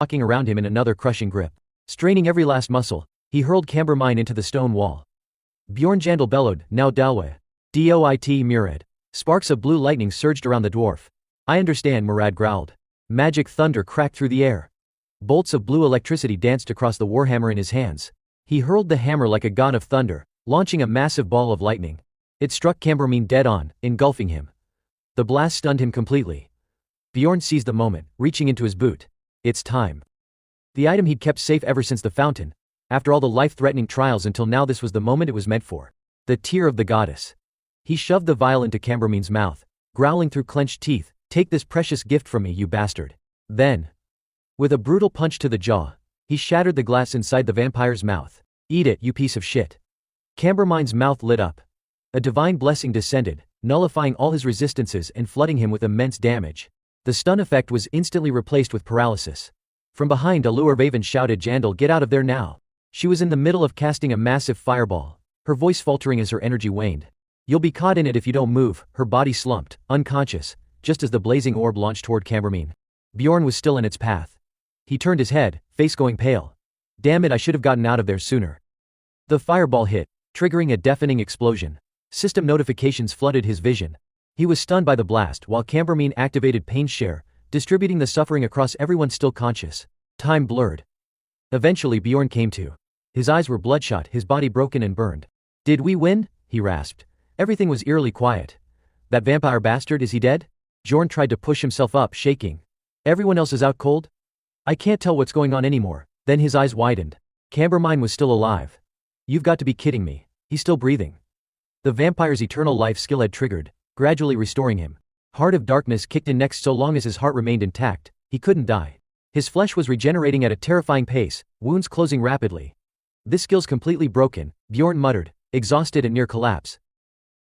locking around him in another crushing grip. Straining every last muscle, he hurled Cambermine into the stone wall. Bjorn Yandel bellowed, "Now Dalwe. Doit Murad." Sparks of blue lightning surged around the dwarf. "I understand," Murad growled. Magic thunder cracked through the air. Bolts of blue electricity danced across the warhammer in his hands. He hurled the hammer like a god of thunder, launching a massive ball of lightning. It struck Cambermine dead on, engulfing him. The blast stunned him completely. Bjorn seized the moment, reaching into his boot. It's time. The item he'd kept safe ever since the fountain. After all the life-threatening trials until now, this was the moment it was meant for. The tear of the goddess. He shoved the vial into Cambermine's mouth, growling through clenched teeth, "Take this precious gift from me, you bastard." Then, with a brutal punch to the jaw, he shattered the glass inside the vampire's mouth. "Eat it, you piece of shit." Cambermine's mouth lit up. A divine blessing descended, nullifying all his resistances and flooding him with immense damage. The stun effect was instantly replaced with paralysis. From behind, Aluarvaven shouted, "Yandel, get out of there now." She was in the middle of casting a massive fireball, her voice faltering as her energy waned. "You'll be caught in it if you don't move." Her body slumped, unconscious, just as the blazing orb launched toward Cambermine. Bjorn was still in its path. He turned his head, face going pale. "Damn it, I should have gotten out of there sooner." The fireball hit, triggering a deafening explosion. System notifications flooded his vision. He was stunned by the blast while Cambermine activated Pain Share, distributing the suffering across everyone still conscious. Time blurred. Eventually Bjorn came to. His eyes were bloodshot, his body broken and burned. "Did we win?" he rasped. Everything was eerily quiet. "That vampire bastard, is he dead?" Bjorn tried to push himself up, shaking. "Everyone else is out cold? I can't tell what's going on anymore." Then his eyes widened. Cambermine was still alive. "You've got to be kidding me. He's still breathing." The vampire's eternal life skill had triggered, gradually restoring him. Heart of Darkness kicked in next. So long as his heart remained intact, he couldn't die. His flesh was regenerating at a terrifying pace, wounds closing rapidly. "This skill's completely broken," Bjorn muttered, exhausted and near collapse.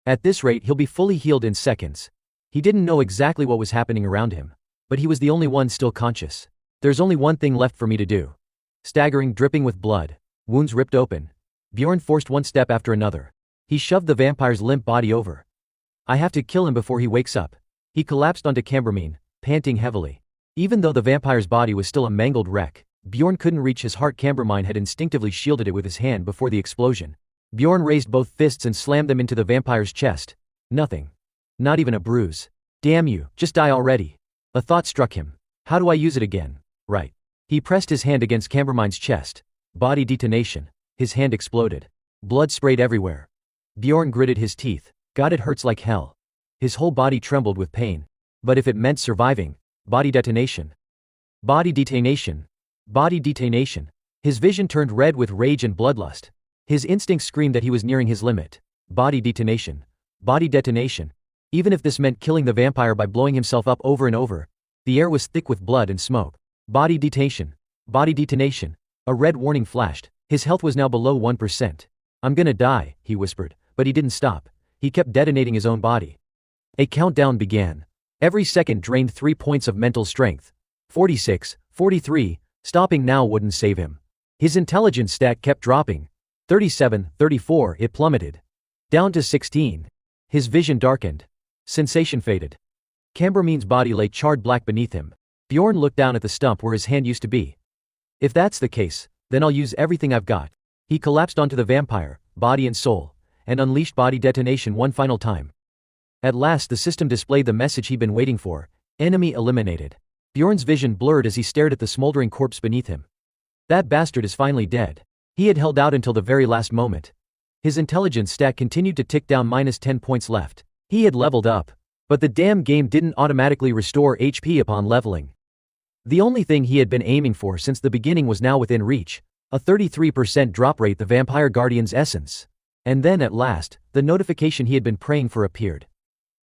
"At this rate he'll be fully healed in seconds." He didn't know exactly what was happening around him, but he was the only one still conscious. "There's only one thing left for me to do." Staggering, dripping with blood, wounds ripped open, Bjorn forced one step after another. He shoved the vampire's limp body over. "I have to kill him before he wakes up." He collapsed onto Cambermine, panting heavily. Even though the vampire's body was still a mangled wreck, Bjorn couldn't reach his heart. Cambermine had instinctively shielded it with his hand before the explosion. Bjorn raised both fists and slammed them into the vampire's chest. Nothing. Not even a bruise. "Damn you, just die already." A thought struck him. "How do I use it again?" "Right." He pressed his hand against Cambermine's chest. Body detonation. His hand exploded. Blood sprayed everywhere. Bjorn gritted his teeth. "God, it hurts like hell." His whole body trembled with pain. But if it meant surviving, body detonation. Body detonation. Body detonation. His vision turned red with rage and bloodlust. His instincts screamed that he was nearing his limit. Body detonation. Body detonation. Even if this meant killing the vampire by blowing himself up over and over. The air was thick with blood and smoke. Body detonation. Body detonation. A red warning flashed. His health was now below 1%. "I'm gonna die," he whispered, but he didn't stop. He kept detonating his own body. A countdown began. Every second drained 3 points of mental strength. 46, 43, stopping now wouldn't save him. His intelligence stat kept dropping. 37, 34, it plummeted. Down to 16. His vision darkened. Sensation faded. Cambermine's body lay charred black beneath him. Bjorn looked down at the stump where his hand used to be. "If that's the case, then I'll use everything I've got." He collapsed onto the vampire, body and soul, and unleashed body detonation one final time. At last the system displayed the message he'd been waiting for: enemy eliminated. Bjorn's vision blurred as he stared at the smoldering corpse beneath him. That bastard is finally dead. He had held out until the very last moment. His intelligence stat continued to tick down, -10 points left. He had leveled up. But the damn game didn't automatically restore HP upon leveling. The only thing he had been aiming for since the beginning was now within reach: a 33% drop rate, the Vampire Guardian's essence. And then at last, the notification he had been praying for appeared.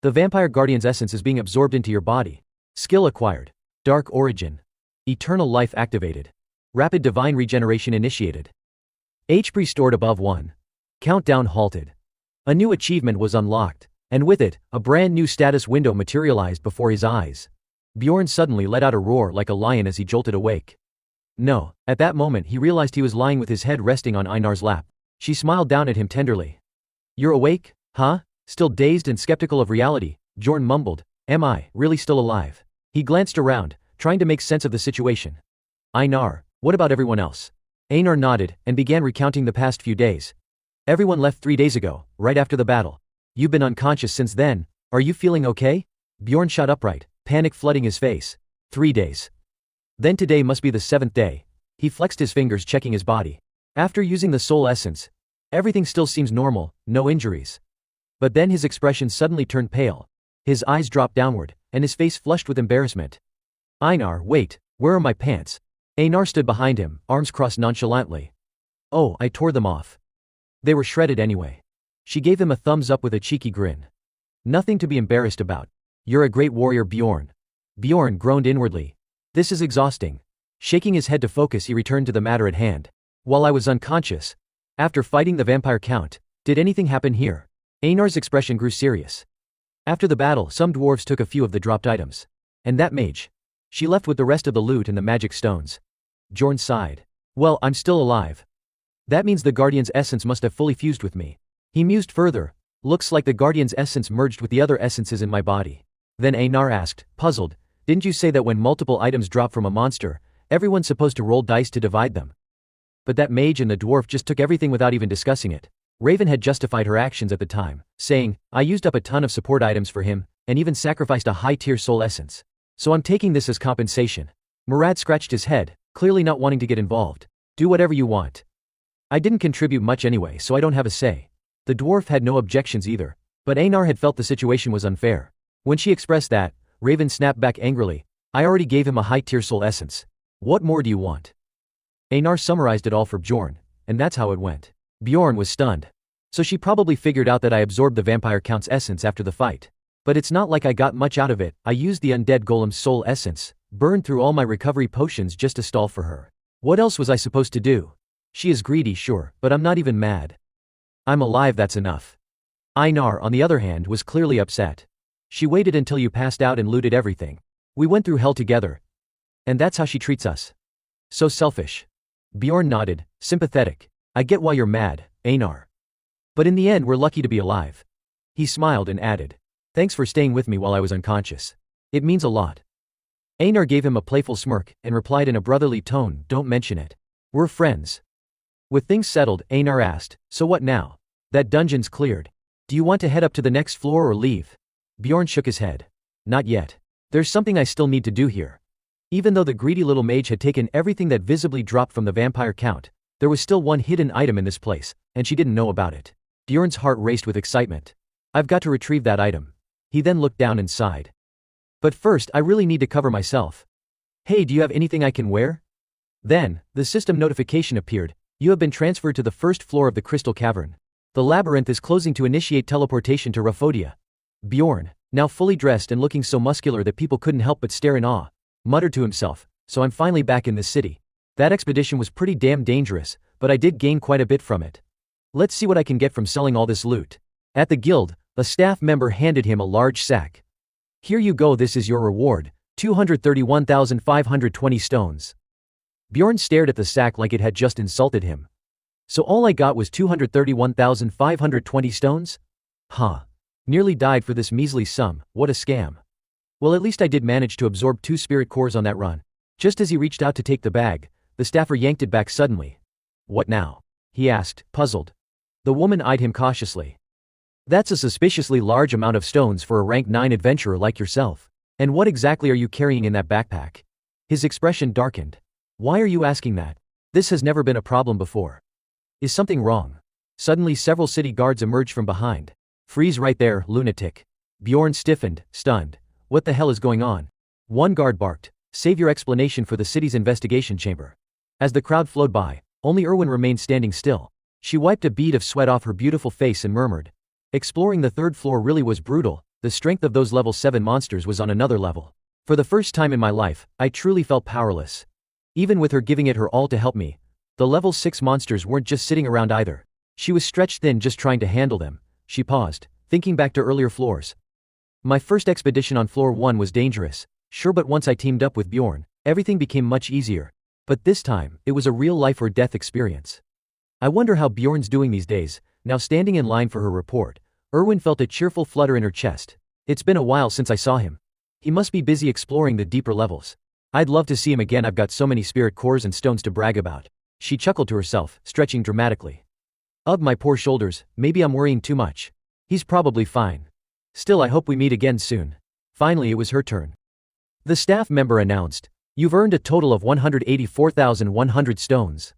The Vampire Guardian's essence is being absorbed into your body. Skill acquired. Dark Origin. Eternal Life activated. Rapid Divine Regeneration initiated. HP stored above 1. Countdown halted. A new achievement was unlocked, and with it, a brand new status window materialized before his eyes. Bjorn suddenly let out a roar like a lion as he jolted awake. No, at that moment he realized he was lying with his head resting on Einar's lap. She smiled down at him tenderly. "You're awake, huh?" Still dazed and skeptical of reality, Bjorn mumbled, "Am I really still alive?" He glanced around, trying to make sense of the situation. Einar, what about everyone else? Einar nodded, and began recounting the past few days. Everyone left 3 days ago, right after the battle. You've been unconscious since then. Are you feeling okay? Bjorn shot upright, panic flooding his face. 3 days. Then today must be the 7th day. He flexed his fingers, checking his body. After using the soul essence, everything still seems normal, no injuries. But then his expression suddenly turned pale. His eyes dropped downward, and his face flushed with embarrassment. Einar, wait, where are my pants? Einar stood behind him, arms crossed nonchalantly. Oh, I tore them off. They were shredded anyway. She gave him a thumbs up with a cheeky grin. Nothing to be embarrassed about. You're a great warrior, Bjorn. Bjorn groaned inwardly. This is exhausting. Shaking his head to focus, he returned to the matter at hand. While I was unconscious, after fighting the vampire count, did anything happen here? Einar's expression grew serious. After the battle, some dwarves took a few of the dropped items. And that mage. She left with the rest of the loot and the magic stones. Bjorn sighed. Well, I'm still alive. That means the Guardian's essence must have fully fused with me. He mused further. Looks like the Guardian's essence merged with the other essences in my body. Then Einar asked, puzzled, didn't you say that when multiple items drop from a monster, everyone's supposed to roll dice to divide them? But that mage and the dwarf just took everything without even discussing it. Raven had justified her actions at the time, saying, I used up a ton of support items for him, and even sacrificed a high-tier soul essence. So I'm taking this as compensation. Murad scratched his head, clearly not wanting to get involved. Do whatever you want. I didn't contribute much anyway, so I don't have a say. The dwarf had no objections either, but Einar had felt the situation was unfair. When she expressed that, Raven snapped back angrily. I already gave him a high-tier soul essence. What more do you want? Einar summarized it all for Bjorn, and that's how it went. Bjorn was stunned. So she probably figured out that I absorbed the vampire count's essence after the fight. But it's not like I got much out of it. I used the undead golem's soul essence, burned through all my recovery potions just to stall for her. What else was I supposed to do? She is greedy, sure, but I'm not even mad. I'm alive, that's enough. Einar, on the other hand, was clearly upset. She waited until you passed out and looted everything. We went through hell together. And that's how she treats us. So selfish. Bjorn nodded, sympathetic. I get why you're mad, Einar. But in the end, we're lucky to be alive. He smiled and added, thanks for staying with me while I was unconscious. It means a lot. Einar gave him a playful smirk and replied in a brotherly tone, don't mention it. We're friends. With things settled, Einar asked, so what now? That dungeon's cleared. Do you want to head up to the next floor or leave? Bjorn shook his head. Not yet. There's something I still need to do here. Even though the greedy little mage had taken everything that visibly dropped from the vampire count, there was still one hidden item in this place, and she didn't know about it. Bjorn's heart raced with excitement. I've got to retrieve that item. He then looked down and sighed. But first, I really need to cover myself. Hey, do you have anything I can wear? Then, the system notification appeared. You have been transferred to the first floor of the crystal cavern. The labyrinth is closing to initiate teleportation to Raphodia. Bjorn, now fully dressed and looking so muscular that people couldn't help but stare in awe, muttered to himself, so I'm finally back in this city. That expedition was pretty damn dangerous, but I did gain quite a bit from it. Let's see what I can get from selling all this loot. At the guild, a staff member handed him a large sack. Here you go, this is your reward, 231,520 stones. Bjorn stared at the sack like it had just insulted him. So all I got was 231,520 stones? Huh. Nearly died for this measly sum, what a scam. Well, at least I did manage to absorb 2 spirit cores on that run. Just as he reached out to take the bag, the staffer yanked it back suddenly. What now? He asked, puzzled. The woman eyed him cautiously. That's a suspiciously large amount of stones for a rank 9 adventurer like yourself. And what exactly are you carrying in that backpack? His expression darkened. Why are you asking that? This has never been a problem before. Is something wrong? Suddenly several city guards emerged from behind. Freeze right there, lunatic. Bjorn stiffened, stunned. What the hell is going on? One guard barked, save your explanation for the city's investigation chamber. As the crowd flowed by, only Erwin remained standing still. She wiped a bead of sweat off her beautiful face and murmured. Exploring the 3rd floor really was brutal. The strength of those level 7 monsters was on another level. For the first time in my life, I truly felt powerless. Even with her giving it her all to help me, the level 6 monsters weren't just sitting around either. She was stretched thin just trying to handle them. She paused, thinking back to earlier floors. My first expedition on floor 1 was dangerous, sure, but once I teamed up with Bjorn, everything became much easier. But this time, it was a real life or death experience. I wonder how Bjorn's doing these days. Now standing in line for her report, Erwin felt a cheerful flutter in her chest. It's been a while since I saw him. He must be busy exploring the deeper levels. I'd love to see him again. I've got so many spirit cores and stones to brag about. She chuckled to herself, stretching dramatically. Ugh, my poor shoulders, maybe I'm worrying too much. He's probably fine. Still, I hope we meet again soon. Finally, it was her turn. The staff member announced, "You've earned a total of 184,100 stones.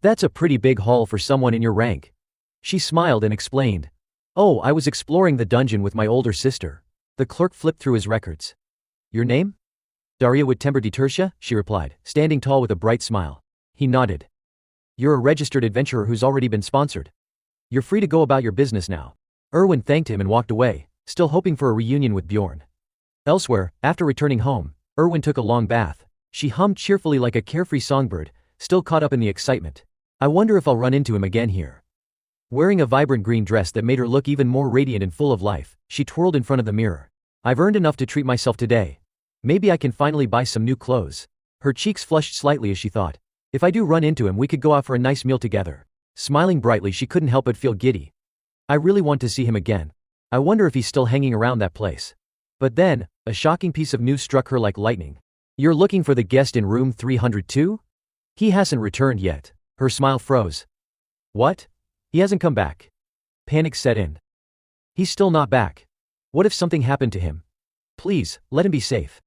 That's a pretty big haul for someone in your rank." She smiled and explained, "Oh, I was exploring the dungeon with my older sister." The clerk flipped through his records. "Your name?" "Daria Wittember Tertia," she replied, standing tall with a bright smile. He nodded. "You're a registered adventurer who's already been sponsored. You're free to go about your business now." Erwin thanked him and walked away, still hoping for a reunion with Bjorn. Elsewhere, after returning home, Erwin took a long bath. She hummed cheerfully like a carefree songbird, still caught up in the excitement. "I wonder if I'll run into him again here." Wearing a vibrant green dress that made her look even more radiant and full of life, she twirled in front of the mirror. "I've earned enough to treat myself today. Maybe I can finally buy some new clothes." Her cheeks flushed slightly as she thought, "If I do run into him, we could go out for a nice meal together." Smiling brightly, she couldn't help but feel giddy. "I really want to see him again. I wonder if he's still hanging around that place." But then, a shocking piece of news struck her like lightning. "You're looking for the guest in room 302? He hasn't returned yet." Her smile froze. "What? He hasn't come back?" Panic set in. "He's still not back. What if something happened to him? Please, let him be safe.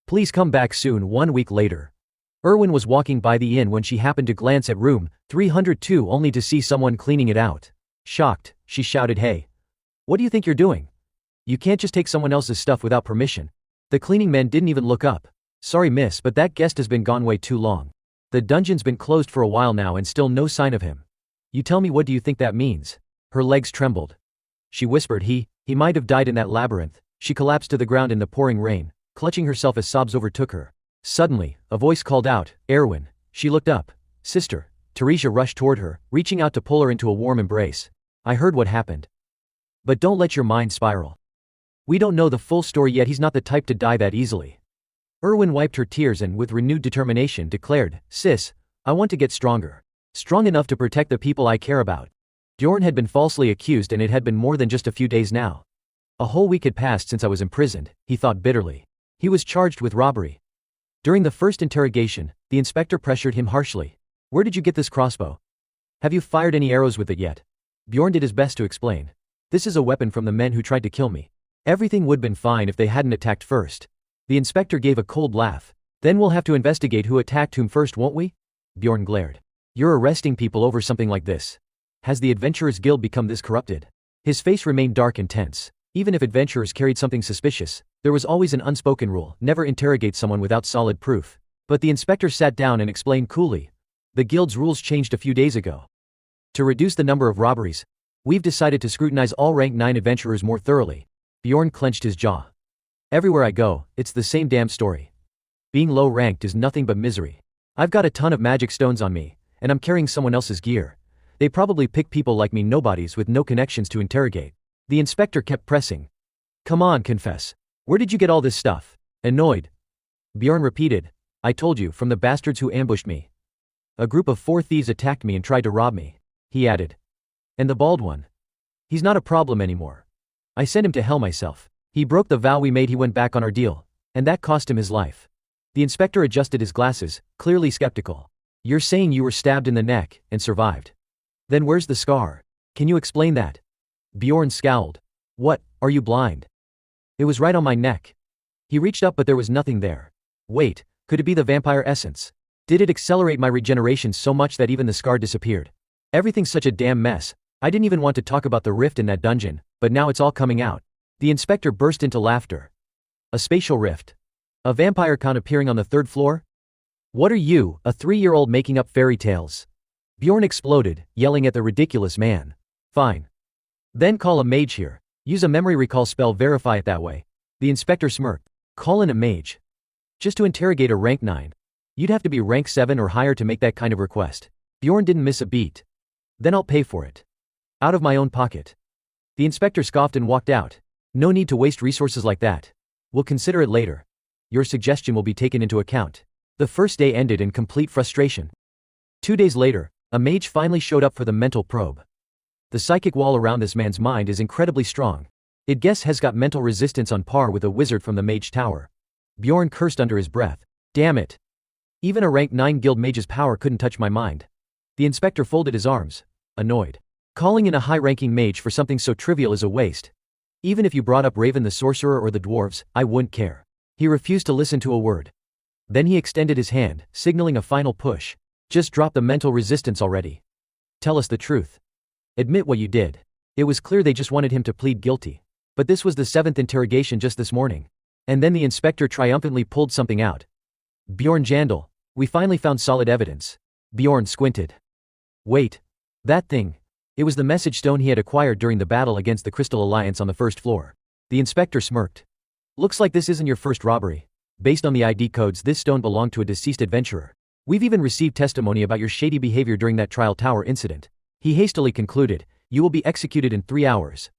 Please come back soon." 1 week later, Erwin was walking by the inn when she happened to glance at room 302 only to see someone cleaning it out. Shocked, she shouted, "Hey. What do you think you're doing? You can't just take someone else's stuff without permission." The cleaning man didn't even look up. "Sorry miss, but that guest has been gone way too long. The dungeon's been closed for a while now and still no sign of him." "You tell me, what do you think that means?" Her legs trembled. She whispered, he might have died in that labyrinth." She collapsed to the ground in the pouring rain, clutching herself as sobs overtook her. Suddenly, a voice called out, "Erwin." She looked up. "Sister." Teresia rushed toward her, reaching out to pull her into a warm embrace. "I heard what happened. But don't let your mind spiral. We don't know the full story yet. He's not the type to die that easily." Erwin wiped her tears and, with renewed determination, declared, "Sis, I want to get stronger. Strong enough to protect the people I care about." Bjorn had been falsely accused, and it had been more than just a few days now. "A whole week had passed since I was imprisoned," he thought bitterly. He was charged with robbery. During the first interrogation, the inspector pressured him harshly. "Where did you get this crossbow? Have you fired any arrows with it yet?" Bjorn did his best to explain. "This is a weapon from the men who tried to kill me. Everything would have been fine if they hadn't attacked first." The inspector gave a cold laugh. "Then we'll have to investigate who attacked whom first, won't we?" Bjorn glared. "You're arresting people over something like this? Has the Adventurers Guild become this corrupted?" His face remained dark and tense. Even if adventurers carried something suspicious, there was always an unspoken rule: never interrogate someone without solid proof. But the inspector sat down and explained coolly. "The guild's rules changed a few days ago. To reduce the number of robberies, we've decided to scrutinize all rank 9 adventurers more thoroughly." Bjorn clenched his jaw. "Everywhere I go, it's the same damn story. Being low-ranked is nothing but misery. I've got a ton of magic stones on me, and I'm carrying someone else's gear. They probably pick people like me, nobodies with no connections, to interrogate." The inspector kept pressing. "Come on, confess. Where did you get all this stuff?" Annoyed, Bjorn repeated, "I told you, from the bastards who ambushed me. A group of 4 thieves attacked me and tried to rob me." He added, "And the bald one? He's not a problem anymore. I sent him to hell myself. He broke the vow we made. He went back on our deal, and that cost him his life." The inspector adjusted his glasses, clearly skeptical. "You're saying you were stabbed in the neck and survived? Then where's the scar? Can you explain that?" Bjorn scowled. "What, are you blind? It was right on my neck." He reached up, but there was nothing there. "Wait, could it be the vampire essence? Did it accelerate my regeneration so much that even the scar disappeared? Everything's such a damn mess. I didn't even want to talk about the rift in that dungeon, but now it's all coming out." The inspector burst into laughter. "A spatial rift? A vampire count appearing on the 3rd floor? What are you, a 3-year-old, making up fairy tales?" Bjorn exploded, yelling at the ridiculous man. "Fine. Then call a mage here. Use a memory recall spell, verify it that way." The inspector smirked. "Call in a mage? Just to interrogate a rank 9? You'd have to be rank 7 or higher to make that kind of request." Bjorn didn't miss a beat. "Then I'll pay for it. Out of my own pocket." The inspector scoffed and walked out. "No need to waste resources like that. We'll consider it later. Your suggestion will be taken into account." The first day ended in complete frustration. 2 days later, a mage finally showed up for the mental probe. The psychic wall around this man's mind is incredibly strong. It guess has got mental resistance on par with a wizard from the mage tower. Bjorn cursed under his breath. Damn it. Even a rank 9 guild mage's power couldn't touch my mind. The inspector folded his arms, annoyed. Calling in a high-ranking mage for something so trivial is a waste. Even if you brought up Raven the sorcerer or the dwarves, I wouldn't care. He refused to listen to a word. Then he extended his hand, signaling a final push. Just drop the mental resistance already. Tell us the truth. Admit what you did. It was clear they just wanted him to plead guilty. But this was the 7th interrogation just this morning. And then the inspector triumphantly pulled something out. Bjorn Yandel, we finally found solid evidence. Bjorn squinted. Wait. That thing. It was the message stone he had acquired during the battle against the Crystal Alliance on the first floor. The inspector smirked. Looks like this isn't your first robbery. Based on the ID codes, this stone belonged to a deceased adventurer. We've even received testimony about your shady behavior during that trial tower incident. He hastily concluded, you will be executed in 3 hours.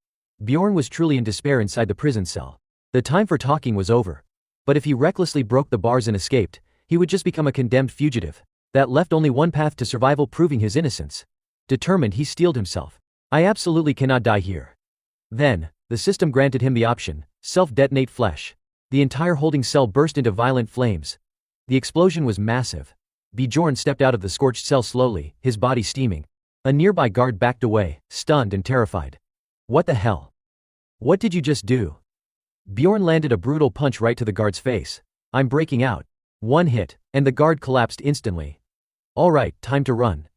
Bjorn was truly in despair inside the prison cell. The time for talking was over. But if he recklessly broke the bars and escaped, he would just become a condemned fugitive. That left only one path to survival, proving his innocence. Determined, he steeled himself. I absolutely cannot die here. Then, the system granted him the option, self-detonate flesh. The entire holding cell burst into violent flames. The explosion was massive. Bjorn stepped out of the scorched cell slowly, his body steaming. A nearby guard backed away, stunned and terrified. What the hell? What did you just do? Bjorn landed a brutal punch right to the guard's face. I'm breaking out. One hit, and the guard collapsed instantly. All right, time to run.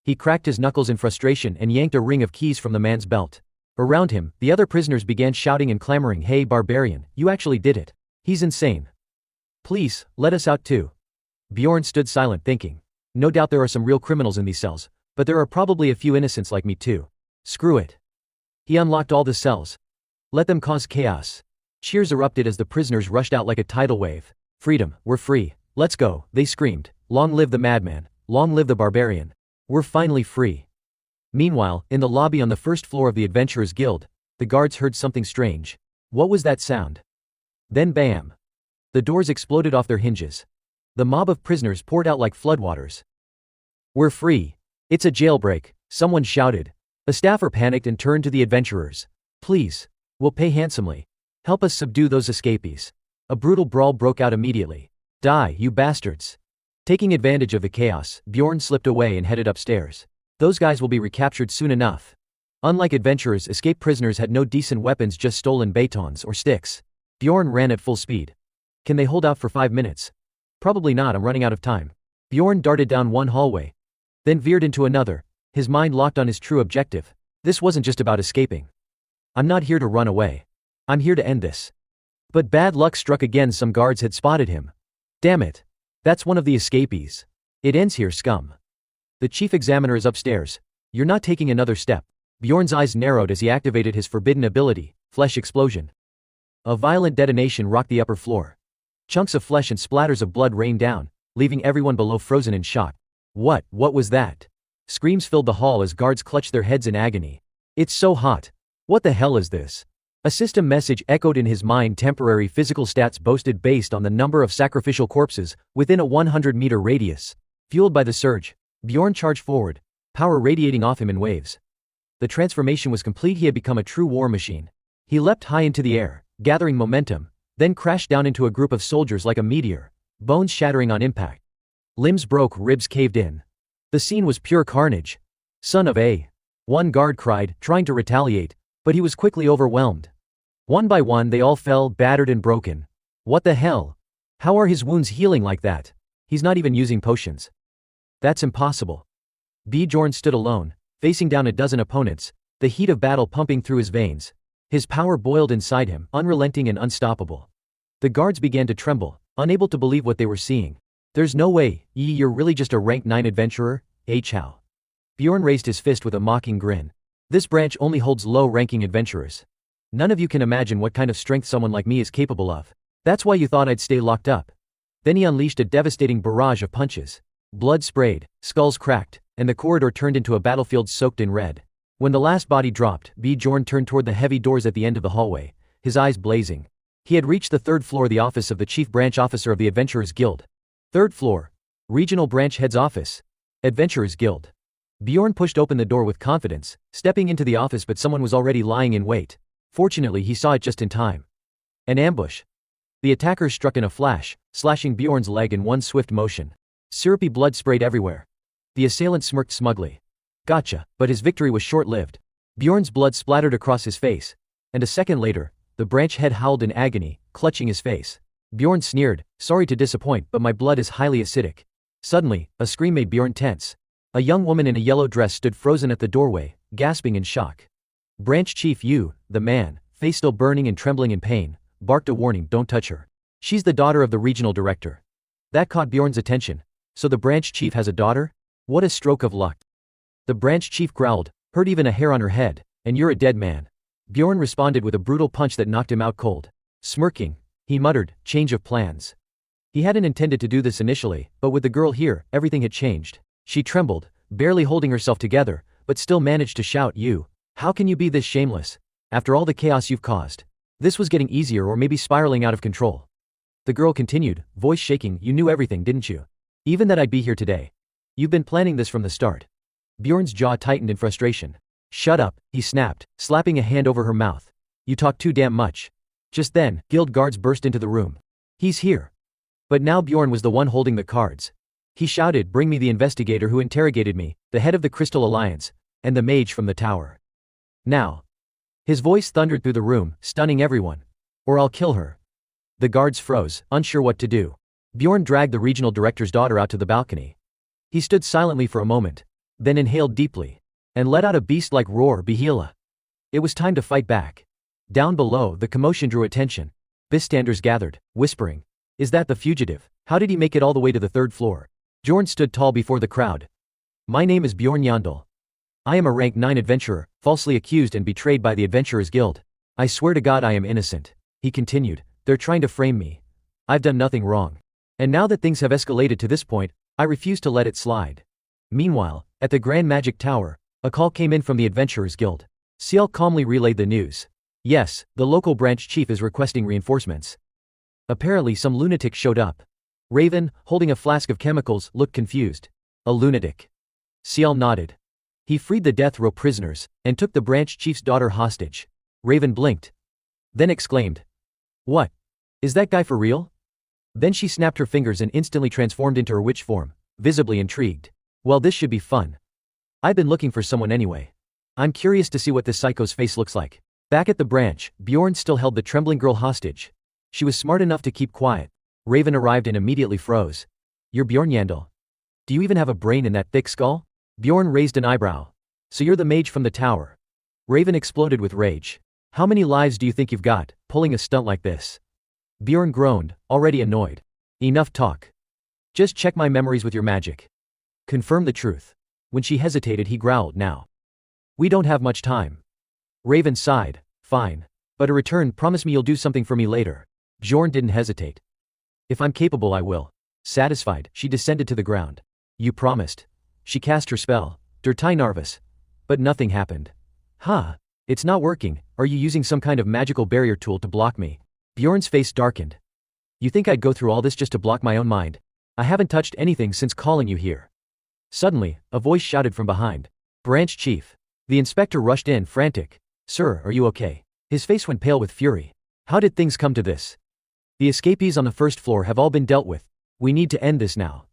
He cracked his knuckles in frustration and yanked a ring of keys from the man's belt. Around him, the other prisoners began shouting and clamoring, hey Barbarian, you actually did it. He's insane. Please, let us out too. Bjorn stood silent thinking. No doubt there are some real criminals in these cells, but there are probably a few innocents like me too. Screw it. He unlocked all the cells. Let them cause chaos. Cheers erupted as the prisoners rushed out like a tidal wave. Freedom, we're free. Let's go, they screamed. Long live the madman. Long live the barbarian. We're finally free. Meanwhile, in the lobby on the first floor of the Adventurers Guild, the guards heard something strange. What was that sound? Then bam. The doors exploded off their hinges. The mob of prisoners poured out like floodwaters. We're free. It's a jailbreak, someone shouted. A staffer panicked and turned to the adventurers. Please. We'll pay handsomely. Help us subdue those escapees. A brutal brawl broke out immediately. Die, you bastards. Taking advantage of the chaos, Bjorn slipped away and headed upstairs. Those guys will be recaptured soon enough. Unlike adventurers, escaped prisoners had no decent weapons, just stolen batons or sticks. Bjorn ran at full speed. Can they hold out for 5 minutes? Probably not, I'm running out of time. Bjorn darted down one hallway. Then veered into another, his mind locked on his true objective. This wasn't just about escaping. I'm not here to run away. I'm here to end this. But bad luck struck again, some guards had spotted him. Damn it. That's one of the escapees. It ends here, scum. The chief examiner is upstairs. You're not taking another step. Bjorn's eyes narrowed as he activated his forbidden ability, Flesh Explosion. A violent detonation rocked the upper floor. Chunks of flesh and splatters of blood rained down, leaving everyone below frozen in shock. What was that? Screams filled the hall as guards clutched their heads in agony. It's so hot. What the hell is this? A system message echoed in his mind. Temporary physical stats boasted based on the number of sacrificial corpses within a 100-meter radius. Fueled by the surge, Bjorn charged forward, power radiating off him in waves. The transformation was complete. He had become a true war machine. He leapt high into the air, gathering momentum, then crashed down into a group of soldiers like a meteor, bones shattering on impact. Limbs broke, ribs caved in. The scene was pure carnage. Son of a. One guard cried, trying to retaliate, but he was quickly overwhelmed. One by one they all fell, battered and broken. What the hell? How are his wounds healing like that? He's not even using potions. That's impossible. Bjorn stood alone, facing down a dozen opponents, the heat of battle pumping through his veins. His power boiled inside him, unrelenting and unstoppable. The guards began to tremble, unable to believe what they were seeing. There's no way, you're really just a rank 9 adventurer, how? Bjorn raised his fist with a mocking grin. This branch only holds low-ranking adventurers. None of you can imagine what kind of strength someone like me is capable of. That's why you thought I'd stay locked up. Then he unleashed a devastating barrage of punches. Blood sprayed, skulls cracked, and the corridor turned into a battlefield soaked in red. When the last body dropped, Bjorn turned toward the heavy doors at the end of the hallway, his eyes blazing. He had reached the 3rd floor, the office of the chief branch officer of the Adventurers Guild. 3rd floor. Regional branch head's office. Adventurers Guild. Bjorn pushed open the door with confidence, stepping into the office, but someone was already lying in wait. Fortunately, he saw it just in time. An ambush. The attacker struck in a flash, slashing Bjorn's leg in one swift motion. Syrupy blood sprayed everywhere. The assailant smirked smugly. Gotcha, but his victory was short-lived. Bjorn's blood splattered across his face. And a second later, the branch head howled in agony, clutching his face. Bjorn sneered, sorry to disappoint, but my blood is highly acidic. Suddenly, a scream made Bjorn tense. A young woman in a yellow dress stood frozen at the doorway, gasping in shock. Branch Chief Yu, the man, face still burning and trembling in pain, barked a warning, don't touch her. She's the daughter of the regional director. That caught Bjorn's attention. So the branch chief has a daughter? What a stroke of luck. The branch chief growled, hurt even a hair on her head, and you're a dead man. Bjorn responded with a brutal punch that knocked him out cold. Smirking, he muttered, change of plans. He hadn't intended to do this initially, but with the girl here, everything had changed. She trembled, barely holding herself together, but still managed to shout, you. How can you be this shameless? After all the chaos you've caused. This was getting easier or maybe spiraling out of control. The girl continued, voice shaking, you knew everything, didn't you? Even that I'd be here today. You've been planning this from the start. Bjorn's jaw tightened in frustration. Shut up, he snapped, slapping a hand over her mouth. You talk too damn much. Just then, guild guards burst into the room. He's here. But now Bjorn was the one holding the cards. He shouted, bring me the investigator who interrogated me, the head of the Crystal Alliance, and the mage from the tower. Now. His voice thundered through the room, stunning everyone. Or I'll kill her. The guards froze, unsure what to do. Bjorn dragged the regional director's daughter out to the balcony. He stood silently for a moment, then inhaled deeply, and let out a beast-like roar, Bihila. It was time to fight back. Down below, the commotion drew attention. Bystanders gathered, whispering, is that the fugitive? How did he make it all the way to the third floor? Bjorn stood tall before the crowd. My name is Bjorn Yandel. I am a rank 9 adventurer, falsely accused and betrayed by the Adventurers Guild. I swear to God I am innocent. He continued, they're trying to frame me. I've done nothing wrong. And now that things have escalated to this point, I refuse to let it slide. Meanwhile, at the Grand Magic Tower, a call came in from the Adventurers Guild. Ciel calmly relayed the news. Yes, the local branch chief is requesting reinforcements. Apparently some lunatic showed up. Raven, holding a flask of chemicals, looked confused. A lunatic. Ciel nodded. He freed the death row prisoners, and took the branch chief's daughter hostage. Raven blinked. Then exclaimed. What? Is that guy for real? Then she snapped her fingers and instantly transformed into her witch form, visibly intrigued. Well, this should be fun. I've been looking for someone anyway. I'm curious to see what this psycho's face looks like. Back at the branch, Bjorn still held the trembling girl hostage. She was smart enough to keep quiet. Raven arrived and immediately froze. You're Bjorn Yandel. Do you even have a brain in that thick skull? Bjorn raised an eyebrow. So you're the mage from the tower. Raven exploded with rage. How many lives do you think you've got, pulling a stunt like this? Bjorn groaned, already annoyed. Enough talk. Just check my memories with your magic. Confirm the truth. When she hesitated, he growled, now. We don't have much time. Raven sighed. Fine. But in return, promise me you'll do something for me later. Bjorn didn't hesitate. If I'm capable, I will. Satisfied, she descended to the ground. You promised. She cast her spell, Dirtai Narvis. But nothing happened. Huh. It's not working. Are you using some kind of magical barrier tool to block me? Bjorn's face darkened. You think I'd go through all this just to block my own mind? I haven't touched anything since calling you here. Suddenly, a voice shouted from behind. Branch Chief. The inspector rushed in, frantic. Sir, are you okay? His face went pale with fury. How did things come to this? The escapees on the first floor have all been dealt with. We need to end this now.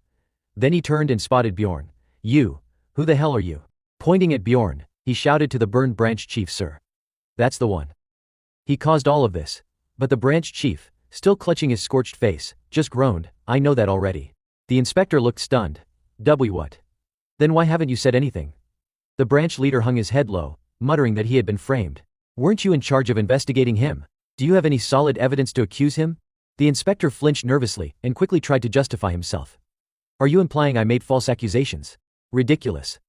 Then he turned and spotted Bjorn. You. Who the hell are you? Pointing at Bjorn, he shouted to the burned branch chief, sir. That's the one. He caused all of this. But the branch chief, still clutching his scorched face, just groaned, I know that already. The inspector looked stunned. What? Then why haven't you said anything? The branch leader hung his head low, muttering that he had been framed. Weren't you in charge of investigating him? Do you have any solid evidence to accuse him? The inspector flinched nervously, and quickly tried to justify himself. Are you implying I made false accusations? Ridiculous.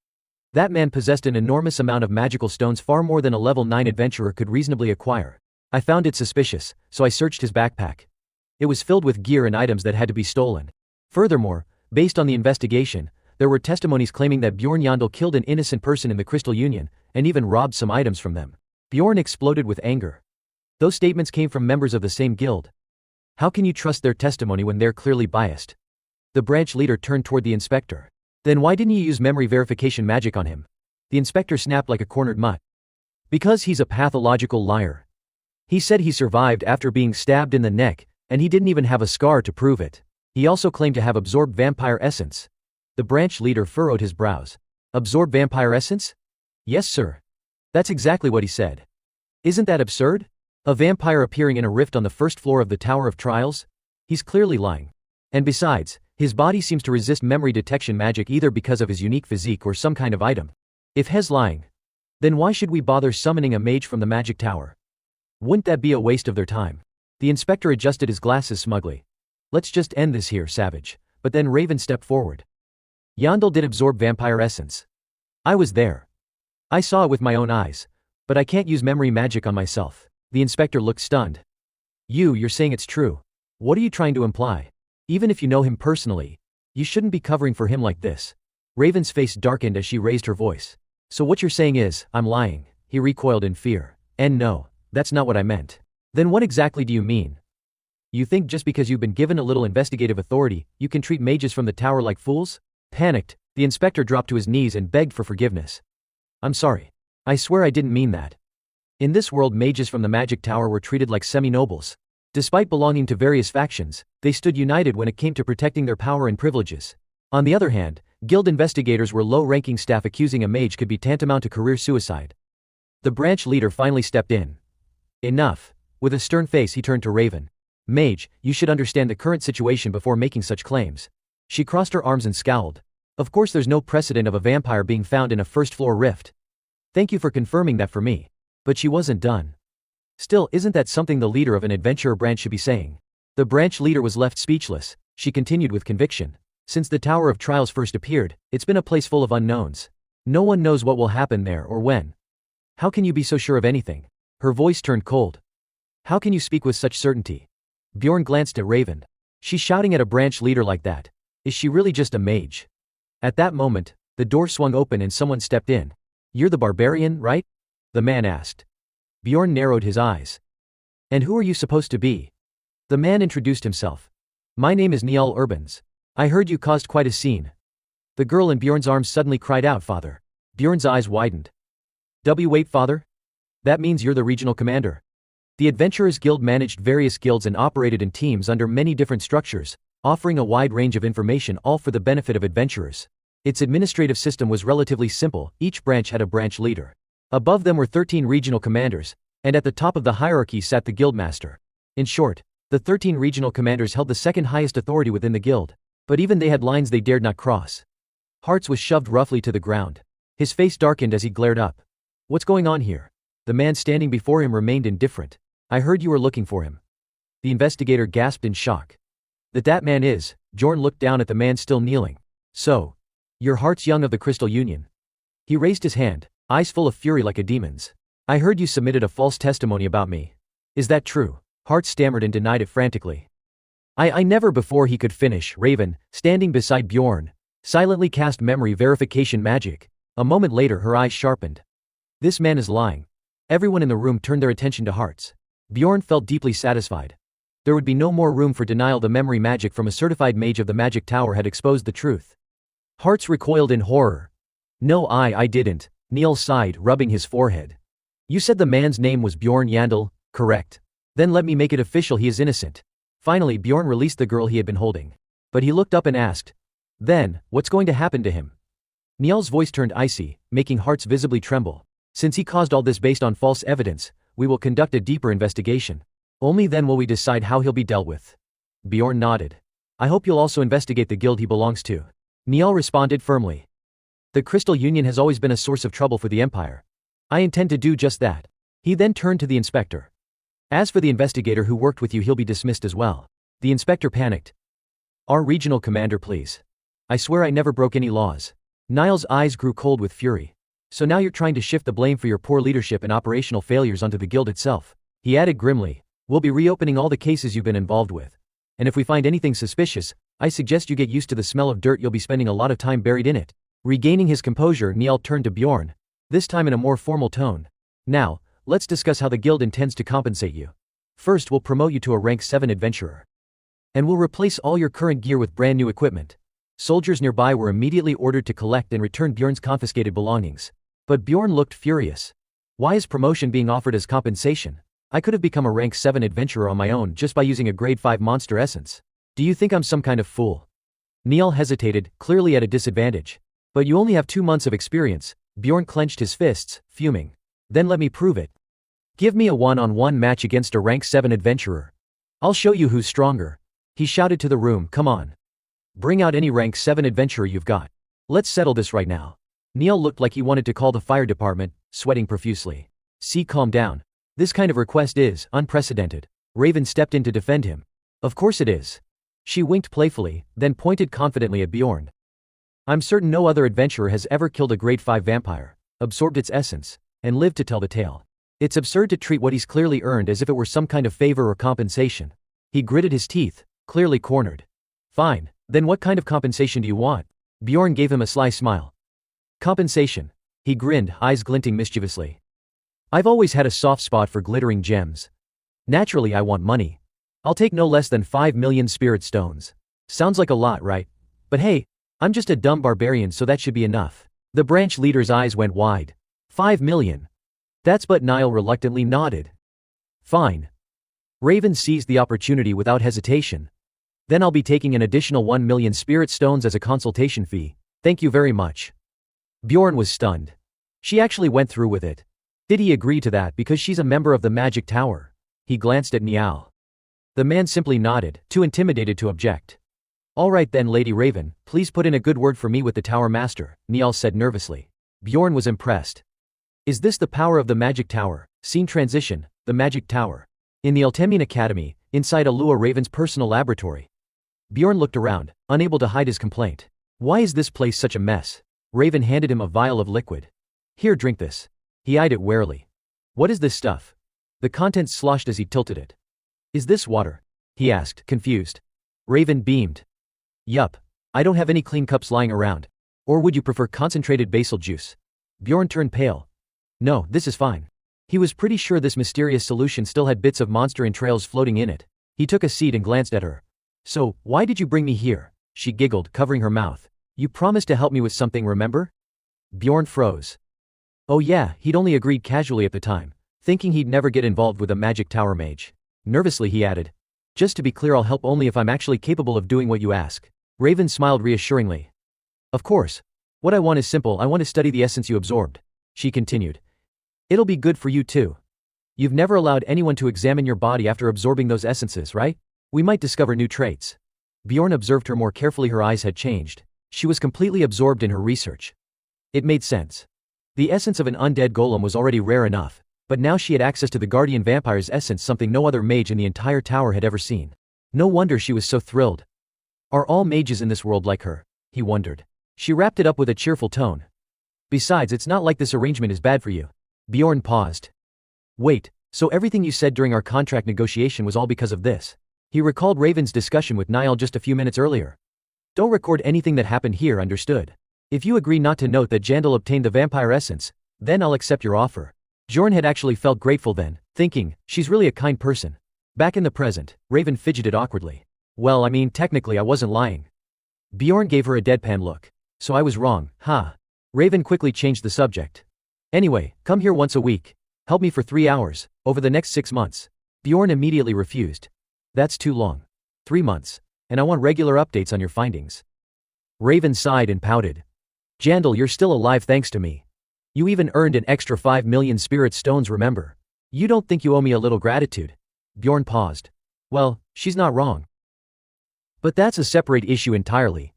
That man possessed an enormous amount of magical stones, far more than a level 9 adventurer could reasonably acquire. I found it suspicious, so I searched his backpack. It was filled with gear and items that had to be stolen. Furthermore, based on the investigation, there were testimonies claiming that Bjorn Yandel killed an innocent person in the Crystal Union, and even robbed some items from them. Bjorn exploded with anger. Those statements came from members of the same guild. How can you trust their testimony when they're clearly biased? The branch leader turned toward the inspector. Then why didn't you use memory verification magic on him? The inspector snapped like a cornered mutt. Because he's a pathological liar. He said he survived after being stabbed in the neck, And he didn't even have a scar to prove it. He also claimed to have absorbed vampire essence. The branch leader furrowed his brows. Absorb vampire essence? Yes, sir. That's exactly what he said. Isn't that absurd? A vampire appearing in a rift on the first floor of the Tower of Trials? He's clearly lying. And besides, his body seems to resist memory detection magic either because of his unique physique or some kind of item. If he's lying, then why should we bother summoning a mage from the magic tower? Wouldn't that be a waste of their time? The inspector adjusted his glasses smugly. Let's just end this here, Savage. But then Raven stepped forward. Yandel did absorb vampire essence. I was there. I saw it with my own eyes. But I can't use memory magic on myself. The inspector looked stunned. You're saying it's true. What are you trying to imply? Even if you know him personally, you shouldn't be covering for him like this. Raven's face darkened as she raised her voice. So what you're saying is, I'm lying. He recoiled in fear. And no, that's not what I meant. Then what exactly do you mean? You think just because you've been given a little investigative authority, you can treat mages from the tower like fools? Panicked, the inspector dropped to his knees and begged for forgiveness. I'm sorry. I swear I didn't mean that. In this world, mages from the magic tower were treated like semi-nobles. Despite belonging to various factions, they stood united when it came to protecting their power and privileges. On the other hand, guild investigators were low-ranking staff. Accusing a mage could be tantamount to career suicide. The branch leader finally stepped in. Enough. With a stern face he turned to Raven. Mage, you should understand the current situation before making such claims. She crossed her arms and scowled. Of course there's no precedent of a vampire being found in a first-floor rift. Thank you for confirming that for me. But she wasn't done. Still, isn't that something the leader of an adventurer branch should be saying? The branch leader was left speechless. She continued with conviction. Since the Tower of Trials first appeared, it's been a place full of unknowns. No one knows what will happen there or when. How can you be so sure of anything? Her voice turned cold. How can you speak with such certainty? Bjorn glanced at Raven. She's shouting at a branch leader like that. Is she really just a mage? At that moment, the door swung open and someone stepped in. You're the Barbarian, right? The man asked. Bjorn narrowed his eyes. And who are you supposed to be? The man introduced himself. My name is Niall Urbans. I heard you caused quite a scene. The girl in Bjorn's arms suddenly cried out, Father. Bjorn's eyes widened. Wait, Father? That means you're the regional commander. The Adventurers Guild managed various guilds and operated in teams under many different structures, offering a wide range of information, all for the benefit of adventurers. Its administrative system was relatively simple. Each branch had a branch leader. Above them were 13 regional commanders, and at the top of the hierarchy sat the guildmaster. In short, the 13 regional commanders held the second highest authority within the guild, but even they had lines they dared not cross. Hartz was shoved roughly to the ground. His face darkened as he glared up. What's going on here? The man standing before him remained indifferent. I heard you were looking for him. The investigator gasped in shock. That man is. Bjorn looked down at the man still kneeling. So, you're Hartz Young of the Crystal Union. He raised his hand, eyes full of fury like a demon's. I heard you submitted a false testimony about me. Is that true? Hartz stammered and denied it frantically. I never. Before he could finish, Raven, standing beside Bjorn, silently cast memory verification magic. A moment later her eyes sharpened. This man is lying. Everyone in the room turned their attention to Hartz. Bjorn felt deeply satisfied. There would be no more room for denial. The memory magic from a certified mage of the magic tower had exposed the truth. Hartz recoiled in horror. No, I didn't. Niall sighed, rubbing his forehead. You said the man's name was Bjorn Yandel, correct? Then let me make it official, he is innocent. Finally Bjorn released the girl he had been holding. But he looked up and asked, then, what's going to happen to him? Niall's voice turned icy, making Hartz visibly tremble. Since he caused all this based on false evidence, we will conduct a deeper investigation. Only then will we decide how he'll be dealt with. Bjorn nodded. I hope you'll also investigate the guild he belongs to. Niall responded firmly. The Crystal Union has always been a source of trouble for the Empire. I intend to do just that. He then turned to the inspector. As for the investigator who worked with you, he'll be dismissed as well. The inspector panicked. Our regional commander, please. I swear I never broke any laws. Niall's eyes grew cold with fury. So now you're trying to shift the blame for your poor leadership and operational failures onto the guild itself. He added grimly. We'll be reopening all the cases you've been involved with. And if we find anything suspicious, I suggest you get used to the smell of dirt. You'll be spending a lot of time buried in it. Regaining his composure, Niall turned to Bjorn, this time in a more formal tone. Now, let's discuss how the guild intends to compensate you. First, we'll promote you to a rank 7 adventurer. And we'll replace all your current gear with brand new equipment. Soldiers nearby were immediately ordered to collect and return Bjorn's confiscated belongings. But Bjorn looked furious. Why is promotion being offered as compensation? I could have become a rank 7 adventurer on my own just by using a grade 5 monster essence. Do you think I'm some kind of fool? Niall hesitated, clearly at a disadvantage. But you only have 2 months of experience. Bjorn clenched his fists, fuming. Then let me prove it. Give me a one-on-one match against a rank 7 adventurer. I'll show you who's stronger. He shouted to the room, come on. Bring out any rank 7 adventurer you've got. Let's settle this right now. Niall looked like he wanted to call the fire department, sweating profusely. See, calm down. This kind of request is unprecedented. Raven stepped in to defend him. Of course it is. She winked playfully, then pointed confidently at Bjorn. I'm certain no other adventurer has ever killed a grade 5 vampire, absorbed its essence, and lived to tell the tale. It's absurd to treat what he's clearly earned as if it were some kind of favor or compensation. He gritted his teeth, clearly cornered. Fine, then what kind of compensation do you want? Bjorn gave him a sly smile. Compensation. He grinned, eyes glinting mischievously. I've always had a soft spot for glittering gems. Naturally I want money. I'll take no less than 5 million spirit stones. Sounds like a lot, right? But hey, I'm just a dumb barbarian, so that should be enough. The branch leader's eyes went wide. 5 million. That's but Niall reluctantly nodded. Fine. Raven seized the opportunity without hesitation. Then I'll be taking an additional 1 million spirit stones as a consultation fee. Thank you very much. Bjorn was stunned. She actually went through with it. Did he agree to that because she's a member of the Magic Tower? He glanced at Niall. The man simply nodded, too intimidated to object. All right then, Lady Raven, please put in a good word for me with the Tower Master, Niall said nervously. Bjorn was impressed. Is this the power of the Magic Tower? Scene transition, the Magic Tower. In the Ultemian Academy, inside Alua Raven's personal laboratory. Bjorn looked around, unable to hide his complaint. Why is this place such a mess? Raven handed him a vial of liquid. Here, drink this. He eyed it warily. What is this stuff? The contents sloshed as he tilted it. Is this water? He asked, confused. Raven beamed. Yup. I don't have any clean cups lying around. Or would you prefer concentrated basil juice? Bjorn turned pale. No, this is fine. He was pretty sure this mysterious solution still had bits of monster entrails floating in it. He took a seat and glanced at her. So, why did you bring me here? She giggled, covering her mouth. You promised to help me with something, remember? Bjorn froze. Oh yeah, he'd only agreed casually at the time, thinking he'd never get involved with a Magic Tower mage. Nervously he added. Just to be clear, I'll help only if I'm actually capable of doing what you ask. Raven smiled reassuringly. Of course. What I want is simple, I want to study the essence you absorbed. She continued. It'll be good for you too. You've never allowed anyone to examine your body after absorbing those essences, right? We might discover new traits. Bjorn observed her more carefully. Her eyes had changed. She was completely absorbed in her research. It made sense. The essence of an undead golem was already rare enough, but now she had access to the guardian vampire's essence, something no other mage in the entire tower had ever seen. No wonder she was so thrilled. Are all mages in this world like her? He wondered. She wrapped it up with a cheerful tone. Besides, it's not like this arrangement is bad for you. Bjorn paused. Wait, so everything you said during our contract negotiation was all because of this? He recalled Raven's discussion with Niall just a few minutes earlier. Don't record anything that happened here, understood? If you agree not to note that Yandel obtained the vampire essence, then I'll accept your offer. Bjorn had actually felt grateful then, thinking, she's really a kind person. Back in the present, Raven fidgeted awkwardly. Well, I mean, technically I wasn't lying. Bjorn gave her a deadpan look. So I was wrong, huh? Raven quickly changed the subject. Anyway, come here once a week. Help me for 3 hours, over the next 6 months. Bjorn immediately refused. That's too long. 3 months. And I want regular updates on your findings. Raven sighed and pouted. Yandel, you're still alive thanks to me. You even earned an extra 5 million spirit stones, remember? You don't think you owe me a little gratitude? Bjorn paused. Well, she's not wrong. But that's a separate issue entirely.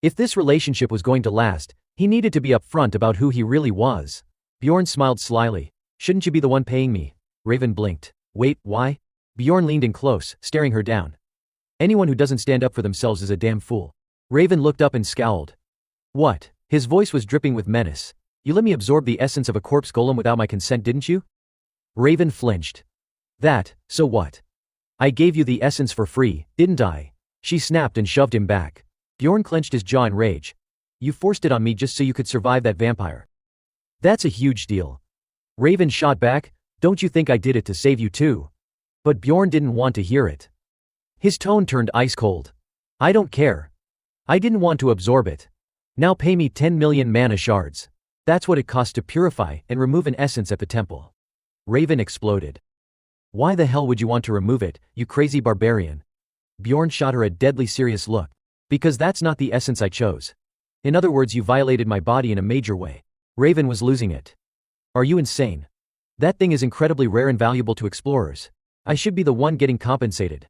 If this relationship was going to last, he needed to be upfront about who he really was. Bjorn smiled slyly. Shouldn't you be the one paying me? Raven blinked. Wait, why? Bjorn leaned in close, staring her down. Anyone who doesn't stand up for themselves is a damn fool. Raven looked up and scowled. What? His voice was dripping with menace. You let me absorb the essence of a corpse golem without my consent, didn't you? Raven flinched. That, so what? I gave you the essence for free, didn't I? She snapped and shoved him back. Bjorn clenched his jaw in rage. You forced it on me just so you could survive that vampire. That's a huge deal. Raven shot back. Don't you think I did it to save you too? But Bjorn didn't want to hear it. His tone turned ice cold. I don't care. I didn't want to absorb it. Now pay me 10 million mana shards. That's what it costs to purify and remove an essence at the temple. Raven exploded. Why the hell would you want to remove it, you crazy barbarian? Bjorn shot her a deadly serious look. Because that's not the essence I chose. In other words, you violated my body in a major way. Raven was losing it. Are you insane? That thing is incredibly rare and valuable to explorers. I should be the one getting compensated.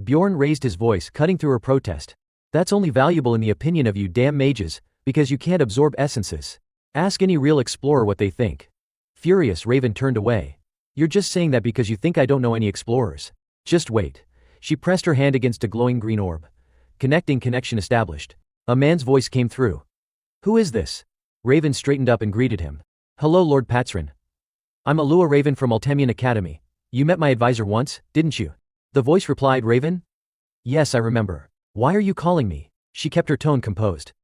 Bjorn raised his voice, cutting through her protest. That's only valuable in the opinion of you damn mages, because you can't absorb essences. Ask any real explorer what they think. Furious, Raven turned away. You're just saying that because you think I don't know any explorers. Just wait. She pressed her hand against a glowing green orb. Connection established. A man's voice came through. Who is this? Raven straightened up and greeted him. Hello, Lord Patron. I'm Alua Raven from Ultemian Academy. You met my advisor once, didn't you? The voice replied. Raven? Yes, I remember. Why are you calling me? She kept her tone composed.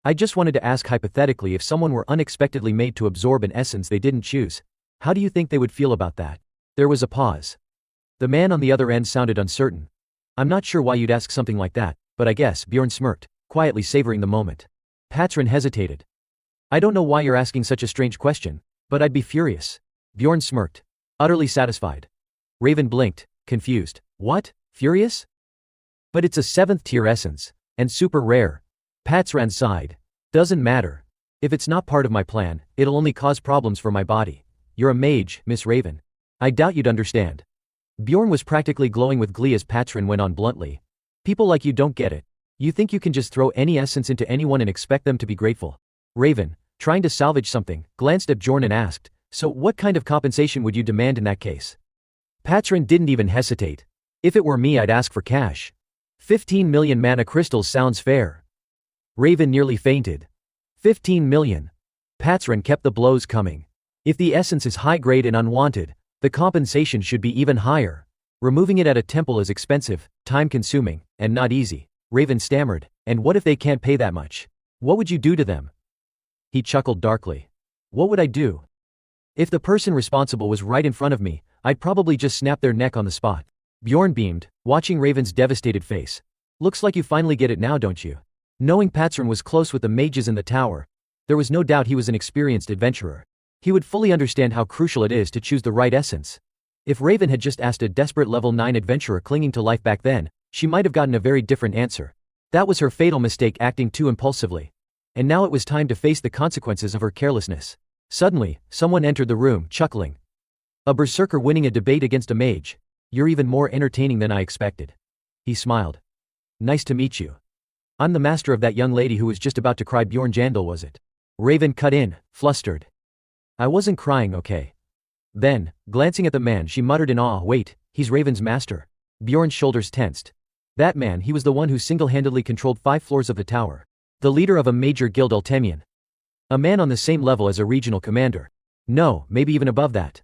I just wanted to ask hypothetically, if someone were unexpectedly made to absorb an essence they didn't choose, how do you think they would feel about that? There was a pause. The man on the other end sounded uncertain. I'm not sure why you'd ask something like that, but I guess. Bjorn smirked, quietly savoring the moment. Patron hesitated. I don't know why you're asking such a strange question, but I'd be furious. Bjorn smirked, utterly satisfied. Raven blinked, confused. What? Furious? But it's a 7th tier essence, and super rare. Patron sighed. Doesn't matter. If it's not part of my plan, it'll only cause problems for my body. You're a mage, Miss Raven. I doubt you'd understand. Bjorn was practically glowing with glee as Patron went on bluntly. People like you don't get it. You think you can just throw any essence into anyone and expect them to be grateful. Raven, trying to salvage something, glanced at Bjorn and asked, so what kind of compensation would you demand in that case? Patron didn't even hesitate. If it were me, I'd ask for cash. 15 million mana crystals sounds fair. Raven nearly fainted. 15 million. Patron kept the blows coming. If the essence is high grade and unwanted, the compensation should be even higher. Removing it at a temple is expensive, time-consuming, and not easy. Raven stammered, and what if they can't pay that much? What would you do to them? He chuckled darkly. What would I do? If the person responsible was right in front of me, I'd probably just snap their neck on the spot. Bjorn beamed, watching Raven's devastated face. Looks like you finally get it now, don't you? Knowing Patron was close with the mages in the tower, there was no doubt he was an experienced adventurer. He would fully understand how crucial it is to choose the right essence. If Raven had just asked a desperate level 9 adventurer clinging to life back then, she might have gotten a very different answer. That was her fatal mistake, acting too impulsively. And now it was time to face the consequences of her carelessness. Suddenly, someone entered the room, chuckling. A berserker winning a debate against a mage. You're even more entertaining than I expected. He smiled. Nice to meet you. I'm the master of that young lady who was just about to cry. Bjorn Yandel, was it? Raven cut in, flustered. I wasn't crying, okay. Then, glancing at the man, she muttered in awe, wait, he's Raven's master. Bjorn's shoulders tensed. That man, he was the one who single-handedly controlled 5 floors of the tower. The leader of a major guild, Ultemian. A man on the same level as a regional commander. No, maybe even above that.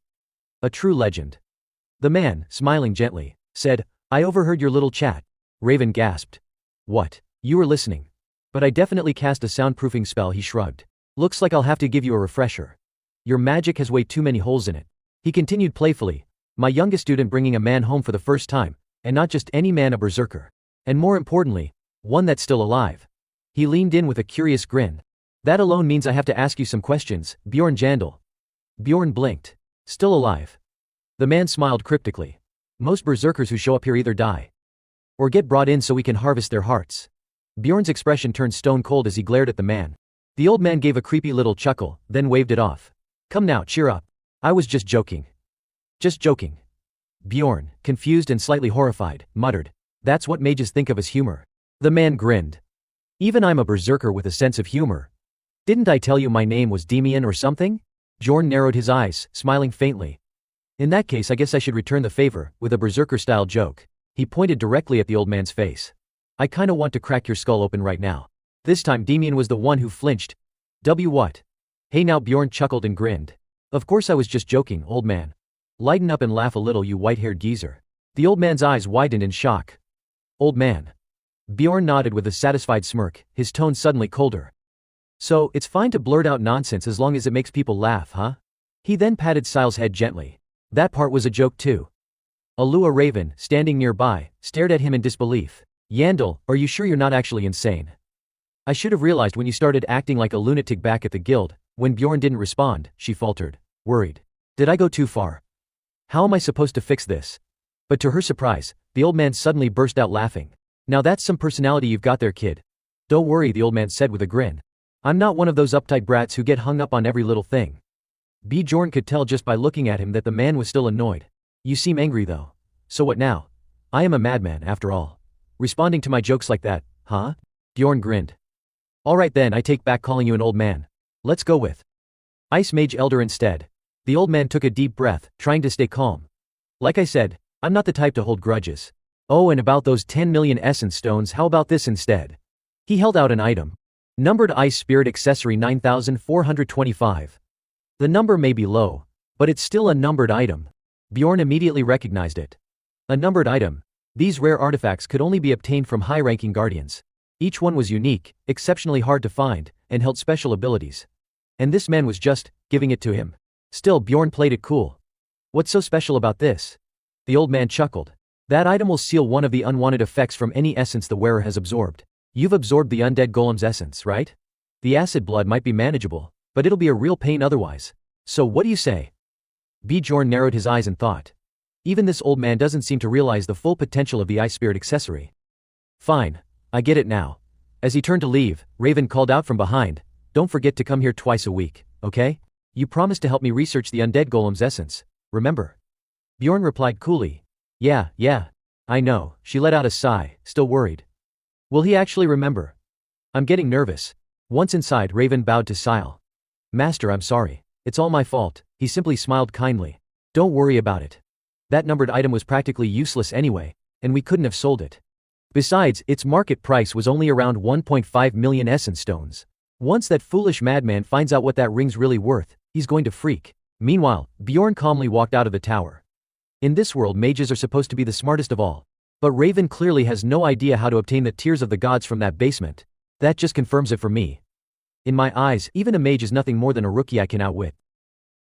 A true legend. The man, smiling gently, said, I overheard your little chat. Raven gasped. What? You were listening. But I definitely cast a soundproofing spell. He shrugged. Looks like I'll have to give you a refresher. Your magic has way too many holes in it. He continued playfully. My youngest student bringing a man home for the first time, and not just any man, a berserker. And more importantly, one that's still alive. He leaned in with a curious grin. That alone means I have to ask you some questions, Bjorn Yandel. Bjorn blinked. Still alive. The man smiled cryptically. Most berserkers who show up here either die or get brought in so we can harvest their hearts. Bjorn's expression turned stone cold as he glared at the man. The old man gave a creepy little chuckle, then waved it off. Come now, cheer up. I was just joking. Just joking. Bjorn, confused and slightly horrified, muttered. That's what mages think of as humor. The man grinned. Even I'm a berserker with a sense of humor. Didn't I tell you my name was Demian or something? Bjorn narrowed his eyes, smiling faintly. In that case, I guess I should return the favor, with a berserker-style joke. He pointed directly at the old man's face. I kinda want to crack your skull open right now. This time Demian was the one who flinched. What? Hey now, Bjorn chuckled and grinned. Of course I was just joking, old man. Lighten up and laugh a little, you white-haired geezer. The old man's eyes widened in shock. Old man. Bjorn nodded with a satisfied smirk, his tone suddenly colder. So, it's fine to blurt out nonsense as long as it makes people laugh, huh? He then patted Sile's head gently. That part was a joke too. Alua Raven, standing nearby, stared at him in disbelief. Yandel, are you sure you're not actually insane? I should have realized when you started acting like a lunatic back at the guild. When Bjorn didn't respond, she faltered, worried. Did I go too far? How am I supposed to fix this? But to her surprise, the old man suddenly burst out laughing. Now that's some personality you've got there, kid. Don't worry, the old man said with a grin. I'm not one of those uptight brats who get hung up on every little thing. Bjorn could tell just by looking at him that the man was still annoyed. You seem angry though. So what now? I am a madman after all. Responding to my jokes like that, huh? Bjorn grinned. Alright then, I take back calling you an old man. Let's go with Ice Mage Elder instead. The old man took a deep breath, trying to stay calm. Like I said, I'm not the type to hold grudges. Oh, and about those 10 million essence stones, how about this instead? He held out an item. Numbered Ice Spirit Accessory 9425. The number may be low, but it's still a numbered item. Bjorn immediately recognized it. A numbered item. These rare artifacts could only be obtained from high-ranking guardians. Each one was unique, exceptionally hard to find, and held special abilities. And this man was just giving it to him. Still, Bjorn played it cool. What's so special about this? The old man chuckled. That item will seal one of the unwanted effects from any essence the wearer has absorbed. You've absorbed the undead golem's essence, right? The acid blood might be manageable, but it'll be a real pain otherwise. So what do you say? Bjorn narrowed his eyes and thought. Even this old man doesn't seem to realize the full potential of the Ice Spirit accessory. Fine, I get it now. As he turned to leave, Raven called out from behind, don't forget to come here twice a week, okay? You promised to help me research the undead golem's essence, remember? Bjorn replied coolly. Yeah, I know. She let out a sigh, still worried. Will he actually remember? I'm getting nervous. Once inside, Raven bowed to Sile. Master, I'm sorry. It's all my fault. He simply smiled kindly. Don't worry about it. That numbered item was practically useless anyway, and we couldn't have sold it. Besides, its market price was only around 1.5 million essence stones. Once that foolish madman finds out what that ring's really worth, he's going to freak. Meanwhile, Bjorn calmly walked out of the tower. In this world, mages are supposed to be the smartest of all. But Raven clearly has no idea how to obtain the tears of the gods from that basement. That just confirms it for me. In my eyes, even a mage is nothing more than a rookie I can outwit.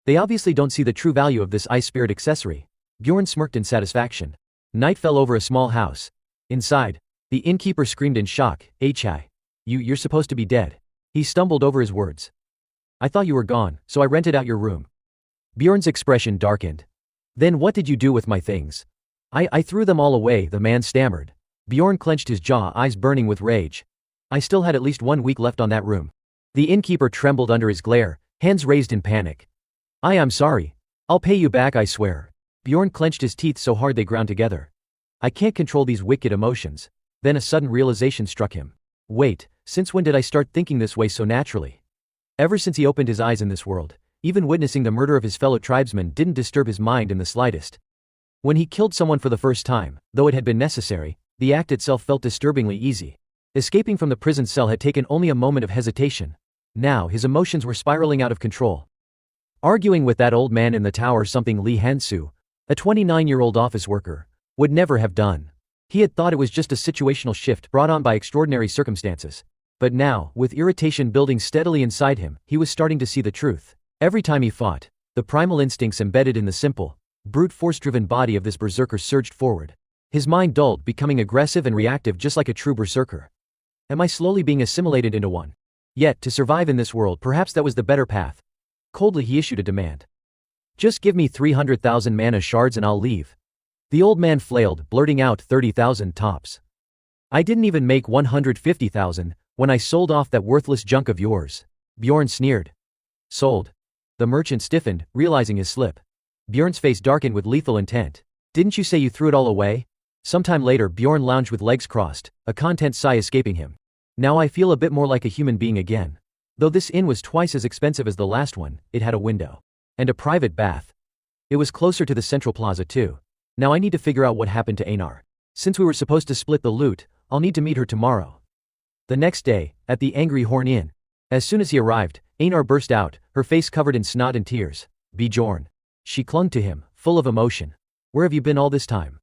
They obviously don't see the true value of this Ice Spirit accessory. Bjorn smirked in satisfaction. Night fell over a small house. Inside, the innkeeper screamed in shock, H.I. You're supposed to be dead. He stumbled over his words. I thought you were gone, so I rented out your room. Bjorn's expression darkened. Then what did you do with my things? I threw them all away, the man stammered. Bjorn clenched his jaw, eyes burning with rage. I still had at least 1 week left on that room. The innkeeper trembled under his glare, hands raised in panic. I'm sorry. I'll pay you back, I swear. Bjorn clenched his teeth so hard they ground together. I can't control these wicked emotions. Then a sudden realization struck him. Wait, since when did I start thinking this way so naturally? Ever since he opened his eyes in this world, even witnessing the murder of his fellow tribesmen didn't disturb his mind in the slightest. When he killed someone for the first time, though it had been necessary, the act itself felt disturbingly easy. Escaping from the prison cell had taken only a moment of hesitation. Now his emotions were spiraling out of control. Arguing with that old man in the tower, something Lee Hansu, a 29-year-old office worker, would never have done. He had thought it was just a situational shift brought on by extraordinary circumstances. But now, with irritation building steadily inside him, he was starting to see the truth. Every time he fought, the primal instincts embedded in the simple, brute force-driven body of this berserker surged forward. His mind dulled, becoming aggressive and reactive just like a true berserker. Am I slowly being assimilated into one? Yet, to survive in this world, perhaps that was the better path. Coldly he issued a demand. Just give me 300,000 mana shards and I'll leave. The old man flailed, blurting out 30,000 tops. I didn't even make 150,000 when I sold off that worthless junk of yours. Bjorn sneered. Sold. The merchant stiffened, realizing his slip. Bjorn's face darkened with lethal intent. Didn't you say you threw it all away? Sometime later, Bjorn lounged with legs crossed, a content sigh escaping him. Now I feel a bit more like a human being again. Though this inn was twice as expensive as the last one, it had a window. And a private bath. It was closer to the central plaza too. Now I need to figure out what happened to Einar. Since we were supposed to split the loot, I'll need to meet her tomorrow. The next day, at the Angry Horn Inn. As soon as he arrived, Einar burst out, her face covered in snot and tears. Bjorn. She clung to him, full of emotion. Where have you been all this time?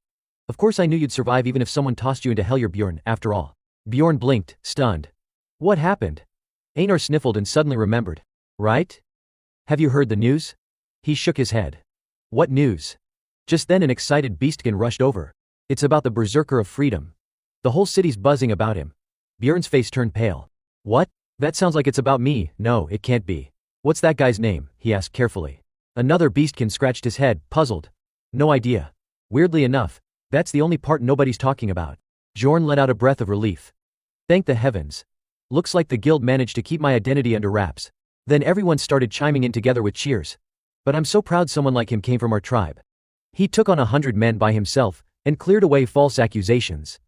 Of course I knew you'd survive even if someone tossed you into hell, you're Bjorn, after all. Bjorn blinked, stunned. What happened? Einar sniffled and suddenly remembered. Right? Have you heard the news? He shook his head. What news? Just then an excited beastkin rushed over. It's about the berserker of freedom. The whole city's buzzing about him. Bjorn's face turned pale. What? That sounds like it's about me. No, it can't be. What's that guy's name? He asked carefully. Another beastkin scratched his head, puzzled. No idea. Weirdly enough, that's the only part nobody's talking about. Bjorn let out a breath of relief. Thank the heavens. Looks like the guild managed to keep my identity under wraps. Then everyone started chiming in together with cheers. But I'm so proud someone like him came from our tribe. He took on 100 men by himself, and cleared away false accusations.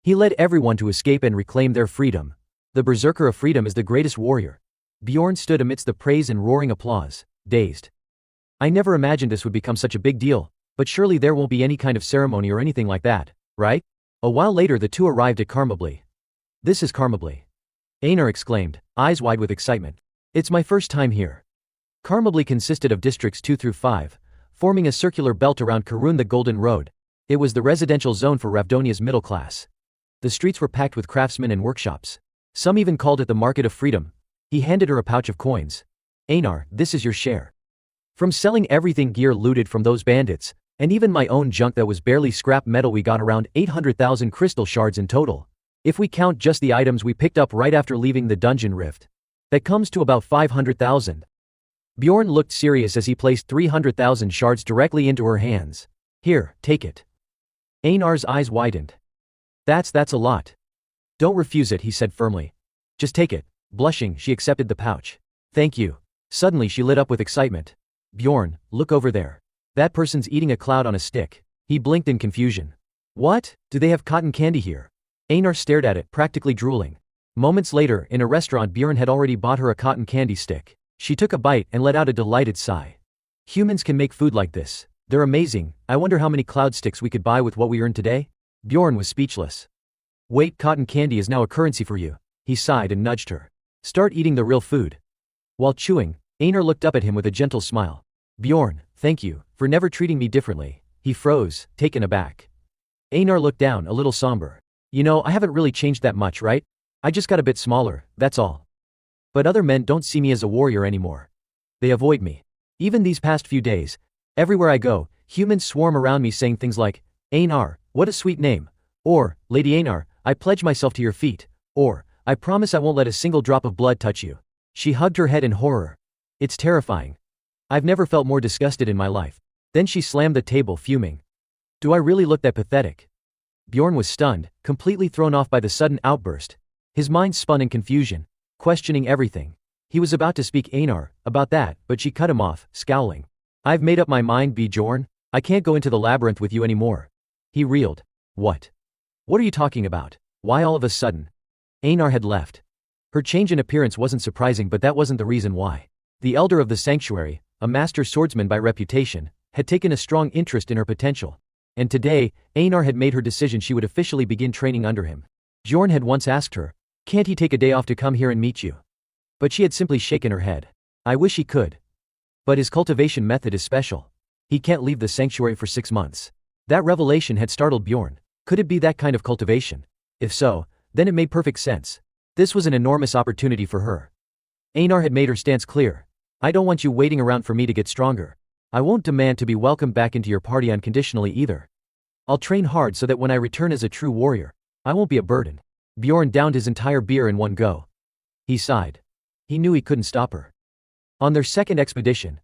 He led everyone to escape and reclaim their freedom. The berserker of freedom is the greatest warrior. Bjorn stood amidst the praise and roaring applause, dazed. I never imagined this would become such a big deal, but surely there won't be any kind of ceremony or anything like that, right? A while later the two arrived at Karmabli. This is Karmabli. Einar exclaimed, eyes wide with excitement. It's my first time here. Karmabli consisted of districts 2 through 5, forming a circular belt around Karun the Golden Road. It was the residential zone for Ravdonia's middle class. The streets were packed with craftsmen and workshops. Some even called it the Market of Freedom. He handed her a pouch of coins. Einar, this is your share. From selling everything gear looted from those bandits, and even my own junk that was barely scrap metal, we got around 800,000 crystal shards in total. If we count just the items we picked up right after leaving the dungeon rift, that comes to about 500,000. Bjorn looked serious as he placed 300,000 shards directly into her hands. Here, take it. Einar's eyes widened. That's a lot. Don't refuse it, he said firmly. Just take it. Blushing, she accepted the pouch. Thank you. Suddenly she lit up with excitement. Bjorn, look over there. That person's eating a cloud on a stick. He blinked in confusion. What? Do they have cotton candy here? Einar stared at it, practically drooling. Moments later, in a restaurant, Bjorn had already bought her a cotton candy stick. She took a bite and let out a delighted sigh. Humans can make food like this. They're amazing. I wonder how many cloud sticks we could buy with what we earn today? Bjorn was speechless. Wait, cotton candy is now a currency for you. He sighed and nudged her. Start eating the real food. While chewing, Einar looked up at him with a gentle smile. Bjorn, thank you, for never treating me differently. He froze, taken aback. Einar looked down, a little somber. You know, I haven't really changed that much, right? I just got a bit smaller, that's all. But other men don't see me as a warrior anymore. They avoid me. Even these past few days, everywhere I go, humans swarm around me saying things like, Einar, what a sweet name. Or, Lady Einar, I pledge myself to your feet. Or, I promise I won't let a single drop of blood touch you. She hugged her head in horror. It's terrifying. I've never felt more disgusted in my life. Then she slammed the table, fuming. Do I really look that pathetic? Bjorn was stunned, completely thrown off by the sudden outburst. His mind spun in confusion, questioning everything. He was about to speak Einar about that, but she cut him off, scowling. I've made up my mind, Bjorn. I can't go into the labyrinth with you anymore. He reeled. What? What are you talking about? Why all of a sudden? Einar had left. Her change in appearance wasn't surprising, but that wasn't the reason why. The elder of the sanctuary, a master swordsman by reputation, had taken a strong interest in her potential. And today, Einar had made her decision she would officially begin training under him. Bjorn had once asked her, can't he take a day off to come here and meet you? But she had simply shaken her head. I wish he could. But his cultivation method is special. He can't leave the sanctuary for 6 months. That revelation had startled Bjorn. Could it be that kind of cultivation? If so, then it made perfect sense. This was an enormous opportunity for her. Einar had made her stance clear. I don't want you waiting around for me to get stronger. I won't demand to be welcomed back into your party unconditionally either. I'll train hard so that when I return as a true warrior, I won't be a burden. Bjorn downed his entire beer in one go. He sighed. He knew he couldn't stop her. On their second expedition,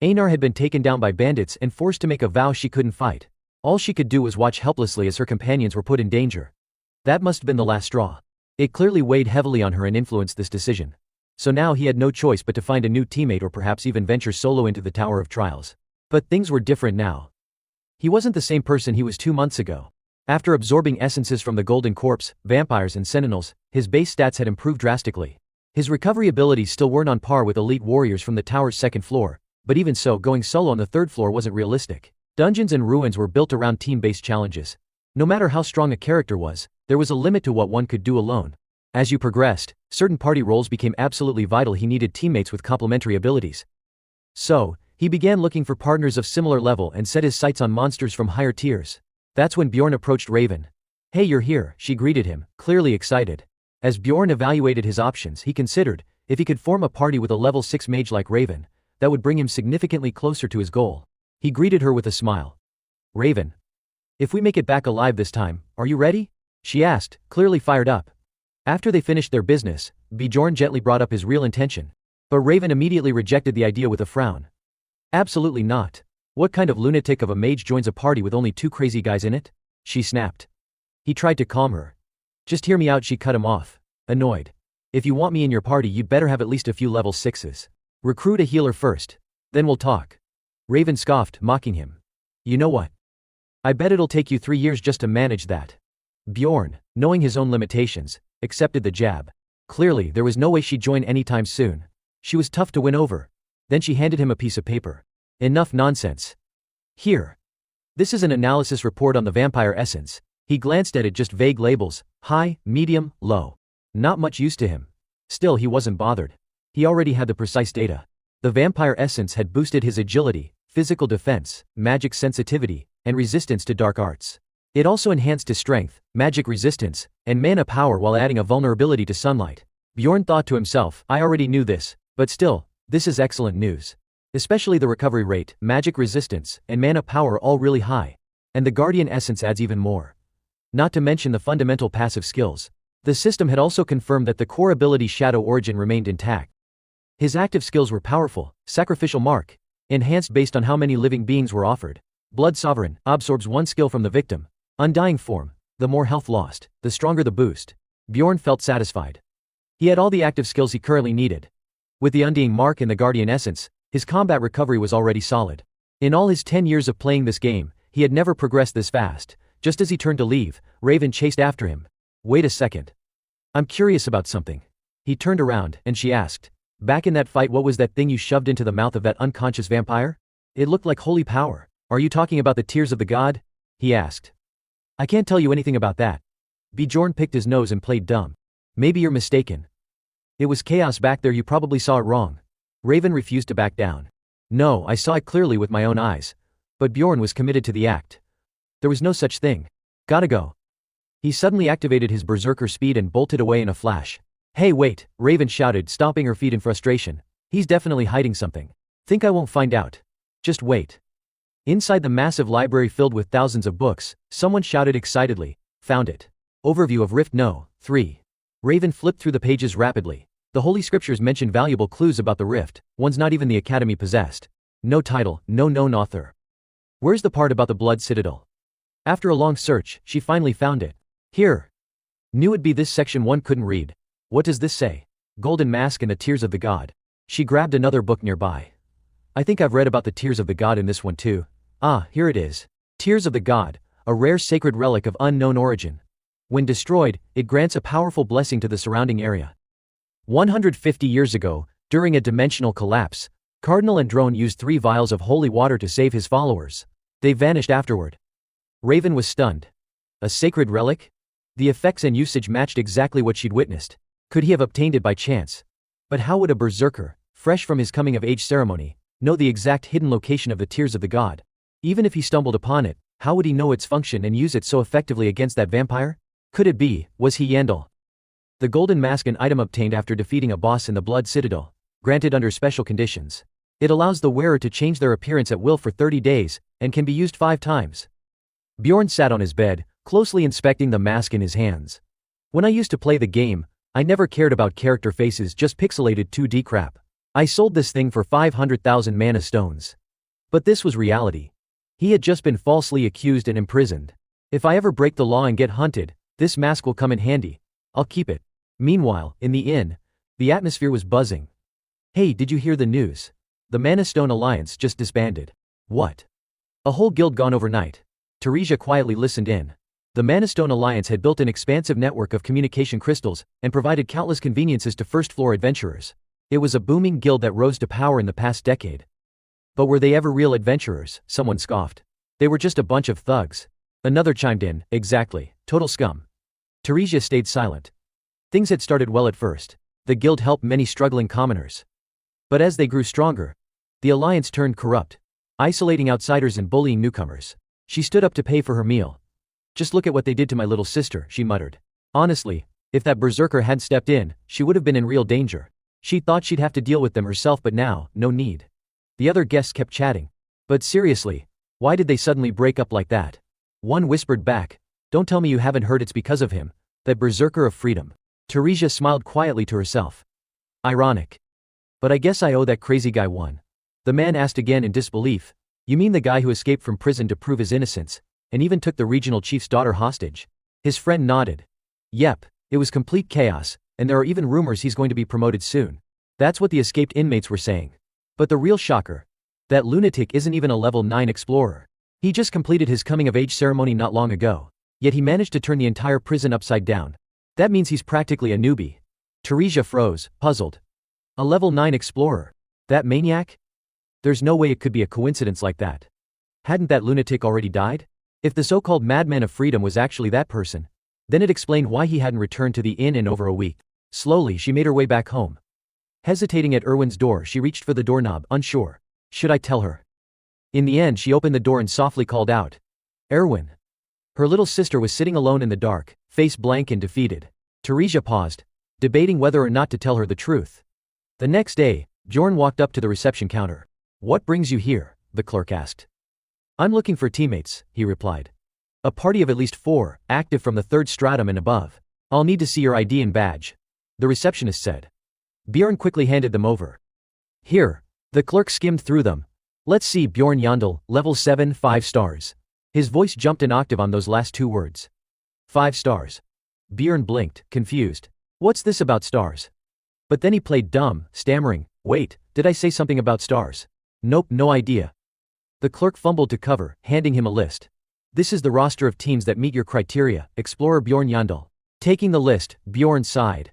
Einar had been taken down by bandits and forced to make a vow she couldn't fight. All she could do was watch helplessly as her companions were put in danger. That must have been the last straw. It clearly weighed heavily on her and influenced this decision. So now he had no choice but to find a new teammate or perhaps even venture solo into the Tower of Trials. But things were different now. He wasn't the same person he was 2 months ago. After absorbing essences from the Golden Corpse, vampires and sentinels, his base stats had improved drastically. His recovery abilities still weren't on par with elite warriors from the tower's second floor, but even so, going solo on the third floor wasn't realistic. Dungeons and ruins were built around team-based challenges. No matter how strong a character was, there was a limit to what one could do alone. As you progressed, certain party roles became absolutely vital. He needed teammates with complementary abilities. So, he began looking for partners of similar level and set his sights on monsters from higher tiers. That's when Bjorn approached Raven. Hey, you're here, she greeted him, clearly excited. As Bjorn evaluated his options, he considered, if he could form a party with a level 6 mage like Raven, that would bring him significantly closer to his goal. He greeted her with a smile. Raven. If we make it back alive this time, are you ready? She asked, clearly fired up. After they finished their business, Bjorn gently brought up his real intention. But Raven immediately rejected the idea with a frown. Absolutely not. What kind of lunatic of a mage joins a party with only 2 crazy guys in it? She snapped. He tried to calm her. Just hear me out, she cut him off, annoyed. If you want me in your party, you'd better have at least a few level 6s. Recruit a healer first. Then we'll talk. Raven scoffed, mocking him. You know what? I bet it'll take you 3 years just to manage that. Bjorn, knowing his own limitations, accepted the jab. Clearly, there was no way she'd join anytime soon. She was tough to win over. Then she handed him a piece of paper. Enough nonsense. Here. This is an analysis report on the vampire essence. He glanced at it, just vague labels, high, medium, low. Not much use to him. Still, he wasn't bothered. He already had the precise data. The vampire essence had boosted his agility, physical defense, magic sensitivity, and resistance to dark arts. It also enhanced his strength, magic resistance, and mana power while adding a vulnerability to sunlight. Bjorn thought to himself, I already knew this, but still, this is excellent news. Especially the recovery rate, magic resistance, and mana power all really high. And the Guardian essence adds even more. Not to mention the fundamental passive skills. The system had also confirmed that the core ability Shadow Origin remained intact. His active skills were powerful, Sacrificial Mark, enhanced based on how many living beings were offered. Blood Sovereign, absorbs 1 skill from the victim. Undying Form, the more health lost, the stronger the boost. Bjorn felt satisfied. He had all the active skills he currently needed. With the Undying Mark and the Guardian Essence, his combat recovery was already solid. In all his 10 years of playing this game, he had never progressed this fast. Just as he turned to leave, Raven chased after him. Wait a second. I'm curious about something. He turned around, and she asked, back in that fight, what was that thing you shoved into the mouth of that unconscious vampire? It looked like holy power. Are you talking about the tears of the god? He asked. I can't tell you anything about that. Bjorn picked his nose and played dumb. Maybe you're mistaken. It was chaos back there, you probably saw it wrong. Raven refused to back down. No, I saw it clearly with my own eyes. But Bjorn was committed to the act. There was no such thing. Gotta go. He suddenly activated his berserker speed and bolted away in a flash. Hey wait, Raven shouted, stomping her feet in frustration. He's definitely hiding something. Think I won't find out. Just wait. Inside the massive library filled with thousands of books, someone shouted excitedly, found it. Overview of Rift No. 3. Raven flipped through the pages rapidly. The Holy Scriptures mention valuable clues about the Rift, ones not even the Academy possessed. No title, no known author. Where's the part about the Blood Citadel? After a long search, she finally found it. Here. Knew it'd be this section one couldn't read. What does this say? Golden Mask and the Tears of the God. She grabbed another book nearby. I think I've read about the Tears of the God in this one too. Ah, here it is. Tears of the God, a rare sacred relic of unknown origin. When destroyed, it grants a powerful blessing to the surrounding area. 150 years ago, during a dimensional collapse, Cardinal Androne used 3 vials of holy water to save his followers. They vanished afterward. Raven was stunned. A sacred relic? The effects and usage matched exactly what she'd witnessed. Could he have obtained it by chance? But how would a berserker, fresh from his coming-of-age ceremony, know the exact hidden location of the Tears of the God? Even if he stumbled upon it, how would he know its function and use it so effectively against that vampire? Could it be, was he Yandel? The Golden Mask, an item obtained after defeating a boss in the Blood Citadel, granted under special conditions. It allows the wearer to change their appearance at will for 30 days, and can be used 5 times. Bjorn sat on his bed, closely inspecting the mask in his hands. When I used to play the game, I never cared about character faces, just pixelated 2D crap. I sold this thing for 500,000 mana stones. But this was reality. He had just been falsely accused and imprisoned. If I ever break the law and get hunted, this mask will come in handy. I'll keep it. Meanwhile, in the inn, the atmosphere was buzzing. Hey, did you hear the news? The Mana Stone Alliance just disbanded. What? A whole guild gone overnight. Teresia quietly listened in. The Mana Stone Alliance had built an expansive network of communication crystals, and provided countless conveniences to first-floor adventurers. It was a booming guild that rose to power in the past decade. But were they ever real adventurers? Someone scoffed. They were just a bunch of thugs. Another chimed in, exactly, total scum. Teresia stayed silent. Things had started well at first. The guild helped many struggling commoners. But as they grew stronger, the alliance turned corrupt, isolating outsiders and bullying newcomers. She stood up to pay for her meal. Just look at what they did to my little sister, she muttered. Honestly, if that berserker hadn't stepped in, she would have been in real danger. She thought she'd have to deal with them herself, but now, no need. The other guests kept chatting. But seriously, why did they suddenly break up like that? One whispered back, don't tell me you haven't heard it's because of him, that berserker of freedom. Teresia smiled quietly to herself. Ironic. But I guess I owe that crazy guy one. The man asked again in disbelief. You mean the guy who escaped from prison to prove his innocence, and even took the regional chief's daughter hostage? His friend nodded. Yep, it was complete chaos, and there are even rumors he's going to be promoted soon. That's what the escaped inmates were saying. But the real shocker? That lunatic isn't even a level 9 explorer. He just completed his coming-of-age ceremony not long ago. Yet he managed to turn the entire prison upside down. That means he's practically a newbie. Teresia froze, puzzled. A level 9 explorer? That maniac? There's no way it could be a coincidence like that. Hadn't that lunatic already died? If the so-called madman of freedom was actually that person, then it explained why he hadn't returned to the inn in over a week. Slowly she made her way back home. Hesitating at Erwin's door, she reached for the doorknob, unsure. Should I tell her? In the end she opened the door and softly called out. Erwin. Her little sister was sitting alone in the dark, face blank and defeated. Teresia paused, debating whether or not to tell her the truth. The next day, Bjorn walked up to the reception counter. What brings you here? The clerk asked. I'm looking for teammates, he replied. A party of at least 4, active from the 3rd stratum and above. I'll need to see your ID and badge, the receptionist said. Bjorn quickly handed them over. Here. The clerk skimmed through them. Let's see, Bjorn Yandel, level 7, 5 stars. His voice jumped an octave on those last 2 words. 5 stars. Bjorn blinked, confused. What's this about stars? But then he played dumb, stammering. Wait, did I say something about stars? Nope, no idea. The clerk fumbled to cover, handing him a list. This is the roster of teams that meet your criteria, Explorer Bjorn Yandel. Taking the list, Bjorn sighed.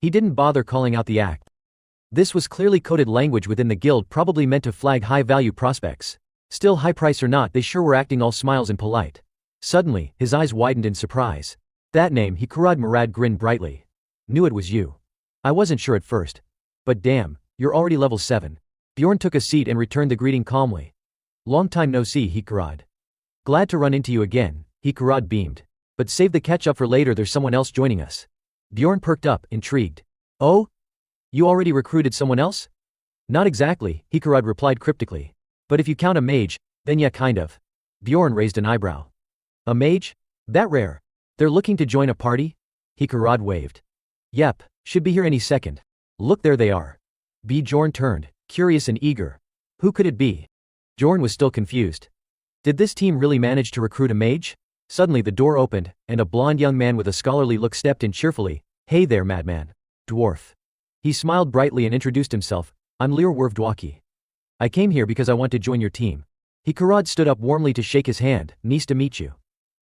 He didn't bother calling out the act. This was clearly coded language within the guild, probably meant to flag high-value prospects. Still, high price or not, they sure were acting all smiles and polite. Suddenly, his eyes widened in surprise. That name, Hikurad Murad grinned brightly. Knew it was you. I wasn't sure at first. But damn, you're already level 7. Bjorn took a seat and returned the greeting calmly. Long time no see, Hikurad. Glad to run into you again, Hikurad beamed. But save the catch-up for later, there's someone else joining us. Bjorn perked up, intrigued. Oh? You already recruited someone else? Not exactly, Hikurad replied cryptically. But if you count a mage, then yeah, kind of. Bjorn raised an eyebrow. A mage? That rare. They're looking to join a party? Hikurad waved. Yep, should be here any second. Look, there they are. Bjorn turned, curious and eager. Who could it be? Bjorn was still confused. Did this team really manage to recruit a mage? Suddenly the door opened, and a blond young man with a scholarly look stepped in cheerfully. Hey there, madman. Dwarf. He smiled brightly and introduced himself. I'm Lear Dwaki. I came here because I want to join your team. Hikurad stood up warmly to shake his hand. Nice to meet you.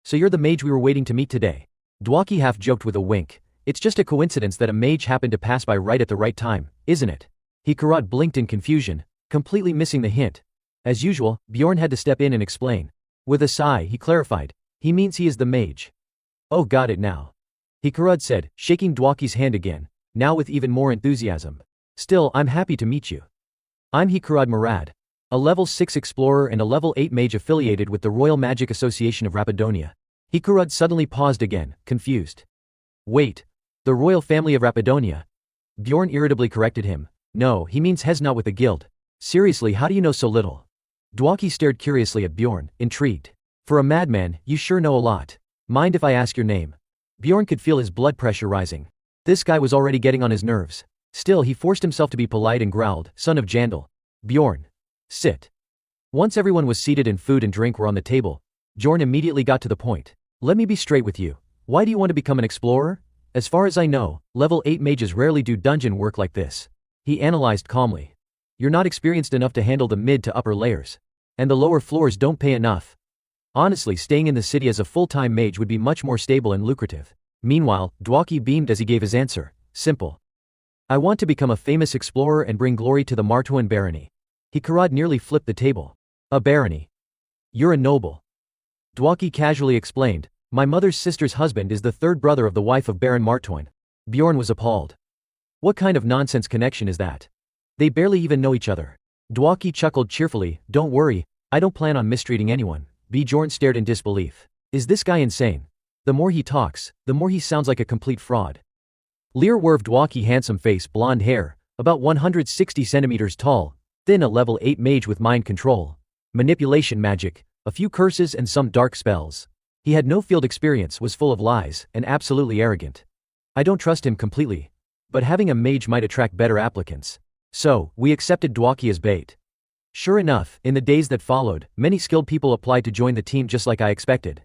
So you're the mage we were waiting to meet today. Dwaki half joked with a wink. It's just a coincidence that a mage happened to pass by right at the right time, isn't it? Hikurad blinked in confusion, completely missing the hint. As usual, Bjorn had to step in and explain. With a sigh, he clarified. He means he is the mage. Oh, got it now. Hikurad said, shaking Dwaki's hand again, now with even more enthusiasm. Still, I'm happy to meet you. I'm Hikurad Murad, a level 6 explorer and a level 8 mage affiliated with the Royal Magic Association of Rapidonia. Hikurad suddenly paused again, confused. Wait, the royal family of Rapidonia? Bjorn irritably corrected him. No, he means Hesnot with the guild. Seriously, how do you know so little? Dwaki stared curiously at Bjorn, intrigued. For a madman, you sure know a lot. Mind if I ask your name? Bjorn could feel his blood pressure rising. This guy was already getting on his nerves. Still, he forced himself to be polite and growled, Son of Yandel. Bjorn. Sit. Once everyone was seated and food and drink were on the table, Bjorn immediately got to the point. Let me be straight with you. Why do you want to become an explorer? As far as I know, level 8 mages rarely do dungeon work like this. He analyzed calmly. You're not experienced enough to handle the mid to upper layers. And the lower floors don't pay enough. Honestly, staying in the city as a full-time mage would be much more stable and lucrative. Meanwhile, Dwaki beamed as he gave his answer. Simple. I want to become a famous explorer and bring glory to the Martuan barony. Hikurad nearly flipped the table. A barony. You're a noble. Dwaki casually explained. My mother's sister's husband is the 3rd brother of the wife of Baron Martuan. Bjorn was appalled. What kind of nonsense connection is that? They barely even know each other. Dwaki chuckled cheerfully. Don't worry, I don't plan on mistreating anyone. Bjorn stared in disbelief. Is this guy insane? The more he talks, the more he sounds like a complete fraud. Lear Dwaki, handsome face, blonde hair, about 160 centimeters tall, thin, a level 8 mage with mind control, manipulation magic, a few curses and some dark spells. He had no field experience, was full of lies, and absolutely arrogant. I don't trust him completely. But having a mage might attract better applicants. So, we accepted Dwaki as bait. Sure enough, in the days that followed, many skilled people applied to join the team just like I expected.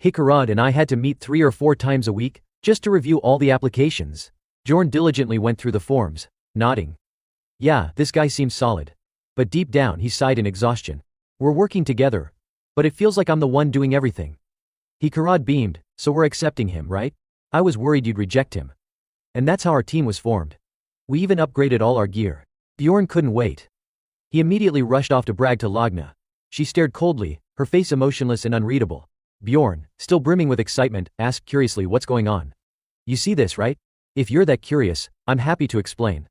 Hikarad and I had to meet 3 or 4 times a week, just to review all the applications. Bjorn diligently went through the forms, nodding. Yeah, this guy seems solid. But deep down he sighed in exhaustion. We're working together, but it feels like I'm the one doing everything. Hikarad beamed, so we're accepting him, right? I was worried you'd reject him. And that's how our team was formed. We even upgraded all our gear. Bjorn couldn't wait. He immediately rushed off to brag to Lagna. She stared coldly, her face emotionless and unreadable. Bjorn, still brimming with excitement, asked curiously what's going on. You see this, right? If you're that curious, I'm happy to explain.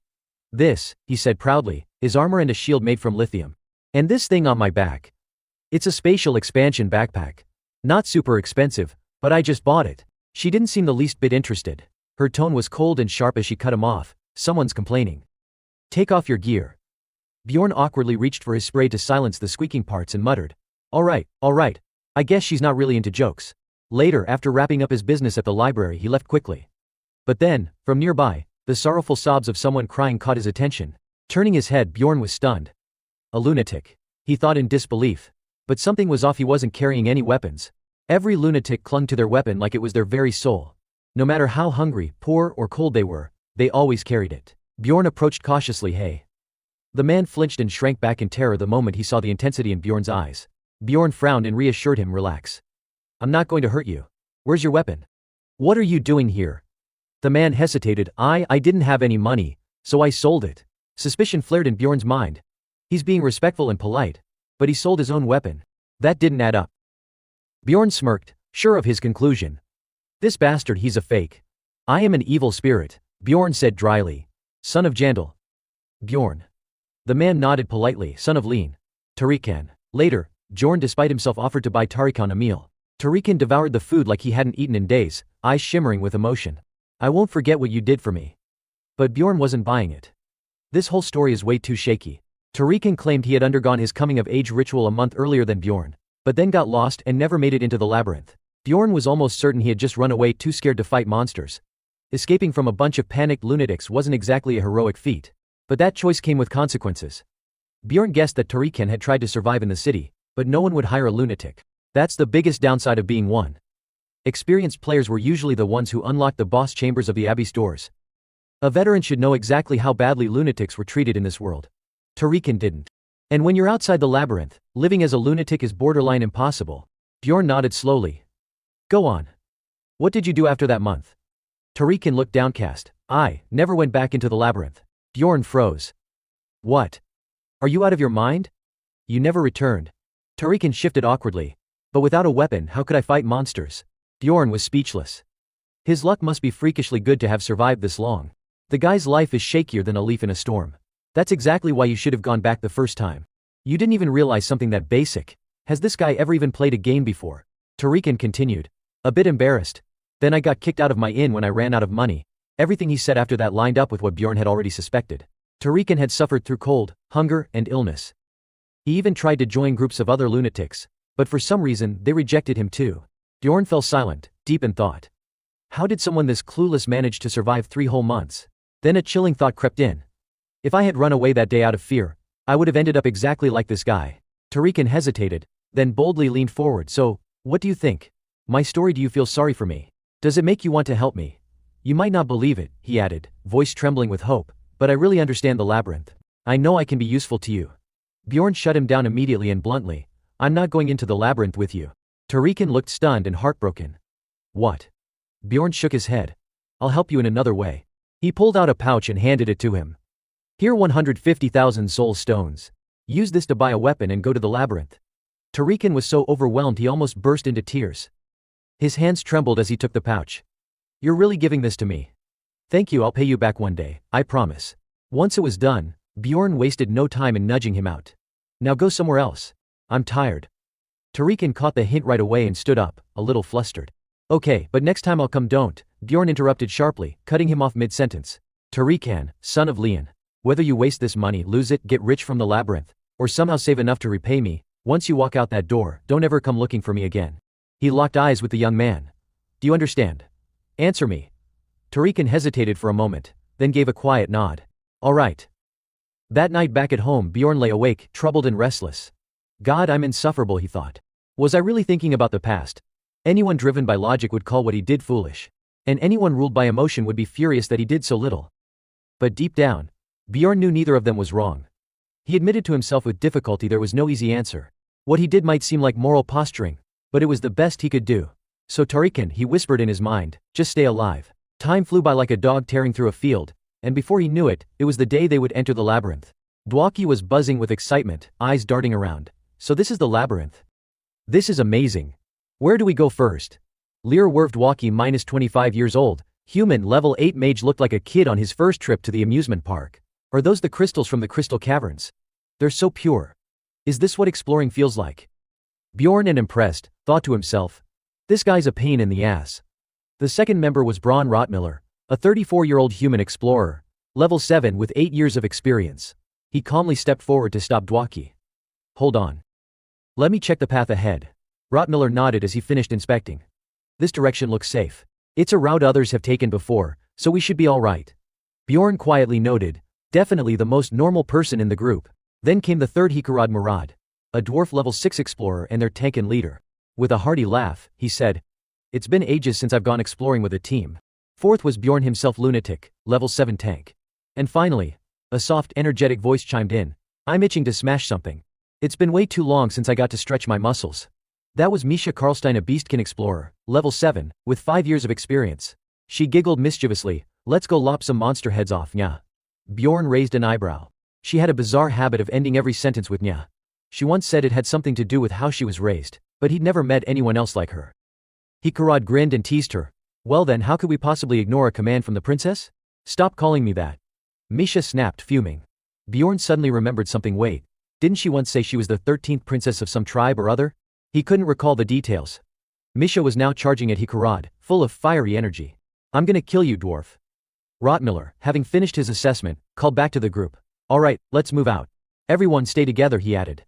This, he said proudly, is armor and a shield made from lithium. And this thing on my back. It's a spatial expansion backpack. Not super expensive, but I just bought it. She didn't seem the least bit interested. Her tone was cold and sharp as she cut him off. Someone's complaining. Take off your gear. Bjorn awkwardly reached for his spray to silence the squeaking parts and muttered. All right. I guess she's not really into jokes. Later, after wrapping up his business at the library, he left quickly. But then, from nearby, the sorrowful sobs of someone crying caught his attention. Turning his head, Bjorn was stunned. A lunatic. He thought in disbelief. But something was off. He wasn't carrying any weapons. Every lunatic clung to their weapon like it was their very soul. No matter how hungry, poor, or cold they were, they always carried it. Bjorn approached cautiously. Hey. The man flinched and shrank back in terror the moment he saw the intensity in Bjorn's eyes. Bjorn frowned and reassured him, relax. I'm not going to hurt you. Where's your weapon? What are you doing here? The man hesitated. I didn't have any money, so I sold it. Suspicion flared in Bjorn's mind. He's being respectful and polite, but he sold his own weapon. That didn't add up. Bjorn smirked, sure of his conclusion. This bastard, he's a fake. I am an evil spirit, Bjorn said dryly. Son of Yandel. Bjorn. The man nodded politely, son of Lean. Tarikan. Later, Bjorn despite himself offered to buy Tarikan a meal. Tarikan devoured the food like he hadn't eaten in days, eyes shimmering with emotion. I won't forget what you did for me. But Bjorn wasn't buying it. This whole story is way too shaky. Tarikan claimed he had undergone his coming-of-age ritual a month earlier than Bjorn, but then got lost and never made it into the labyrinth. Bjorn was almost certain he had just run away, too scared to fight monsters. Escaping from a bunch of panicked lunatics wasn't exactly a heroic feat. But that choice came with consequences. Bjorn guessed that Tarikan had tried to survive in the city, but no one would hire a lunatic. That's the biggest downside of being one. Experienced players were usually the ones who unlocked the boss chambers of the Abbey's doors. A veteran should know exactly how badly lunatics were treated in this world. Tarikan didn't. And when you're outside the labyrinth, living as a lunatic is borderline impossible. Bjorn nodded slowly. Go on. What did you do after that month? Tarikan looked downcast. I never went back into the labyrinth. Bjorn froze. What? Are you out of your mind? You never returned. Tarikan shifted awkwardly. But without a weapon, how could I fight monsters? Bjorn was speechless. His luck must be freakishly good to have survived this long. The guy's life is shakier than a leaf in a storm. That's exactly why you should have gone back the first time. You didn't even realize something that basic. Has this guy ever even played a game before? Tarikan continued. A bit embarrassed. Then I got kicked out of my inn when I ran out of money. Everything he said after that lined up with what Bjorn had already suspected. Tarikan had suffered through cold, hunger, and illness. He even tried to join groups of other lunatics, but for some reason, they rejected him too. Bjorn fell silent, deep in thought. How did someone this clueless manage to survive 3 whole months? Then a chilling thought crept in. If I had run away that day out of fear, I would have ended up exactly like this guy. Tarikan hesitated, then boldly leaned forward. So, what do you think? My story, do you feel sorry for me? Does it make you want to help me? You might not believe it, he added, voice trembling with hope, but I really understand the labyrinth. I know I can be useful to you. Bjorn shut him down immediately and bluntly. I'm not going into the labyrinth with you. Tarikan looked stunned and heartbroken. What? Bjorn shook his head. I'll help you in another way. He pulled out a pouch and handed it to him. Here 150,000 soul stones. Use this to buy a weapon and go to the labyrinth. Tarikan was so overwhelmed he almost burst into tears. His hands trembled as he took the pouch. You're really giving this to me? Thank you, I'll pay you back one day, I promise. Once it was done, Bjorn wasted no time in nudging him out. Now go somewhere else. I'm tired. Tarikan caught the hint right away and stood up, a little flustered. Okay, but next time I'll come. Don't, Bjorn interrupted sharply, cutting him off mid-sentence. Tarikan, son of Leon. Whether you waste this money, lose it, get rich from the labyrinth, or somehow save enough to repay me, once you walk out that door, don't ever come looking for me again. He locked eyes with the young man. Do you understand? Answer me. Tarikan hesitated for a moment, then gave a quiet nod. All right. That night back at home, Bjorn lay awake, troubled and restless. God, I'm insufferable, he thought. Was I really thinking about the past? Anyone driven by logic would call what he did foolish. And anyone ruled by emotion would be furious that he did so little. But deep down, Bjorn knew neither of them was wrong. He admitted to himself with difficulty there was no easy answer. What he did might seem like moral posturing, but it was the best he could do. So Tarikan, he whispered in his mind, just stay alive. Time flew by like a dog tearing through a field, and before he knew it, it was the day they would enter the labyrinth. Dwaki was buzzing with excitement, eyes darting around. So this is the labyrinth. This is amazing. Where do we go first? Lear Werv Dwaki minus 25 years old, human level 8 mage looked like a kid on his first trip to the amusement park. Are those the crystals from the crystal caverns? They're so pure. Is this what exploring feels like? Bjorn, and impressed, thought to himself, this guy's a pain in the ass. The second member was Braun Rottmiller, a 34-year-old human explorer, level 7 with 8 years of experience. He calmly stepped forward to stop Dwaki. Hold on. Let me check the path ahead. Rottmiller nodded as he finished inspecting. This direction looks safe. It's a route others have taken before, so we should be all right. Bjorn quietly noted, definitely the most normal person in the group. Then came the third Hikarad Murad, a dwarf level 6 explorer and their tank and leader. With a hearty laugh, he said, it's been ages since I've gone exploring with a team. Fourth was Bjorn himself, lunatic, level 7 tank. And finally, a soft, energetic voice chimed in, I'm itching to smash something. It's been way too long since I got to stretch my muscles. That was Misha Karlstein, a beastkin explorer, level 7, with 5 years of experience. She giggled mischievously, let's go lop some monster heads off, nya. Bjorn raised an eyebrow. She had a bizarre habit of ending every sentence with nya. She once said it had something to do with how she was raised, but he'd never met anyone else like her. Hikarad grinned and teased her. Well then, how could we possibly ignore a command from the princess? Stop calling me that. Misha snapped, fuming. Bjorn suddenly remembered something. Wait, didn't she once say she was the 13th princess of some tribe or other? He couldn't recall the details. Misha was now charging at Hikarad, full of fiery energy. I'm gonna kill you, dwarf. Rottmiller, having finished his assessment, called back to the group. Alright, let's move out. Everyone stay together, he added.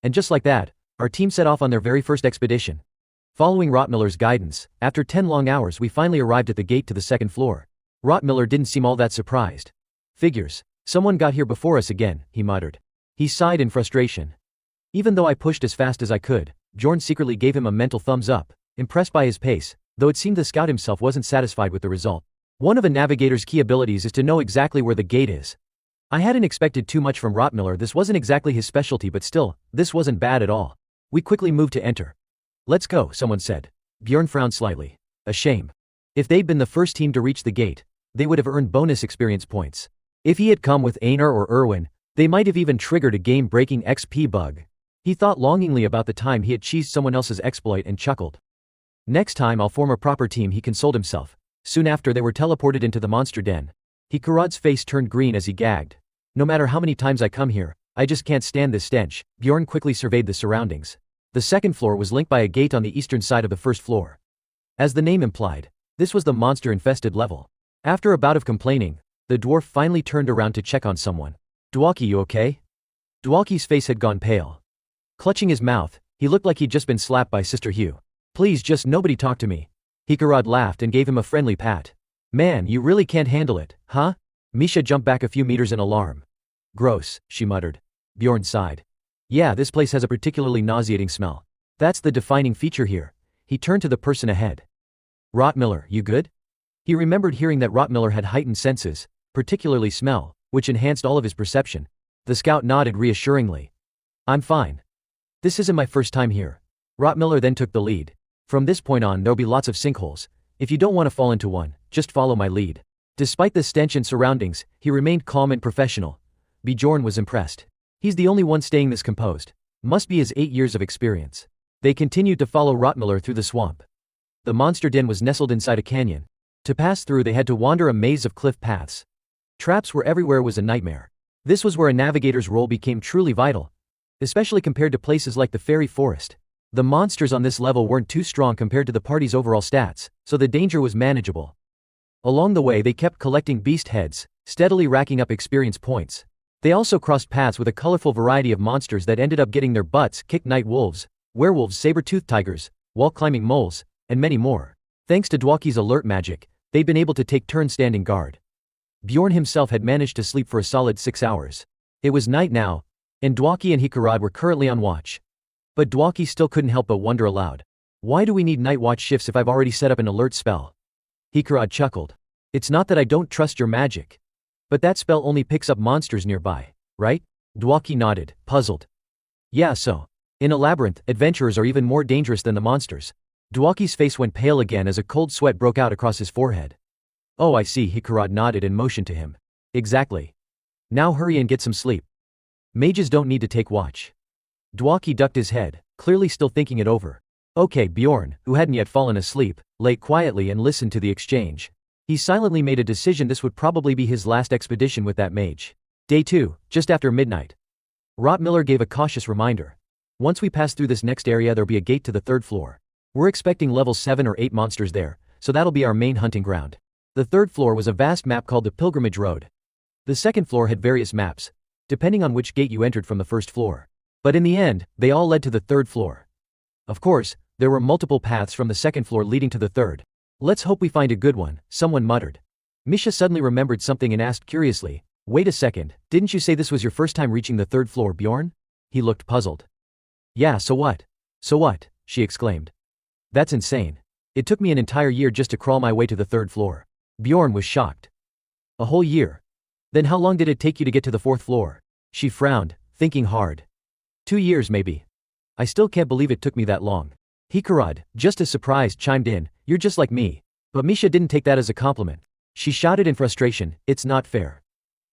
And just like that, our team set off on their very first expedition. Following Rottmiller's guidance, after 10 long hours we finally arrived at the gate to the second floor. Rottmiller didn't seem all that surprised. Figures, someone got here before us again, he muttered. He sighed in frustration. Even though I pushed as fast as I could, Bjorn secretly gave him a mental thumbs up, impressed by his pace, though it seemed the scout himself wasn't satisfied with the result. One of a navigator's key abilities is to know exactly where the gate is. I hadn't expected too much from Rottmiller. This wasn't exactly his specialty, but still, this wasn't bad at all. We quickly moved to enter. Let's go, someone said. Bjorn frowned slightly. A shame. If they'd been the first team to reach the gate, they would have earned bonus experience points. If he had come with Einar or Erwin, they might have even triggered a game-breaking XP bug. He thought longingly about the time he had cheesed someone else's exploit and chuckled. Next time I'll form a proper team, he consoled himself. Soon after they were teleported into the monster den. Hikarad's face turned green as he gagged. No matter how many times I come here, I just can't stand this stench. Bjorn quickly surveyed the surroundings. The second floor was linked by a gate on the eastern side of the first floor. As the name implied, this was the monster-infested level. After a bout of complaining, the dwarf finally turned around to check on someone. Dwaki, you okay? Dwaki's face had gone pale. Clutching his mouth, he looked like he'd just been slapped by Sister Hugh. Please just nobody talk to me. Hikarad laughed and gave him a friendly pat. Man, you really can't handle it, huh? Misha jumped back a few meters in alarm. Gross, she muttered. Bjorn sighed. Yeah, this place has a particularly nauseating smell. That's the defining feature here. He turned to the person ahead. Rottmiller, you good? He remembered hearing that Rottmiller had heightened senses, particularly smell, which enhanced all of his perception. The scout nodded reassuringly. I'm fine. This isn't my first time here. Rottmiller then took the lead. From this point on there'll be lots of sinkholes. If you don't want to fall into one, just follow my lead. Despite the stench and surroundings, he remained calm and professional. Bjorn was impressed. He's the only one staying this composed. Must be his 8 years of experience. They continued to follow Rottmiller through the swamp. The monster den was nestled inside a canyon. To pass through they had to wander a maze of cliff paths. Traps were everywhere, was a nightmare. This was where a navigator's role became truly vital, especially compared to places like the fairy forest. The monsters on this level weren't too strong compared to the party's overall stats, so the danger was manageable. Along the way they kept collecting beast heads, steadily racking up experience points. They also crossed paths with a colorful variety of monsters that ended up getting their butts kicked: night wolves, werewolves, saber-toothed tigers, wall-climbing moles, and many more. Thanks to Dwaki's alert magic, they'd been able to take turns standing guard. Bjorn himself had managed to sleep for a solid 6 hours. It was night now, and Dwaki and Hikarad were currently on watch. But Dwaki still couldn't help but wonder aloud. Why do we need night watch shifts if I've already set up an alert spell? Hikarad chuckled. It's not that I don't trust your magic. But that spell only picks up monsters nearby, right? Dwaki nodded, puzzled. Yeah, so. In a labyrinth, adventurers are even more dangerous than the monsters. Dwaki's face went pale again as a cold sweat broke out across his forehead. Oh, I see, Hikarad nodded and motioned to him. Exactly. Now hurry and get some sleep. Mages don't need to take watch. Dwaki ducked his head, clearly still thinking it over. Okay, Bjorn, who hadn't yet fallen asleep, lay quietly and listened to the exchange. He silently made a decision this would probably be his last expedition with that mage. Day 2, just after midnight. Rottmiller gave a cautious reminder. Once we pass through this next area there'll be a gate to the 3rd floor. We're expecting level 7 or 8 monsters there, so that'll be our main hunting ground. The 3rd floor was a vast map called the Pilgrimage Road. The 2nd floor had various maps, depending on which gate you entered from the 1st floor. But in the end, they all led to the 3rd floor. Of course, there were multiple paths from the 2nd floor leading to the 3rd. Let's hope we find a good one, someone muttered. Misha suddenly remembered something and asked curiously, wait a second, didn't you say this was your first time reaching the 3rd floor, Bjorn? He looked puzzled. Yeah, so what? So what? She exclaimed. That's insane. It took me an entire year just to crawl my way to the 3rd floor. Bjorn was shocked. A whole year? Then how long did it take you to get to the 4th floor? She frowned, thinking hard. 2 years maybe. I still can't believe it took me that long. Hikarad, just as surprised, chimed in, you're just like me. But Misha didn't take that as a compliment. She shouted in frustration, it's not fair.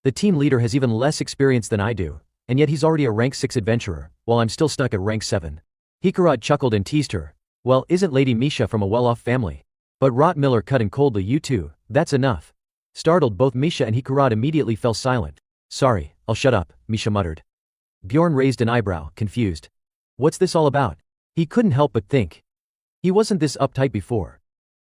The team leader has even less experience than I do, and yet he's already a rank 6 adventurer, while I'm still stuck at rank 7. Hikarad chuckled and teased her. Well, isn't Lady Misha from a well-off family? But Rottmiller cut in coldly, you too, that's enough. Startled, both Misha and Hikarad immediately fell silent. Sorry, I'll shut up, Misha muttered. Bjorn raised an eyebrow, confused. What's this all about? He couldn't help but think. He wasn't this uptight before.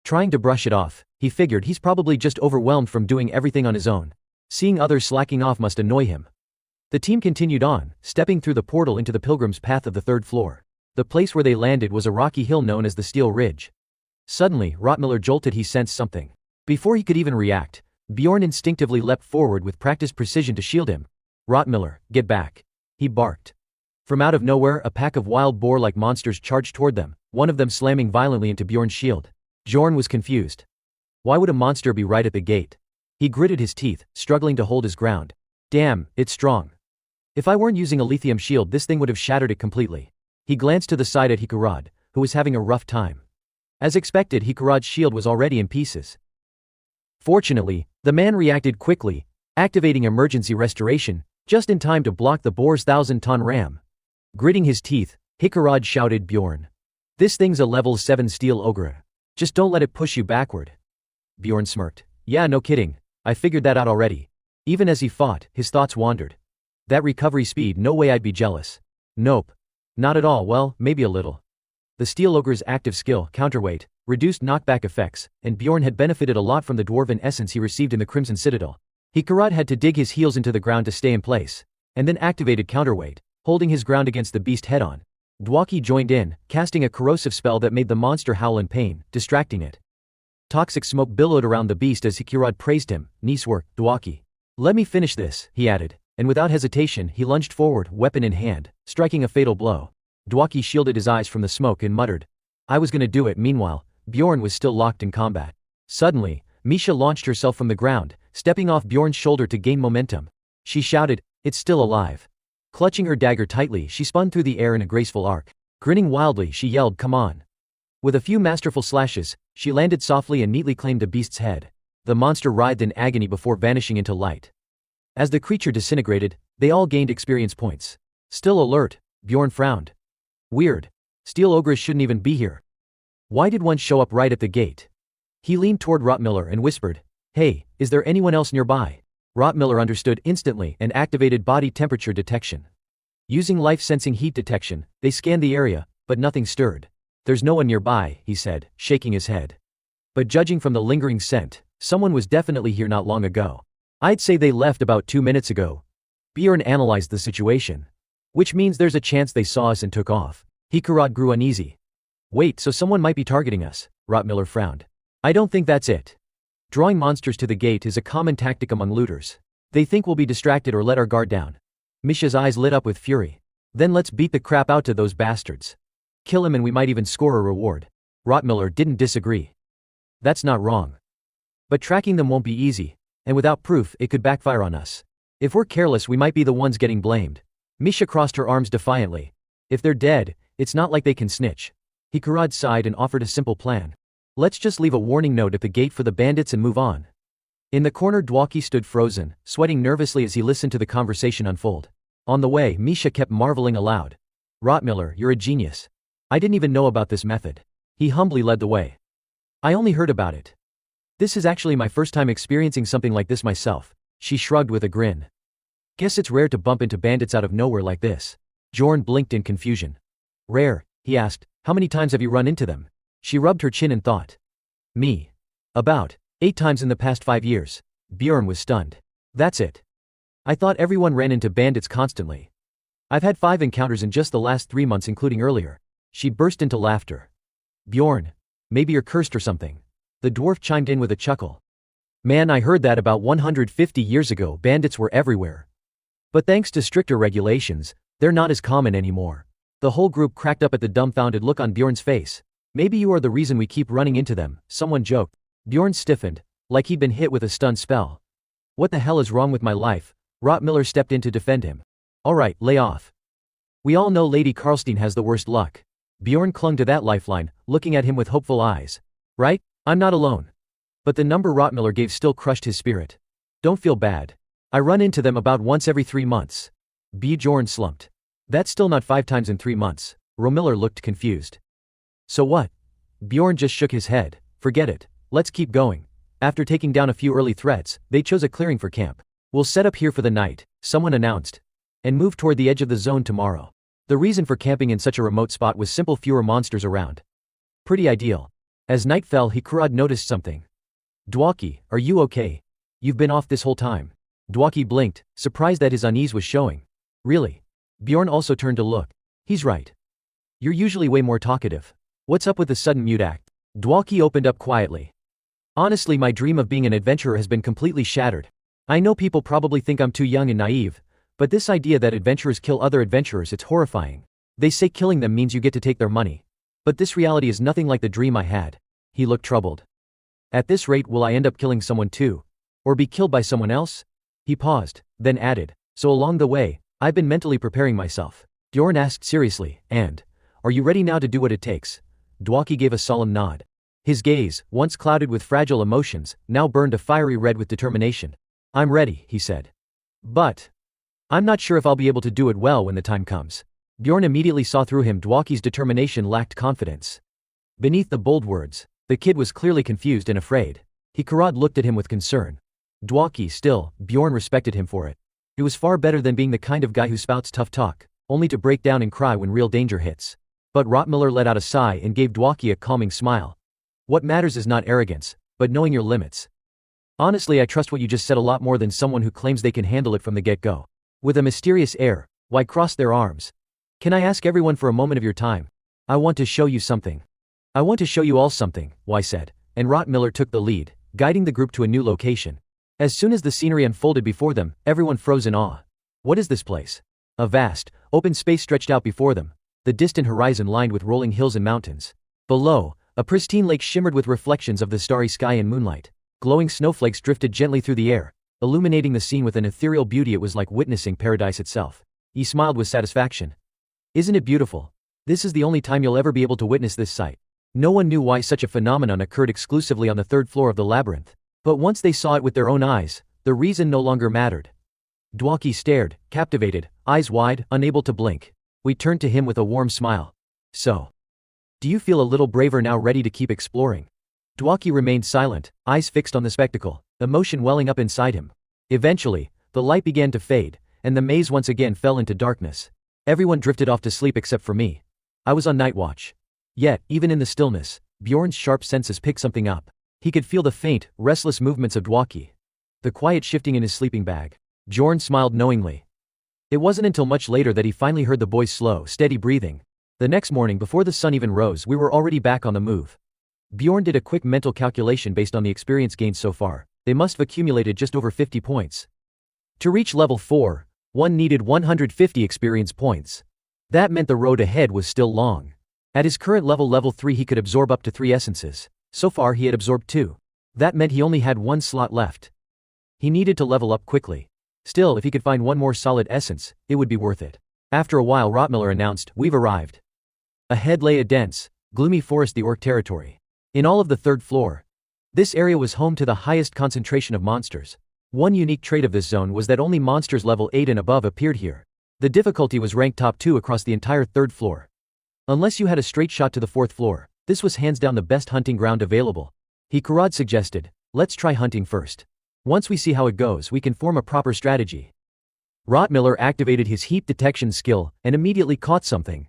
Trying to brush it off, he figured he's probably just overwhelmed from doing everything on his own. Seeing others slacking off must annoy him. The team continued on, stepping through the portal into the pilgrim's path of the 3rd floor. The place where they landed was a rocky hill known as the Steel Ridge. Suddenly, Rottmiller jolted. He sensed something. Before he could even react, Bjorn instinctively leapt forward with practiced precision to shield him. Rottmiller, get back. He barked. From out of nowhere, a pack of wild boar-like monsters charged toward them, one of them slamming violently into Bjorn's shield. Bjorn was confused. Why would a monster be right at the gate? He gritted his teeth, struggling to hold his ground. Damn, it's strong. If I weren't using a lithium shield, this thing would have shattered it completely. He glanced to the side at Hikarad, who was having a rough time. As expected, Hikarad's shield was already in pieces. Fortunately, the man reacted quickly, activating emergency restoration, just in time to block the boar's 1,000-ton ram. Gritting his teeth, Hikarad shouted, Bjorn. This thing's a level 7 steel ogre. Just don't let it push you backward. Bjorn smirked. Yeah, no kidding. I figured that out already. Even as he fought, his thoughts wandered. That recovery speed, no way I'd be jealous. Nope. Not at all, well, maybe a little. The steel ogre's active skill, counterweight, reduced knockback effects, and Bjorn had benefited a lot from the dwarven essence he received in the Crimson Citadel. Hikarad had to dig his heels into the ground to stay in place, and then activated counterweight, holding his ground against the beast head-on. Dwaki joined in, casting a corrosive spell that made the monster howl in pain, distracting it. Toxic smoke billowed around the beast as Hikarad praised him. Nice work, Dwaki. Let me finish this, he added, and without hesitation he lunged forward, weapon in hand, striking a fatal blow. Dwaki shielded his eyes from the smoke and muttered, I was gonna do it. Meanwhile, Bjorn was still locked in combat. Suddenly, Misha launched herself from the ground, stepping off Bjorn's shoulder to gain momentum. She shouted, it's still alive. Clutching her dagger tightly, she spun through the air in a graceful arc. Grinning wildly, she yelled, come on. With a few masterful slashes, she landed softly and neatly claimed the beast's head. The monster writhed in agony before vanishing into light. As the creature disintegrated, they all gained experience points. Still alert, Bjorn frowned. Weird. Steel ogres shouldn't even be here. Why did one show up right at the gate? He leaned toward Rottmiller and whispered, hey, is there anyone else nearby? Rottmiller understood instantly and activated body temperature detection. Using life-sensing heat detection, they scanned the area, but nothing stirred. There's no one nearby, he said, shaking his head. But judging from the lingering scent, someone was definitely here not long ago. I'd say they left about 2 minutes ago. Bjorn analyzed the situation. Which means there's a chance they saw us and took off. Hikarad grew uneasy. Wait, so someone might be targeting us, Rottmiller frowned. I don't think that's it. Drawing monsters to the gate is a common tactic among looters. They think we'll be distracted or let our guard down. Misha's eyes lit up with fury. Then let's beat the crap out of those bastards. Kill him and we might even score a reward. Rottmiller didn't disagree. That's not wrong. But tracking them won't be easy, and without proof it could backfire on us. If we're careless we might be the ones getting blamed. Misha crossed her arms defiantly. If they're dead, it's not like they can snitch. Hikurad sighed and offered a simple plan. Let's just leave a warning note at the gate for the bandits and move on. In the corner Dwaki stood frozen, sweating nervously as he listened to the conversation unfold. On the way, Misha kept marveling aloud. Rottmiller, you're a genius. I didn't even know about this method. He humbly led the way. I only heard about it. This is actually my first time experiencing something like this myself. She shrugged with a grin. Guess it's rare to bump into bandits out of nowhere like this. Bjorn blinked in confusion. Rare, he asked, how many times have you run into them? She rubbed her chin and thought. Me. About 8 times in the past 5 years. Bjorn was stunned. That's it. I thought everyone ran into bandits constantly. I've had 5 encounters in just the last 3 months including earlier. She burst into laughter. Bjorn. Maybe you're cursed or something. The dwarf chimed in with a chuckle. Man, I heard that about 150 years ago bandits were everywhere. But thanks to stricter regulations, they're not as common anymore. The whole group cracked up at the dumbfounded look on Bjorn's face. Maybe you are the reason we keep running into them, someone joked. Bjorn stiffened, like he'd been hit with a stun spell. What the hell is wrong with my life? Rottmiller stepped in to defend him. Alright, lay off. We all know Lady Karlstein has the worst luck. Bjorn clung to that lifeline, looking at him with hopeful eyes. Right? I'm not alone. But the number Rottmiller gave still crushed his spirit. Don't feel bad. I run into them about once every 3 months. Bjorn slumped. That's still not 5 times in 3 months. Rottmiller looked confused. So what? Bjorn just shook his head. Forget it. Let's keep going. After taking down a few early threats, they chose a clearing for camp. We'll set up here for the night, someone announced. And move toward the edge of the zone tomorrow. The reason for camping in such a remote spot was simple: fewer monsters around. Pretty ideal. As night fell, Hikurad noticed something. Dwaki, are you okay? You've been off this whole time. Dwaki blinked, surprised that his unease was showing. Really? Bjorn also turned to look. He's right. You're usually way more talkative. What's up with the sudden mute act? Dwaki opened up quietly. Honestly, my dream of being an adventurer has been completely shattered. I know people probably think I'm too young and naive, but this idea that adventurers kill other adventurers, it's horrifying. They say killing them means you get to take their money. But this reality is nothing like the dream I had. He looked troubled. At this rate, will I end up killing someone too? Or be killed by someone else? He paused, then added, so along the way, I've been mentally preparing myself. Bjorn asked seriously, and, are you ready now to do what it takes? Dwaki gave a solemn nod. His gaze, once clouded with fragile emotions, now burned a fiery red with determination. I'm ready, he said. But I'm not sure if I'll be able to do it well when the time comes. Bjorn immediately saw through him. Dwaki's determination lacked confidence. Beneath the bold words, the kid was clearly confused and afraid. Hikurad looked at him with concern. Dwaki, still, Bjorn respected him for it. It was far better than being the kind of guy who spouts tough talk, only to break down and cry when real danger hits. But Rottmiller let out a sigh and gave Dwaki a calming smile. What matters is not arrogance, but knowing your limits. Honestly, I trust what you just said a lot more than someone who claims they can handle it from the get-go. With a mysterious air, Why cross their arms? Can I ask everyone for a moment of your time? I want to show you something. I want to show you all something, Y said, and Rottmiller took the lead, guiding the group to a new location. As soon as the scenery unfolded before them, everyone froze in awe. What is this place? A vast, open space stretched out before them, the distant horizon lined with rolling hills and mountains. Below, a pristine lake shimmered with reflections of the starry sky and moonlight. Glowing snowflakes drifted gently through the air, illuminating the scene with an ethereal beauty. It was like witnessing paradise itself. He smiled with satisfaction. Isn't it beautiful? This is the only time you'll ever be able to witness this sight. No one knew why such a phenomenon occurred exclusively on the third floor of the labyrinth. But once they saw it with their own eyes, the reason no longer mattered. Dwaki stared, captivated, eyes wide, unable to blink. We turned to him with a warm smile. So, do you feel a little braver now, ready to keep exploring? Dwaki remained silent, eyes fixed on the spectacle, emotion welling up inside him. Eventually, the light began to fade, and the maze once again fell into darkness. Everyone drifted off to sleep except for me. I was on night watch. Yet, even in the stillness, Bjorn's sharp senses picked something up. He could feel the faint, restless movements of Dwaki. The quiet shifting in his sleeping bag. Bjorn smiled knowingly. It wasn't until much later that he finally heard the boy's slow, steady breathing. The next morning, before the sun even rose, we were already back on the move. Bjorn did a quick mental calculation based on the experience gained so far. They must have accumulated just over 50 points. To reach level 4, One needed 150 experience points. That meant the road ahead was still long. At his current level 3, he could absorb up to 3 essences. So far he had absorbed 2. That meant he only had 1 slot left. He needed to level up quickly. Still, if he could find 1 more solid essence, it would be worth it. After a while, Rottmiller announced, "We've arrived." Ahead lay a dense, gloomy forest, the orc territory. In all of the 3rd floor, this area was home to the highest concentration of monsters. One unique trait of this zone was that only monsters level 8 and above appeared here. The difficulty was ranked top 2 across the entire 3rd floor. Unless you had a straight shot to the 4th floor, this was hands down the best hunting ground available. Hikarad suggested, "Let's try hunting first. Once we see how it goes, we can form a proper strategy." Rottmiller activated his heat detection skill and immediately caught something.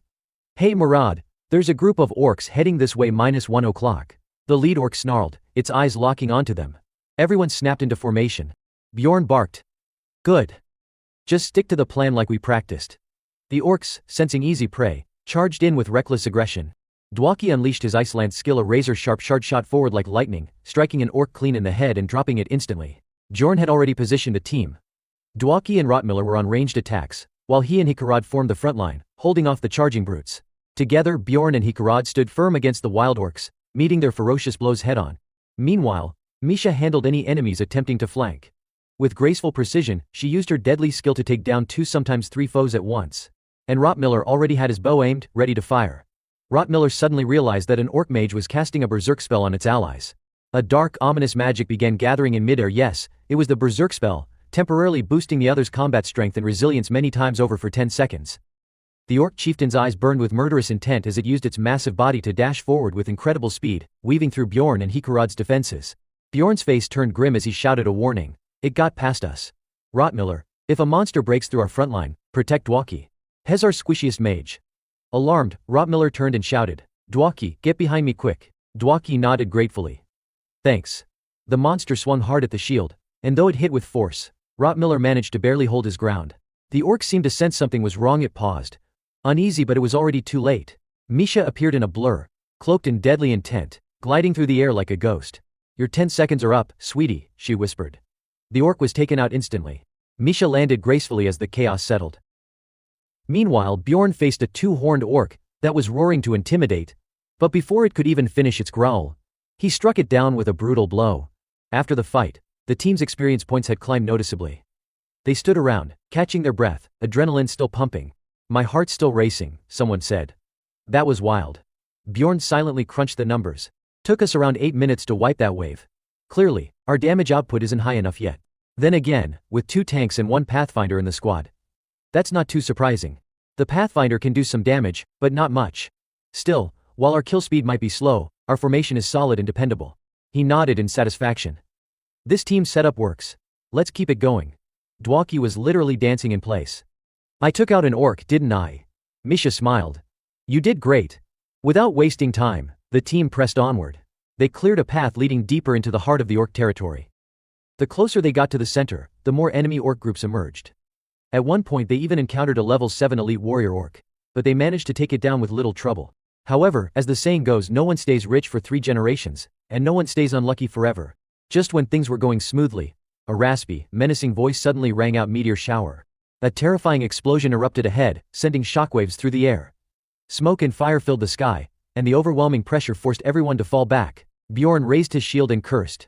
"Hey Murad, there's a group of orcs heading this way -1 o'clock. The lead orc snarled, its eyes locking onto them. Everyone snapped into formation. Bjorn barked. "Good. Just stick to the plan like we practiced." The orcs, sensing easy prey, charged in with reckless aggression. Dwaki unleashed his Iceland skill, a razor-sharp shot forward like lightning, striking an orc clean in the head and dropping it instantly. Bjorn had already positioned a team. Dwaki and Rottmiller were on ranged attacks, while he and Hikarad formed the front line, holding off the charging brutes. Together, Bjorn and Hikarad stood firm against the wild orcs, meeting their ferocious blows head-on. Meanwhile, Misha handled any enemies attempting to flank. With graceful precision, she used her deadly skill to take down 2, sometimes 3 foes at once. And Rottmiller already had his bow aimed, ready to fire. Rottmiller suddenly realized that an orc mage was casting a berserk spell on its allies. A dark, ominous magic began gathering in midair. Yes, it was the berserk spell, temporarily boosting the other's combat strength and resilience many times over for 10 seconds. The orc chieftain's eyes burned with murderous intent as it used its massive body to dash forward with incredible speed, weaving through Bjorn and Hikarad's defenses. Bjorn's face turned grim as he shouted a warning. "It got past us. Rottmiller, if a monster breaks through our front line, protect Dwaki. He's our squishiest mage." Alarmed, Rottmiller turned and shouted, "Dwaki, get behind me quick." Dwaki nodded gratefully. "Thanks." The monster swung hard at the shield, and though it hit with force, Rottmiller managed to barely hold his ground. The orc seemed to sense something was wrong. It paused. Uneasy, but it was already too late. Misha appeared in a blur, cloaked in deadly intent, gliding through the air like a ghost. "Your 10 seconds are up, sweetie," she whispered. The orc was taken out instantly. Misha landed gracefully as the chaos settled. Meanwhile, Bjorn faced a 2-horned orc that was roaring to intimidate, but before it could even finish its growl, he struck it down with a brutal blow. After the fight, the team's experience points had climbed noticeably. They stood around, catching their breath, adrenaline still pumping. "My heart's still racing," someone said. "That was wild." Bjorn silently crunched the numbers. "Took us around 8 minutes to wipe that wave. Clearly, our damage output isn't high enough yet. Then again, with 2 tanks and 1 Pathfinder in the squad. That's not too surprising. The Pathfinder can do some damage, but not much. Still, while our kill speed might be slow, our formation is solid and dependable." He nodded in satisfaction. "This team setup works. Let's keep it going." Dwaki was literally dancing in place. "I took out an orc, didn't I?" Misha smiled. "You did great." Without wasting time, the team pressed onward. They cleared a path leading deeper into the heart of the orc territory. The closer they got to the center, the more enemy orc groups emerged. At one point they even encountered a level 7 elite warrior orc, but they managed to take it down with little trouble. However, as the saying goes, no one stays rich for 3 generations, and no one stays unlucky forever. Just when things were going smoothly, a raspy, menacing voice suddenly rang out, "Meteor shower." A terrifying explosion erupted ahead, sending shockwaves through the air. Smoke and fire filled the sky, and the overwhelming pressure forced everyone to fall back. Bjorn raised his shield and cursed.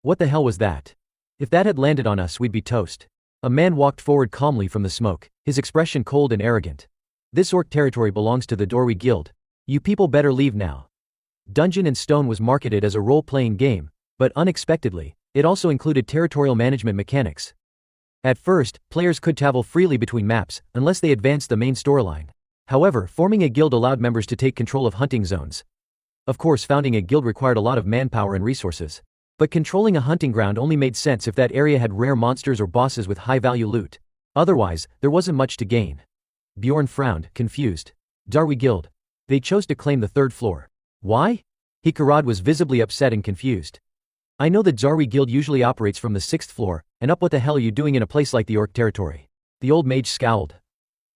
"What the hell was that? If that had landed on us, we'd be toast." A man walked forward calmly from the smoke, his expression cold and arrogant. "This orc territory belongs to the Dorwi Guild. You people better leave now." Dungeon and Stone was marketed as a role-playing game, but unexpectedly, it also included territorial management mechanics. At first, players could travel freely between maps, unless they advanced the main storyline. However, forming a guild allowed members to take control of hunting zones. Of course, founding a guild required a lot of manpower and resources. But controlling a hunting ground only made sense if that area had rare monsters or bosses with high-value loot. Otherwise, there wasn't much to gain. Bjorn frowned, confused. Darwi Guild. They chose to claim the 3rd floor. Why? Hikarad was visibly upset and confused. "I know the Darwi Guild usually operates from the 6th floor, and up. What the hell are you doing in a place like the orc territory?" The old mage scowled.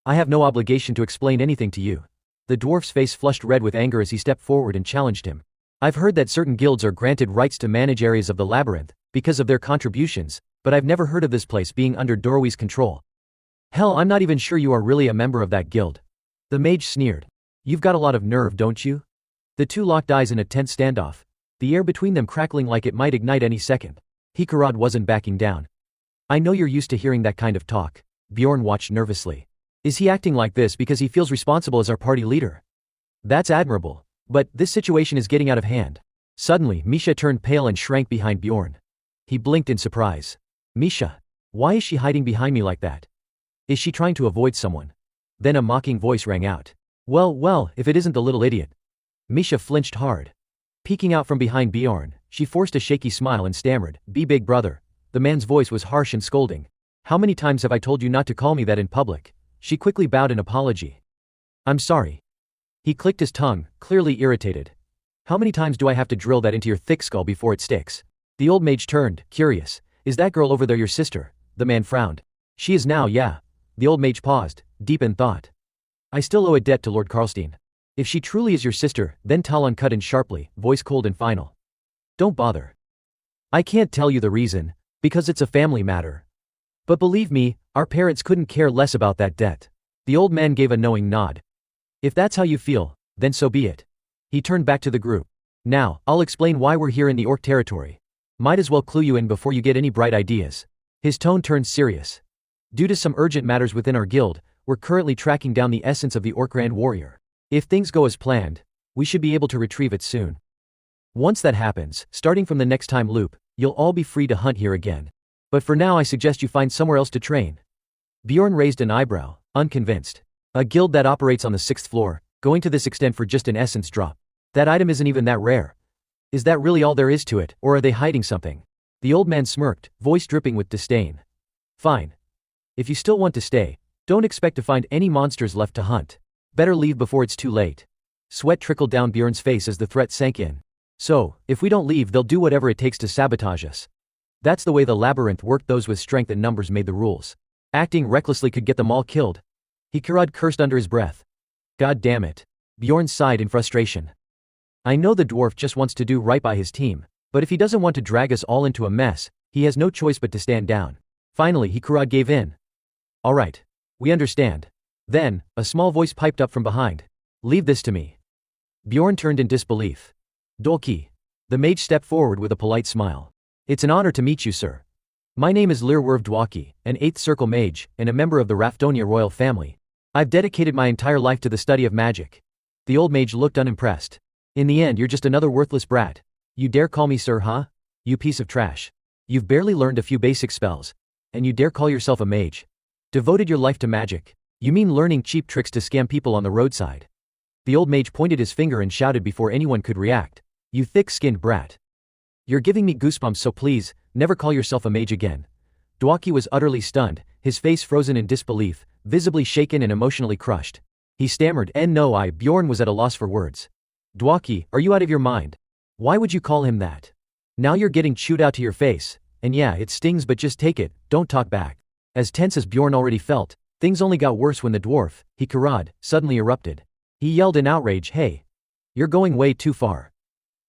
"I have no obligation to explain anything to you." The dwarf's face flushed red with anger as he stepped forward and challenged him. "I've heard that certain guilds are granted rights to manage areas of the labyrinth, because of their contributions, but I've never heard of this place being under Dorwi's control." Hell, I'm not even sure you are really a member of that guild. The mage sneered. You've got a lot of nerve, don't you? The two locked eyes in a tense standoff, the air between them crackling like it might ignite any second. Hikarad wasn't backing down. I know you're used to hearing that kind of talk. Bjorn watched nervously. Is he acting like this because he feels responsible as our party leader? That's admirable. But this situation is getting out of hand. Suddenly, Misha turned pale and shrank behind Bjorn. He blinked in surprise. Misha. Why is she hiding behind me like that? Is she trying to avoid someone? Then a mocking voice rang out. Well, if it isn't the little idiot. Misha flinched hard. Peeking out from behind Bjorn, she forced a shaky smile and stammered, "Be big brother." The man's voice was harsh and scolding. "How many times have I told you not to call me that in public?" She quickly bowed in apology. "I'm sorry." He clicked his tongue, clearly irritated. "How many times do I have to drill that into your thick skull before it sticks?" The old mage turned, curious. "Is that girl over there your sister?" The man frowned. "She is now, yeah." The old mage paused, deep in thought. "I still owe a debt to Lord Karlstein. If she truly is your sister," then Talon cut in sharply, voice cold and final. "Don't bother. I can't tell you the reason, because it's a family matter. But believe me, our parents couldn't care less about that debt." The old man gave a knowing nod. "If that's how you feel, then so be it." He turned back to the group. "Now, I'll explain why we're here in the orc territory. Might as well clue you in before you get any bright ideas." His tone turned serious. "Due to some urgent matters within our guild, we're currently tracking down the essence of the orc Grand Warrior. If things go as planned, we should be able to retrieve it soon. Once that happens, starting from the next time loop, you'll all be free to hunt here again. But for now I suggest you find somewhere else to train." Bjorn raised an eyebrow, unconvinced. A guild that operates on the 6th floor, going to this extent for just an essence drop. That item isn't even that rare. Is that really all there is to it, or are they hiding something? The old man smirked, voice dripping with disdain. "Fine. If you still want to stay, don't expect to find any monsters left to hunt. Better leave before it's too late." Sweat trickled down Bjorn's face as the threat sank in. "So, if we don't leave, they'll do whatever it takes to sabotage us. That's the way the labyrinth worked. Those with strength and numbers made the rules. Acting recklessly could get them all killed." Hikarad cursed under his breath. "God damn it." Bjorn sighed in frustration. "I know the dwarf just wants to do right by his team, but if he doesn't want to drag us all into a mess, he has no choice but to stand down." Finally, Hikarad gave in. "All right. We understand." Then, a small voice piped up from behind. "Leave this to me." Bjorn turned in disbelief. "Dolki." The mage stepped forward with a polite smile. "It's an honor to meet you, sir. My name is Lirwerv Dwaki, an 8th Circle mage, and a member of the Raftonia royal family. I've dedicated my entire life to the study of magic." The old mage looked unimpressed. "In the end, you're just another worthless brat. You dare call me sir, huh? You piece of trash. You've barely learned a few basic spells. And you dare call yourself a mage? Devoted your life to magic? You mean learning cheap tricks to scam people on the roadside?" The old mage pointed his finger and shouted before anyone could react. "You thick-skinned brat. You're giving me goosebumps, so please, never call yourself a mage again." Dwaki was utterly stunned, his face frozen in disbelief, visibly shaken and emotionally crushed. He stammered, "No, Bjorn was at a loss for words. "Dwaki, are you out of your mind? Why would you call him that? Now you're getting chewed out to your face, and yeah, it stings, but just take it, don't talk back." As tense as Bjorn already felt, things only got worse when the dwarf, Hikarad, suddenly erupted. He yelled in outrage, "Hey! You're going way too far."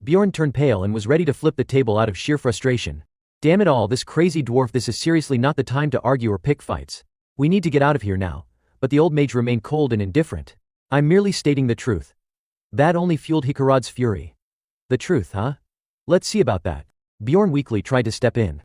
Bjorn turned pale and was ready to flip the table out of sheer frustration. "Damn it all, this crazy dwarf, this is seriously not the time to argue or pick fights. We need to get out of here now." But the old mage remained cold and indifferent. "I'm merely stating the truth." That only fueled Hikarad's fury. "The truth, huh? Let's see about that." Bjorn weakly tried to step in.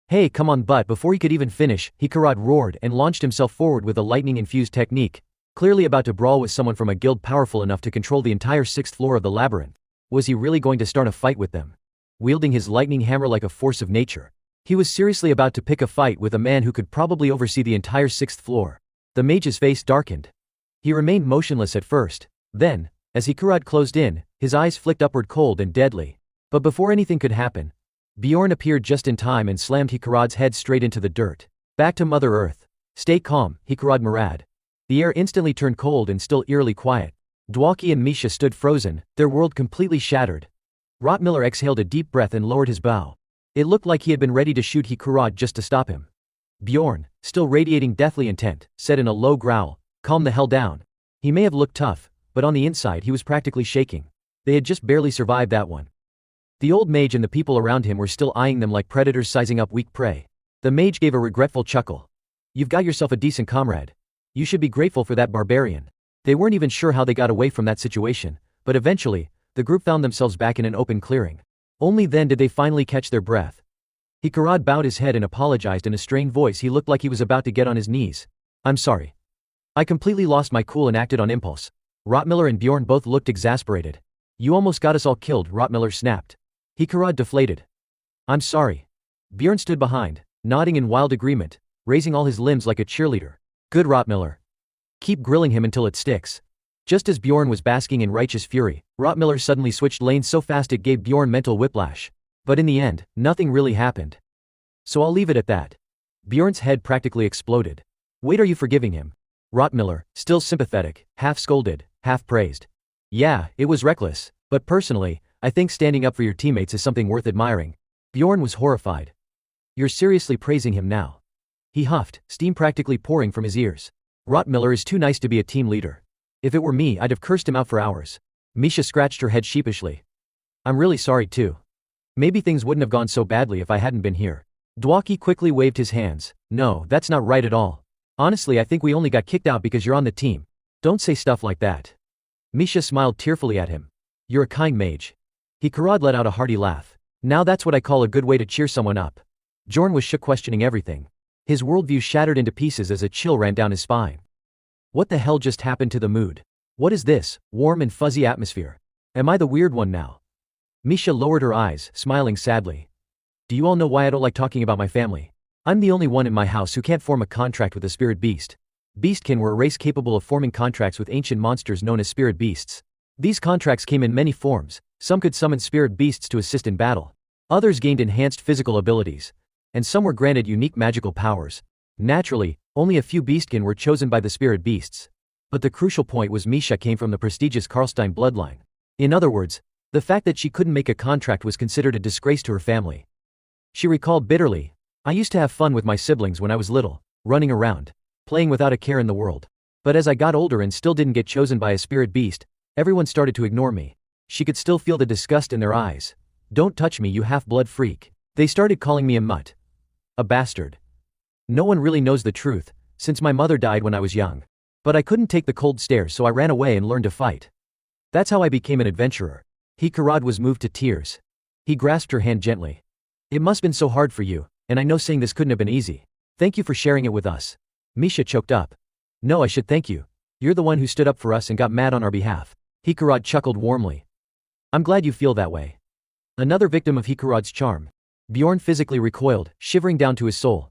"Hey, come on," but before he could even finish, Hikarad roared and launched himself forward with a lightning-infused technique, clearly about to brawl with someone from a guild powerful enough to control the entire 6th floor of the labyrinth. Was he really going to start a fight with them? Wielding his lightning hammer like a force of nature, he was seriously about to pick a fight with a man who could probably oversee the entire 6th floor. The mage's face darkened. He remained motionless at first. Then, as Hikarad closed in, his eyes flicked upward cold and deadly. But before anything could happen, Bjorn appeared just in time and slammed Hikarad's head straight into the dirt. "Back to Mother Earth. Stay calm, Hikarad Murad." The air instantly turned cold and still eerily quiet. Dwaki and Misha stood frozen, their world completely shattered. Rottmiller exhaled a deep breath and lowered his bow. It looked like he had been ready to shoot Hikarad just to stop him. Bjorn, still radiating deathly intent, said in a low growl, "Calm the hell down." He may have looked tough, but on the inside he was practically shaking. They had just barely survived that one. The old mage and the people around him were still eyeing them like predators sizing up weak prey. The mage gave a regretful chuckle. You've got yourself a decent comrade. You should be grateful for that barbarian. They weren't even sure how they got away from that situation, but eventually, the group found themselves back in an open clearing. Only then did they finally catch their breath. Hikarad bowed his head and apologized in a strained voice. He looked like he was about to get on his knees. I'm sorry. I completely lost my cool and acted on impulse. Rottmiller and Bjorn both looked exasperated. You almost got us all killed, Rottmiller snapped. Hikarad deflated. I'm sorry. Bjorn stood behind, nodding in wild agreement, raising all his limbs like a cheerleader. Good, Rottmiller. Keep grilling him until it sticks. Just as Bjorn was basking in righteous fury, Rottmiller suddenly switched lanes so fast it gave Bjorn mental whiplash. But in the end, nothing really happened. So I'll leave it at that. Bjorn's head practically exploded. Wait, are you forgiving him? Rottmiller, still sympathetic, half scolded, half praised. Yeah, it was reckless, but personally, I think standing up for your teammates is something worth admiring. Bjorn was horrified. You're seriously praising him now? He huffed, steam practically pouring from his ears. Rottmiller is too nice to be a team leader. If it were me, I'd have cursed him out for hours. Misha scratched her head sheepishly. I'm really sorry too. Maybe things wouldn't have gone so badly if I hadn't been here. Dwaki quickly waved his hands. No, that's not right at all. Honestly, I think we only got kicked out because you're on the team. Don't say stuff like that. Misha smiled tearfully at him. You're a kind mage. Hikarad let out a hearty laugh. Now that's what I call a good way to cheer someone up. Bjorn was shook, questioning everything. His worldview shattered into pieces as a chill ran down his spine. What the hell just happened to the mood? What is this, warm and fuzzy atmosphere? Am I the weird one now? Misha lowered her eyes, smiling sadly. Do you all know why I don't like talking about my family? I'm the only one in my house who can't form a contract with a spirit beast. Beastkin were a race capable of forming contracts with ancient monsters known as spirit beasts. These contracts came in many forms. Some could summon spirit beasts to assist in battle. Others gained enhanced physical abilities. And some were granted unique magical powers. Naturally, only a few beastkin were chosen by the spirit beasts. But the crucial point was Misha came from the prestigious Karlstein bloodline. In other words, the fact that she couldn't make a contract was considered a disgrace to her family. She recalled bitterly, I used to have fun with my siblings when I was little, running around, playing without a care in the world. But as I got older and still didn't get chosen by a spirit beast, everyone started to ignore me. She could still feel the disgust in their eyes. Don't touch me, you half-blood freak. They started calling me a mutt. A bastard. No one really knows the truth, since my mother died when I was young. But I couldn't take the cold stares, so I ran away and learned to fight. That's how I became an adventurer. Hikarad was moved to tears. He grasped her hand gently. It must have been so hard for you, and I know saying this couldn't have been easy. Thank you for sharing it with us. Misha choked up. No, I should thank you. You're the one who stood up for us and got mad on our behalf. Hikarad chuckled warmly. I'm glad you feel that way. Another victim of Hikarad's charm. Bjorn physically recoiled, shivering down to his soul.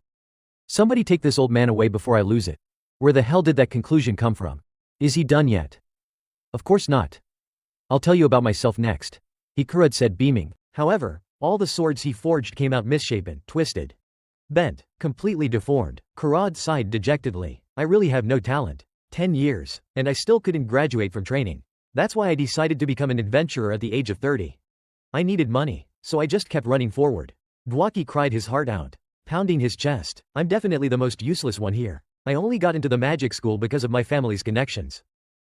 Somebody take this old man away before I lose it. Where the hell did that conclusion come from? Is he done yet? Of course not. I'll tell you about myself next. Hikarad said, beaming. However, all the swords he forged came out misshapen, twisted, bent, completely deformed. Hikarad sighed dejectedly. I really have no talent. 10 years, and I still couldn't graduate from training. That's why I decided to become an adventurer at the age of 30. I needed money, so I just kept running forward. Dwaki cried his heart out, pounding his chest. I'm definitely the most useless one here. I only got into the magic school because of my family's connections.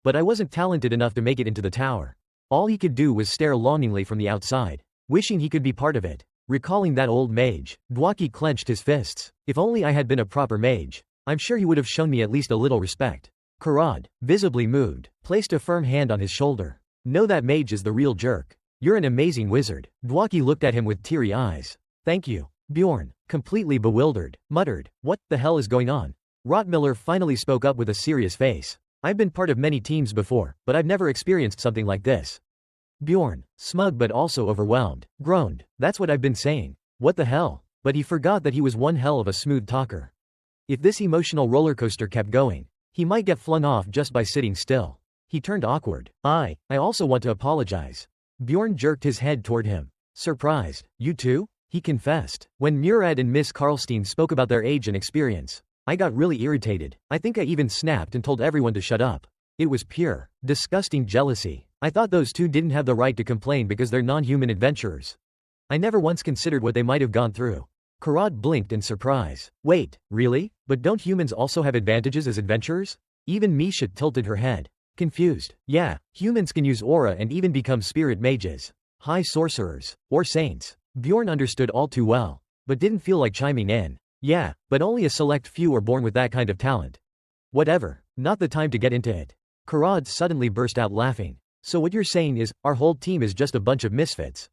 But I wasn't talented enough to make it into the tower. All he could do was stare longingly from the outside, wishing he could be part of it. Recalling that old mage, Dwaki clenched his fists. If only I had been a proper mage, I'm sure he would have shown me at least a little respect. Hikarad, visibly moved, placed a firm hand on his shoulder. No, that mage is the real jerk. You're an amazing wizard. Dwaki looked at him with teary eyes. Thank you. Bjorn, completely bewildered, muttered, what the hell is going on? Rottmiller finally spoke up with a serious face. I've been part of many teams before, but I've never experienced something like this. Bjorn, smug but also overwhelmed, groaned. That's what I've been saying. What the hell? But he forgot that he was one hell of a smooth talker. If this emotional roller coaster kept going, he might get flung off just by sitting still. He turned awkward. I also want to apologize. Bjorn jerked his head toward him. Surprised. You too? He confessed. When Murad and Miss Karlstein spoke about their age and experience, I got really irritated. I think I even snapped and told everyone to shut up. It was pure, disgusting jealousy. I thought those two didn't have the right to complain because they're non-human adventurers. I never once considered what they might have gone through. Hikarad blinked in surprise. Wait, really? But don't humans also have advantages as adventurers? Even Misha tilted her head, confused. Yeah, humans can use aura and even become spirit mages, high sorcerers, or saints. Bjorn understood all too well, but didn't feel like chiming in. Yeah, but only a select few are born with that kind of talent. Whatever, not the time to get into it. Karad suddenly burst out laughing. So what you're saying is, our whole team is just a bunch of misfits.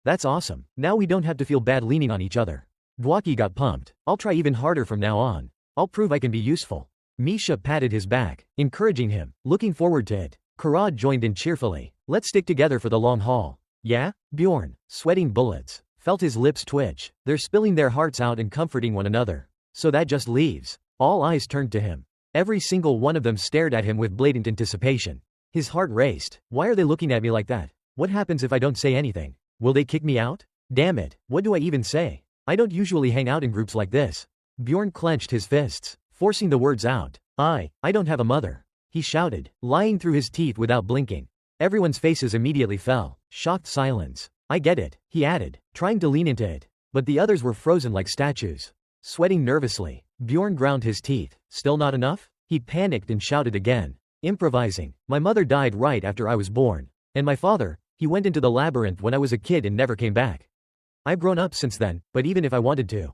That's awesome. Now we don't have to feel bad leaning on each other. Dwaki got pumped. I'll try even harder from now on. I'll prove I can be useful. Misha patted his back, encouraging him, looking forward to it. Karad joined in cheerfully. Let's stick together for the long haul. Yeah? Bjorn, sweating bullets, felt his lips twitch. They're spilling their hearts out and comforting one another. So that just leaves. All eyes turned to him. Every single one of them stared at him with blatant anticipation. His heart raced. Why are they looking at me like that? What happens if I don't say anything? Will they kick me out? Damn it, what do I even say? I don't usually hang out in groups like this. Bjorn clenched his fists, forcing the words out. I don't have a mother. He shouted, lying through his teeth without blinking. Everyone's faces immediately fell. Shocked silence. I get it, he added, trying to lean into it. But the others were frozen like statues. Sweating nervously, Bjorn ground his teeth. Still not enough? He panicked and shouted again. Improvising. My mother died right after I was born. And my father, he went into the labyrinth when I was a kid and never came back. I've grown up since then, but even if I wanted to,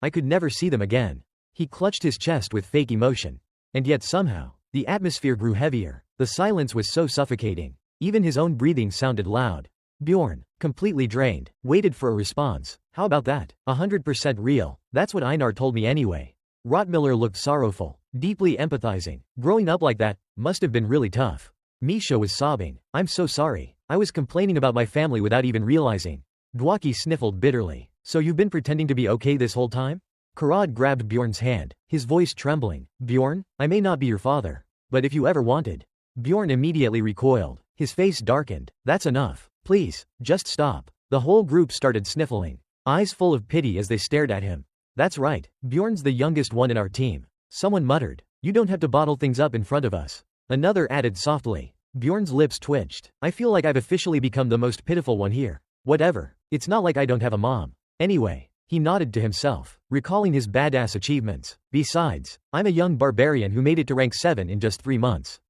I could never see them again. He clutched his chest with fake emotion. And yet somehow, the atmosphere grew heavier. The silence was so suffocating. Even his own breathing sounded loud. Bjorn, completely drained, waited for a response. How about that? 100% real. That's what Einar told me anyway. Rottmiller looked sorrowful, deeply empathizing. Growing up like that must have been really tough. Misha was sobbing. I'm so sorry. I was complaining about my family without even realizing. Dwaki sniffled bitterly. So you've been pretending to be okay this whole time? Karad grabbed Bjorn's hand, his voice trembling. Bjorn, I may not be your father. But if you ever wanted. Bjorn immediately recoiled. His face darkened. That's enough. Please, just stop. The whole group started sniffling, eyes full of pity as they stared at him. That's right, Bjorn's the youngest one in our team. Someone muttered. You don't have to bottle things up in front of us. Another added softly. Bjorn's lips twitched. I feel like I've officially become the most pitiful one here. Whatever. It's not like I don't have a mom. Anyway, he nodded to himself, recalling his badass achievements. Besides, I'm a young barbarian who made it to rank 7 in just 3 months.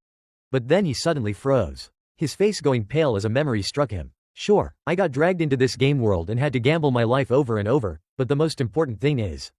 But then he suddenly froze. His face going pale as a memory struck him. Sure, I got dragged into this game world and had to gamble my life over and over, but the most important thing is.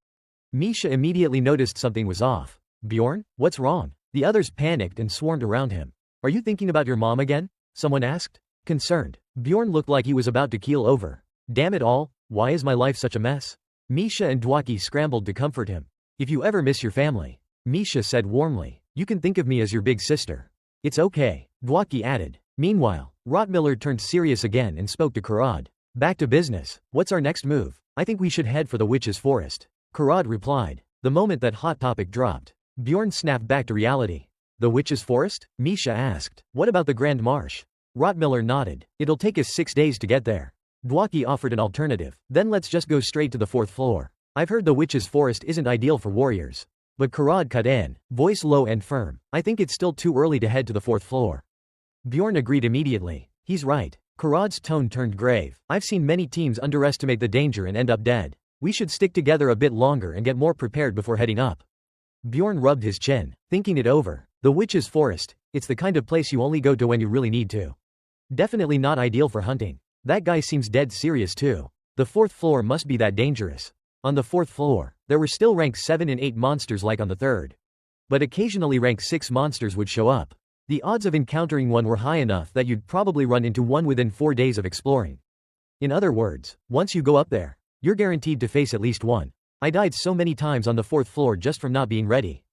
Misha immediately noticed something was off. Bjorn, what's wrong? The others panicked and swarmed around him. Are you thinking about your mom again? Someone asked. Concerned, Bjorn looked like he was about to keel over. Damn it all, why is my life such a mess? Misha and Dwaki scrambled to comfort him. If you ever miss your family, Misha said warmly, you can think of me as your big sister. It's okay, Dwaki added. Meanwhile, Rottmiller turned serious again and spoke to Karad. Back to business. What's our next move? I think we should head for the Witch's Forest. Karad replied. The moment that hot topic dropped, Bjorn snapped back to reality. The Witch's Forest? Misha asked. What about the Grand Marsh? Rottmiller nodded. It'll take us 6 days to get there. Dwaki offered an alternative. Then let's just go straight to the 4th floor. I've heard the Witch's Forest isn't ideal for warriors. But Karad cut in, voice low and firm. I think it's still too early to head to the 4th floor. Bjorn agreed immediately. He's right. Karad's tone turned grave. I've seen many teams underestimate the danger and end up dead. We should stick together a bit longer and get more prepared before heading up. Bjorn rubbed his chin, thinking it over. The Witch's Forest, it's the kind of place you only go to when you really need to. Definitely not ideal for hunting. That guy seems dead serious too. The 4th floor must be that dangerous. On the 4th floor, there were still rank 7 and 8 monsters like on the 3rd. But occasionally rank 6 monsters would show up. The odds of encountering one were high enough that you'd probably run into one within 4 days of exploring. In other words, once you go up there, you're guaranteed to face at least one. I died so many times on the 4th floor just from not being ready.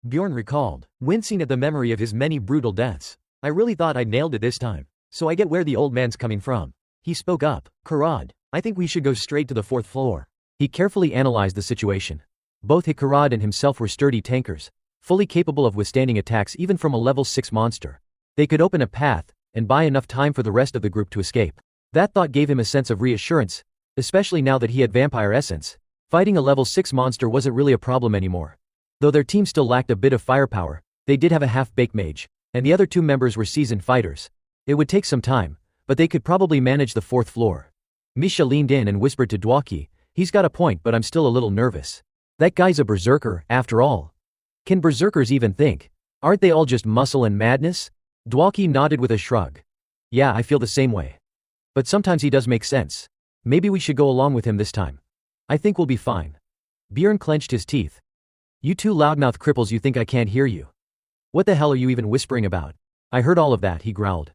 Bjorn recalled, wincing at the memory of his many brutal deaths. I really thought I'd nailed it this time. So I get where the old man's coming from. He spoke up. Karad, I think we should go straight to the 4th floor. He carefully analyzed the situation. Both Karad and himself were sturdy tankers, fully capable of withstanding attacks even from a level 6 monster. They could open a path, and buy enough time for the rest of the group to escape. That thought gave him a sense of reassurance, especially now that he had vampire essence. Fighting a level 6 monster wasn't really a problem anymore. Though their team still lacked a bit of firepower, they did have a half-baked mage, and the other 2 members were seasoned fighters. It would take some time, but they could probably manage the 4th floor. Misha leaned in and whispered to Dwaki, he's got a point but I'm still a little nervous. That guy's a berserker, after all. Can berserkers even think? Aren't they all just muscle and madness? Dwaki nodded with a shrug. Yeah, I feel the same way. But sometimes he does make sense. Maybe we should go along with him this time. I think we'll be fine. Bjorn clenched his teeth. You two loudmouth cripples, you think I can't hear you? What the hell are you even whispering about? I heard all of that, he growled.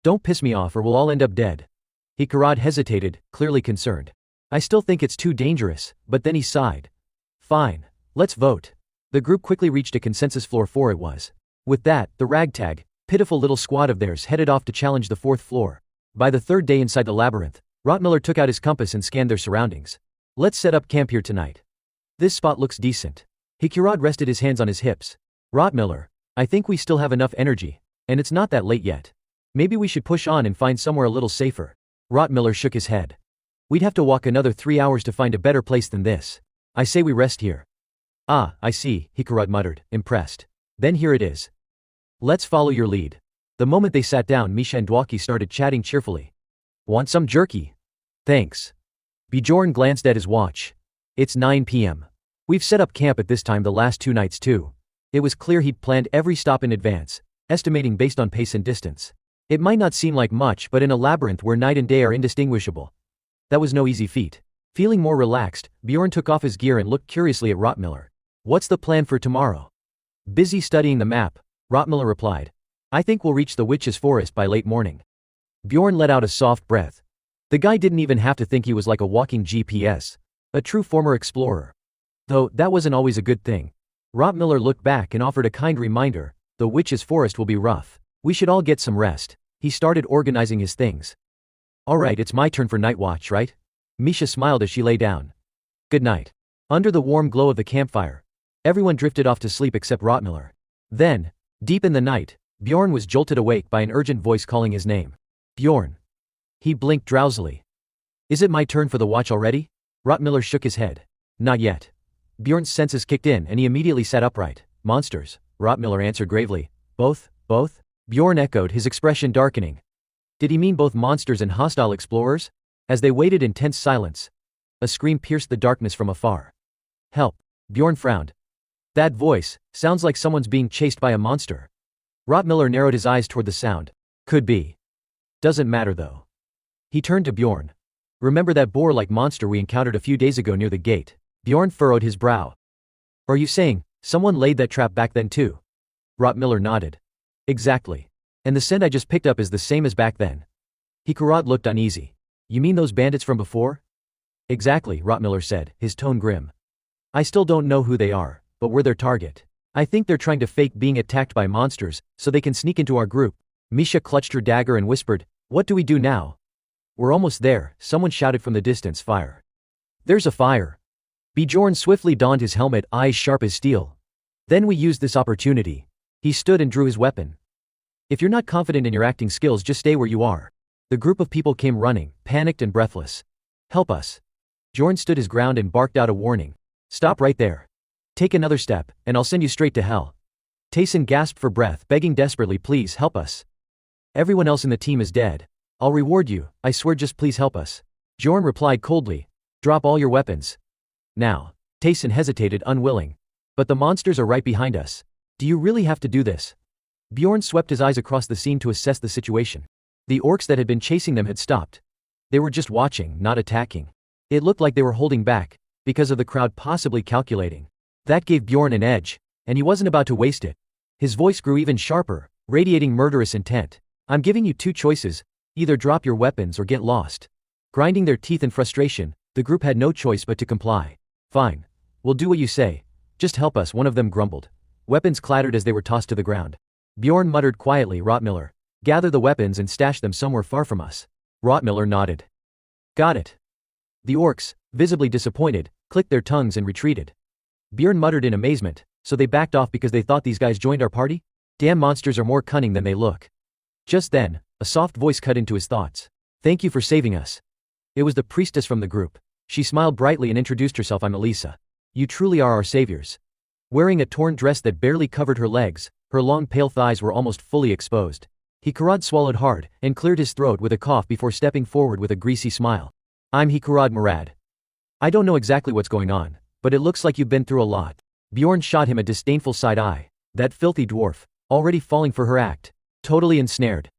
Don't piss me off or we'll all end up dead. Hikarad hesitated, clearly concerned. I still think it's too dangerous, but then he sighed. Fine. Let's vote. The group quickly reached a consensus. Floor 4 it was. With that, the ragtag, pitiful little squad of theirs headed off to challenge the 4th floor. By the 3rd day inside the labyrinth, Rottmiller took out his compass and scanned their surroundings. Let's set up camp here tonight. This spot looks decent. Hikarad rested his hands on his hips. Rottmiller, I think we still have enough energy, and it's not that late yet. Maybe we should push on and find somewhere a little safer. Rottmiller shook his head. We'd have to walk another 3 hours to find a better place than this. I say we rest here. Ah, I see, Hikarad muttered, impressed. Then here it is. Let's follow your lead. The moment they sat down, Misha and Dwaki started chatting cheerfully. Want some jerky? Thanks. Bjorn glanced at his watch. It's 9 p.m. We've set up camp at this time the last 2 nights too. It was clear he'd planned every stop in advance, estimating based on pace and distance. It might not seem like much, but in a labyrinth where night and day are indistinguishable, that was no easy feat. Feeling more relaxed, Bjorn took off his gear and looked curiously at Rottmiller. What's the plan for tomorrow? Busy studying the map, Rottmiller replied. I think we'll reach the witch's forest by late morning. Bjorn let out a soft breath. The guy didn't even have to think, he was like a walking GPS. A true former explorer. Though, that wasn't always a good thing. Rottmiller looked back and offered a kind reminder. The witch's forest will be rough. We should all get some rest. He started organizing his things. Alright, it's my turn for night watch, right? Misha smiled as she lay down. Good night. Under the warm glow of the campfire, everyone drifted off to sleep except Rottmiller. Then, deep in the night, Bjorn was jolted awake by an urgent voice calling his name. Bjorn. He blinked drowsily. Is it my turn for the watch already? Rottmiller shook his head. Not yet. Bjorn's senses kicked in and he immediately sat upright. Monsters, Rottmiller answered gravely. Both? Bjorn echoed, his expression darkening. Did he mean both monsters and hostile explorers? As they waited in tense silence, a scream pierced the darkness from afar. Help. Bjorn frowned. That voice sounds like someone's being chased by a monster. Rottmiller narrowed his eyes toward the sound. Could be. Doesn't matter though. He turned to Bjorn. Remember that boar-like monster we encountered a few days ago near the gate? Bjorn furrowed his brow. Are you saying someone laid that trap back then too? Rottmiller nodded. Exactly. And the scent I just picked up is the same as back then. Hikarad looked uneasy. You mean those bandits from before? Exactly, Rottmiller said, his tone grim. I still don't know who they are, but we're their target. I think they're trying to fake being attacked by monsters, so they can sneak into our group. Misha clutched her dagger and whispered, What do we do now? We're almost there, someone shouted from the distance. Fire. There's a fire. Bjorn swiftly donned his helmet, eyes sharp as steel. Then we used this opportunity. He stood and drew his weapon. If you're not confident in your acting skills, just stay where you are. The group of people came running, panicked and breathless. Help us. Bjorn stood his ground and barked out a warning. Stop right there. Take another step, and I'll send you straight to hell. Tayson gasped for breath, begging desperately, please help us. Everyone else in the team is dead. I'll reward you, I swear, just please help us. Bjorn replied coldly. Drop all your weapons. Now. Tayson hesitated, unwilling. But the monsters are right behind us. Do you really have to do this? Bjorn swept his eyes across the scene to assess the situation. The orcs that had been chasing them had stopped. They were just watching, not attacking. It looked like they were holding back, because of the crowd possibly calculating. That gave Bjorn an edge, and he wasn't about to waste it. His voice grew even sharper, radiating murderous intent. I'm giving you 2 choices, either drop your weapons or get lost. Grinding their teeth in frustration, the group had no choice but to comply. Fine. We'll do what you say. Just help us, one of them grumbled. Weapons clattered as they were tossed to the ground. Bjorn muttered quietly, Rottmiller. Gather the weapons and stash them somewhere far from us. Rottmiller nodded. Got it. The orcs, visibly disappointed, clicked their tongues and retreated. Bjorn muttered in amazement, so they backed off because they thought these guys joined our party? Damn, monsters are more cunning than they look. Just then, a soft voice cut into his thoughts. Thank you for saving us. It was the priestess from the group. She smiled brightly and introduced herself. I'm Elisa. You truly are our saviors. Wearing a torn dress that barely covered her legs, her long pale thighs were almost fully exposed. Hikarad swallowed hard and cleared his throat with a cough before stepping forward with a greasy smile. I'm Hikarad Murad. I don't know exactly what's going on, but it looks like you've been through a lot. Bjorn shot him a disdainful side eye. That filthy dwarf, already falling for her act. Totally ensnared.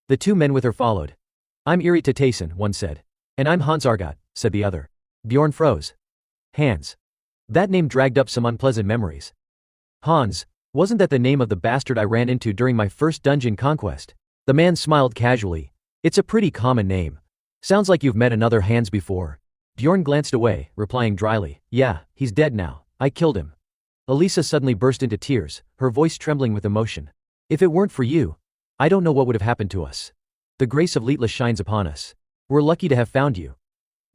The 2 men with her followed. I'm Irita Tayson, one said. And I'm Hans Argot, said the other. Bjorn froze. Hands. That name dragged up some unpleasant memories. Hans, wasn't that the name of the bastard I ran into during my first dungeon conquest? The man smiled casually. It's a pretty common name. Sounds like you've met another Hans before. Bjorn glanced away, replying dryly, yeah, he's dead now. I killed him. Elisa suddenly burst into tears, her voice trembling with emotion. If it weren't for you, I don't know what would have happened to us. The grace of Leetless shines upon us. We're lucky to have found you.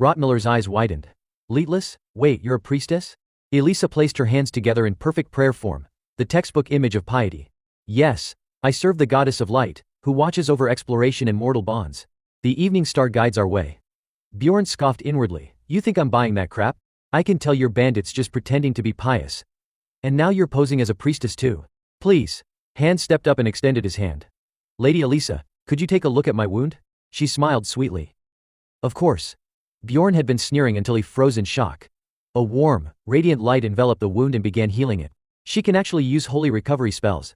Rottmiller's eyes widened. Leetless? Wait, you're a priestess? Elisa placed her hands together in perfect prayer form, the textbook image of piety. Yes, I serve the goddess of light, who watches over exploration and mortal bonds. The evening star guides our way. Bjorn scoffed inwardly. You think I'm buying that crap? I can tell you're bandits just pretending to be pious. And now you're posing as a priestess too. Please. Hans stepped up and extended his hand. Lady Elisa, could you take a look at my wound? She smiled sweetly. Of course. Bjorn had been sneering until he froze in shock. A warm, radiant light enveloped the wound and began healing it. She can actually use holy recovery spells.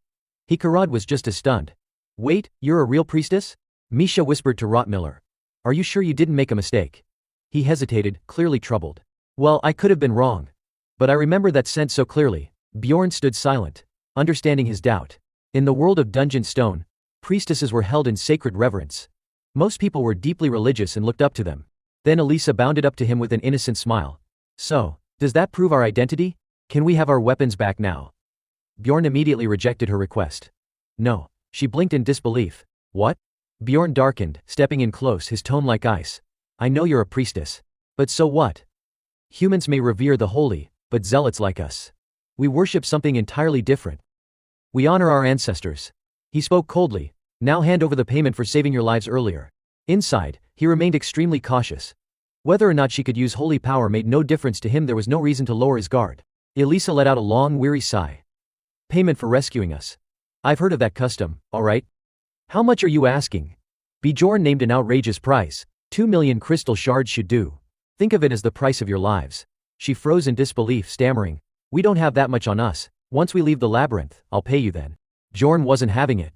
Hikarad was just as stunned. Wait, you're a real priestess? Misha whispered to Rottmiller. Are you sure you didn't make a mistake? He hesitated, clearly troubled. Well, I could have been wrong. But I remember that scent so clearly. Bjorn stood silent, understanding his doubt. In the world of Dungeon Stone, priestesses were held in sacred reverence. Most people were deeply religious and looked up to them. Then Elisa bounded up to him with an innocent smile. So, does that prove our identity? Can we have our weapons back now? Bjorn immediately rejected her request. No. She blinked in disbelief. What? Bjorn darkened, stepping in close, his tone like ice. I know you're a priestess. But so what? Humans may revere the holy, but zealots like us. We worship something entirely different. We honor our ancestors. He spoke coldly. Now hand over the payment for saving your lives earlier. Inside, he remained extremely cautious. Whether or not she could use holy power made no difference to him. There was no reason to lower his guard. Elisa let out a long, weary sigh. Payment for rescuing us. I've heard of that custom, all right? How much are you asking? Bjorn named an outrageous price. 2 million crystal shards should do. Think of it as the price of your lives. She froze in disbelief, stammering. We don't have that much on us. Once we leave the labyrinth, I'll pay you then. Bjorn wasn't having it.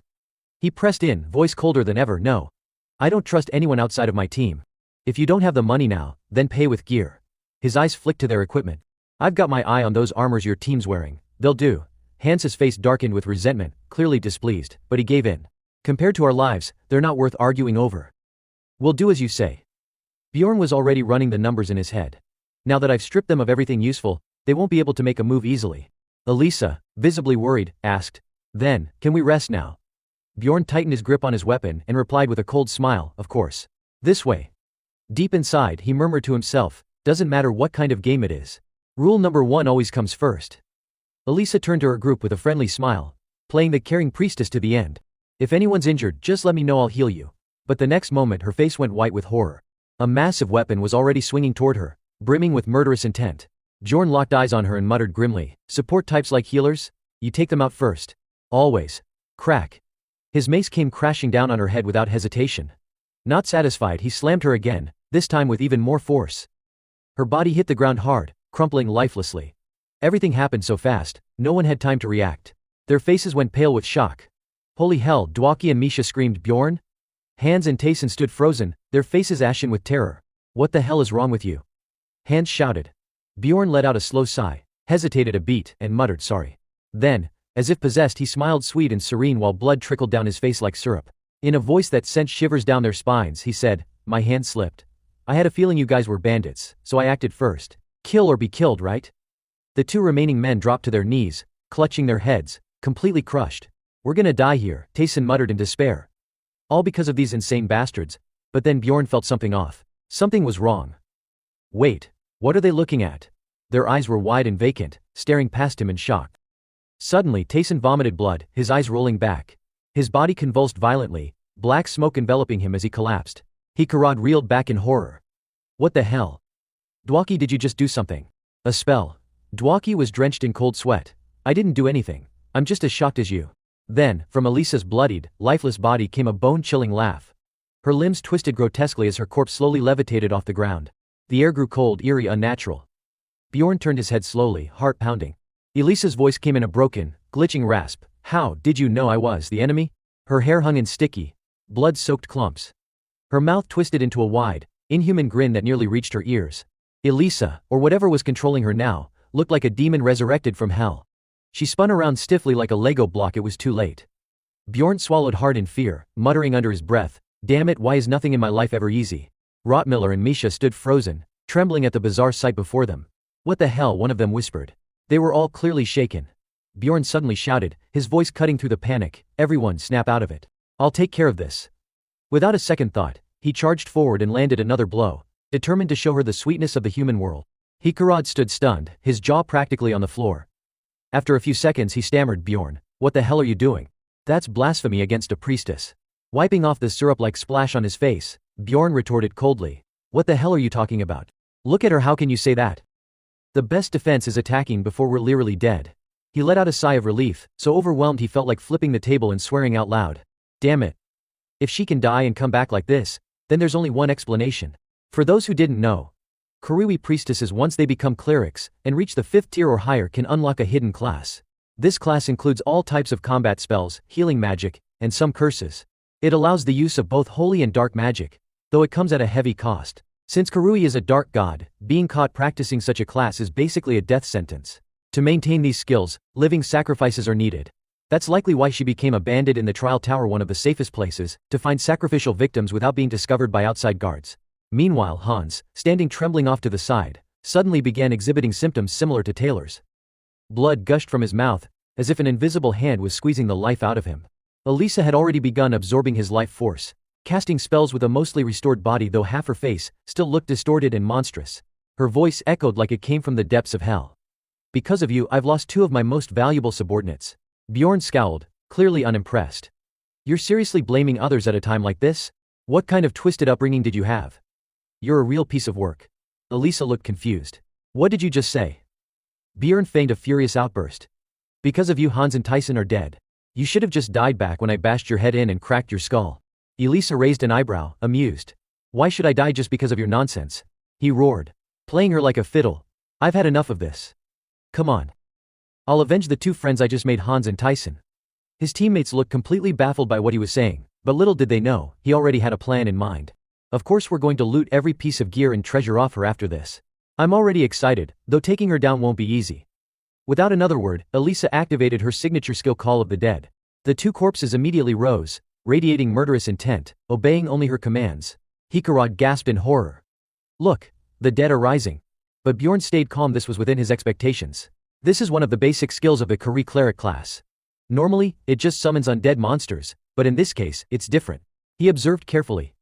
He pressed in, voice colder than ever. No. I don't trust anyone outside of my team. If you don't have the money now, then pay with gear. His eyes flicked to their equipment. I've got my eye on those armors your team's wearing. They'll do. Hans's face darkened with resentment, clearly displeased, but he gave in. Compared to our lives, they're not worth arguing over. We'll do as you say. Bjorn was already running the numbers in his head. Now that I've stripped them of everything useful, they won't be able to make a move easily. Elisa, visibly worried, asked. Then, can we rest now? Bjorn tightened his grip on his weapon and replied with a cold smile, of course. This way. Deep inside, he murmured to himself, doesn't matter what kind of game it is. Rule number 1 always comes first. Elisa turned to her group with a friendly smile, playing the caring priestess to the end. If anyone's injured, just let me know, I'll heal you. But the next moment her face went white with horror. A massive weapon was already swinging toward her, brimming with murderous intent. Bjorn locked eyes on her and muttered grimly, support types like healers? You take them out first. Always. Crack. His mace came crashing down on her head without hesitation. Not satisfied, he slammed her again, this time with even more force. Her body hit the ground hard, crumpling lifelessly. Everything happened so fast, no one had time to react. Their faces went pale with shock. Holy hell, Dwaki and Misha screamed. Bjorn? Hans and Tayson stood frozen, their faces ashen with terror. What the hell is wrong with you? Hans shouted. Bjorn let out a slow sigh, hesitated a beat, and muttered sorry. Then, as if possessed, he smiled sweet and serene while blood trickled down his face like syrup. In a voice that sent shivers down their spines, he said, my hand slipped. I had a feeling you guys were bandits, so I acted first. Kill or be killed, right? The 2 remaining men dropped to their knees, clutching their heads, completely crushed. We're gonna die here, Tayson muttered in despair. All because of these insane bastards. But then Bjorn felt something off. Something was wrong. Wait, what are they looking at? Their eyes were wide and vacant, staring past him in shock. Suddenly Tayson vomited blood, his eyes rolling back. His body convulsed violently, black smoke enveloping him as he collapsed. Hikarad reeled back in horror. What the hell? Dwaki, did you just do something? A spell. Dwaki was drenched in cold sweat. I didn't do anything. I'm just as shocked as you. Then, from Elisa's bloodied, lifeless body came a bone-chilling laugh. Her limbs twisted grotesquely as her corpse slowly levitated off the ground. The air grew cold, eerie, unnatural. Bjorn turned his head slowly, heart pounding. Elisa's voice came in a broken, glitching rasp. How did you know I was the enemy? Her hair hung in sticky, blood-soaked clumps. Her mouth twisted into a wide, inhuman grin that nearly reached her ears. Elisa, or whatever was controlling her now, looked like a demon resurrected from hell. She spun around stiffly like a Lego block. It was too late. Bjorn swallowed hard in fear, muttering under his breath, "Damn it, why is nothing in my life ever easy?" Rottmiller and Misha stood frozen, trembling at the bizarre sight before them. "What the hell?" one of them whispered. They were all clearly shaken. Bjorn suddenly shouted, his voice cutting through the panic, "Everyone snap out of it. I'll take care of this." Without a second thought, he charged forward and landed another blow, determined to show her the sweetness of the human world. Hikarad stood stunned, his jaw practically on the floor. After a few seconds he stammered, "Bjorn, what the hell are you doing? That's blasphemy against a priestess." Wiping off the syrup-like splash on his face, Bjorn retorted coldly, "What the hell are you talking about? Look at her, how can you say that? The best defense is attacking before we're literally dead." He let out a sigh of relief, so overwhelmed he felt like flipping the table and swearing out loud. Damn it. If she can die and come back like this, then there's only one explanation. For those who didn't know, Kurui priestesses, once they become clerics and reach the 5th tier or higher, can unlock a hidden class. This class includes all types of combat spells, healing magic, and some curses. It allows the use of both holy and dark magic, though it comes at a heavy cost. Since Kurui is a dark god, being caught practicing such a class is basically a death sentence. To maintain these skills, living sacrifices are needed. That's likely why she became a bandit in the trial tower, one of the safest places to find sacrificial victims without being discovered by outside guards. Meanwhile, Hans, standing trembling off to the side, suddenly began exhibiting symptoms similar to Taylor's. Blood gushed from his mouth, as if an invisible hand was squeezing the life out of him. Elisa had already begun absorbing his life force, casting spells with a mostly restored body, though half her face still looked distorted and monstrous. Her voice echoed like it came from the depths of hell. "Because of you, I've lost 2 of my most valuable subordinates." Bjorn scowled, clearly unimpressed. "You're seriously blaming others at a time like this? What kind of twisted upbringing did you have? You're a real piece of work." Elisa looked confused. "What did you just say?" Bjorn feigned a furious outburst. "Because of you, Hans and Tyson are dead. You should have just died back when I bashed your head in and cracked your skull." Elisa raised an eyebrow, amused. "Why should I die just because of your nonsense?" he roared, playing her like a fiddle. "I've had enough of this. Come on. I'll avenge the 2 friends I just made, Hans and Tyson." His teammates looked completely baffled by what he was saying, but little did they know, he already had a plan in mind. "Of course we're going to loot every piece of gear and treasure off her after this. I'm already excited, though taking her down won't be easy." Without another word, Elisa activated her signature skill, Call of the Dead. The 2 corpses immediately rose, radiating murderous intent, obeying only her commands. Hikarad gasped in horror. "Look, the dead are rising." But Bjorn stayed calm. This was within his expectations. This is one of the basic skills of the Kuri cleric class. Normally, it just summons undead monsters, but in this case, it's different. He observed carefully.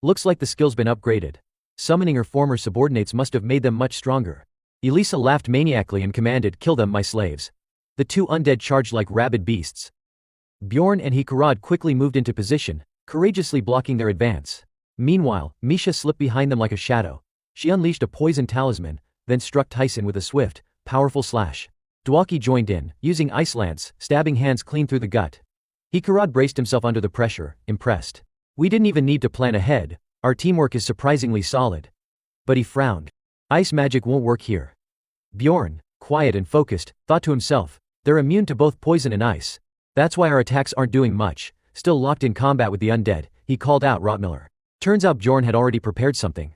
Looks like the skill's been upgraded. Summoning her former subordinates must have made them much stronger. Elisa laughed maniacally and commanded, "Kill them, my slaves." The 2 undead charged like rabid beasts. Bjorn and Hikarad quickly moved into position, courageously blocking their advance. Meanwhile, Misha slipped behind them like a shadow. She unleashed a poison talisman, then struck Tyson with a swift, powerful slash. Dwaki joined in, using ice lance, stabbing hands clean through the gut. Hikarad braced himself under the pressure, impressed. "We didn't even need to plan ahead, our teamwork is surprisingly solid." But he frowned. "Ice magic won't work here." Bjorn, quiet and focused, thought to himself, "They're immune to both poison and ice. That's why our attacks aren't doing much." Still locked in combat with the undead, he called out, "Rottmiller." Turns out Bjorn had already prepared something.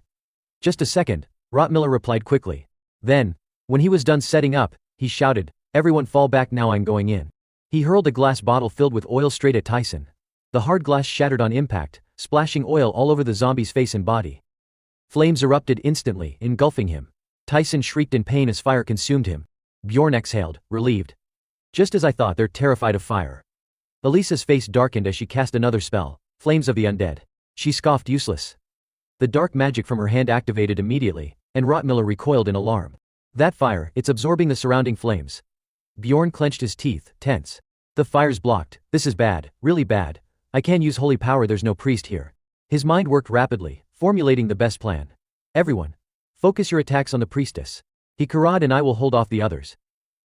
"Just a second," Rottmiller replied quickly. Then, when he was done setting up, he shouted, "Everyone fall back now, I'm going in." He hurled a glass bottle filled with oil straight at Tyson. The hard glass shattered on impact, splashing oil all over the zombie's face and body. Flames erupted instantly, engulfing him. Tyson shrieked in pain as fire consumed him. Bjorn exhaled, relieved. "Just as I thought, they're terrified of fire." Elisa's face darkened as she cast another spell, Flames of the Undead. She scoffed, "Useless." The dark magic from her hand activated immediately, and Rottmiller recoiled in alarm. "That fire, it's absorbing the surrounding flames." Bjorn clenched his teeth, tense. "The fire's blocked. This is bad, really bad. I can't use holy power, there's no priest here." His mind worked rapidly, formulating the best plan. "Everyone, focus your attacks on the priestess. Hikarad and I will hold off the others."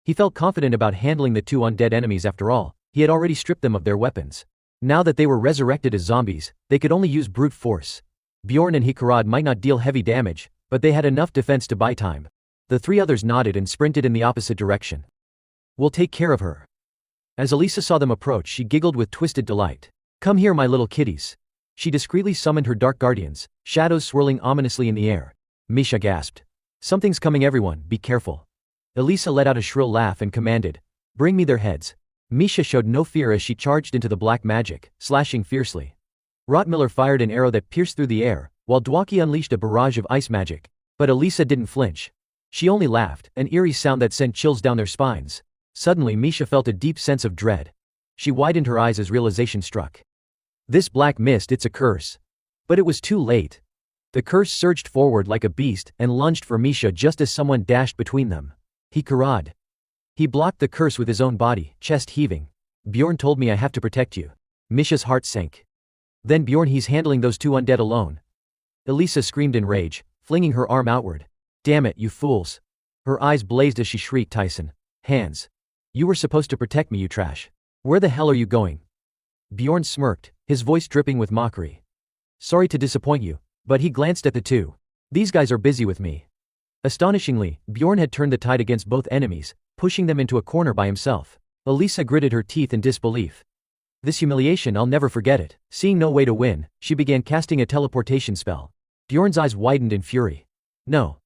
He felt confident about handling the 2 undead enemies. After all, he had already stripped them of their weapons. Now that they were resurrected as zombies, they could only use brute force. Bjorn and Hikarad might not deal heavy damage, but they had enough defense to buy time. The 3 others nodded and sprinted in the opposite direction. "We'll take care of her." As Elisa saw them approach, she giggled with twisted delight. "Come here, my little kitties." She discreetly summoned her dark guardians, shadows swirling ominously in the air. Misha gasped. "Something's coming, everyone, be careful." Elisa let out a shrill laugh and commanded, "Bring me their heads." Misha showed no fear as she charged into the black magic, slashing fiercely. Rottmiller fired an arrow that pierced through the air, while Dwaki unleashed a barrage of ice magic. But Elisa didn't flinch. She only laughed, an eerie sound that sent chills down their spines. Suddenly Misha felt a deep sense of dread. She widened her eyes as realization struck. This black mist, it's a curse. But it was too late. The curse surged forward like a beast and lunged for Misha just as someone dashed between them. He careened. He blocked the curse with his own body, chest heaving. Bjorn told me I have to protect you. Misha's heart sank. Then Bjorn, he's handling those two undead alone. Elisa screamed in rage, flinging her arm outward. Damn it, you fools. Her eyes blazed as she shrieked, Tyson. Hands. You were supposed to protect me, you trash. Where the hell are you going? Bjorn smirked, his voice dripping with mockery. Sorry to disappoint you, but he glanced at the two. These guys are busy with me. Astonishingly, Bjorn had turned the tide against both enemies, pushing them into a corner by himself. Elisa gritted her teeth in disbelief. This humiliation, I'll never forget it. Seeing no way to win, she began casting a teleportation spell. Bjorn's eyes widened in fury. No.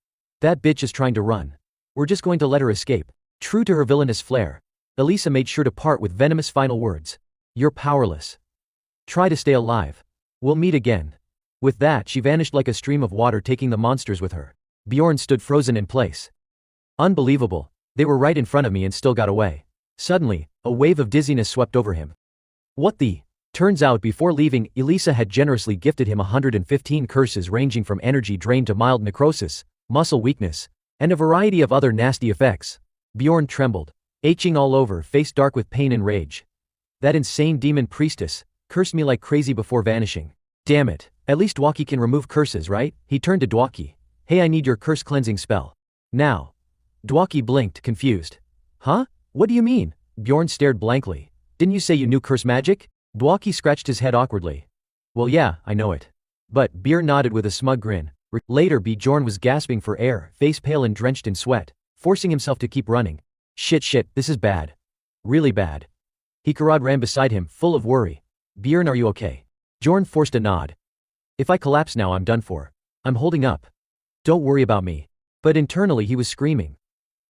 That bitch is trying to run. We're just going to let her escape. True to her villainous flair, Elisa made sure to part with venomous final words. You're powerless. Try to stay alive. We'll meet again. With that, she vanished like a stream of water, taking the monsters with her. Bjorn stood frozen in place. Unbelievable. They were right in front of me and still got away. Suddenly, a wave of dizziness swept over him. What the? Turns out before leaving, Elisa had generously gifted him 115 curses ranging from energy drain to mild necrosis, muscle weakness, and a variety of other nasty effects. Bjorn trembled, aching all over, face dark with pain and rage. That insane demon priestess cursed me like crazy before vanishing. Damn it, at least Dwaki can remove curses, right? He turned to Dwaki. Hey, I need your curse cleansing spell. Now. Dwaki blinked, confused. Huh? What do you mean? Bjorn stared blankly. Didn't you say you knew curse magic? Dwaki scratched his head awkwardly. Well, yeah, I know it. But Bjorn nodded with a smug grin. Later, Bjorn was gasping for air, face pale and drenched in sweat, forcing himself to keep running. Shit, this is bad. Really bad. Hikarad ran beside him, full of worry. Bjorn, are you okay? Bjorn forced a nod. If I collapse now, I'm done for. I'm holding up. Don't worry about me. But internally he was screaming.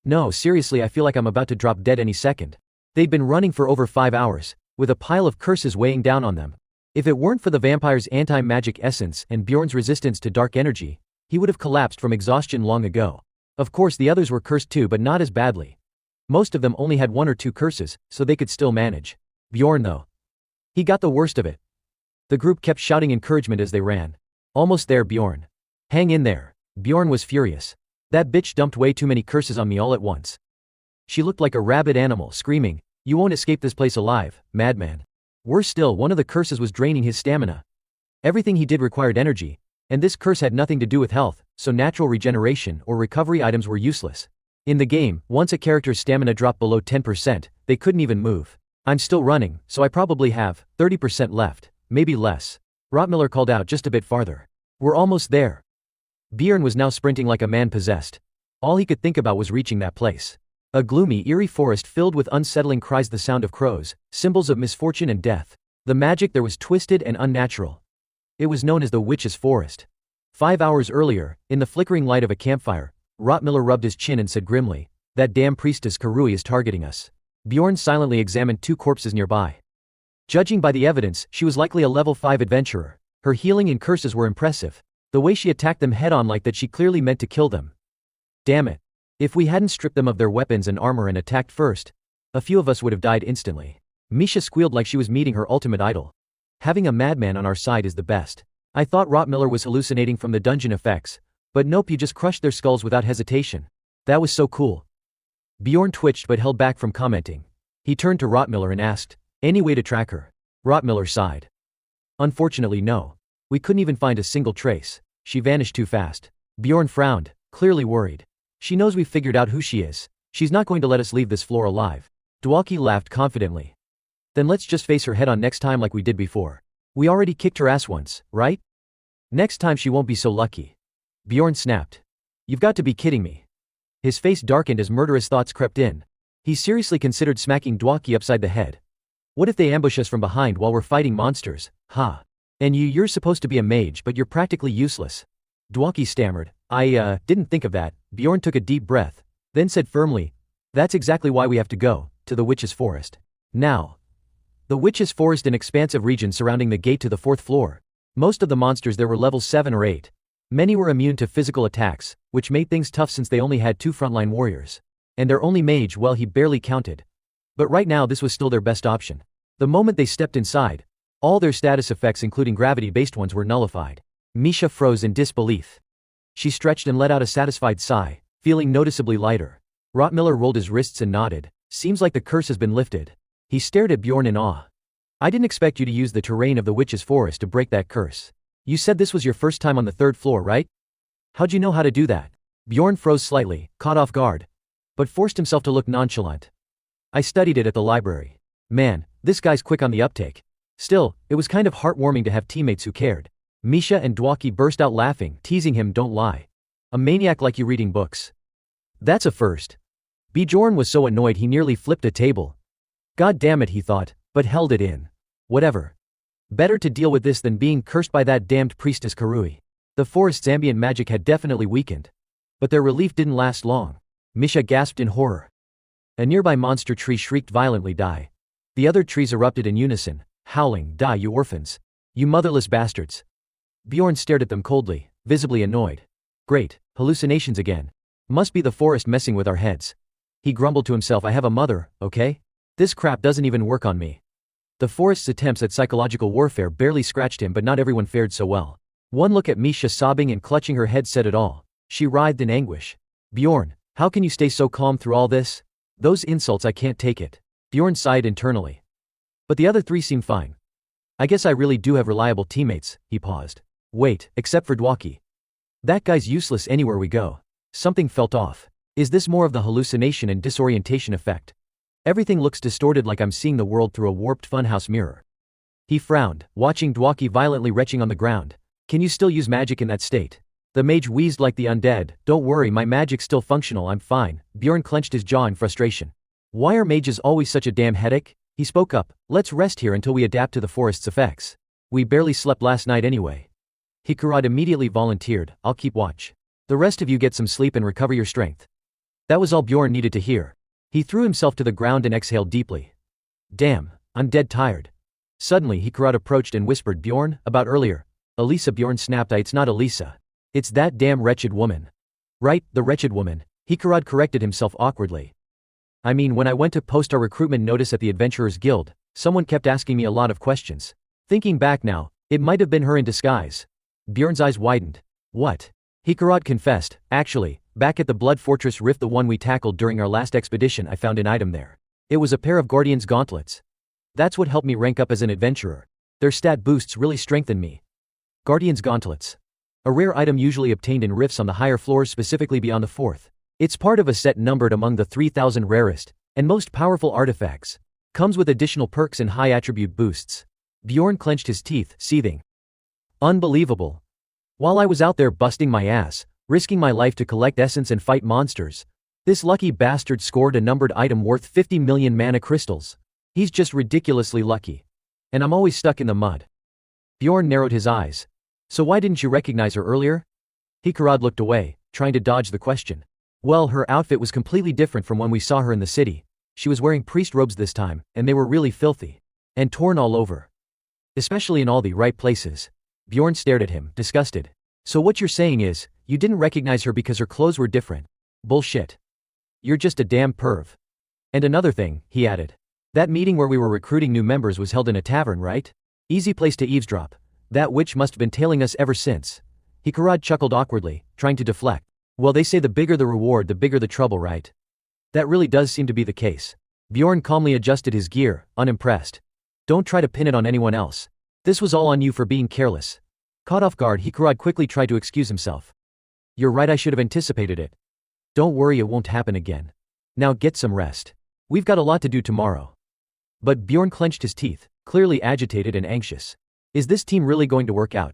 No, seriously, I feel like I'm about to drop dead any second. They'd been running for over 5 hours, with a pile of curses weighing down on them. If it weren't for the vampire's anti-magic essence and Bjorn's resistance to dark energy, he would have collapsed from exhaustion long ago. Of course, the others were cursed too, but not as badly. Most of them only had 1 or 2 curses, so they could still manage. Bjorn, though. He got the worst of it. The group kept shouting encouragement as they ran. Almost there, Bjorn. Hang in there. Bjorn was furious. That bitch dumped way too many curses on me all at once. She looked like a rabid animal, screaming, "You won't escape this place alive, madman." Worse still, one of the curses was draining his stamina. Everything he did required energy, and this curse had nothing to do with health, so natural regeneration or recovery items were useless. In the game, once a character's stamina dropped below 10%, they couldn't even move. I'm still running, so I probably have 30% left, maybe less. Rottmiller called out just a bit farther. We're almost there. Bjorn was now sprinting like a man possessed. All he could think about was reaching that place. A gloomy, eerie forest filled with unsettling cries, the sound of crows, symbols of misfortune and death. The magic there was twisted and unnatural. It was known as the Witch's Forest. 5 hours earlier, in the flickering light of a campfire, Rottmiller rubbed his chin and said grimly, "That damn priestess Karui is targeting us." Bjorn silently examined 2 corpses nearby. Judging by the evidence, she was likely a level 5 adventurer. Her healing and curses were impressive. The way she attacked them head-on, like that she clearly meant to kill them. Damn it. If we hadn't stripped them of their weapons and armor and attacked first, a few of us would have died instantly. Misha squealed like she was meeting her ultimate idol. Having a madman on our side is the best. I thought Rottmiller was hallucinating from the dungeon effects, but nope, you just crushed their skulls without hesitation. That was so cool. Bjorn twitched but held back from commenting. He turned to Rottmiller and asked, "Any way to track her?" Rottmiller sighed. "Unfortunately, no. We couldn't even find a single trace. She vanished too fast." Bjorn frowned, clearly worried. "She knows we've figured out who she is. She's not going to let us leave this floor alive." Dwaki laughed confidently. "Then let's just face her head on next time like we did before. We already kicked her ass once, right? Next time she won't be so lucky." Bjorn snapped. "You've got to be kidding me." His face darkened as murderous thoughts crept in. He seriously considered smacking Dwaki upside the head. What if they ambush us from behind while we're fighting monsters, huh? And you're supposed to be a mage, but you're practically useless. Dwaki stammered. I didn't think of that." Bjorn took a deep breath. then said firmly, "That's exactly why we have to go, to the Witch's Forest. Now." The Witch's Forest, an expansive region surrounding the gate to the 4th floor. Most of the monsters there were level 7 or 8. Many were immune to physical attacks, which made things tough since they only had 2 frontline warriors. And their only mage, well, he barely counted. But right now this was still their best option. The moment they stepped inside, all their status effects, including gravity-based ones, were nullified. Misha froze in disbelief. She stretched and let out a satisfied sigh, feeling noticeably lighter. Rottmiller rolled his wrists and nodded. "Seems like the curse has been lifted." He stared at Bjorn in awe. "I didn't expect you to use the terrain of the Witch's Forest to break that curse. You said this was your first time on the 3rd floor, right? How'd you know how to do that?" Bjorn froze slightly, caught off guard, but forced himself to look nonchalant. "I studied it at the library." Man, this guy's quick on the uptake. Still, it was kind of heartwarming to have teammates who cared. Misha and Dwaki burst out laughing, teasing him, "Don't lie. A maniac like you reading books. That's a first." Bjorn was so annoyed he nearly flipped a table. God damn it, he thought, but held it in. Whatever. Better to deal with this than being cursed by that damned priestess Karui. The forest's ambient magic had definitely weakened. But their relief didn't last long. Misha gasped in horror. A nearby monster tree shrieked violently, "Die." The other trees erupted in unison, howling, "Die, you orphans. You motherless bastards." Bjorn stared at them coldly, visibly annoyed. "Great, hallucinations again. Must be the forest messing with our heads." He grumbled to himself, "I have a mother, okay? This crap doesn't even work on me." The forest's attempts at psychological warfare barely scratched him, but not everyone fared so well. One look at Misha sobbing and clutching her head said it all. She writhed in anguish. "Bjorn, how can you stay so calm through all this? Those insults, I can't take it." Bjorn sighed internally. But the other 3 seemed fine. "I guess I really do have reliable teammates," he paused. "Wait, except for Dwaki. That guy's useless anywhere we go." Something felt off. Is this more of the hallucination and disorientation effect? Everything looks distorted, like I'm seeing the world through a warped funhouse mirror. He frowned, watching Dwaki violently retching on the ground. "Can you still use magic in that state?" The mage wheezed like the undead. "Don't worry, my magic's still functional, I'm fine." Bjorn clenched his jaw in frustration. "Why are mages always such a damn headache?" He spoke up. "Let's rest here until we adapt to the forest's effects. We barely slept last night anyway." Hikurad immediately volunteered, "I'll keep watch. The rest of you get some sleep and recover your strength." That was all Bjorn needed to hear. He threw himself to the ground and exhaled deeply. "Damn, I'm dead tired." Suddenly Hikurad approached and whispered, "Bjorn, about earlier." "Elisa," Bjorn snapped. "It's not Elisa. It's that damn wretched woman." "Right, the wretched woman." Hikurad corrected himself awkwardly. "I mean, when I went to post our recruitment notice at the Adventurers Guild, someone kept asking me a lot of questions. Thinking back now, it might have been her in disguise." Bjorn's eyes widened. "What?" Hikurad confessed, "Actually, back at the Blood Fortress Rift, the one we tackled during our last expedition, I found an item there. It was a pair of Guardian's gauntlets. That's what helped me rank up as an adventurer. Their stat boosts really strengthened me." Guardian's gauntlets. A rare item usually obtained in rifts on the higher floors, specifically beyond the 4th. It's part of a set numbered among the 3,000 rarest and most powerful artifacts. Comes with additional perks and high attribute boosts. Bjorn clenched his teeth, seething. "Unbelievable. While I was out there busting my ass, risking my life to collect essence and fight monsters, this lucky bastard scored a numbered item worth 50 million mana crystals. He's just ridiculously lucky. And I'm always stuck in the mud." Bjorn narrowed his eyes. "So why didn't you recognize her earlier?" Hikurad looked away, trying to dodge the question. "Well, her outfit was completely different from when we saw her in the city. She was wearing priest robes this time, and they were really filthy. And torn all over. Especially in all the right places." Bjorn stared at him, disgusted. "So what you're saying is, you didn't recognize her because her clothes were different? Bullshit. You're just a damn perv. And another thing," he added. "That meeting where we were recruiting new members was held in a tavern, right? Easy place to eavesdrop. That witch must have been tailing us ever since." Hikurad chuckled awkwardly, trying to deflect. "Well, they say the bigger the reward, the bigger the trouble, right? That really does seem to be the case." Bjorn calmly adjusted his gear, unimpressed. "Don't try to pin it on anyone else. This was all on you for being careless." Caught off guard, Hikurad quickly tried to excuse himself. "You're right, I should have anticipated it. Don't worry, it won't happen again. Now get some rest. We've got a lot to do tomorrow." But Bjorn clenched his teeth, clearly agitated and anxious. Is this team really going to work out?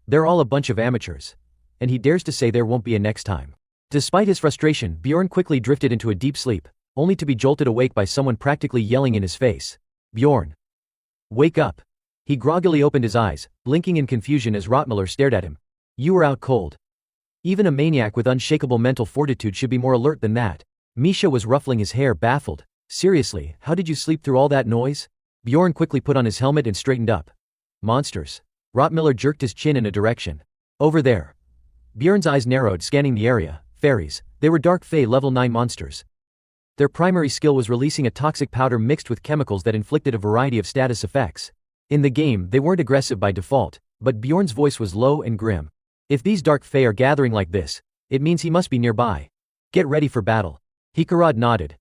They're all a bunch of amateurs. And he dares to say there won't be a next time. Despite his frustration, Bjorn quickly drifted into a deep sleep, only to be jolted awake by someone practically yelling in his face. "Bjorn! Wake up!" He groggily opened his eyes, blinking in confusion as Rottmiller stared at him. "You were out cold. Even a maniac with unshakable mental fortitude should be more alert than that." Misha was ruffling his hair, baffled. Seriously, how did you sleep through all that noise? Bjorn quickly put on his helmet and straightened up. Monsters. Rottmiller jerked his chin in a direction. Over there. Bjorn's eyes narrowed, scanning the area. Fairies. They were Dark Fae level 9 monsters. Their primary skill was releasing a toxic powder mixed with chemicals that inflicted a variety of status effects. In the game, they weren't aggressive by default, but Bjorn's voice was low and grim. If these Dark Fae are gathering like this, it means he must be nearby. Get ready for battle. Hikarad nodded.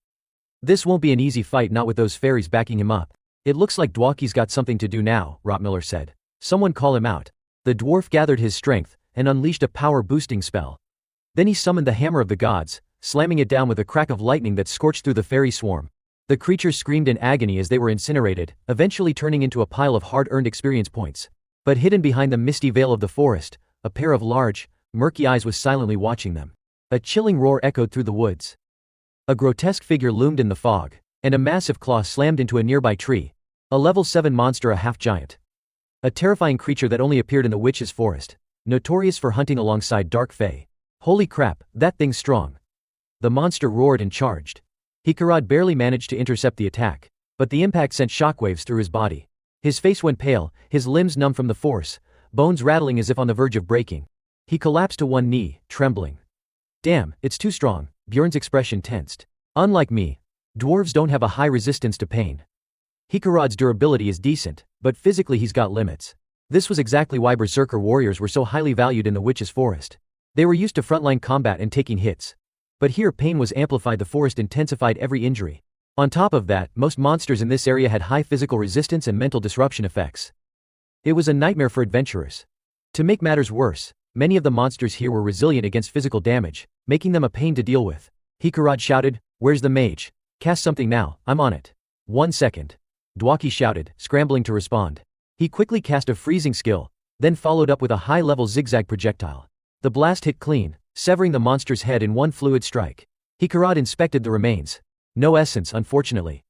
This won't be an easy fight, not with those fairies backing him up. It looks like Dwaki's got something to do now, Rottmiller said. Someone call him out. The dwarf gathered his strength and unleashed a power-boosting spell. Then he summoned the Hammer of the Gods, slamming it down with a crack of lightning that scorched through the fairy swarm. The creatures screamed in agony as they were incinerated, eventually turning into a pile of hard-earned experience points. But hidden behind the misty veil of the forest, a pair of large, murky eyes was silently watching them. A chilling roar echoed through the woods. A grotesque figure loomed in the fog, and a massive claw slammed into a nearby tree. A level 7 monster, a half-giant. A terrifying creature that only appeared in the witch's forest, notorious for hunting alongside Dark Fae. Holy crap, that thing's strong. The monster roared and charged. Hikarad barely managed to intercept the attack, but the impact sent shockwaves through his body. His face went pale, his limbs numb from the force, bones rattling as if on the verge of breaking. He collapsed to one knee, trembling. Damn, it's too strong. Bjorn's expression tensed. Unlike me, dwarves don't have a high resistance to pain. Hikarad's durability is decent, but physically he's got limits. This was exactly why Berserker warriors were so highly valued in the witch's forest. They were used to frontline combat and taking hits. But here pain was amplified, the forest intensified every injury. On top of that, most monsters in this area had high physical resistance and mental disruption effects. It was a nightmare for adventurers. To make matters worse, many of the monsters here were resilient against physical damage, making them a pain to deal with. Hikarad shouted, "Where's the mage? Cast something now, I'm on it." 1 second. Dwaki shouted, scrambling to respond. He quickly cast a freezing skill, then followed up with a high-level zigzag projectile. The blast hit clean, severing the monster's head in one fluid strike. Hikarad inspected the remains. No essence, unfortunately.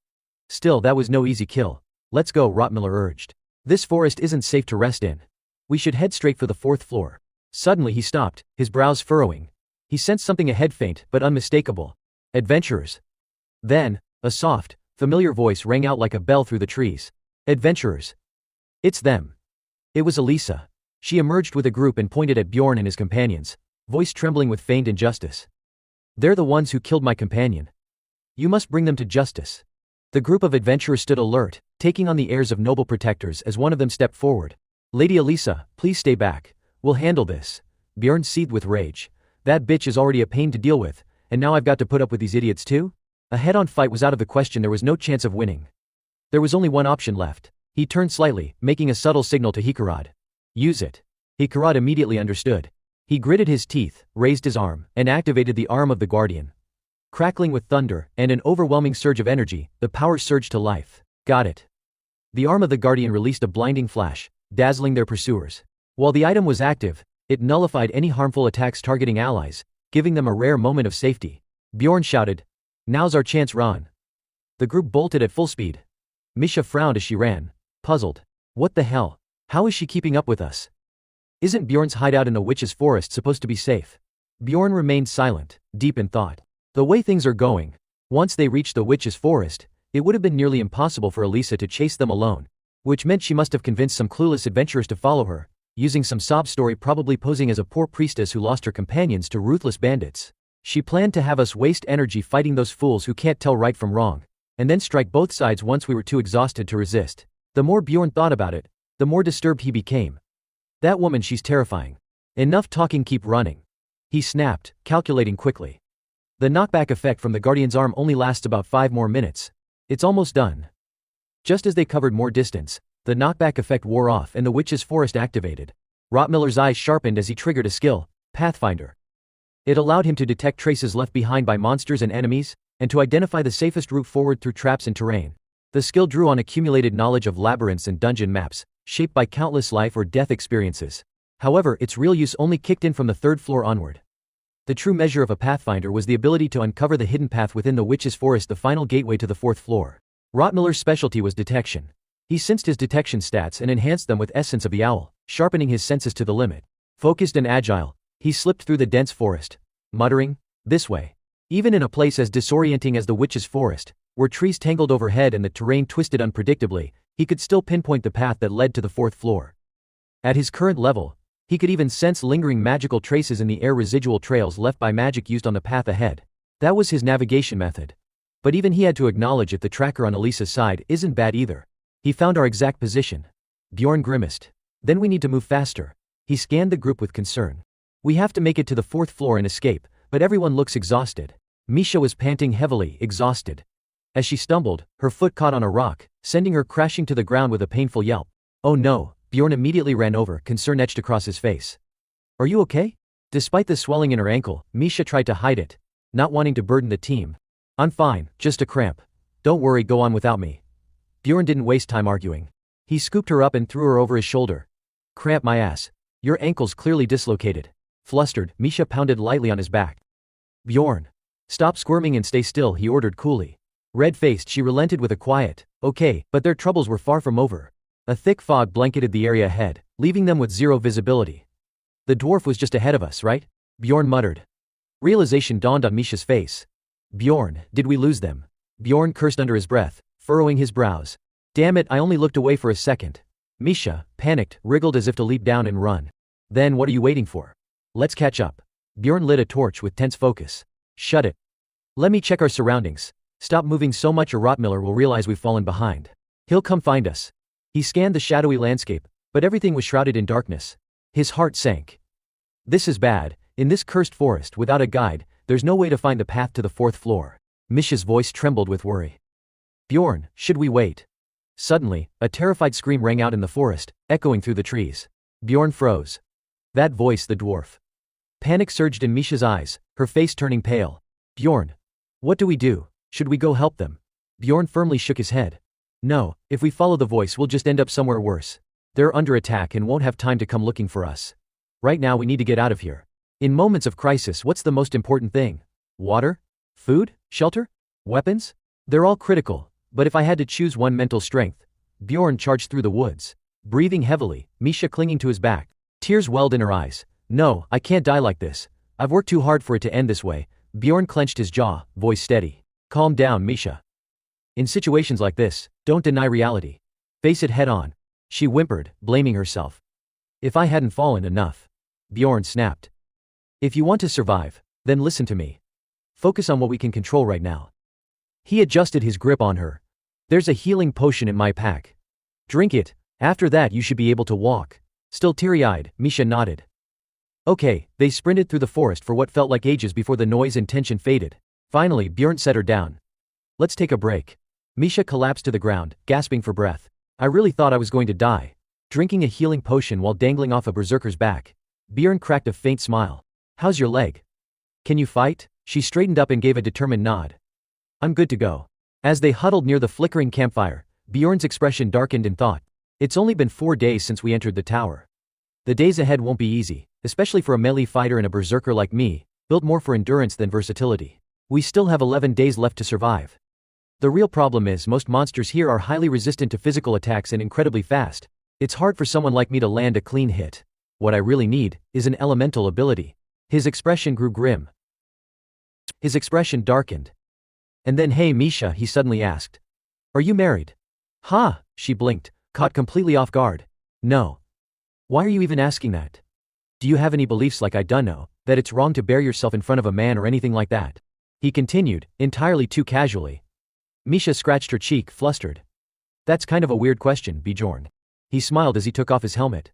Still, that was no easy kill. Let's go, Rottmiller urged. This forest isn't safe to rest in. We should head straight for the 4th floor. Suddenly he stopped, his brows furrowing. He sensed something ahead, faint but unmistakable. Adventurers. Then, a soft, familiar voice rang out like a bell through the trees. Adventurers. It's them. It was Elisa. She emerged with a group and pointed at Bjorn and his companions, voice trembling with feigned injustice. They're the ones who killed my companion. You must bring them to justice. The group of adventurers stood alert, taking on the airs of noble protectors as one of them stepped forward. Lady Elisa, please stay back. We'll handle this. Bjorn seethed with rage. That bitch is already a pain to deal with, and now I've got to put up with these idiots too? A head-on fight was out of the question. There was no chance of winning. There was only one option left. He turned slightly, making a subtle signal to Hikarad. Use it. Hikarad immediately understood. He gritted his teeth, raised his arm, and activated the arm of the Guardian. Crackling with thunder and an overwhelming surge of energy, the power surged to life. Got it. The arm of the Guardian released a blinding flash, dazzling their pursuers. While the item was active, it nullified any harmful attacks targeting allies, giving them a rare moment of safety. Bjorn shouted, "Now's our chance, run." The group bolted at full speed. Misha frowned as she ran, puzzled. What the hell? How is she keeping up with us? Isn't Bjorn's hideout in the witch's forest supposed to be safe? Bjorn remained silent, deep in thought. The way things are going, once they reached the witch's forest, it would have been nearly impossible for Elisa to chase them alone, which meant she must have convinced some clueless adventurers to follow her, using some sob story, probably posing as a poor priestess who lost her companions to ruthless bandits. She planned to have us waste energy fighting those fools who can't tell right from wrong, and then strike both sides once we were too exhausted to resist. The more Bjorn thought about it, the more disturbed he became. That woman, she's terrifying. Enough talking, keep running. He snapped, calculating quickly. The knockback effect from the Guardian's arm only lasts about 5 more minutes. It's almost done. Just as they covered more distance, the knockback effect wore off and the witch's forest activated. Rottmiller's eyes sharpened as he triggered a skill, Pathfinder. It allowed him to detect traces left behind by monsters and enemies, and to identify the safest route forward through traps and terrain. The skill drew on accumulated knowledge of labyrinths and dungeon maps, shaped by countless life or death experiences. However, its real use only kicked in from the 3rd floor onward. The true measure of a Pathfinder was the ability to uncover the hidden path within the witch's forest, the final gateway to the 4th floor. Rottmiller's specialty was detection. He sensed his detection stats and enhanced them with Essence of the Owl, sharpening his senses to the limit. Focused and agile, he slipped through the dense forest, muttering, "This way." Even in a place as disorienting as the witch's forest, where trees tangled overhead and the terrain twisted unpredictably, he could still pinpoint the path that led to the 4th floor. At his current level, he could even sense lingering magical traces in the air, residual trails left by magic used on the path ahead. That was his navigation method. But even he had to acknowledge if the tracker on Elisa's side isn't bad either. He found our exact position. Bjorn grimaced. Then we need to move faster. He scanned the group with concern. We have to make it to the 4th floor and escape, but everyone looks exhausted. Misha was panting heavily, exhausted. As she stumbled, her foot caught on a rock, sending her crashing to the ground with a painful yelp. Oh no, Bjorn immediately ran over, concern etched across his face. Are you okay? Despite the swelling in her ankle, Misha tried to hide it, not wanting to burden the team. I'm fine, just a cramp. Don't worry, go on without me. Bjorn didn't waste time arguing. He scooped her up and threw her over his shoulder. Cramp my ass. Your ankle's clearly dislocated. Flustered, Misha pounded lightly on his back. Bjorn. Stop squirming and stay still, he ordered coolly. Red-faced, she relented with a quiet, okay, but their troubles were far from over. A thick fog blanketed the area ahead, leaving them with zero visibility. The dwarf was just ahead of us, right? Bjorn muttered. Realization dawned on Misha's face. Bjorn, did we lose them? Bjorn cursed under his breath, furrowing his brows. Damn it, I only looked away for a second. Misha, panicked, wriggled as if to leap down and run. Then what are you waiting for? Let's catch up. Bjorn lit a torch with tense focus. Shut it. Let me check our surroundings. Stop moving so much or Rottmiller will realize we've fallen behind. He'll come find us. He scanned the shadowy landscape, but everything was shrouded in darkness. His heart sank. This is bad. In this cursed forest, without a guide, there's no way to find the path to the 4th floor. Misha's voice trembled with worry. Bjorn, should we wait? Suddenly, a terrified scream rang out in the forest, echoing through the trees. Bjorn froze. That voice, the dwarf. Panic surged in Misha's eyes, her face turning pale. Bjorn. What do we do? Should we go help them? Bjorn firmly shook his head. No, if we follow the voice we'll just end up somewhere worse. They're under attack and won't have time to come looking for us. Right now we need to get out of here. In moments of crisis, what's the most important thing? Water? Food? Shelter? Weapons? They're all critical, but if I had to choose one, mental strength. Bjorn charged through the woods. Breathing heavily, Misha clinging to his back. Tears welled in her eyes. No, I can't die like this. I've worked too hard for it to end this way. Bjorn clenched his jaw, voice steady. Calm down, Misha. In situations like this, don't deny reality. Face it head on. She whimpered, blaming herself. If I hadn't fallen enough. Bjorn snapped. If you want to survive, then listen to me. Focus on what we can control right now. He adjusted his grip on her. There's a healing potion in my pack. Drink it. After that you should be able to walk. Still teary-eyed, Misha nodded. Okay, they sprinted through the forest for what felt like ages before the noise and tension faded. Finally, Bjorn set her down. Let's take a break. Misha collapsed to the ground, gasping for breath. I really thought I was going to die. Drinking a healing potion while dangling off a berserker's back. Bjorn cracked a faint smile. How's your leg? Can you fight? She straightened up and gave a determined nod. I'm good to go. As they huddled near the flickering campfire, Bjorn's expression darkened in thought. It's only been 4 days since we entered the tower. The days ahead won't be easy, especially for a melee fighter and a berserker like me, built more for endurance than versatility. We still have 11 days left to survive. The real problem is most monsters here are highly resistant to physical attacks and incredibly fast. It's hard for someone like me to land a clean hit. What I really need is an elemental ability. His expression grew grim. His expression darkened. And then, hey Misha, he suddenly asked. Are you married? Huh, she blinked, caught completely off guard. No. Why are you even asking that? Do you have any beliefs like I dunno, that it's wrong to bare yourself in front of a man or anything like that? He continued, entirely too casually. Misha scratched her cheek, flustered. That's kind of a weird question, Bjorn. He smiled as he took off his helmet.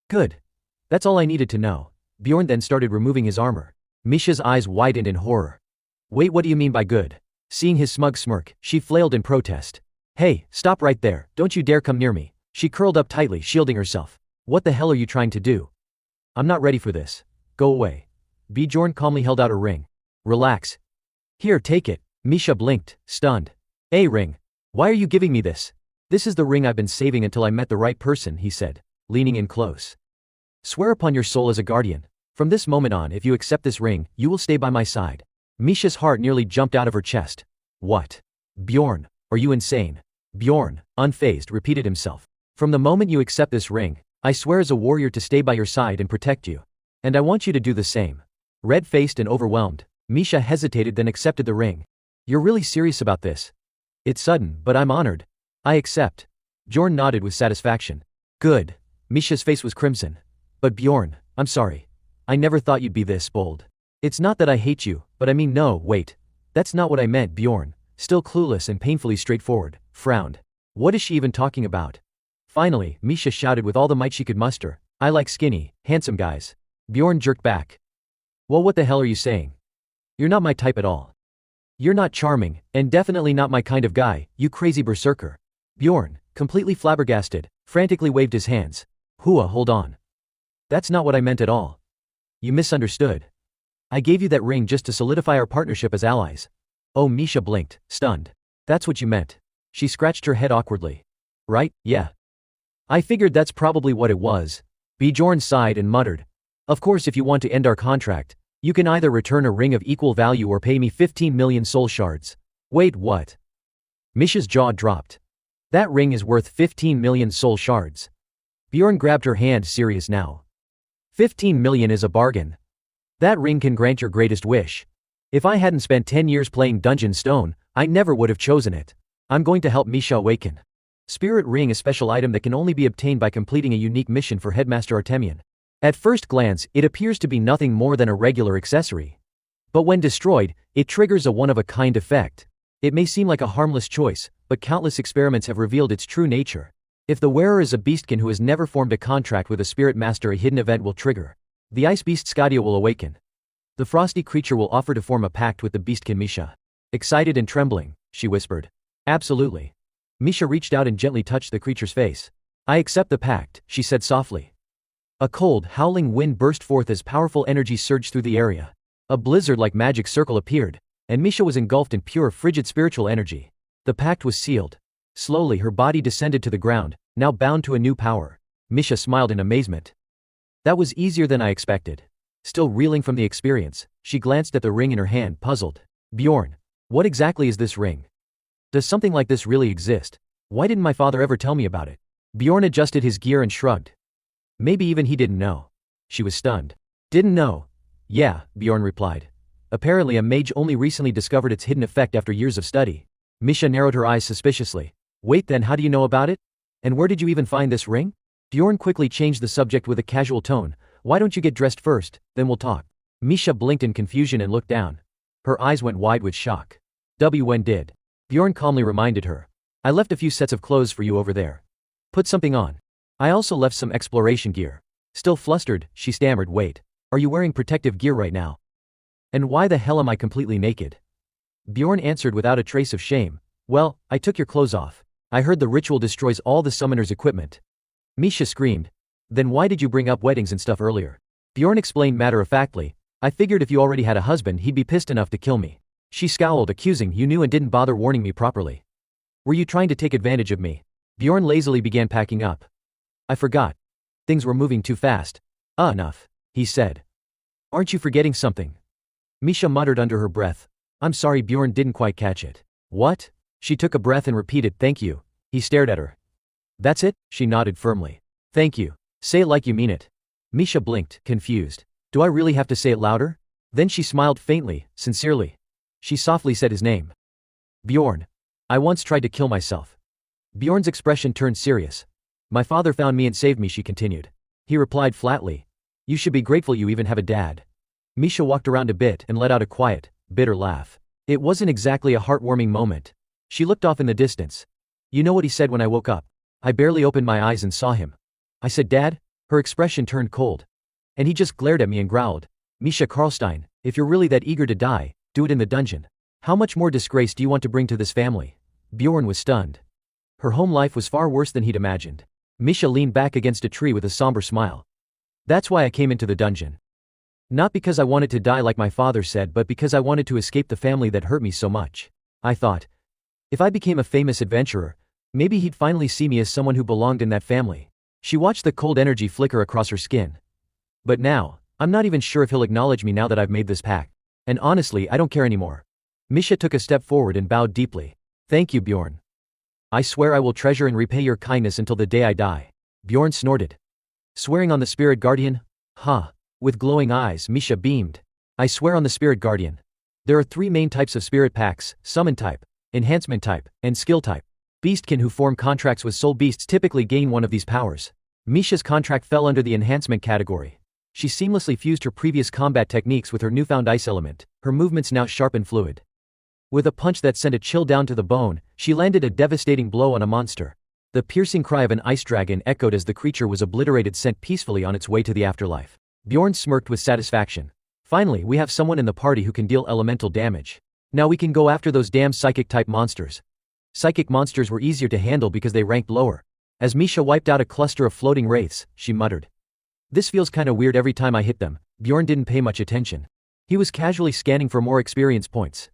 Good. That's all I needed to know. Bjorn then started removing his armor. Misha's eyes widened in horror. Wait, what do you mean by good? Seeing his smug smirk, she flailed in protest. Hey, stop right there, don't you dare come near me. She curled up tightly, shielding herself. What the hell are you trying to do? I'm not ready for this. Go away. Bjorn calmly held out a ring. Relax. Here, take it. Misha blinked, stunned. A ring. Why are you giving me this? This is the ring I've been saving until I met the right person, he said, leaning in close. Swear upon your soul as a guardian. From this moment on, if you accept this ring, you will stay by my side. Misha's heart nearly jumped out of her chest. What? Bjorn, are you insane? Bjorn, unfazed, repeated himself. From the moment you accept this ring, I swear as a warrior to stay by your side and protect you. And I want you to do the same. Red-faced and overwhelmed, Misha hesitated then accepted the ring. You're really serious about this? It's sudden, but I'm honored. I accept. Bjorn nodded with satisfaction. Good. Misha's face was crimson. But Bjorn, I'm sorry. I never thought you'd be this bold. It's not that I hate you, but I mean no, wait. That's not what I meant. Bjorn, still clueless and painfully straightforward, frowned. What is she even talking about? Finally, Misha shouted with all the might she could muster. I like skinny, handsome guys. Bjorn jerked back. Well, what the hell are you saying? You're not my type at all. You're not charming, and definitely not my kind of guy, you crazy berserker. Bjorn, completely flabbergasted, frantically waved his hands. Hua, hold on. That's not what I meant at all. You misunderstood. I gave you that ring just to solidify our partnership as allies. Oh, Misha blinked, stunned. That's what you meant. She scratched her head awkwardly. Right, yeah. I figured that's probably what it was. Bjorn sighed and muttered. Of course, if you want to end our contract, you can either return a ring of equal value or pay me 15 million soul shards. Wait, what? Misha's jaw dropped. That ring is worth 15 million soul shards. Bjorn grabbed her hand, serious now. 15 million is a bargain. That ring can grant your greatest wish. If I hadn't spent 10 years playing Dungeon Stone, I never would have chosen it. I'm going to help Misha awaken. Spirit Ring, a special item that can only be obtained by completing a unique mission for Headmaster Artemian. At first glance, it appears to be nothing more than a regular accessory. But when destroyed, it triggers a one-of-a-kind effect. It may seem like a harmless choice, but countless experiments have revealed its true nature. If the wearer is a beastkin who has never formed a contract with a spirit master, a hidden event will trigger. The ice beast Skadia will awaken. The frosty creature will offer to form a pact with the beastkin Misha. Excited and trembling, she whispered. Absolutely. Misha reached out and gently touched the creature's face. I accept the pact, she said softly. A cold, howling wind burst forth as powerful energy surged through the area. A blizzard-like magic circle appeared, and Misha was engulfed in pure, frigid spiritual energy. The pact was sealed. Slowly her body descended to the ground, now bound to a new power. Misha smiled in amazement. That was easier than I expected. Still reeling from the experience, she glanced at the ring in her hand, puzzled. Bjorn, what exactly is this ring? Does something like this really exist? Why didn't my father ever tell me about it? Bjorn adjusted his gear and shrugged. Maybe even he didn't know. She was stunned. Didn't know? Yeah, Bjorn replied. Apparently a mage only recently discovered its hidden effect after years of study. Misha narrowed her eyes suspiciously. Wait, then how do you know about it? And where did you even find this ring? Bjorn quickly changed the subject with a casual tone. Why don't you get dressed first, then we'll talk. Misha blinked in confusion and looked down. Her eyes went wide with shock. When did? Bjorn calmly reminded her. I left a few sets of clothes for you over there. Put something on. I also left some exploration gear. Still flustered, she stammered, wait. Are you wearing protective gear right now? And why the hell am I completely naked? Bjorn answered without a trace of shame. Well, I took your clothes off. I heard the ritual destroys all the summoner's equipment. Misha screamed. Then why did you bring up weddings and stuff earlier? Bjorn explained matter-of-factly. I figured if you already had a husband, he'd be pissed enough to kill me. She scowled, accusing, you knew and didn't bother warning me properly. Were you trying to take advantage of me? Bjorn lazily began packing up. I forgot. Things were moving too fast. Enough, he said. Aren't you forgetting something? Misha muttered under her breath. I'm sorry. Bjorn didn't quite catch it. What? She took a breath and repeated, thank you. He stared at her. That's it? She nodded firmly. Thank you. Say it like you mean it. Misha blinked, confused. Do I really have to say it louder? Then she smiled faintly, sincerely. She softly said his name. Bjorn. I once tried to kill myself. Bjorn's expression turned serious. My father found me and saved me, she continued. He replied flatly. You should be grateful you even have a dad. Misha walked around a bit and let out a quiet, bitter laugh. It wasn't exactly a heartwarming moment. She looked off in the distance. You know what he said when I woke up? I barely opened my eyes and saw him. I said, Dad? Her expression turned cold. And he just glared at me and growled. Misha Karlstein, if you're really that eager to die, do it in the dungeon. How much more disgrace do you want to bring to this family? Bjorn was stunned. Her home life was far worse than he'd imagined. Misha leaned back against a tree with a somber smile. That's why I came into the dungeon. Not because I wanted to die like my father said, but because I wanted to escape the family that hurt me so much. I thought, if I became a famous adventurer, maybe he'd finally see me as someone who belonged in that family. She watched the cold energy flicker across her skin. But now, I'm not even sure if he'll acknowledge me now that I've made this pact. And honestly, I don't care anymore. Misha took a step forward and bowed deeply. Thank you, Bjorn. I swear I will treasure and repay your kindness until the day I die. Bjorn snorted. Swearing on the spirit guardian? Huh. With glowing eyes, Misha beamed. I swear on the spirit guardian. There are 3 main types of spirit packs: summon type, enhancement type, and skill type. Beastkin who form contracts with soul beasts typically gain one of these powers. Misha's contract fell under the enhancement category. She seamlessly fused her previous combat techniques with her newfound ice element, her movements now sharp and fluid. With a punch that sent a chill down to the bone, she landed a devastating blow on a monster. The piercing cry of an ice dragon echoed as the creature was obliterated, sent peacefully on its way to the afterlife. Bjorn smirked with satisfaction. Finally, we have someone in the party who can deal elemental damage. Now we can go after those damn psychic-type monsters. Psychic monsters were easier to handle because they ranked lower. As Misha wiped out a cluster of floating wraiths, she muttered. This feels kinda weird every time I hit them. Bjorn didn't pay much attention. He was casually scanning for more experience points.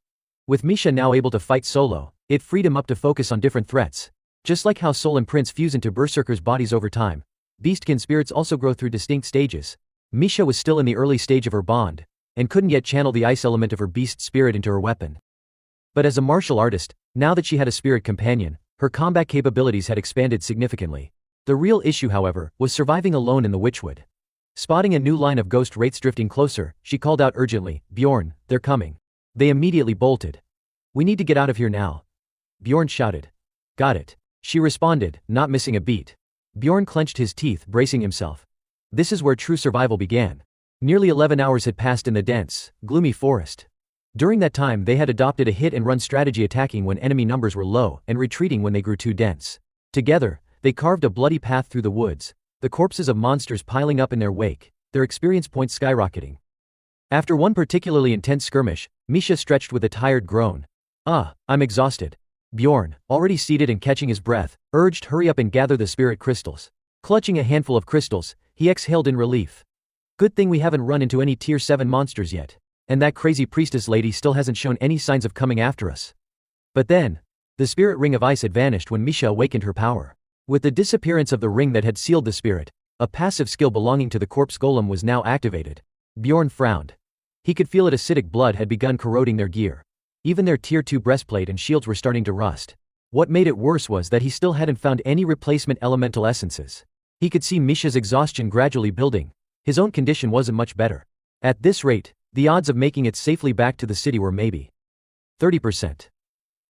With Misha now able to fight solo, it freed him up to focus on different threats. Just like how Soul and Prince fuse into berserkers' bodies over time, beastkin spirits also grow through distinct stages. Misha was still in the early stage of her bond, and couldn't yet channel the ice element of her beast spirit into her weapon. But as a martial artist, now that she had a spirit companion, her combat capabilities had expanded significantly. The real issue, however, was surviving alone in the Witchwood. Spotting a new line of ghost wraiths drifting closer, she called out urgently, "Bjorn, they're coming." They immediately bolted. "We need to get out of here now," Bjorn shouted. "Got it," she responded, not missing a beat. Bjorn clenched his teeth, bracing himself. This is where true survival began. Nearly 11 hours had passed in the dense, gloomy forest. During that time they had adopted a hit-and-run strategy, attacking when enemy numbers were low and retreating when they grew too dense. Together, they carved a bloody path through the woods, the corpses of monsters piling up in their wake, their experience points skyrocketing. After one particularly intense skirmish, Misha stretched with a tired groan. I'm exhausted." Bjorn, already seated and catching his breath, urged, "Hurry up and gather the spirit crystals." Clutching a handful of crystals, he exhaled in relief. "Good thing we haven't run into any tier 7 monsters yet. And that crazy priestess lady still hasn't shown any signs of coming after us." But then, the spirit ring of ice had vanished when Misha awakened her power. With the disappearance of the ring that had sealed the spirit, a passive skill belonging to the corpse golem was now activated. Bjorn frowned. He could feel that acidic blood had begun corroding their gear. Even their tier 2 breastplate and shields were starting to rust. What made it worse was that he still hadn't found any replacement elemental essences. He could see Misha's exhaustion gradually building. His own condition wasn't much better. At this rate, the odds of making it safely back to the city were maybe 30%.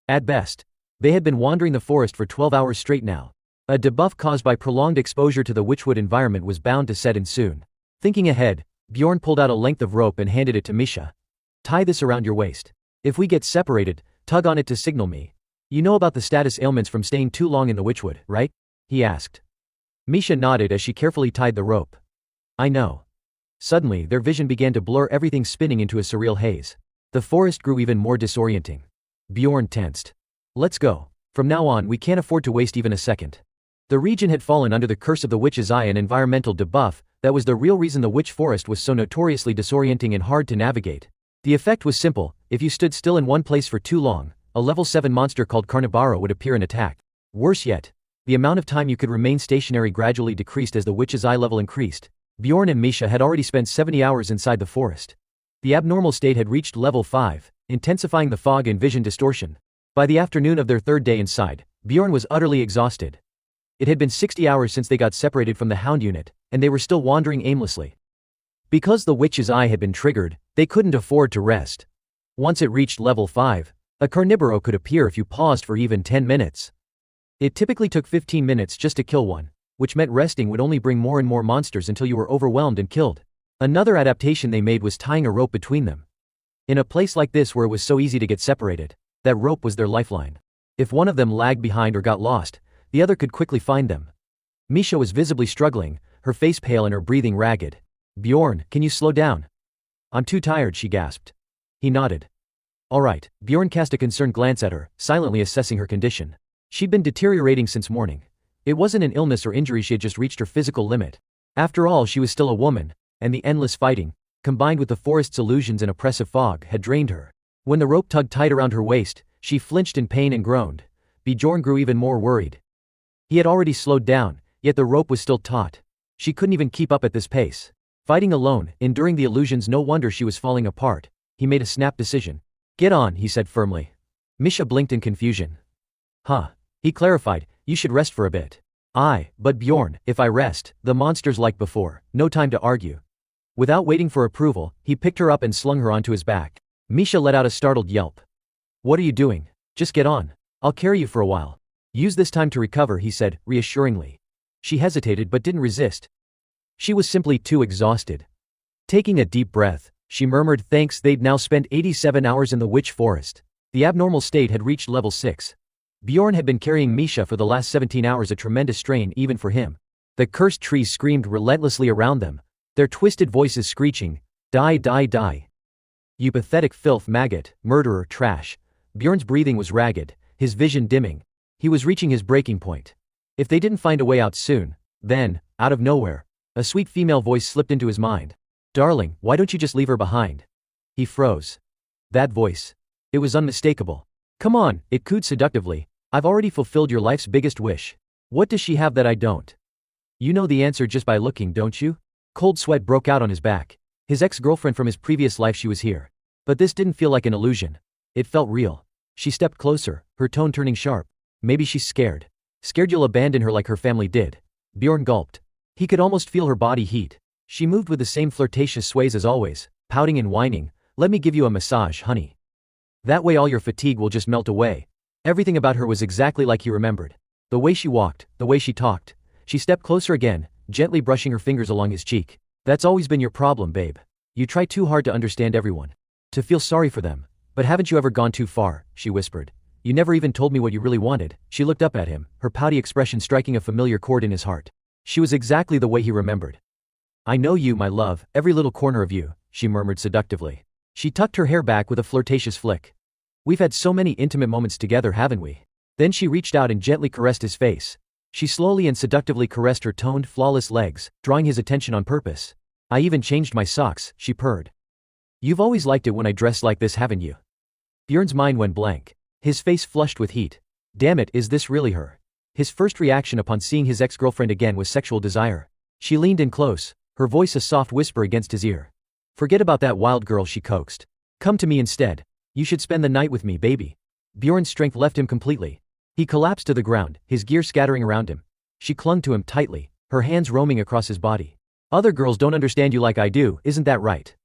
At best. They had been wandering the forest for 12 hours straight now. A debuff caused by prolonged exposure to the Witchwood environment was bound to set in soon. Thinking ahead, Bjorn pulled out a length of rope and handed it to Misha. "Tie this around your waist. If we get separated, tug on it to signal me. You know about the status ailments from staying too long in the Witchwood, right?" he asked. Misha nodded as she carefully tied the rope. "I know." Suddenly, their vision began to blur, everything spinning into a surreal haze. The forest grew even more disorienting. Bjorn tensed. "Let's go. From now on, we can't afford to waste even a second." The region had fallen under the curse of the Witch's Eye, an environmental debuff that was the real reason the Witch Forest was so notoriously disorienting and hard to navigate. The effect was simple: if you stood still in one place for too long, a level 7 monster called Carnivara would appear and attack. Worse yet, the amount of time you could remain stationary gradually decreased as the Witch's Eye level increased. Bjorn and Misha had already spent 70 hours inside the forest. The abnormal state had reached level 5, intensifying the fog and vision distortion. By the afternoon of their 3rd day inside, Bjorn was utterly exhausted. It had been 60 hours since they got separated from the Hound unit, and they were still wandering aimlessly. Because the Witch's Eye had been triggered, they couldn't afford to rest. Once it reached level 5, a Carnivoro could appear if you paused for even 10 minutes. It typically took 15 minutes just to kill one, which meant resting would only bring more and more monsters until you were overwhelmed and killed. Another adaptation they made was tying a rope between them. In a place like this where it was so easy to get separated, that rope was their lifeline. If one of them lagged behind or got lost, the other could quickly find them. Misha was visibly struggling, her face pale and her breathing ragged. "Bjorn, can you slow down?" "I'm too tired," she gasped. He nodded. "All right." Bjorn cast a concerned glance at her, silently assessing her condition. She'd been deteriorating since morning. It wasn't an illness or injury, she had just reached her physical limit. After all, she was still a woman, and the endless fighting, combined with the forest's illusions and oppressive fog, had drained her. When the rope tugged tight around her waist, she flinched in pain and groaned. Bjorn grew even more worried. He had already slowed down, yet the rope was still taut. She couldn't even keep up at this pace. Fighting alone, enduring the illusions, no wonder she was falling apart. He made a snap decision. "Get on," he said firmly. Misha blinked in confusion. "Huh." He clarified, "You should rest for a bit." But Bjorn, if I rest, the monster's like before." No time to argue. Without waiting for approval, he picked her up and slung her onto his back. Misha let out a startled yelp. What are you doing? Just get on. I'll carry you for a while. Use this time to recover, he said, reassuringly. She hesitated but didn't resist. She was simply too exhausted. Taking a deep breath, she murmured thanks. They'd now spent 87 hours in the witch forest. The abnormal state had reached level 6. Bjorn had been carrying Misha for the last 17 hours, a tremendous strain even for him. The cursed trees screamed relentlessly around them, their twisted voices screeching, "Die, die, die. You pathetic filth, maggot, murderer, trash." Bjorn's breathing was ragged, his vision dimming. He was reaching his breaking point. If they didn't find a way out soon, then, out of nowhere, a sweet female voice slipped into his mind. "Darling, why don't you just leave her behind?" He froze. That voice. It was unmistakable. "Come on," it cooed seductively. "I've already fulfilled your life's biggest wish. What does she have that I don't? You know the answer just by looking, don't you?" Cold sweat broke out on his back. His ex-girlfriend from his previous life, she was here. But this didn't feel like an illusion. It felt real. She stepped closer, her tone turning sharp. "Maybe she's scared. Scared you'll abandon her like her family did." Bjorn gulped. He could almost feel her body heat. She moved with the same flirtatious sways as always, pouting and whining. "Let me give you a massage, honey. That way all your fatigue will just melt away." Everything about her was exactly like he remembered. The way she walked, the way she talked. She stepped closer again, gently brushing her fingers along his cheek. "That's always been your problem, babe. You try too hard to understand everyone. To feel sorry for them. But haven't you ever gone too far?" she whispered. "You never even told me what you really wanted." She looked up at him, her pouty expression striking a familiar chord in his heart. She was exactly the way he remembered. "I know you, my love, every little corner of you," she murmured seductively. She tucked her hair back with a flirtatious flick. "We've had so many intimate moments together, haven't we?" Then she reached out and gently caressed his face. She slowly and seductively caressed her toned, flawless legs, drawing his attention on purpose. "I even changed my socks," she purred. "You've always liked it when I dress like this, haven't you?" Bjorn's mind went blank. His face flushed with heat. Damn it, is this really her? His first reaction upon seeing his ex-girlfriend again was sexual desire. She leaned in close, her voice a soft whisper against his ear. "Forget about that wild girl," she coaxed. "Come to me instead. You should spend the night with me, baby." Bjorn's strength left him completely. He collapsed to the ground, his gear scattering around him. She clung to him tightly, her hands roaming across his body. "Other girls don't understand you like I do, isn't that right?"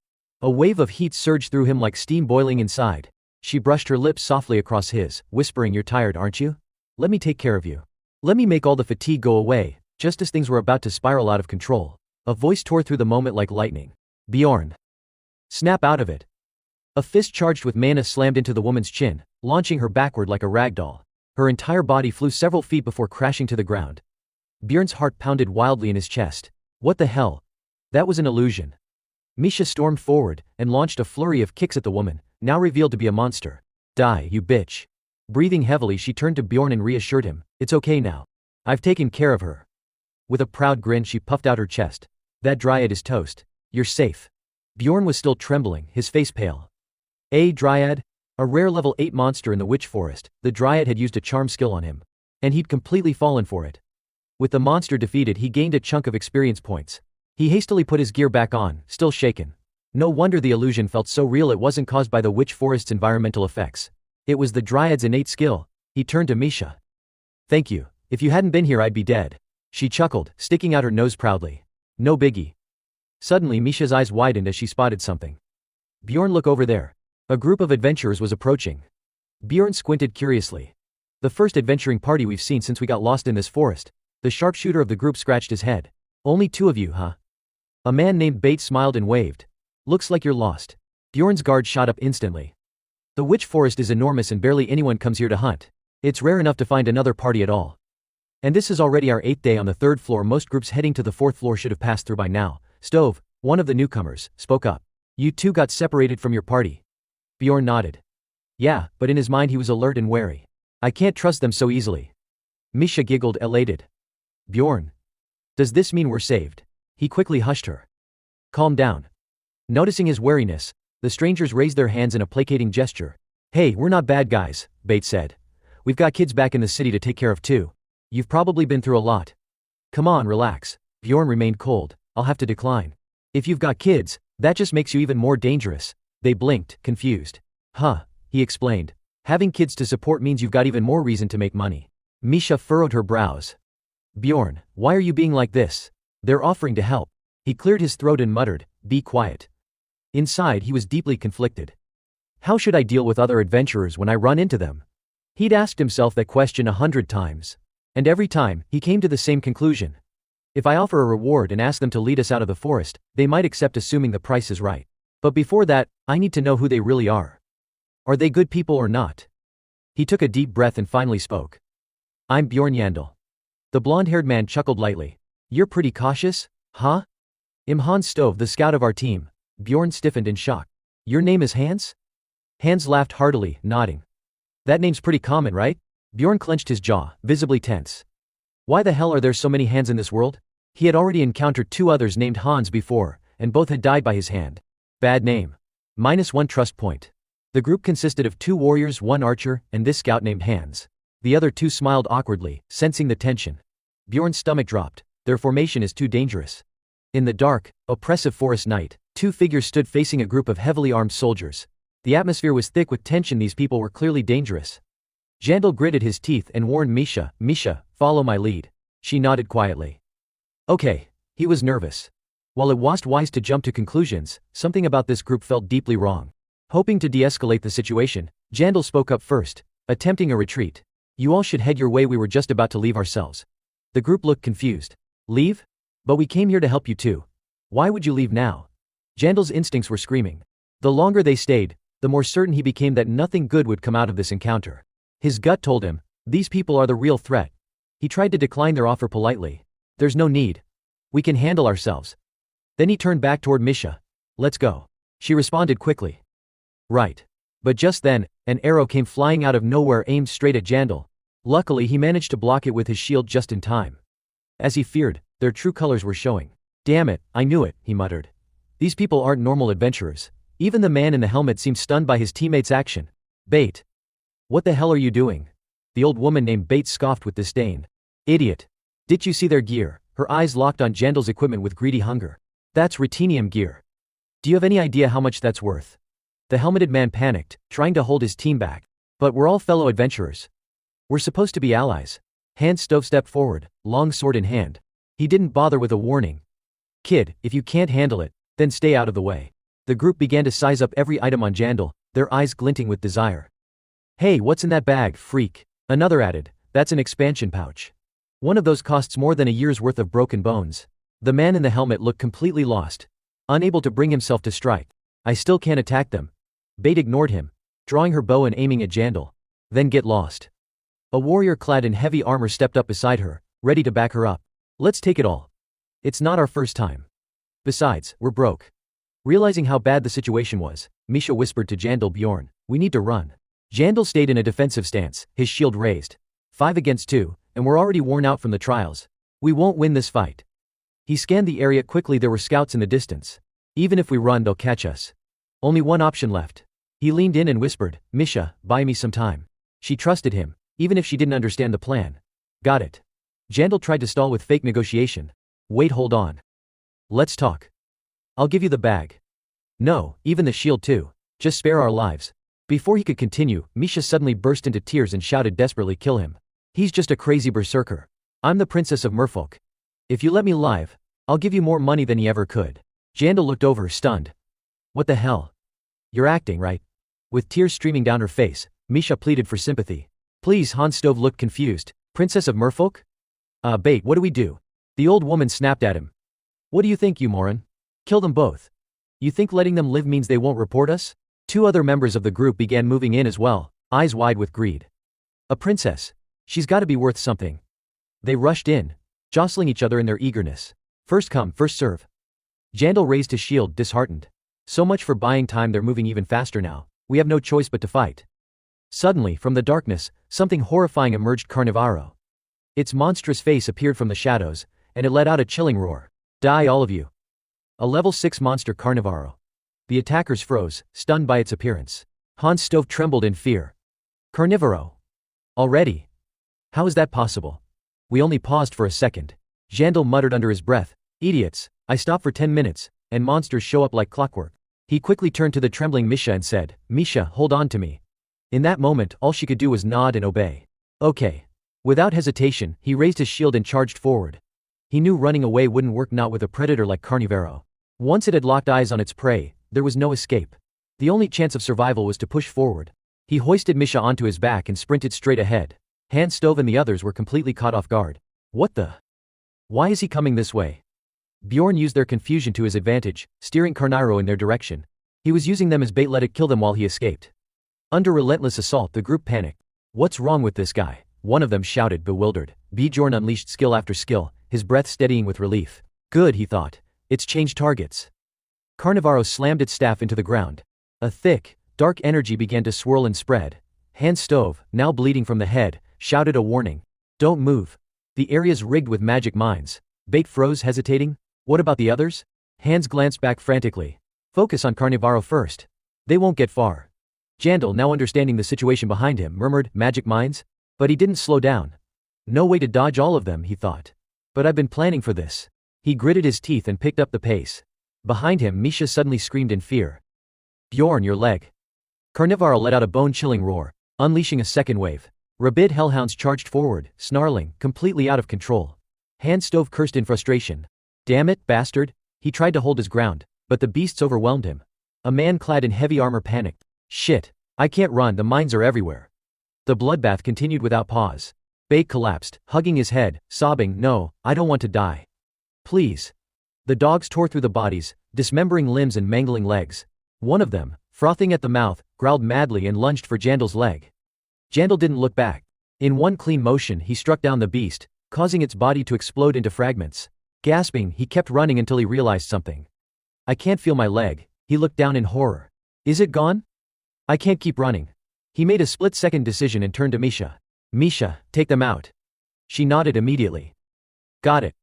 A wave of heat surged through him like steam boiling inside. She brushed her lips softly across his, whispering, "You're tired, aren't you? Let me take care of you. Let me make all the fatigue go away." Just as things were about to spiral out of control, a voice tore through the moment like lightning. "Bjorn. Snap out of it." A fist charged with mana slammed into the woman's chin, launching her backward like a rag doll. Her entire body flew several feet before crashing to the ground. Bjorn's heart pounded wildly in his chest. What the hell? That was an illusion. Misha stormed forward, and launched a flurry of kicks at the woman, now revealed to be a monster. "Die, you bitch." Breathing heavily, she turned to Bjorn and reassured him, "It's okay now. I've taken care of her." With a proud grin she puffed out her chest. "That dryad is toast. You're safe." Bjorn was still trembling, his face pale. A dryad? A rare level 8 monster in the witch forest. The dryad had used a charm skill on him. And he'd completely fallen for it. With the monster defeated, he gained a chunk of experience points. He hastily put his gear back on, still shaken. No wonder the illusion felt so real. It wasn't caused by the witch forest's environmental effects. It was the dryad's innate skill. He turned to Misha. "Thank you. If you hadn't been here, I'd be dead." She chuckled, sticking out her nose proudly. "No biggie." Suddenly Misha's eyes widened as she spotted something. "Bjorn, look over there." A group of adventurers was approaching. Bjorn squinted curiously. "The first adventuring party we've seen since we got lost in this forest." The sharpshooter of the group scratched his head. "Only 2 of you, huh?" A man named Bates smiled and waved. "Looks like you're lost." Bjorn's guard shot up instantly. The witch forest is enormous and barely anyone comes here to hunt. It's rare enough to find another party at all. And this is already our 8th day on the 3rd floor. Most groups heading to the 4th floor should have passed through by now. Stove, one of the newcomers, spoke up. "You two got separated from your party." Bjorn nodded. "Yeah, but in his mind he was alert and wary. I can't trust them so easily." Misha giggled, elated. "Bjorn. Does this mean we're saved?" He quickly hushed her. "Calm down." Noticing his wariness, the strangers raised their hands in a placating gesture. "Hey, we're not bad guys," Bates said. "We've got kids back in the city to take care of too. You've probably been through a lot. Come on, relax." Bjorn remained cold. "I'll have to decline." "If you've got kids, that just makes you even more dangerous." They blinked, confused. "Huh," he explained. "Having kids to support means you've got even more reason to make money." Misha furrowed her brows. "Bjorn, why are you being like this? They're offering to help." He cleared his throat and muttered, "Be quiet." Inside he was deeply conflicted. How should I deal with other adventurers when I run into them? He'd asked himself that question 100 times. And every time, he came to the same conclusion. If I offer a reward and ask them to lead us out of the forest, they might accept assuming the price is right. But before that, I need to know who they really are. Are they good people or not? He took a deep breath and finally spoke. I'm Bjorn Yandel. The blonde-haired man chuckled lightly. You're pretty cautious, huh? I'm Hans Stove, the scout of our team. Bjorn stiffened in shock. Your name is Hans? Hans laughed heartily, nodding. That name's pretty common, right? Bjorn clenched his jaw, visibly tense. Why the hell are there so many Hans in this world? He had already encountered 2 others named Hans before, and both had died by his hand. Bad name. -1 trust point. The group consisted of 2 warriors, 1 archer, and this scout named Hans. The other 2 smiled awkwardly, sensing the tension. Bjorn's stomach dropped. Their formation is too dangerous. In the dark, oppressive forest night, 2 figures stood facing a group of heavily armed soldiers. The atmosphere was thick with tension. These people were clearly dangerous. Yandel gritted his teeth and warned Misha, Misha, follow my lead. She nodded quietly. Okay. He was nervous. While it wasn't wise to jump to conclusions, something about this group felt deeply wrong. Hoping to de-escalate the situation, Yandel spoke up first, attempting a retreat. You all should head your way. We were just about to leave ourselves. The group looked confused. Leave? But we came here to help you too. Why would you leave now? Yandel's instincts were screaming. The longer they stayed, the more certain he became that nothing good would come out of this encounter. His gut told him, these people are the real threat. He tried to decline their offer politely. There's no need. We can handle ourselves. Then he turned back toward Misha. Let's go. She responded quickly. Right. But just then, an arrow came flying out of nowhere aimed straight at Yandel. Luckily he managed to block it with his shield just in time. As he feared, their true colors were showing. Damn it, I knew it, he muttered. These people aren't normal adventurers. Even the man in the helmet seemed stunned by his teammate's action. Bait. What the hell are you doing? The old woman named Bait scoffed with disdain. Idiot. Did you see their gear? Her eyes locked on Yandel's equipment with greedy hunger. That's Retinium gear. Do you have any idea how much that's worth? The helmeted man panicked, trying to hold his team back. But we're all fellow adventurers. We're supposed to be allies. Hans Stove stepped forward, long sword in hand. He didn't bother with a warning. Kid, if you can't handle it, then stay out of the way. The group began to size up every item on Yandel, their eyes glinting with desire. Hey, what's in that bag, freak? Another added, that's an expansion pouch. One of those costs more than a year's worth of broken bones. The man in the helmet looked completely lost. Unable to bring himself to strike. I still can't attack them. Bait ignored him, drawing her bow and aiming at Yandel. Then get lost. A warrior clad in heavy armor stepped up beside her, ready to back her up. Let's take it all. It's not our first time. Besides, we're broke. Realizing how bad the situation was, Misha whispered to Yandel, Bjorn, we need to run. Yandel stayed in a defensive stance, his shield raised. 5 against 2, and we're already worn out from the trials. We won't win this fight. He scanned the area quickly. There were scouts in the distance. Even if we run, they'll catch us. Only one option left. He leaned in and whispered, Misha, buy me some time. She trusted him, even if she didn't understand the plan. Got it. Yandel tried to stall with fake negotiation. Wait, hold on. Let's talk. I'll give you the bag. No, even the shield too. Just spare our lives. Before he could continue, Misha suddenly burst into tears and shouted desperately, kill him. He's just a crazy berserker. I'm the princess of merfolk. If you let me live, I'll give you more money than he ever could. Yandel looked over, stunned. What the hell? You're acting, right? With tears streaming down her face, Misha pleaded for sympathy. Please. Hans Stove looked confused. Princess of merfolk? Bait, what do we do? The old woman snapped at him. What do you think, you moron? Kill them both. You think letting them live means they won't report us? 2 other members of the group began moving in as well, eyes wide with greed. A princess. She's gotta be worth something. They rushed in, jostling each other in their eagerness. First come, first serve. Yandel raised his shield, disheartened. So much for buying time. They're moving even faster now. We have no choice but to fight. Suddenly, from the darkness, something horrifying emerged. Carnivaro. Its monstrous face appeared from the shadows, and it let out a chilling roar. Die, all of you. A level 6 monster Carnivaro. The attackers froze, stunned by its appearance. Hans Stove trembled in fear. Carnivaro. Already? How is that possible? We only paused for a second. Yandel muttered under his breath. Idiots, I stop for 10 minutes, and monsters show up like clockwork. He quickly turned to the trembling Misha and said, Misha, hold on to me. In that moment, all she could do was nod and obey. Okay. Without hesitation, he raised his shield and charged forward. He knew running away wouldn't work, not with a predator like Carnivaro. Once it had locked eyes on its prey, there was no escape. The only chance of survival was to push forward. He hoisted Misha onto his back and sprinted straight ahead. Hans Stove and the others were completely caught off guard. What the? Why is he coming this way? Bjorn used their confusion to his advantage, steering Carniro in their direction. He was using them as bait, let it kill them while he escaped. Under relentless assault, the group panicked. What's wrong with this guy? One of them shouted, bewildered. Bjorn unleashed skill after skill, his breath steadying with relief. Good, he thought. It's changed targets. Carnivaro slammed its staff into the ground. A thick, dark energy began to swirl and spread. Hans Stove, now bleeding from the head, shouted a warning. Don't move. The area's rigged with magic mines. Bait froze, hesitating. What about the others? Hans glanced back frantically. Focus on Carnivaro first. They won't get far. Yandel, now understanding the situation behind him, murmured, magic mines? But he didn't slow down. No way to dodge all of them, he thought. But I've been planning for this. He gritted his teeth and picked up the pace. Behind him, Misha suddenly screamed in fear. Bjorn, your leg. Carnivaro let out a bone-chilling roar, unleashing a second wave. Rabid hellhounds charged forward, snarling, completely out of control. Hans Stove cursed in frustration. Damn it, bastard. He tried to hold his ground, but the beasts overwhelmed him. A man clad in heavy armor panicked. Shit. I can't run, the mines are everywhere. The bloodbath continued without pause. Bait collapsed, hugging his head, sobbing, no, I don't want to die. Please. The dogs tore through the bodies, dismembering limbs and mangling legs. One of them, frothing at the mouth, growled madly and lunged for Jandel's leg. Yandel didn't look back. In one clean motion, he struck down the beast, causing its body to explode into fragments. Gasping, he kept running until he realized something. I can't feel my leg. He looked down in horror. Is it gone? I can't keep running. He made a split-second decision and turned to Misha. Misha, take them out. She nodded immediately. Got it.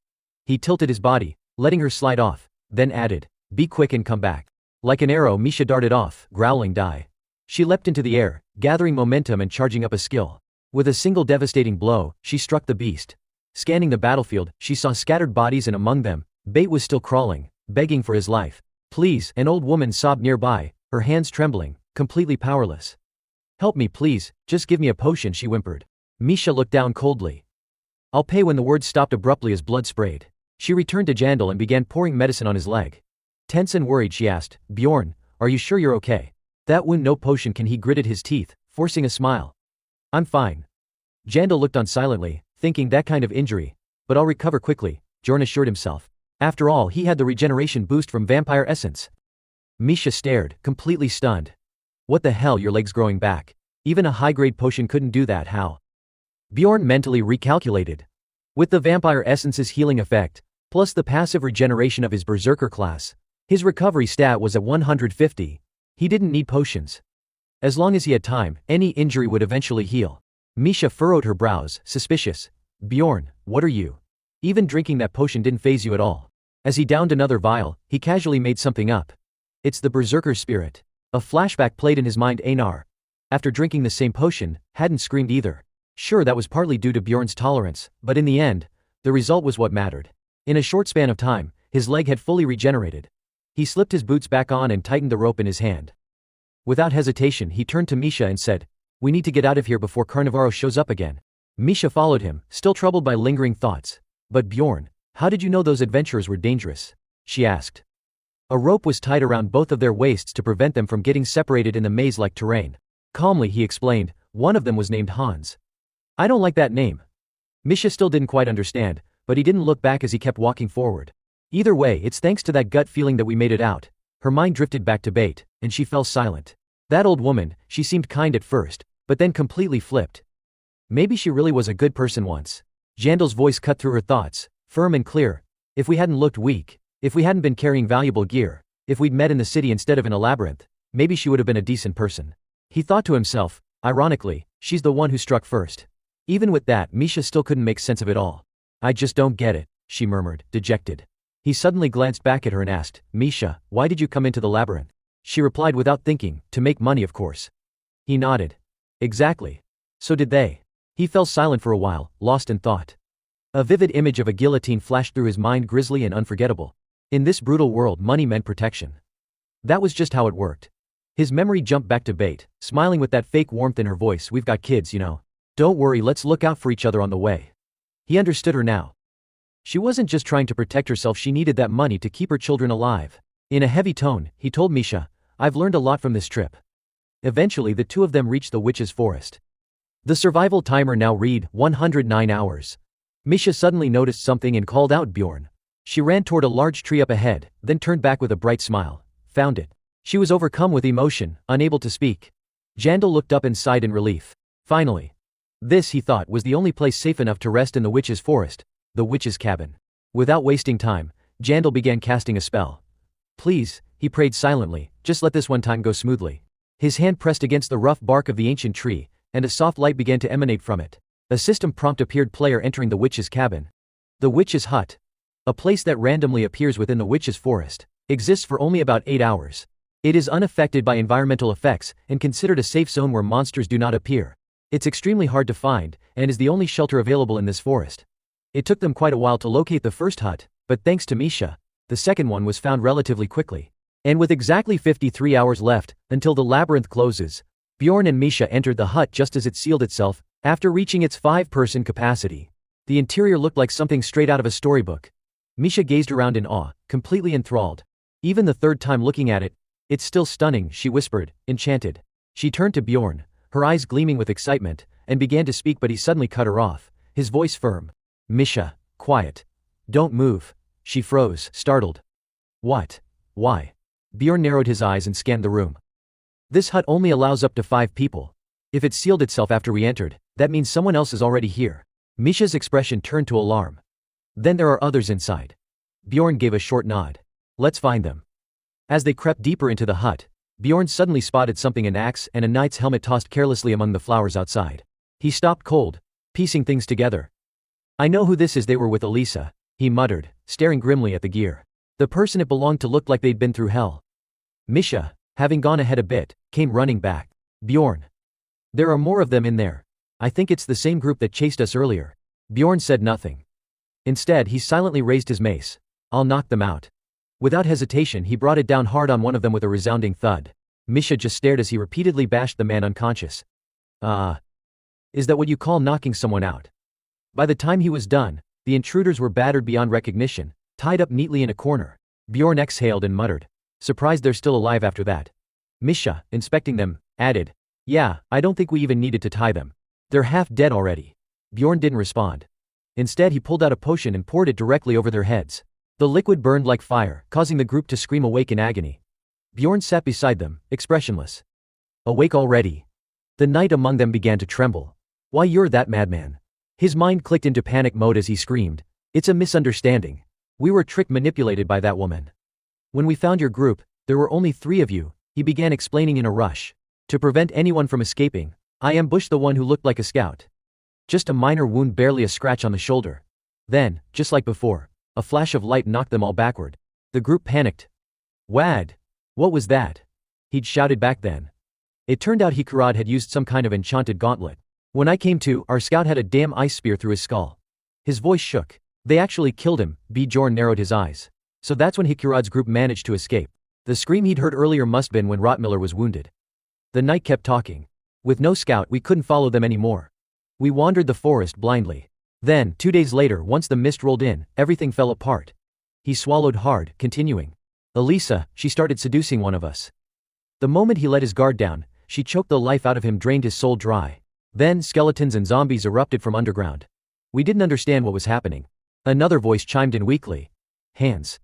He tilted his body, letting her slide off, then added, be quick and come back. Like an arrow, Misha darted off, growling, die. She leapt into the air, gathering momentum and charging up a skill. With a single devastating blow, she struck the beast. Scanning the battlefield, she saw scattered bodies and among them, Bait was still crawling, begging for his life. Please, an old woman sobbed nearby, her hands trembling, completely powerless. Help me please, just give me a potion, she whimpered. Misha looked down coldly. I'll pay. When the words stopped abruptly as blood sprayed. She returned to Yandel and began pouring medicine on his leg. Tense and worried, she asked, Bjorn, are you sure you're okay? That wound, no potion can. He gritted his teeth, forcing a smile. I'm fine. Yandel looked on silently, thinking that kind of injury. But I'll recover quickly, Bjorn assured himself. After all, he had the regeneration boost from vampire essence. Misha stared, completely stunned. What the hell, your leg's growing back? Even a high-grade potion couldn't do that, how? Bjorn mentally recalculated. With the vampire essence's healing effect, plus the passive regeneration of his berserker class, his recovery stat was at 150. He didn't need potions. As long as he had time, any injury would eventually heal. Misha furrowed her brows, suspicious. Bjorn, what are you? Even drinking that potion didn't faze you at all. As he downed another vial, he casually made something up. It's the berserker spirit. A flashback played in his mind. Einar, after drinking the same potion, hadn't screamed either. Sure, that was partly due to Bjorn's tolerance, but in the end, the result was what mattered. In a short span of time, his leg had fully regenerated. He slipped his boots back on and tightened the rope in his hand. Without hesitation, he turned to Misha and said, we need to get out of here before Carnivaro shows up again. Misha followed him, still troubled by lingering thoughts. But Bjorn, how did you know those adventurers were dangerous? She asked. A rope was tied around both of their waists to prevent them from getting separated in the maze-like terrain. Calmly, he explained, one of them was named Hans. I don't like that name. Misha still didn't quite understand, but he didn't look back as he kept walking forward. Either way, it's thanks to that gut feeling that we made it out. Her mind drifted back to Bait, and she fell silent. That old woman, she seemed kind at first, but then completely flipped. Maybe she really was a good person once. Yandel's voice cut through her thoughts, firm and clear. If we hadn't looked weak, if we hadn't been carrying valuable gear, if we'd met in the city instead of in a labyrinth, maybe she would have been a decent person. He thought to himself, ironically, she's the one who struck first. Even with that, Misha still couldn't make sense of it all. I just don't get it, she murmured, dejected. He suddenly glanced back at her and asked, Misha, why did you come into the labyrinth? She replied without thinking, to make money, of course. He nodded. Exactly. So did they. He fell silent for a while, lost in thought. A vivid image of a guillotine flashed through his mind, grisly and unforgettable. In this brutal world, money meant protection. That was just how it worked. His memory jumped back to Bait, smiling with that fake warmth in her voice. We've got kids, you know. Don't worry, let's look out for each other on the way. He understood her now. She wasn't just trying to protect herself, she needed that money to keep her children alive. In a heavy tone, he told Misha, I've learned a lot from this trip. Eventually the two of them reached the witch's forest. The survival timer now read 109 hours. Misha suddenly noticed something and called out Bjorn. She ran toward a large tree up ahead, then turned back with a bright smile. Found it. She was overcome with emotion, unable to speak. Yandel looked up and sighed in relief. Finally. This, he thought, was the only place safe enough to rest in the witch's forest, the witch's cabin. Without wasting time, Yandel began casting a spell. Please, he prayed silently, just let this one time go smoothly. His hand pressed against the rough bark of the ancient tree, and a soft light began to emanate from it. A system prompt appeared: player entering the witch's cabin. The witch's hut. A place that randomly appears within the witch's forest. Exists for only about 8 hours. It is unaffected by environmental effects, and considered a safe zone where monsters do not appear. It's extremely hard to find, and is the only shelter available in this forest. It took them quite a while to locate the first hut, but thanks to Misha, the second one was found relatively quickly. And with exactly 53 hours left, until the labyrinth closes, Bjorn and Misha entered the hut just as it sealed itself, after reaching its 5-person capacity. The interior looked like something straight out of a storybook. Misha gazed around in awe, completely enthralled. Even the third time looking at it, it's still stunning, she whispered, enchanted. She turned to Bjorn, her eyes gleaming with excitement, and began to speak, but he suddenly cut her off, his voice firm. Misha, quiet. Don't move. She froze, startled. What? Why? Bjorn narrowed his eyes and scanned the room. This hut only allows up to 5 people. If it sealed itself after we entered, that means someone else is already here. Misha's expression turned to alarm. Then there are others inside. Bjorn gave a short nod. Let's find them. As they crept deeper into the hut, Bjorn suddenly spotted something: an axe and a knight's helmet tossed carelessly among the flowers outside. He stopped cold, piecing things together. I know who this is. They were with Elisa, he muttered, staring grimly at the gear. The person it belonged to looked like they'd been through hell. Misha, having gone ahead a bit, came running back. Bjorn. There are more of them in there. I think it's the same group that chased us earlier. Bjorn said nothing. Instead, he silently raised his mace. I'll knock them out. Without hesitation, he brought it down hard on one of them with a resounding thud. Misha just stared as he repeatedly bashed the man unconscious. Is that what you call knocking someone out? By the time he was done, the intruders were battered beyond recognition, tied up neatly in a corner. Bjorn exhaled and muttered. Surprised they're still alive after that. Misha, inspecting them, added. Yeah, I don't think we even needed to tie them. They're half dead already. Bjorn didn't respond. Instead, he pulled out a potion and poured it directly over their heads. The liquid burned like fire, causing the group to scream awake in agony. Bjorn sat beside them, expressionless. Awake already? The knight among them began to tremble. Why, you're that madman. His mind clicked into panic mode as he screamed. It's a misunderstanding. We were tricked, manipulated by that woman. When we found your group, there were only 3 of you, he began explaining in a rush. To prevent anyone from escaping, I ambushed the one who looked like a scout. Just a minor wound, barely a scratch on the shoulder. Then, just like before, a flash of light knocked them all backward. The group panicked. Wad! What was that? He'd shouted back then. It turned out Hikurad had used some kind of enchanted gauntlet. When I came to, our scout had a damn ice spear through his skull. His voice shook. They actually killed him. Bjorn narrowed his eyes. So that's when Hikurad's group managed to escape. The scream he'd heard earlier must've been when Rottmiller was wounded. The knight kept talking. With no scout, we couldn't follow them anymore. We wandered the forest blindly. Then, 2 days later, once the mist rolled in, everything fell apart. He swallowed hard, continuing. Elisa, she started seducing one of us. The moment he let his guard down, she choked the life out of him, drained his soul dry. Then, skeletons and zombies erupted from underground. We didn't understand what was happening. Another voice chimed in weakly. Hands.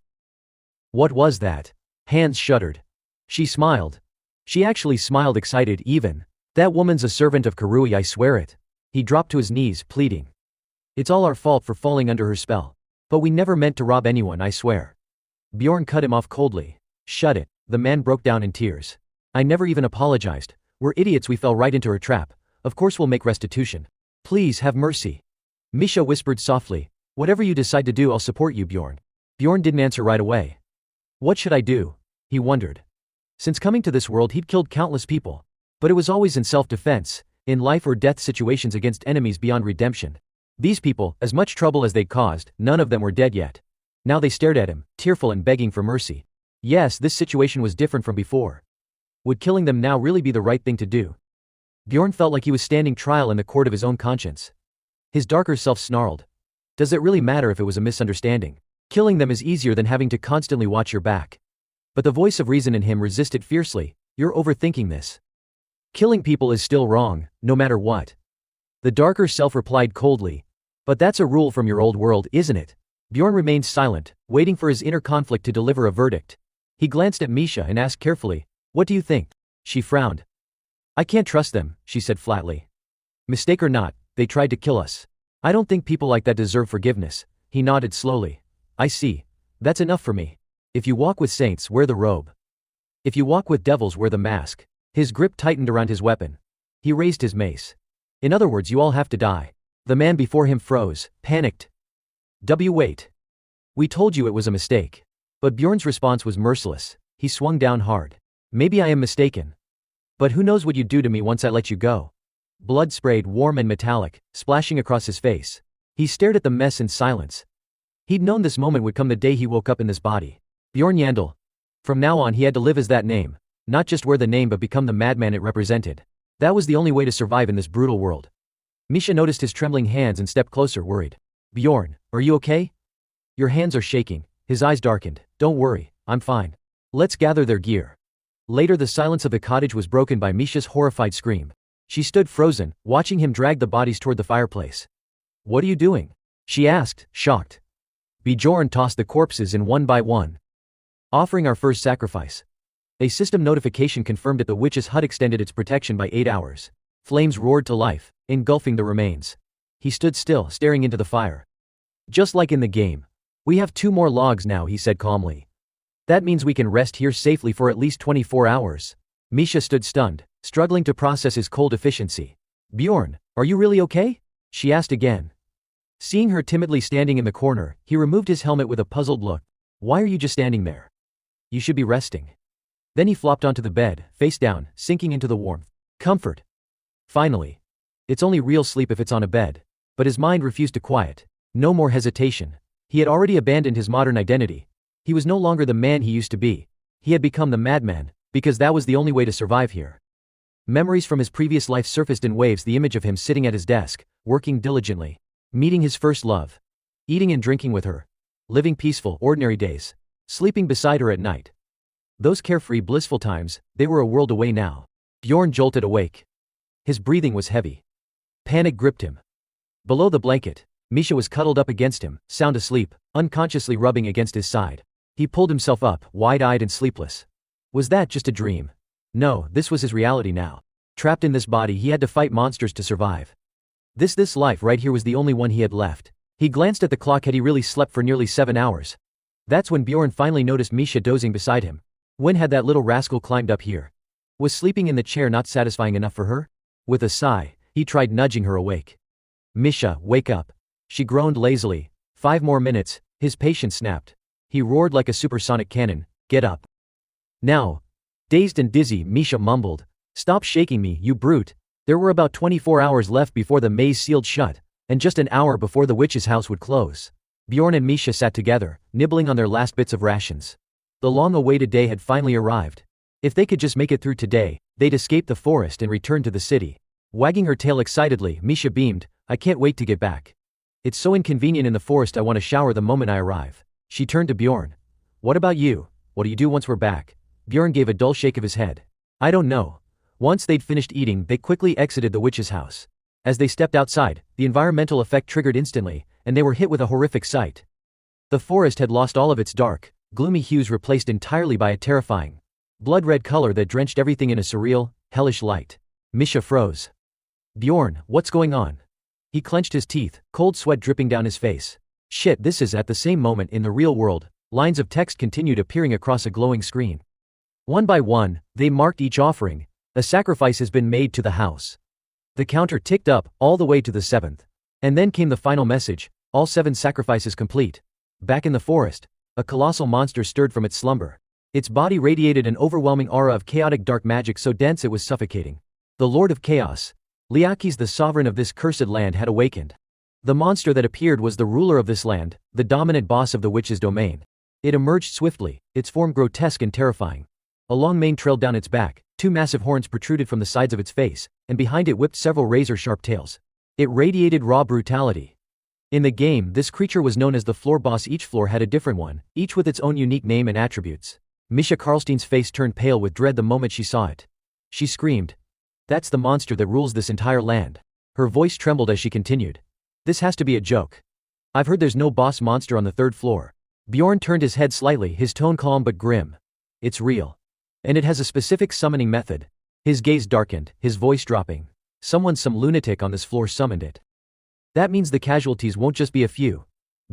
What was that? Hands shuddered. She smiled. She actually smiled, excited even. That woman's a servant of Karui, I swear it. He dropped to his knees, pleading. It's all our fault for falling under her spell. But we never meant to rob anyone, I swear. Bjorn cut him off coldly. Shut it. The man broke down in tears. I never even apologized. We're idiots, we fell right into her trap. Of course we'll make restitution. Please have mercy. Misha whispered softly. Whatever you decide to do, I'll support you, Bjorn. Bjorn didn't answer right away. What should I do? He wondered. Since coming to this world, he'd killed countless people. But it was always in self-defense, in life or death situations against enemies beyond redemption. These people, as much trouble as they'd caused, none of them were dead yet. Now they stared at him, tearful and begging for mercy. Yes, this situation was different from before. Would killing them now really be the right thing to do? Bjorn felt like he was standing trial in the court of his own conscience. His darker self snarled. Does it really matter if it was a misunderstanding? Killing them is easier than having to constantly watch your back. But the voice of reason in him resisted fiercely. You're overthinking this. Killing people is still wrong, no matter what. The darker self replied coldly. But that's a rule from your old world, isn't it? Bjorn remained silent, waiting for his inner conflict to deliver a verdict. He glanced at Misha and asked carefully, "What do you think?" She frowned. "I can't trust them," she said flatly. "Mistake or not, they tried to kill us. I don't think people like that deserve forgiveness." He nodded slowly. "I see. That's enough for me. If you walk with saints, wear the robe. If you walk with devils, wear the mask." His grip tightened around his weapon. He raised his mace. "In other words, you all have to die." The man before him froze, panicked. Wait. We told you it was a mistake." But Bjorn's response was merciless. He swung down hard. "Maybe I am mistaken. But who knows what you'd do to me once I let you go." Blood sprayed warm and metallic, splashing across his face. He stared at the mess in silence. He'd known this moment would come the day he woke up in this body. Bjorn Yandel. From now on he had to live as that name. Not just wear the name but become the madman it represented. That was the only way to survive in this brutal world. Misha noticed his trembling hands and stepped closer, worried. "Bjorn, are you okay?" "Your hands are shaking." His eyes darkened. "Don't worry, I'm fine. Let's gather their gear." Later the silence of the cottage was broken by Misha's horrified scream. She stood frozen, watching him drag the bodies toward the fireplace. "What are you doing?" she asked, shocked. Bjorn tossed the corpses in one by one. "Offering our first sacrifice." A system notification confirmed that the witch's hut extended its protection by 8 hours. Flames roared to life, engulfing the remains. He stood still, staring into the fire. "Just like in the game. We have 2 more logs now," he said calmly. "That means we can rest here safely for at least 24 hours. Misha stood stunned, struggling to process his cold efficiency. "Bjorn, are you really okay?" she asked again. Seeing her timidly standing in the corner, he removed his helmet with a puzzled look. "Why are you just standing there? You should be resting." Then he flopped onto the bed, face down, sinking into the warmth. Comfort. Finally. It's only real sleep if it's on a bed. But his mind refused to quiet. No more hesitation. He had already abandoned his modern identity. He was no longer the man he used to be. He had become the madman, because that was the only way to survive here. Memories from his previous life surfaced in waves, the image of him sitting at his desk, working diligently, meeting his first love, eating and drinking with her, living peaceful, ordinary days, sleeping beside her at night. Those carefree, blissful times, they were a world away now. Bjorn jolted awake. His breathing was heavy. Panic gripped him. Below the blanket, Misha was cuddled up against him, sound asleep, unconsciously rubbing against his side. He pulled himself up, wide-eyed and sleepless. Was that just a dream? No, this was his reality now. Trapped in this body, he had to fight monsters to survive. This life right here was the only one he had left. He glanced at the clock. Had he really slept for nearly 7 hours? That's when Bjorn finally noticed Misha dozing beside him. When had that little rascal climbed up here? Was sleeping in the chair not satisfying enough for her? With a sigh, he tried nudging her awake. "Misha, wake up." She groaned lazily. 5 more minutes. His patience snapped. He roared like a supersonic cannon. "Get up. Now." Dazed and dizzy, Misha mumbled. "Stop shaking me, you brute." There were about 24 hours left before the maze sealed shut, and just an hour before the witch's house would close. Bjorn and Misha sat together, nibbling on their last bits of rations. The long-awaited day had finally arrived. If they could just make it through today, they'd escape the forest and return to the city. Wagging her tail excitedly, Misha beamed. "I can't wait to get back. It's so inconvenient in the forest. I want to shower the moment I arrive." She turned to Bjorn. "What about you? What do you do once we're back?" Bjorn gave a dull shake of his head. "I don't know." Once they'd finished eating, they quickly exited the witch's house. As they stepped outside, the environmental effect triggered instantly, and they were hit with a horrific sight. The forest had lost all of its dark, gloomy hues, replaced entirely by a terrifying, blood-red color that drenched everything in a surreal, hellish light. Misha froze. "Bjorn, what's going on?" He clenched his teeth, cold sweat dripping down his face. Shit, this is. At the same moment in the real world, lines of text continued appearing across a glowing screen. One by one, they marked each offering. "A sacrifice has been made to the house." The counter ticked up, all the way to the 7th. And then came the final message: "All 7 sacrifices complete." Back in the forest, a colossal monster stirred from its slumber. Its body radiated an overwhelming aura of chaotic dark magic so dense it was suffocating. The Lord of Chaos, Liakis, the sovereign of this cursed land, had awakened. The monster that appeared was the ruler of this land, the dominant boss of the witch's domain. It emerged swiftly, its form grotesque and terrifying. A long mane trailed down its back, 2 massive horns protruded from the sides of its face, and behind it whipped several razor-sharp tails. It radiated raw brutality. In the game, this creature was known as the floor boss. Each floor had a different one, each with its own unique name and attributes. Misha Karlstein's face turned pale with dread the moment she saw it. She screamed. That's the monster that rules this entire land. Her voice trembled as she continued. This has to be a joke. I've heard there's no boss monster on the 3rd floor. Bjorn turned his head slightly, his tone calm but grim. It's real. And it has a specific summoning method. His gaze darkened, his voice dropping. Some lunatic on this floor summoned it. That means the casualties won't just be a few.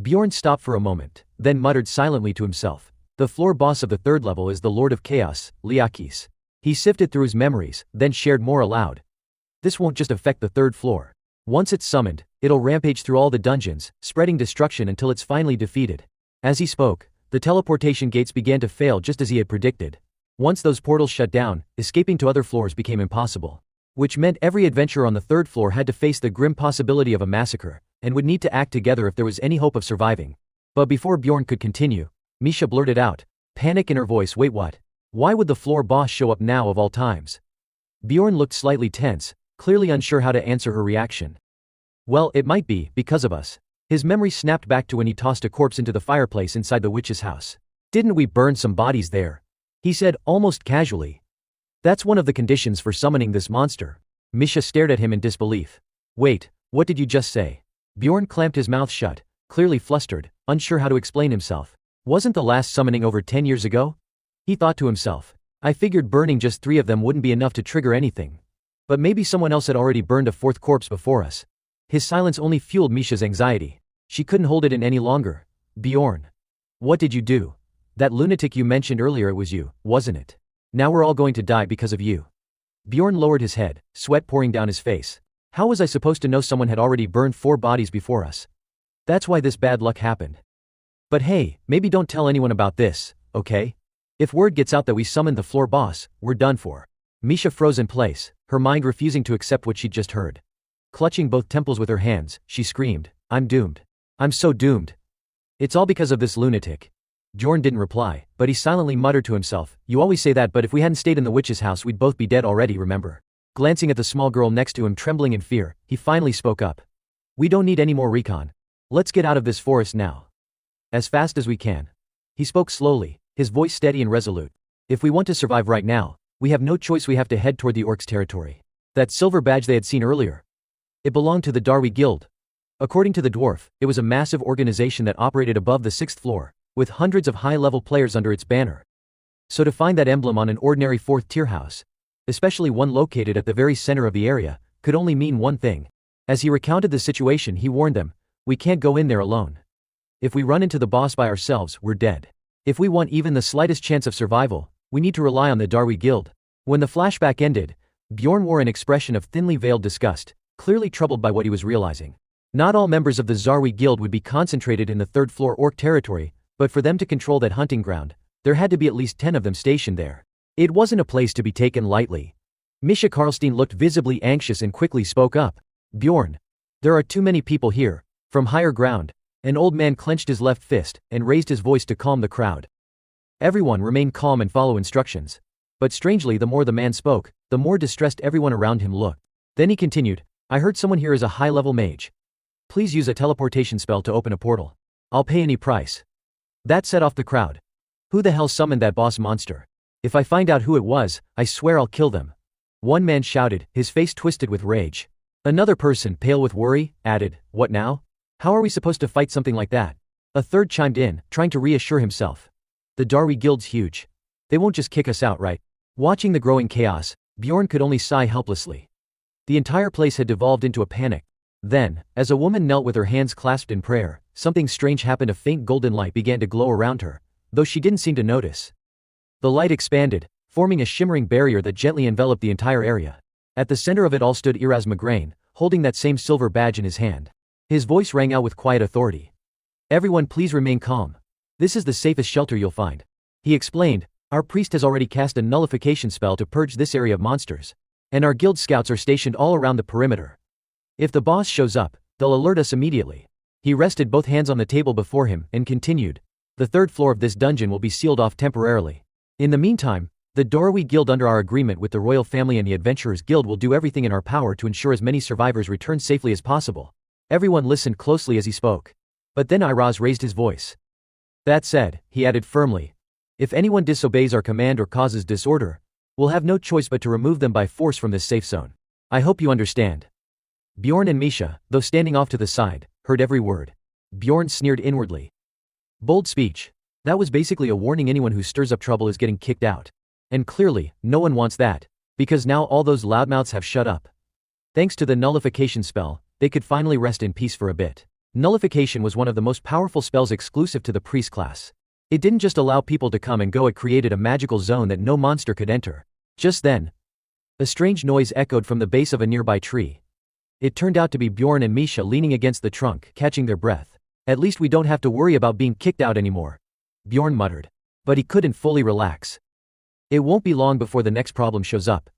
Bjorn stopped for a moment, then muttered silently to himself. The floor boss of the 3rd level is the Lord of Chaos, Liakis. He sifted through his memories, then shared more aloud. This won't just affect the 3rd floor. Once it's summoned, it'll rampage through all the dungeons, spreading destruction until it's finally defeated. As he spoke, the teleportation gates began to fail just as he had predicted. Once those portals shut down, escaping to other floors became impossible. Which meant every adventurer on the 3rd floor had to face the grim possibility of a massacre, and would need to act together if there was any hope of surviving. But before Bjorn could continue, Misha blurted out, panic in her voice. Wait, what? Why would the floor boss show up now of all times? Bjorn looked slightly tense, clearly unsure how to answer her reaction. Well, it might be, because of us. His memory snapped back to when he tossed a corpse into the fireplace inside the witch's house. Didn't we burn some bodies there? He said, almost casually. That's one of the conditions for summoning this monster. Misha stared at him in disbelief. Wait, what did you just say? Bjorn clamped his mouth shut, clearly flustered, unsure how to explain himself. Wasn't the last summoning over 10 years ago? He thought to himself. I figured burning just 3 of them wouldn't be enough to trigger anything. But maybe someone else had already burned a 4th corpse before us. His silence only fueled Misha's anxiety. She couldn't hold it in any longer. Bjorn. What did you do? That lunatic you mentioned earlier, it was you, wasn't it? Now we're all going to die because of you. Bjorn lowered his head, sweat pouring down his face. How was I supposed to know someone had already burned 4 bodies before us? That's why this bad luck happened. But hey, maybe don't tell anyone about this, okay? If word gets out that we summoned the floor boss, we're done for. Misha froze in place, her mind refusing to accept what she'd just heard. Clutching both temples with her hands, she screamed, I'm doomed. I'm so doomed. It's all because of this lunatic. Bjorn didn't reply, but he silently muttered to himself, you always say that, but if we hadn't stayed in the witch's house we'd both be dead already, remember? Glancing at the small girl next to him trembling in fear, he finally spoke up. We don't need any more recon. Let's get out of this forest now. As fast as we can. He spoke slowly, his voice steady and resolute. If we want to survive right now, we have no choice, we have to head toward the orcs' territory. That silver badge they had seen earlier. It belonged to the Darwi Guild. According to the dwarf, it was a massive organization that operated above the 6th floor, with hundreds of high-level players under its banner. So to find that emblem on an ordinary 4th-tier house, especially one located at the very center of the area, could only mean one thing. As he recounted the situation, he warned them, we can't go in there alone. If we run into the boss by ourselves, we're dead. If we want even the slightest chance of survival, we need to rely on the Darwi Guild. When the flashback ended, Bjorn wore an expression of thinly veiled disgust, clearly troubled by what he was realizing. Not all members of the Zarwi Guild would be concentrated in the 3rd floor orc territory, but for them to control that hunting ground, there had to be at least 10 of them stationed there. It wasn't a place to be taken lightly. Misha Karlstein looked visibly anxious and quickly spoke up. Bjorn. There are too many people here. From higher ground. An old man clenched his left fist and raised his voice to calm the crowd. Everyone remain calm and follow instructions. But strangely, the more the man spoke, the more distressed everyone around him looked. Then he continued, I heard someone here is a high-level mage. Please use a teleportation spell to open a portal. I'll pay any price. That set off the crowd. Who the hell summoned that boss monster? If I find out who it was, I swear I'll kill them. One man shouted, his face twisted with rage. Another person, pale with worry, added, what now? How are we supposed to fight something like that? A third chimed in, trying to reassure himself. The Darwi Guild's huge. They won't just kick us out, right? Watching the growing chaos, Bjorn could only sigh helplessly. The entire place had devolved into a panic. Then, as a woman knelt with her hands clasped in prayer, something strange happened. A faint golden light began to glow around her, though she didn't seem to notice. The light expanded, forming a shimmering barrier that gently enveloped the entire area. At the center of it all stood Iraz Magrain, holding that same silver badge in his hand. His voice rang out with quiet authority. Everyone please remain calm. This is the safest shelter you'll find. He explained, our priest has already cast a nullification spell to purge this area of monsters. And our guild scouts are stationed all around the perimeter. If the boss shows up, they'll alert us immediately. He rested both hands on the table before him and continued, the 3rd floor of this dungeon will be sealed off temporarily. In the meantime, the Darwi Guild under our agreement with the royal family and the Adventurers Guild will do everything in our power to ensure as many survivors return safely as possible. Everyone listened closely as he spoke. But then Iraz raised his voice. That said, he added firmly, If anyone disobeys our command or causes disorder, we'll have no choice but to remove them by force from this safe zone. I hope you understand." Bjorn and Misha, though standing off to the side, heard every word. Bjorn sneered inwardly. Bold speech. That was basically a warning anyone who stirs up trouble is getting kicked out. And clearly, no one wants that, because now all those loudmouths have shut up. Thanks to the nullification spell, they could finally rest in peace for a bit. Nullification was one of the most powerful spells exclusive to the priest class. It didn't just allow people to come and go, it created a magical zone that no monster could enter. Just then, a strange noise echoed from the base of a nearby tree. It turned out to be Bjorn and Misha leaning against the trunk, catching their breath. "At least we don't have to worry about being kicked out anymore," Bjorn muttered. But he couldn't fully relax. It won't be long before the next problem shows up.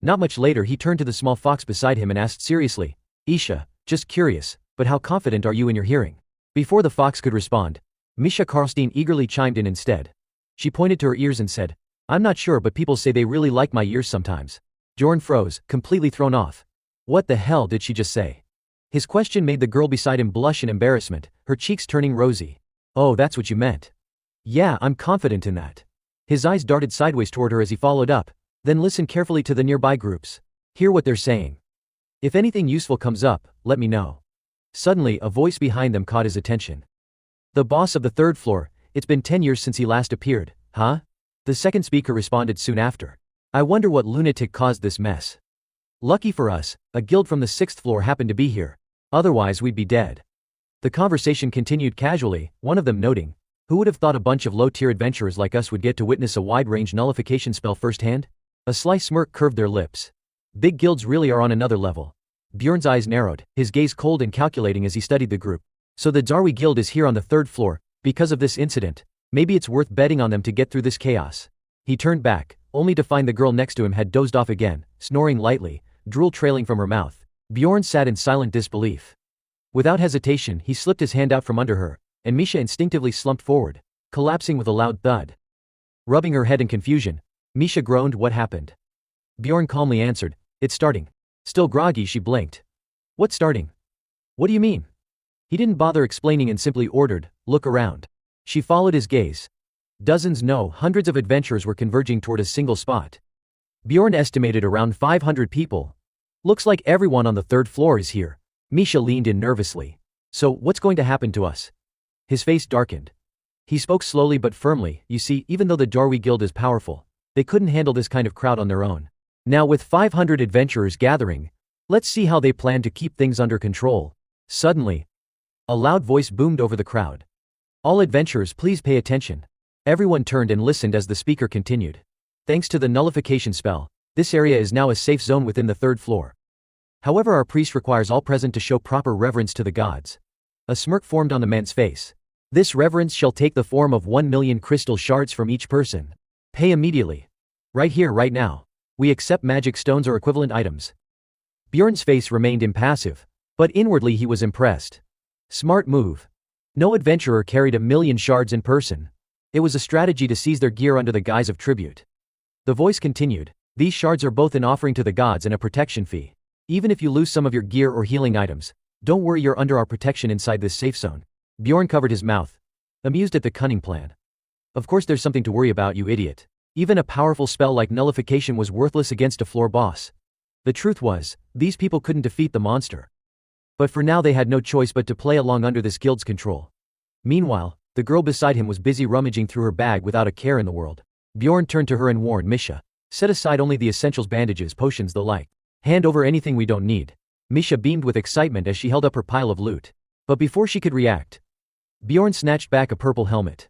Not much later, he turned to the small fox beside him and asked seriously, "Isha, just curious, but how confident are you in your hearing?" Before the fox could respond, Misha Karlstein eagerly chimed in instead. She pointed to her ears and said, "I'm not sure, but people say they really like my ears sometimes." Bjorn froze, completely thrown off. What the hell did she just say? His question made the girl beside him blush in embarrassment, her cheeks turning rosy. "Oh, that's what you meant." "Yeah, I'm confident in that." His eyes darted sideways toward her as he followed up. "Then listen carefully to the nearby groups. Hear what they're saying. If anything useful comes up, let me know." Suddenly, a voice behind them caught his attention. "The boss of the third floor, it's been 10 years since he last appeared, huh?" The second speaker responded soon after. "I wonder what lunatic caused this mess. Lucky for us, a guild from the 6th floor happened to be here. Otherwise we'd be dead." The conversation continued casually, one of them noting, "Who would have thought a bunch of low-tier adventurers like us would get to witness a wide-range nullification spell firsthand?" A sly smirk curved their lips. Big guilds really are on another level. Bjorn's eyes narrowed, his gaze cold and calculating as he studied the group. "So the Darwi guild is here on the 3rd floor, because of this incident. Maybe it's worth betting on them to get through this chaos." He turned back, only to find the girl next to him had dozed off again, snoring lightly, drool trailing from her mouth. Bjorn sat in silent disbelief. Without hesitation, he slipped his hand out from under her, and Misha instinctively slumped forward, collapsing with a loud thud. Rubbing her head in confusion, Misha groaned, "What happened?" Bjorn calmly answered, "It's starting." Still groggy, she blinked. "What's starting? What do you mean?" He didn't bother explaining and simply ordered, "Look around." She followed his gaze. Dozens, no, hundreds of adventurers were converging toward a single spot. Bjorn estimated around 500 people. "Looks like everyone on the 3rd floor is here." Misha leaned in nervously. "So, what's going to happen to us?" His face darkened. He spoke slowly but firmly, "You see, even though the Darwi Guild is powerful, they couldn't handle this kind of crowd on their own. Now with 500 adventurers gathering, let's see how they plan to keep things under control." Suddenly, a loud voice boomed over the crowd. "All adventurers, please pay attention." Everyone turned and listened as the speaker continued. "Thanks to the nullification spell, this area is now a safe zone within the 3rd floor. However, our priest requires all present to show proper reverence to the gods." A smirk formed on the man's face. "This reverence shall take the form of 1 million crystal shards from each person. Pay immediately. Right here, right now. We accept magic stones or equivalent items." Bjorn's face remained impassive, but inwardly he was impressed. Smart move. No adventurer carried 1 million shards in person. It was a strategy to seize their gear under the guise of tribute. The voice continued, "These shards are both an offering to the gods and a protection fee. Even if you lose some of your gear or healing items, don't worry, you're under our protection inside this safe zone." Bjorn covered his mouth, amused at the cunning plan. "Of course there's something to worry about, you idiot. Even a powerful spell like nullification was worthless against a floor boss." The truth was, these people couldn't defeat the monster. But for now they had no choice but to play along under this guild's control. Meanwhile, the girl beside him was busy rummaging through her bag without a care in the world. Bjorn turned to her and warned, "Misha, set aside only the essentials, bandages, potions, the like. Hand over anything we don't need." Misha beamed with excitement as she held up her pile of loot. But before she could react, Bjorn snatched back a purple helmet.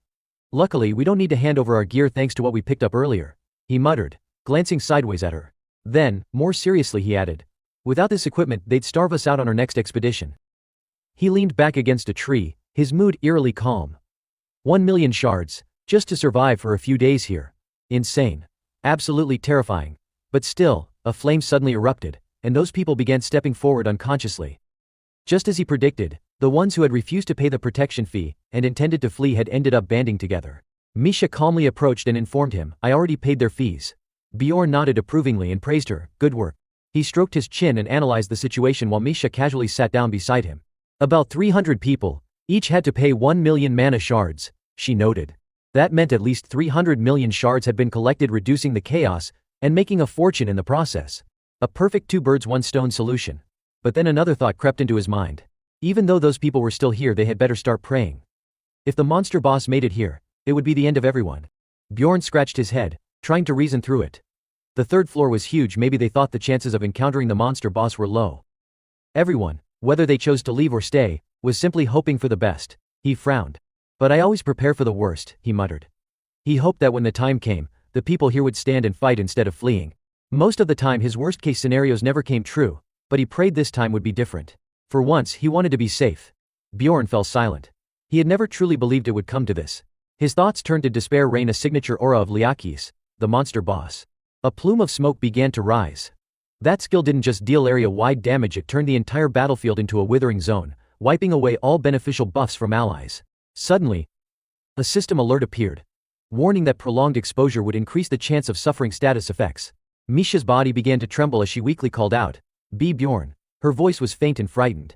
"Luckily, we don't need to hand over our gear thanks to what we picked up earlier," he muttered, glancing sideways at her. Then, more seriously, he added, "Without this equipment, they'd starve us out on our next expedition." He leaned back against a tree, his mood eerily calm. 1 million shards, just to survive for a few days here. Insane. Absolutely terrifying. But still, a flame suddenly erupted, and those people began stepping forward unconsciously. Just as he predicted, the ones who had refused to pay the protection fee and intended to flee had ended up banding together. Misha calmly approached and informed him, "I already paid their fees." Bjorn nodded approvingly and praised her, "Good work." He stroked his chin and analyzed the situation while Misha casually sat down beside him. "About 300 people, each had to pay 1 million mana shards," she noted. That meant at least 300 million shards had been collected, reducing the chaos and making a fortune in the process. A perfect two birds one stone solution. But then another thought crept into his mind. Even though those people were still here, they had better start praying. If the monster boss made it here, it would be the end of everyone. Bjorn scratched his head, trying to reason through it. The third floor was huge. Maybe they thought the chances of encountering the monster boss were low. Everyone, whether they chose to leave or stay, was simply hoping for the best. He frowned. But I always prepare for the worst, he muttered. He hoped that when the time came, the people here would stand and fight instead of fleeing. Most of the time his worst-case scenarios never came true, but he prayed this time would be different. For once he wanted to be safe. Bjorn fell silent. He had never truly believed it would come to this. His thoughts turned to despair. Rain a signature aura of Liakis, the monster boss. A plume of smoke began to rise. That skill didn't just deal area-wide damage, it turned the entire battlefield into a withering zone, wiping away all beneficial buffs from allies. Suddenly, a system alert appeared, warning that prolonged exposure would increase the chance of suffering status effects. Misha's body began to tremble as she weakly called out, "Be Bjorn." Her voice was faint and frightened.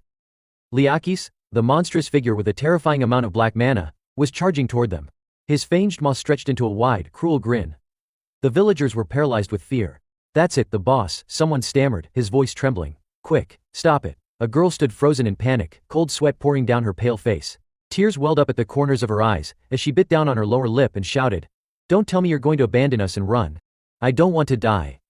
Liakis, the monstrous figure with a terrifying amount of black mana, was charging toward them. His fanged maw stretched into a wide, cruel grin. The villagers were paralyzed with fear. "That's it, the boss," someone stammered, his voice trembling. "Quick, stop it." A girl stood frozen in panic, cold sweat pouring down her pale face. Tears welled up at the corners of her eyes, as she bit down on her lower lip and shouted, "Don't tell me you're going to abandon us and run. I don't want to die."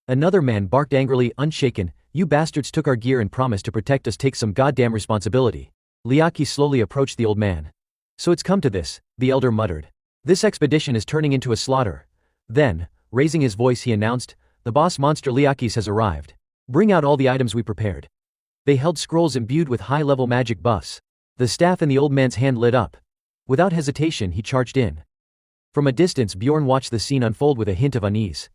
Another man barked angrily, unshaken, "You bastards took our gear and promised to protect us. Take some goddamn responsibility." Liaki slowly approached the old man. "So it's come to this," the elder muttered. "This expedition is turning into a slaughter." Then, raising his voice, he announced, "The boss monster Liakis has arrived. Bring out all the items we prepared." They held scrolls imbued with high-level magic buffs. The staff in the old man's hand lit up. Without hesitation he charged in. From a distance Bjorn watched the scene unfold with a hint of unease.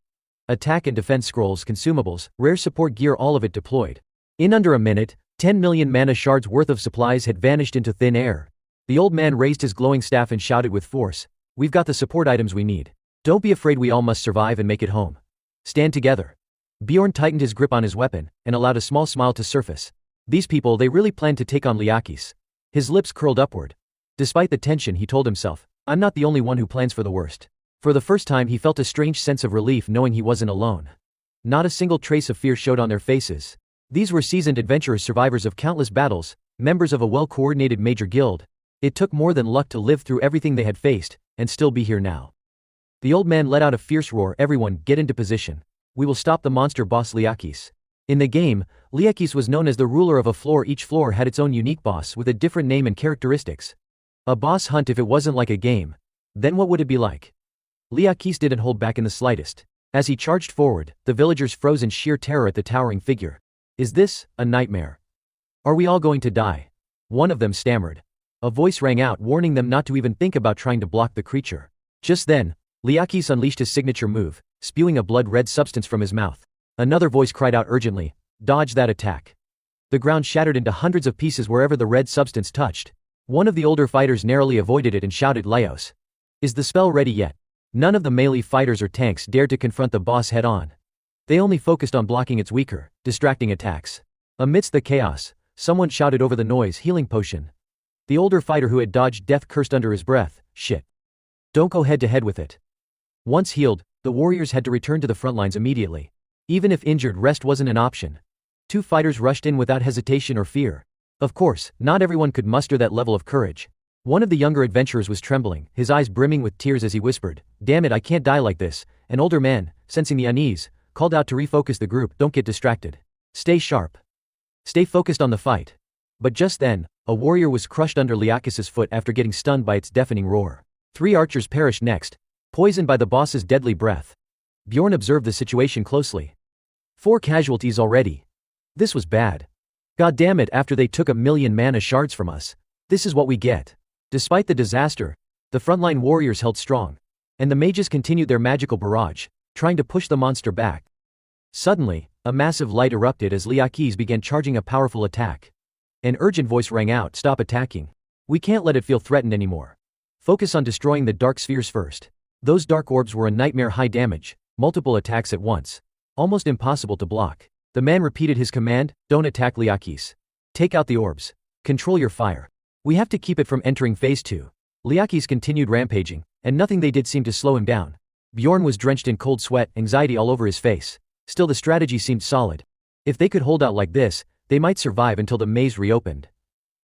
Attack and defense scrolls, consumables, rare support gear, all of it deployed. In under a minute, 10 million mana shards worth of supplies had vanished into thin air. The old man raised his glowing staff and shouted with force, "We've got the support items we need. Don't be afraid, we all must survive and make it home. Stand together." Bjorn tightened his grip on his weapon, and allowed a small smile to surface. These people, they really planned to take on Liakis. His lips curled upward. Despite the tension, he told himself, "I'm not the only one who plans for the worst." For the first time he felt a strange sense of relief knowing he wasn't alone. Not a single trace of fear showed on their faces. These were seasoned adventurers, survivors of countless battles, members of a well-coordinated major guild. It took more than luck to live through everything they had faced, and still be here now. The old man let out a fierce roar, "Everyone, get into position. We will stop the monster boss Liakis." In the game, Liakis was known as the ruler of a floor. Each floor had its own unique boss with a different name and characteristics. A boss hunt. If it wasn't like a game, then what would it be like? Liakis didn't hold back in the slightest. As he charged forward, the villagers froze in sheer terror at the towering figure. "Is this a nightmare? Are we all going to die?" One of them stammered. A voice rang out warning them not to even think about trying to block the creature. Just then, Liakis unleashed his signature move, spewing a blood-red substance from his mouth. Another voice cried out urgently, "Dodge that attack." The ground shattered into hundreds of pieces wherever the red substance touched. One of the older fighters narrowly avoided it and shouted, "Laios, is the spell ready yet?" None of the melee fighters or tanks dared to confront the boss head-on. They only focused on blocking its weaker, distracting attacks. Amidst the chaos, someone shouted over the noise, "Healing potion." The older fighter who had dodged death cursed under his breath, "Shit. Don't go head-to-head with it." Once healed, the warriors had to return to the front lines immediately. Even if injured, rest wasn't an option. Two fighters rushed in without hesitation or fear. Of course, not everyone could muster that level of courage. One of the younger adventurers was trembling, his eyes brimming with tears as he whispered, "Damn it, I can't die like this." An older man, sensing the unease, called out to refocus the group, "Don't get distracted. Stay sharp. Stay focused on the fight." But just then, a warrior was crushed under Liakis's foot after getting stunned by its deafening roar. 3 archers perished next, poisoned by the boss's deadly breath. Bjorn observed the situation closely. 4 casualties already. This was bad. God damn it, after they took 1,000,000 mana shards from us. This is what we get. Despite the disaster, the frontline warriors held strong, and the mages continued their magical barrage, trying to push the monster back. Suddenly, a massive light erupted as Liakis began charging a powerful attack. An urgent voice rang out, "Stop attacking. We can't let it feel threatened anymore. Focus on destroying the dark spheres first." Those dark orbs were a nightmare high damage, multiple attacks at once. Almost impossible to block. The man repeated his command, "Don't attack Liakis. Take out the orbs. Control your fire. We have to keep it from entering phase 2. Liakis continued rampaging, and nothing they did seemed to slow him down. Bjorn was drenched in cold sweat, anxiety all over his face. Still, the strategy seemed solid. If they could hold out like this, they might survive until the maze reopened.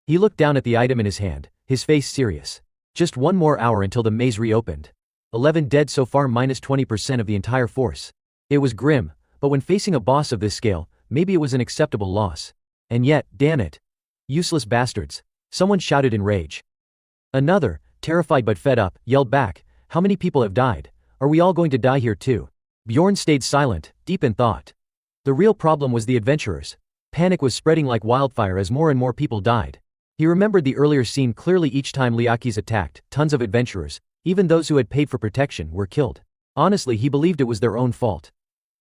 He looked down at the item in his hand, his face serious. Just one more hour until the maze reopened. 11 dead so far, minus 20% of the entire force. It was grim, but when facing a boss of this scale, maybe it was an acceptable loss. And yet, damn it. Useless bastards. Someone shouted in rage. Another, terrified but fed up, yelled back, how many people have died? Are we all going to die here too? Bjorn stayed silent, deep in thought. The real problem was the adventurers. Panic was spreading like wildfire as more and more people died. He remembered the earlier scene clearly. Each time Liakis attacked, tons of adventurers, even those who had paid for protection, were killed. Honestly, he believed it was their own fault.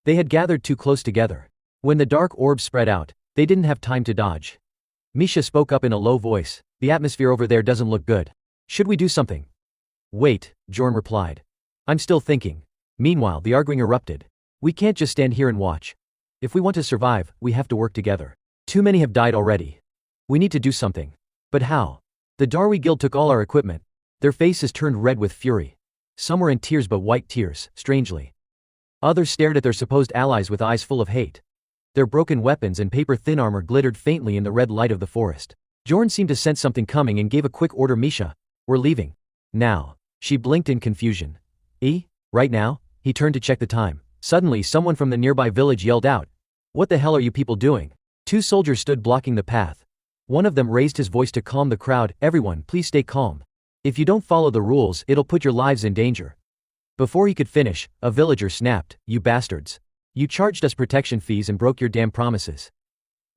They had gathered too close together. When the dark orbs spread out, they didn't have time to dodge. Misha spoke up in a low voice, the atmosphere over there doesn't look good. Should we do something? Wait, Bjorn replied. I'm still thinking. Meanwhile, the arguing erupted. We can't just stand here and watch. If we want to survive, we have to work together. Too many have died already. We need to do something. But how? The Darwi Guild took all our equipment. Their faces turned red with fury. Some were in tears, but white tears, strangely. Others stared at their supposed allies with eyes full of hate. Their broken weapons and paper-thin armor glittered faintly in the red light of the forest. Bjorn seemed to sense something coming and gave a quick order. Misha, we're leaving. Now. She blinked in confusion. Right now? He turned to check the time. Suddenly, someone from the nearby village yelled out. What the hell are you people doing? Two soldiers stood blocking the path. One of them raised his voice to calm the crowd. Everyone, please stay calm. If you don't follow the rules, it'll put your lives in danger. Before he could finish, a villager snapped, you bastards. You charged us protection fees and broke your damn promises.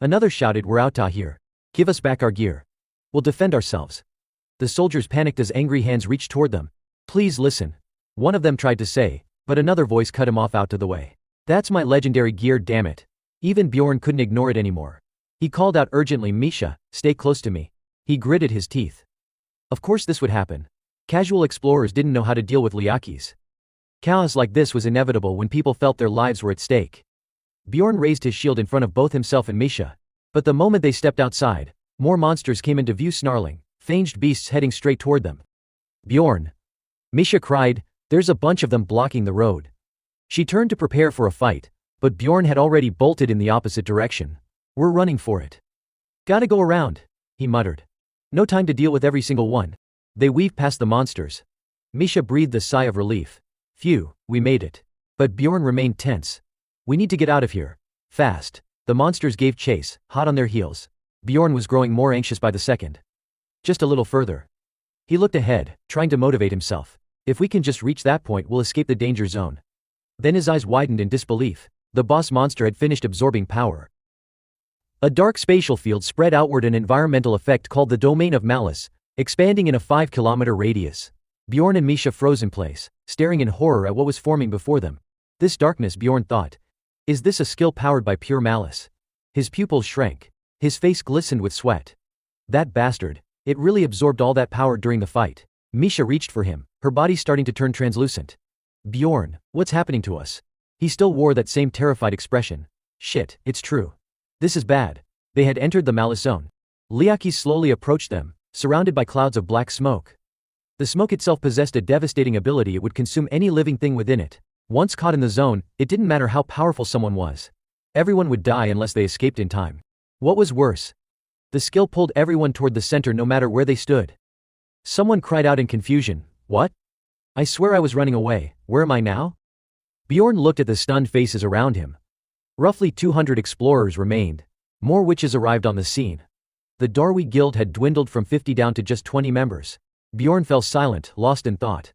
Another shouted, we're out here. Give us back our gear. We'll defend ourselves. The soldiers panicked as angry hands reached toward them. Please listen. One of them tried to say, but another voice cut him off out of the way. That's my legendary gear, damn it. Even Bjorn couldn't ignore it anymore. He called out urgently, Misha, stay close to me. He gritted his teeth. Of course this would happen. Casual explorers didn't know how to deal with Liakis. Chaos like this was inevitable when people felt their lives were at stake. Bjorn raised his shield in front of both himself and Misha. But the moment they stepped outside, more monsters came into view, snarling, fanged beasts heading straight toward them. Bjorn! Misha cried, there's a bunch of them blocking the road. She turned to prepare for a fight, but Bjorn had already bolted in the opposite direction. We're running for it. Gotta go around, he muttered. No time to deal with every single one. They weaved past the monsters. Misha breathed a sigh of relief. Phew, we made it. But Bjorn remained tense. We need to get out of here. Fast. The monsters gave chase, hot on their heels. Bjorn was growing more anxious by the second. Just a little further. He looked ahead, trying to motivate himself. If we can just reach that point, we'll escape the danger zone. Then his eyes widened in disbelief. The boss monster had finished absorbing power. A dark spatial field spread outward, an environmental effect called the Domain of Malice, expanding in a 5-kilometer radius. Bjorn and Misha froze in place, staring in horror at what was forming before them. This darkness, Bjorn thought. Is this a skill powered by pure malice? His pupils shrank. His face glistened with sweat. That bastard. It really absorbed all that power during the fight. Misha reached for him, her body starting to turn translucent. Bjorn, what's happening to us? He still wore that same terrified expression. Shit, it's true. This is bad. They had entered the malice zone. Liakis slowly approached them, surrounded by clouds of black smoke. The smoke itself possessed a devastating ability. It would consume any living thing within it. Once caught in the zone, it didn't matter how powerful someone was. Everyone would die unless they escaped in time. What was worse? The skill pulled everyone toward the center no matter where they stood. Someone cried out in confusion, what? I swear I was running away, where am I now? Bjorn looked at the stunned faces around him. Roughly 200 explorers remained. More witches arrived on the scene. The Darwi Guild had dwindled from 50 down to just 20 members. Bjorn fell silent, lost in thought.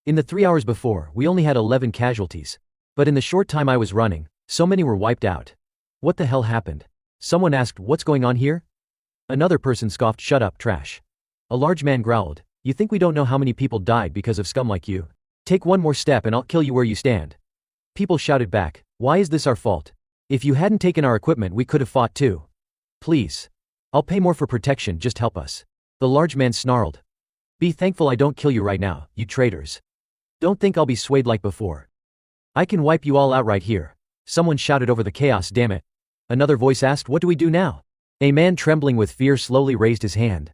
In the 3 hours before, we only had 11 casualties. But in the short time I was running, so many were wiped out. What the hell happened? Someone asked, what's going on here? Another person scoffed, shut up, trash. A large man growled, you think we don't know how many people died because of scum like you? Take one more step and I'll kill you where you stand. People shouted back, why is this our fault? If you hadn't taken our equipment we could have fought too. Please. I'll pay more for protection, just help us. The large man snarled. Be thankful I don't kill you right now, you traitors. Don't think I'll be swayed like before. I can wipe you all out right here. Someone shouted over the chaos, damn it. Another voice asked, what do we do now? A man trembling with fear slowly raised his hand.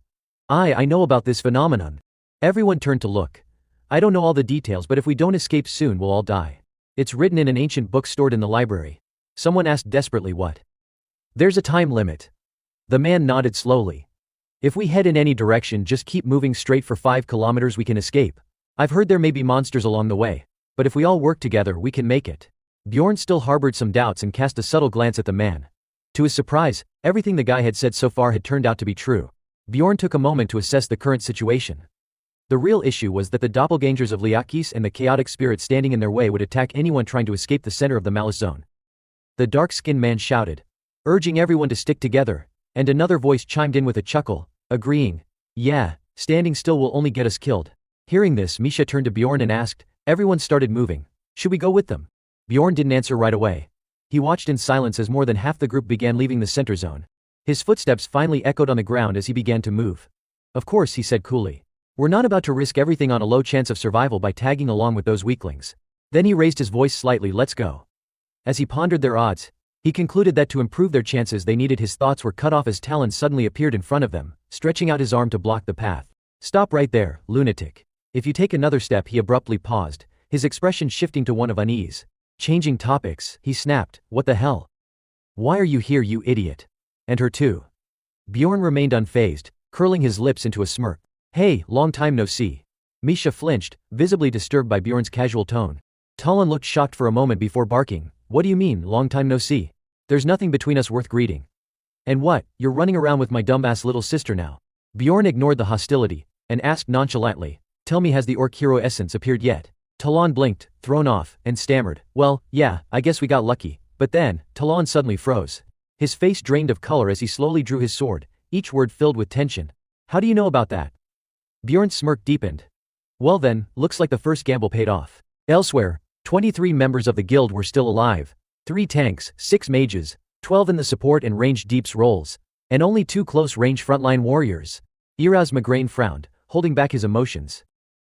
I know about this phenomenon. Everyone turned to look. I don't know all the details, but if we don't escape soon, we'll all die. It's written in an ancient book stored in the library. Someone asked desperately what. There's a time limit. The man nodded slowly. If we head in any direction, just keep moving straight for 5 kilometers, we can escape. I've heard there may be monsters along the way, but if we all work together, we can make it. Bjorn still harbored some doubts and cast a subtle glance at the man. To his surprise, everything the guy had said so far had turned out to be true. Bjorn took a moment to assess the current situation. The real issue was that the doppelgangers of Liakis and the chaotic spirit standing in their way would attack anyone trying to escape the center of the malice zone. The dark-skinned man shouted, urging everyone to stick together, and another voice chimed in with a chuckle, agreeing, yeah, standing still will only get us killed. Hearing this, Misha turned to Bjorn and asked, everyone started moving. Should we go with them? Bjorn didn't answer right away. He watched in silence as more than half the group began leaving the center zone. His footsteps finally echoed on the ground as he began to move. Of course, he said coolly. We're not about to risk everything on a low chance of survival by tagging along with those weaklings. Then he raised his voice slightly, let's go. As he pondered their odds, he concluded that to improve their chances they needed. His thoughts were cut off as Talon suddenly appeared in front of them, stretching out his arm to block the path. Stop right there, lunatic. If you take another step, he abruptly paused, his expression shifting to one of unease. Changing topics, he snapped, what the hell? Why are you here, you idiot? And her too. Bjorn remained unfazed, curling his lips into a smirk. Hey, long time no see. Misha flinched, visibly disturbed by Bjorn's casual tone. Talon looked shocked for a moment before barking, what do you mean, long time no see? There's nothing between us worth greeting. And what, you're running around with my dumbass little sister now? Bjorn ignored the hostility, and asked nonchalantly, tell me, has the orc hero essence appeared yet? Talon blinked, thrown off, and stammered, well, yeah, I guess we got lucky. But then, Talon suddenly froze. His face drained of color as he slowly drew his sword, each word filled with tension. How do you know about that? Bjorn's smirk deepened. Well then, looks like the first gamble paid off. Elsewhere, 23 members of the guild were still alive. 3 tanks, 6 mages, 12 in the support and ranged deeps roles, and only 2 close-range frontline warriors. Iraz Migraine frowned, holding back his emotions.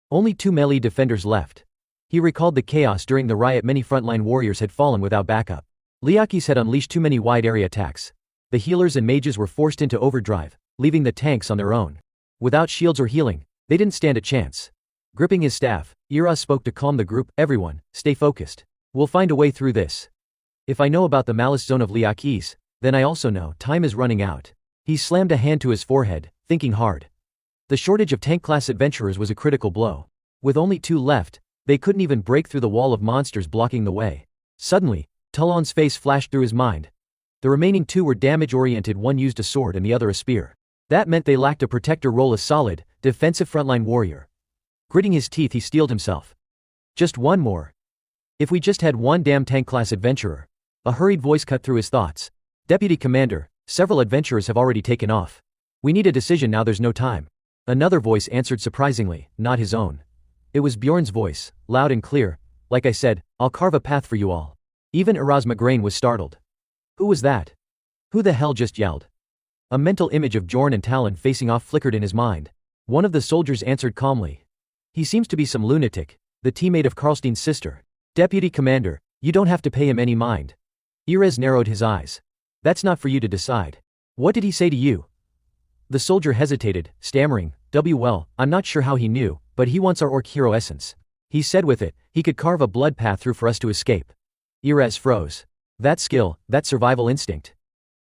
Only 2 melee defenders left. He recalled the chaos during the riot. Many frontline warriors had fallen without backup. Liakis had unleashed too many wide-area attacks. The healers and mages were forced into overdrive, leaving the tanks on their own. Without shields or healing, they didn't stand a chance. Gripping his staff, Iraz spoke to calm the group, everyone, stay focused. We'll find a way through this. If I know about the malice zone of Liakis, then I also know time is running out. He slammed a hand to his forehead, thinking hard. The shortage of tank-class adventurers was a critical blow. With only 2 left, they couldn't even break through the wall of monsters blocking the way. Suddenly, Talon's face flashed through his mind. The remaining 2 were damage-oriented, one used a sword and the other a spear. That meant they lacked a protector role, a solid, defensive frontline warrior. Gritting his teeth, he steeled himself. Just one more. If we just had one damn tank-class adventurer. A hurried voice cut through his thoughts. Deputy Commander, several adventurers have already taken off. We need a decision now, there's no time. Another voice answered surprisingly, not his own. It was Bjorn's voice, loud and clear. Like I said, I'll carve a path for you all. Even Iraz Migraine was startled. Who was that? Who the hell just yelled? A mental image of Bjorn and Talon facing off flickered in his mind. One of the soldiers answered calmly. He seems to be some lunatic, the teammate of Karlstein's sister. Deputy Commander, you don't have to pay him any mind. Iraz narrowed his eyes. That's not for you to decide. What did he say to you? The soldier hesitated, stammering, well, I'm not sure how he knew, but he wants our orc hero essence. He said with it, he could carve a blood path through for us to escape. Iraz froze. That skill, that survival instinct.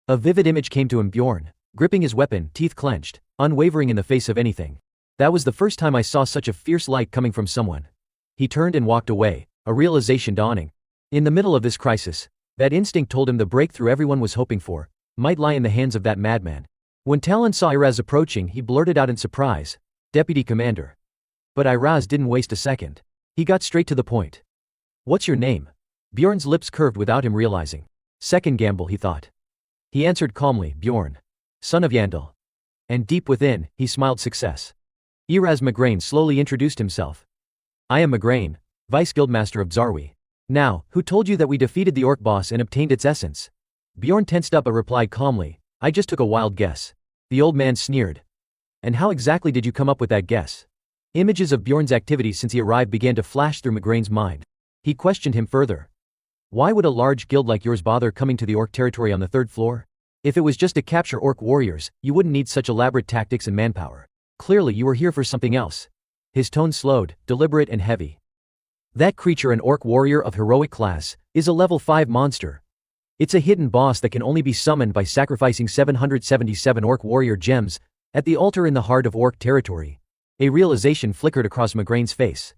A vivid image came to him, Bjorn, gripping his weapon, teeth clenched, unwavering in the face of anything. That was the first time I saw such a fierce light coming from someone. He turned and walked away, a realization dawning. In the middle of this crisis, that instinct told him the breakthrough everyone was hoping for might lie in the hands of that madman. When Talon saw Iraz approaching, he blurted out in surprise, Deputy Commander. But Iraz didn't waste a second. He got straight to the point. What's your name? Bjorn's lips curved without him realizing. Second gamble, he thought. He answered calmly, Bjorn. Son of Yandel. And deep within, he smiled success. Iraz Migraine slowly introduced himself. I am Migraine, Vice Guildmaster of Zarwi. Now, who told you that we defeated the orc boss and obtained its essence? Bjorn tensed up but replied calmly, I just took a wild guess. The old man sneered. And how exactly did you come up with that guess? Images of Bjorn's activities since he arrived began to flash through Migraine's mind. He questioned him further. Why would a large guild like yours bother coming to the orc territory on the 3rd floor? If it was just to capture orc warriors, you wouldn't need such elaborate tactics and manpower. Clearly you were here for something else. His tone slowed, deliberate and heavy. That creature, an orc warrior of heroic class, is a level 5 monster. It's a hidden boss that can only be summoned by sacrificing 777 orc warrior gems at the altar in the heart of orc territory. A realization flickered across Migraine's face.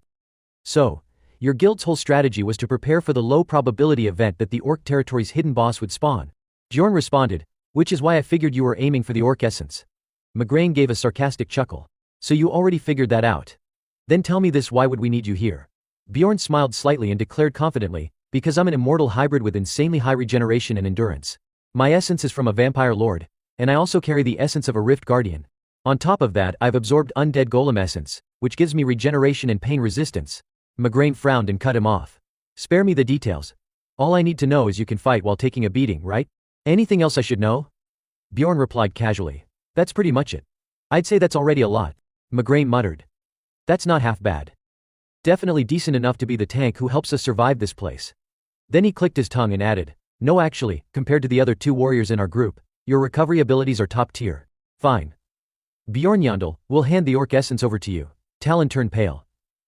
So, your guild's whole strategy was to prepare for the low probability event that the orc territory's hidden boss would spawn. Bjorn responded, which is why I figured you were aiming for the orc essence. Migraine gave a sarcastic chuckle. So you already figured that out. Then tell me this, why would we need you here? Bjorn smiled slightly and declared confidently, because I'm an immortal hybrid with insanely high regeneration and endurance. My essence is from a vampire lord, and I also carry the essence of a rift guardian. On top of that, I've absorbed undead golem essence, which gives me regeneration and pain resistance. Migraine frowned and cut him off. Spare me the details. All I need to know is you can fight while taking a beating, right? Anything else I should know? Bjorn replied casually. That's pretty much it. I'd say that's already a lot. Migraine muttered. That's not half bad. Definitely decent enough to be the tank who helps us survive this place. Then he clicked his tongue and added, no, actually, compared to the other 2 warriors in our group, your recovery abilities are top tier. Fine. Bjorn Yandel, we'll hand the orc essence over to you. Talon turned pale.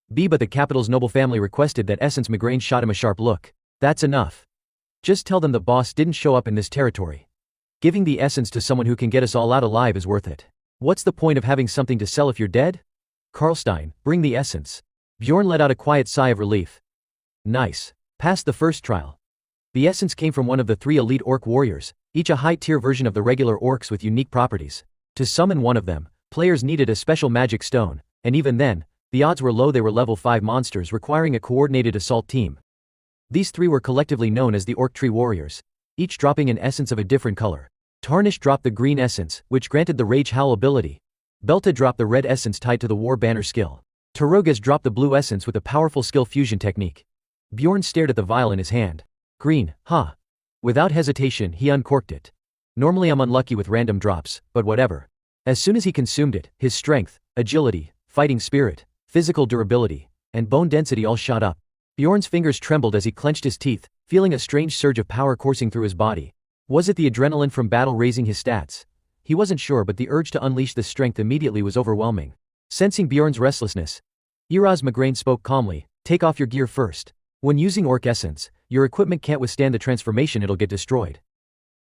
But the capital's noble family requested that essence. Migraine shot him a sharp look. That's enough. Just tell them the boss didn't show up in this territory. Giving the essence to someone who can get us all out alive is worth it. What's the point of having something to sell if you're dead? Karlstein, bring the essence. Bjorn let out a quiet sigh of relief. Nice. Passed the first trial. The essence came from one of the 3 elite orc warriors, each a high-tier version of the regular orcs with unique properties. To summon one of them, players needed a special magic stone, and even then, the odds were low they were level 5 monsters requiring a coordinated assault team. These 3 were collectively known as the Orc Tree Warriors, each dropping an essence of a different color. Tarnish dropped the green essence, which granted the Rage Howl ability. Belta dropped the red essence tied to the War Banner skill. Tarogas dropped the blue essence with a powerful skill fusion technique. Bjorn stared at the vial in his hand. Green, huh? Without hesitation, he uncorked it. Normally I'm unlucky with random drops, but whatever. As soon as he consumed it, his strength, agility, fighting spirit, physical durability, and bone density all shot up. Bjorn's fingers trembled as he clenched his teeth, feeling a strange surge of power coursing through his body. Was it the adrenaline from battle raising his stats? He wasn't sure, but the urge to unleash this strength immediately was overwhelming. Sensing Bjorn's restlessness, Iraz Migraine spoke calmly, take off your gear first. When using orc essence, your equipment can't withstand the transformation, it'll get destroyed.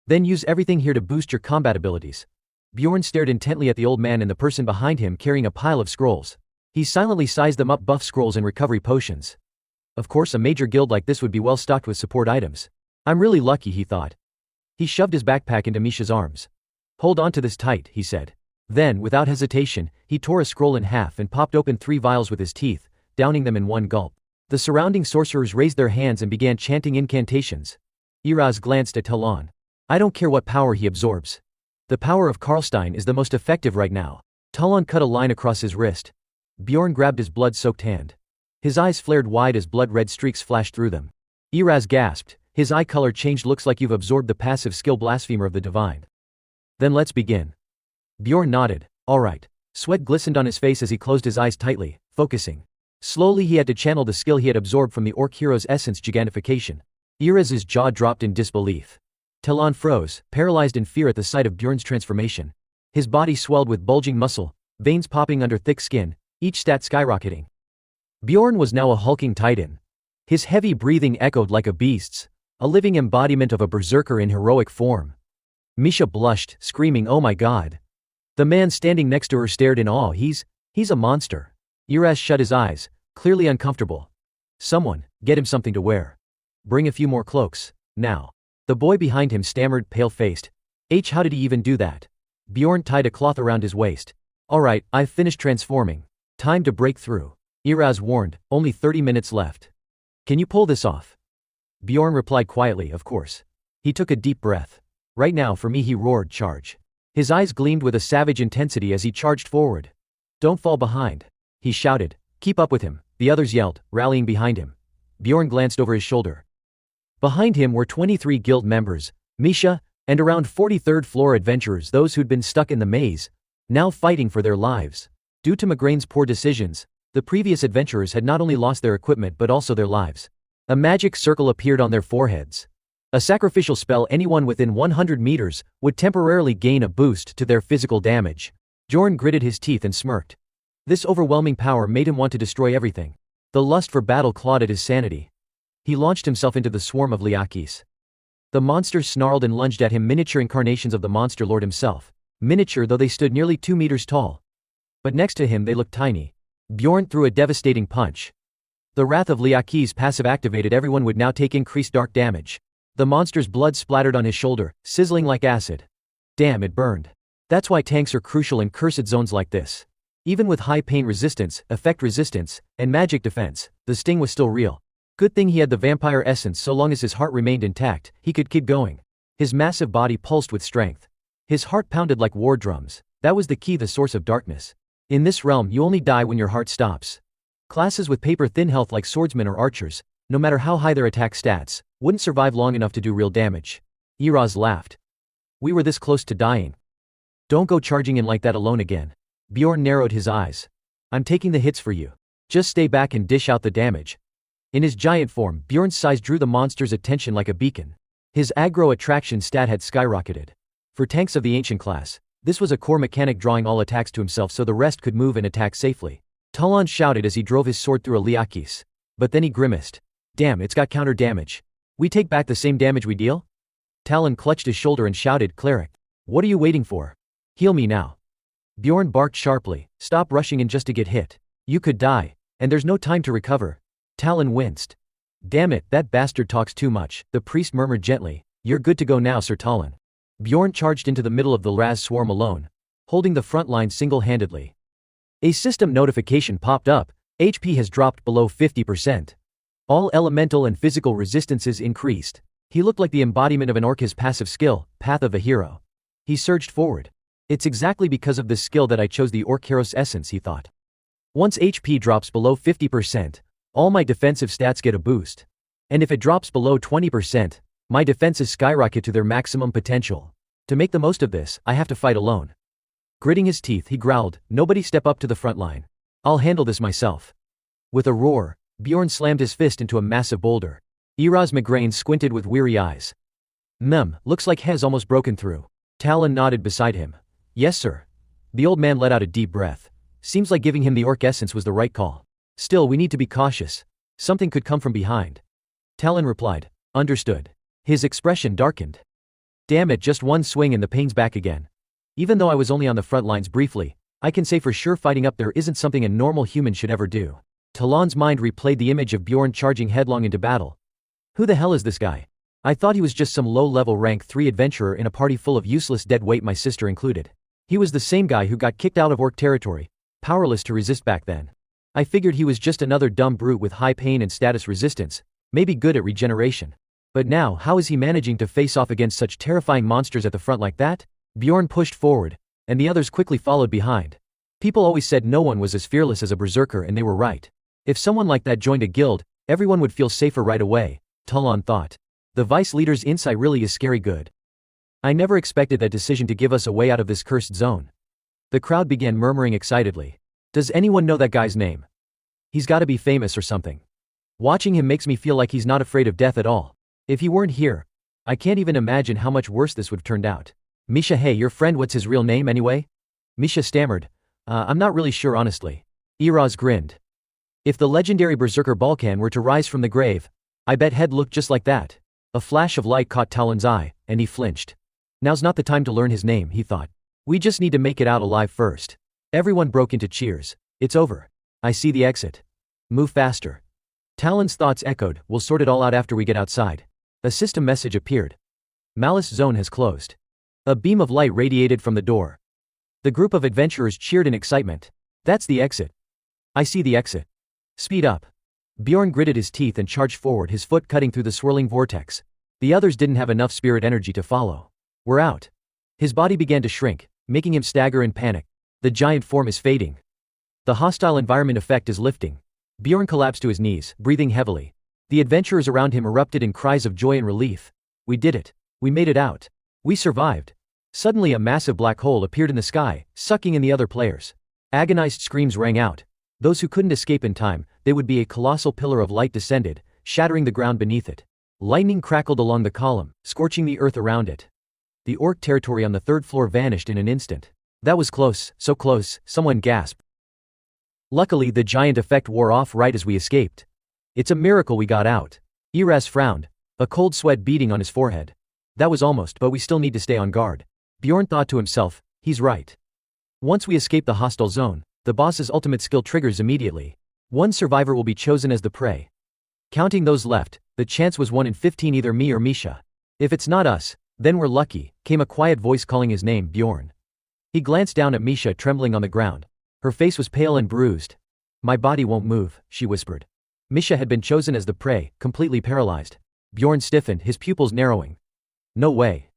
Then use everything here to boost your combat abilities. Bjorn stared intently at the old man and the person behind him carrying a pile of scrolls. He silently sized them up, buff scrolls and recovery potions. Of course, a major guild like this would be well stocked with support items. I'm really lucky, he thought. He shoved his backpack into Misha's arms. Hold on to this tight, he said. Then, without hesitation, he tore a scroll in half and popped open 3 vials with his teeth, downing them in one gulp. The surrounding sorcerers raised their hands and began chanting incantations. Iraz glanced at Talon. I don't care what power he absorbs. The power of Karlstein is the most effective right now. Talon cut a line across his wrist. Bjorn grabbed his blood-soaked hand. His eyes flared wide as blood-red streaks flashed through them. Iraz gasped. His eye color changed. Looks like you've absorbed the passive skill Blasphemer of the Divine. Then let's begin. Bjorn nodded. All right. Sweat glistened on his face as he closed his eyes tightly, focusing. Slowly he had to channel the skill he had absorbed from the orc hero's essence gigantification. Iraz's jaw dropped in disbelief. Talon froze, paralyzed in fear at the sight of Bjorn's transformation. His body swelled with bulging muscle, veins popping under thick skin, each stat skyrocketing. Bjorn was now a hulking titan. His heavy breathing echoed like a beast's, a living embodiment of a berserker in heroic form. Misha blushed, screaming, "Oh my god." The man standing next to her stared in awe. He's a monster. Iraz shut his eyes, clearly uncomfortable. Someone, get him something to wear. Bring a few more cloaks, now. The boy behind him stammered, pale-faced. How did he even do that? Bjorn tied a cloth around his waist. All right, I've finished transforming. Time to break through. Iraz warned, only 30 minutes left. Can you pull this off? Bjorn replied quietly, of course. He took a deep breath. Right now for me, he roared, charge. His eyes gleamed with a savage intensity as he charged forward. Don't fall behind. He shouted. Keep up with him, the others yelled, rallying behind him. Bjorn glanced over his shoulder. Behind him were 23 guild members, Misha, and around 43rd floor adventurers, those who'd been stuck in the maze, now fighting for their lives. Due to Migraine's poor decisions, the previous adventurers had not only lost their equipment but also their lives. A magic circle appeared on their foreheads. A sacrificial spell. Anyone within 100 meters would temporarily gain a boost to their physical damage. Bjorn gritted his teeth and smirked. This overwhelming power made him want to destroy everything. The lust for battle clawed at his sanity. He launched himself into the swarm of Liakis. The monsters snarled and lunged at him, miniature incarnations of the monster lord himself. Miniature though they stood nearly 2 meters tall. But next to him they looked tiny. Bjorn threw a devastating punch. The wrath of Liakis passive activated. Everyone would now take increased dark damage. The monster's blood splattered on his shoulder, sizzling like acid. Damn, it burned. That's why tanks are crucial in cursed zones like this. Even with high pain resistance, effect resistance, and magic defense, the sting was still real. Good thing he had the vampire essence. So long as his heart remained intact, he could keep going. His massive body pulsed with strength. His heart pounded like war drums. That was the key, the source of darkness. In this realm you only die when your heart stops. Classes with paper-thin health like swordsmen or archers, no matter how high their attack stats, wouldn't survive long enough to do real damage. Iraz laughed. We were this close to dying. Don't go charging in like that alone again. Bjorn narrowed his eyes. I'm taking the hits for you. Just stay back and dish out the damage. In his giant form, Bjorn's size drew the monster's attention like a beacon. His aggro attraction stat had skyrocketed. For tanks of the ancient class, this was a core mechanic, drawing all attacks to himself so the rest could move and attack safely. Talon shouted as he drove his sword through a Liakis. But then he grimaced. Damn, it's got counter damage. We take back the same damage we deal? Talon clutched his shoulder and shouted, Cleric. What are you waiting for? Heal me now. Bjorn barked sharply, stop rushing in just to get hit. You could die, and there's no time to recover. Talon winced. Damn it, that bastard talks too much, the priest murmured gently. You're good to go now, Sir Talon. Bjorn charged into the middle of the Raz swarm alone, holding the front line single-handedly. A system notification popped up. HP has dropped below 50%. All elemental and physical resistances increased. He looked like the embodiment of an orc's passive skill, Path of a Hero. He surged forward. It's exactly because of this skill that I chose the Orc Hero's essence, he thought. Once HP drops below 50%, all my defensive stats get a boost. And if it drops below 20%, my defenses skyrocket to their maximum potential. To make the most of this, I have to fight alone. Gritting his teeth, he growled, nobody step up to the front line. I'll handle this myself. With a roar, Bjorn slammed his fist into a massive boulder. Iraz Migraine squinted with weary eyes. Looks like Hez almost broken through. Talon nodded beside him. Yes, sir. The old man let out a deep breath. Seems like giving him the orc essence was the right call. Still, we need to be cautious. Something could come from behind. Talon replied. Understood. His expression darkened. Damn it, just one swing and the pain's back again. Even though I was only on the front lines briefly, I can say for sure fighting up there isn't something a normal human should ever do. Talon's mind replayed the image of Bjorn charging headlong into battle. Who the hell is this guy? I thought he was just some low-level rank 3 adventurer in a party full of useless dead weight, my sister included. He was the same guy who got kicked out of orc territory, powerless to resist back then. I figured he was just another dumb brute with high pain and status resistance, maybe good at regeneration. But now, how is he managing to face off against such terrifying monsters at the front like that? Bjorn pushed forward, and the others quickly followed behind. People always said no one was as fearless as a berserker, and they were right. If someone like that joined a guild, everyone would feel safer right away, Talon thought. The vice leader's insight really is scary good. I never expected that decision to give us a way out of this cursed zone. The crowd began murmuring excitedly. Does anyone know that guy's name? He's gotta be famous or something. Watching him makes me feel like he's not afraid of death at all. If he weren't here, I can't even imagine how much worse this would have turned out. Misha, hey, your friend, what's his real name anyway? Misha stammered. I'm not really sure, honestly. Iraz grinned. If the legendary berserker Balkan were to rise from the grave, I bet he'd look just like that. A flash of light caught Talon's eye, and he flinched. Now's not the time to learn his name, he thought. We just need to make it out alive first. Everyone broke into cheers. It's over. I see the exit. Move faster. Talon's thoughts echoed, we'll sort it all out after we get outside. A system message appeared. Malice Zone has closed. A beam of light radiated from the door. The group of adventurers cheered in excitement. That's the exit. I see the exit. Speed up. Bjorn gritted his teeth and charged forward, his foot cutting through the swirling vortex. The others didn't have enough spirit energy to follow. We're out. His body began to shrink, making him stagger in panic. The giant form is fading. The hostile environment effect is lifting. Bjorn collapsed to his knees, breathing heavily. The adventurers around him erupted in cries of joy and relief. We did it. We made it out. We survived. Suddenly a massive black hole appeared in the sky, sucking in the other players. Agonized screams rang out. Those who couldn't escape in time, they would be a colossal pillar of light descended, shattering the ground beneath it. Lightning crackled along the column, scorching the earth around it. The orc territory on the 3rd floor vanished in an instant. That was close, so close, someone gasped. Luckily the giant effect wore off right as we escaped. It's a miracle we got out. Iraz frowned, a cold sweat beading on his forehead. That was almost, but we still need to stay on guard. Bjorn thought to himself, he's right. Once we escape the hostile zone, the boss's ultimate skill triggers immediately. One survivor will be chosen as the prey. Counting those left, the chance was 1 in 15, either me or Misha. If it's not us, then we're lucky, came a quiet voice calling his name, Bjorn. He glanced down at Misha trembling on the ground. Her face was pale and bruised. My body won't move, she whispered. Misha had been chosen as the prey, completely paralyzed. Bjorn stiffened, his pupils narrowing. No way.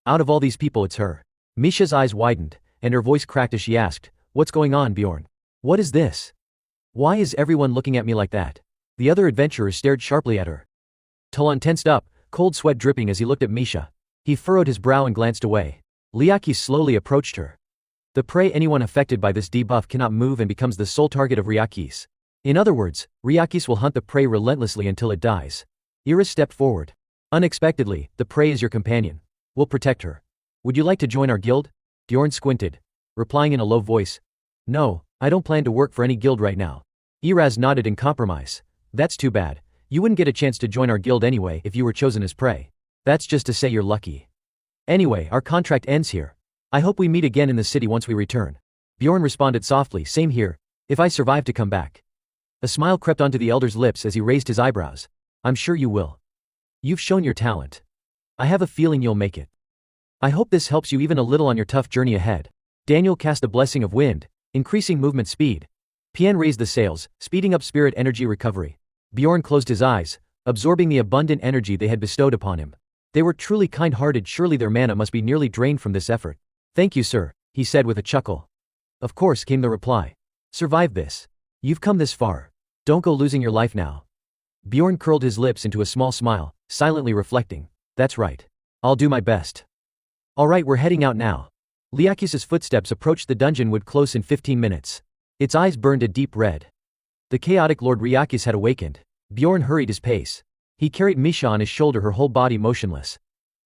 Out of all these people it's her. Misha's eyes widened, and her voice cracked as she asked, what's going on, Bjorn? What is this? Why is everyone looking at me like that? The other adventurers stared sharply at her. Talon tensed up, cold sweat dripping as he looked at Misha. He furrowed his brow and glanced away. Ryakis slowly approached her. The prey, anyone affected by this debuff cannot move and becomes the sole target of Ryakis. In other words, Ryakis will hunt the prey relentlessly until it dies. Iris stepped forward. Unexpectedly, the prey is your companion. We'll protect her. Would you like to join our guild? Bjorn squinted, replying in a low voice. No, I don't plan to work for any guild right now. Iraz nodded in compromise. That's too bad. You wouldn't get a chance to join our guild anyway if you were chosen as prey. That's just to say you're lucky. Anyway, our contract ends here. I hope we meet again in the city once we return. Bjorn responded softly, same here, if I survive to come back. A smile crept onto the elder's lips as he raised his eyebrows. I'm sure you will. You've shown your talent. I have a feeling you'll make it. I hope this helps you even a little on your tough journey ahead. Daniel cast a blessing of wind, increasing movement speed. Pian raised the sails, speeding up spirit energy recovery. Bjorn closed his eyes, absorbing the abundant energy they had bestowed upon him. They were truly kind-hearted, surely their mana must be nearly drained from this effort. Thank you, sir, he said with a chuckle. Of course, came the reply. Survive this. You've come this far. Don't go losing your life now. Bjorn curled his lips into a small smile, silently reflecting. That's right. I'll do my best. Alright, we're heading out now. Ryakis' footsteps approached the dungeon wood close in 15 minutes. Its eyes burned a deep red. The chaotic Lord Ryakis had awakened. Bjorn hurried his pace. He carried Misha on his shoulder, her whole body motionless.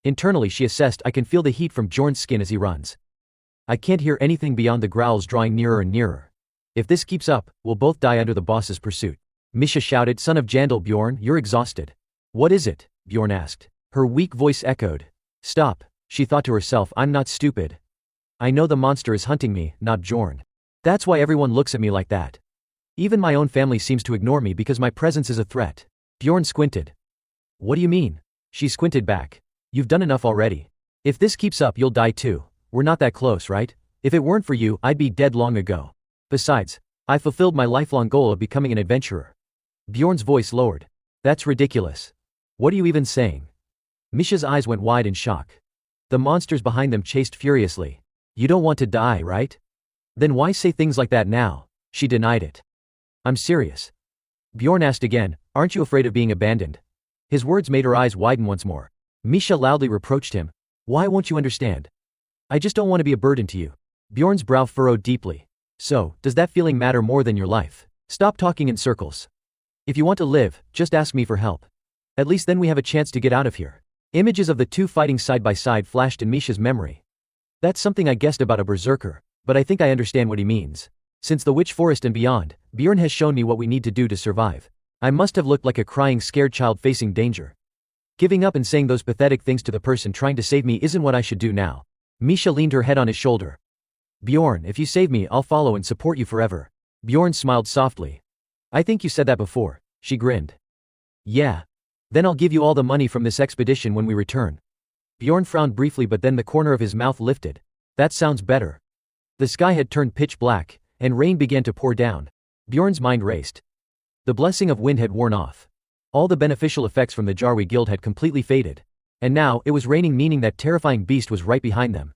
Internally she assessed, I can feel the heat from Bjorn's skin as he runs. I can't hear anything beyond the growls drawing nearer and nearer. If this keeps up, we'll both die under the boss's pursuit. Misha shouted, son of Yandel, Bjorn, you're exhausted. What is it? Bjorn asked. Her weak voice echoed. Stop, she thought to herself, I'm not stupid. I know the monster is hunting me, not Bjorn. That's why everyone looks at me like that. Even my own family seems to ignore me because my presence is a threat. Bjorn squinted. What do you mean? She squinted back. You've done enough already. If this keeps up, you'll die too. We're not that close, right? If it weren't for you, I'd be dead long ago. Besides, I fulfilled my lifelong goal of becoming an adventurer. Bjorn's voice lowered. That's ridiculous. What are you even saying? Misha's eyes went wide in shock. The monsters behind them chased furiously. You don't want to die, right? Then why say things like that now? She denied it. I'm serious. Bjorn asked again, aren't you afraid of being abandoned? His words made her eyes widen once more. Misha loudly reproached him. Why won't you understand? I just don't want to be a burden to you. Bjorn's brow furrowed deeply. So, does that feeling matter more than your life? Stop talking in circles. If you want to live, just ask me for help. At least then we have a chance to get out of here. Images of the two fighting side by side flashed in Misha's memory. That's something I guessed about a berserker, but I think I understand what he means. Since the Witch Forest and beyond, Bjorn has shown me what we need to do to survive. I must have looked like a crying, scared child facing danger. Giving up and saying those pathetic things to the person trying to save me isn't what I should do now. Misha leaned her head on his shoulder. Bjorn, if you save me, I'll follow and support you forever. Bjorn smiled softly. I think you said that before. She grinned. Yeah. Then I'll give you all the money from this expedition when we return. Bjorn frowned briefly, but then the corner of his mouth lifted. That sounds better. The sky had turned pitch black, and rain began to pour down. Bjorn's mind raced. The blessing of wind had worn off. All the beneficial effects from the Jarwi Guild had completely faded. And now, it was raining, meaning that terrifying beast was right behind them.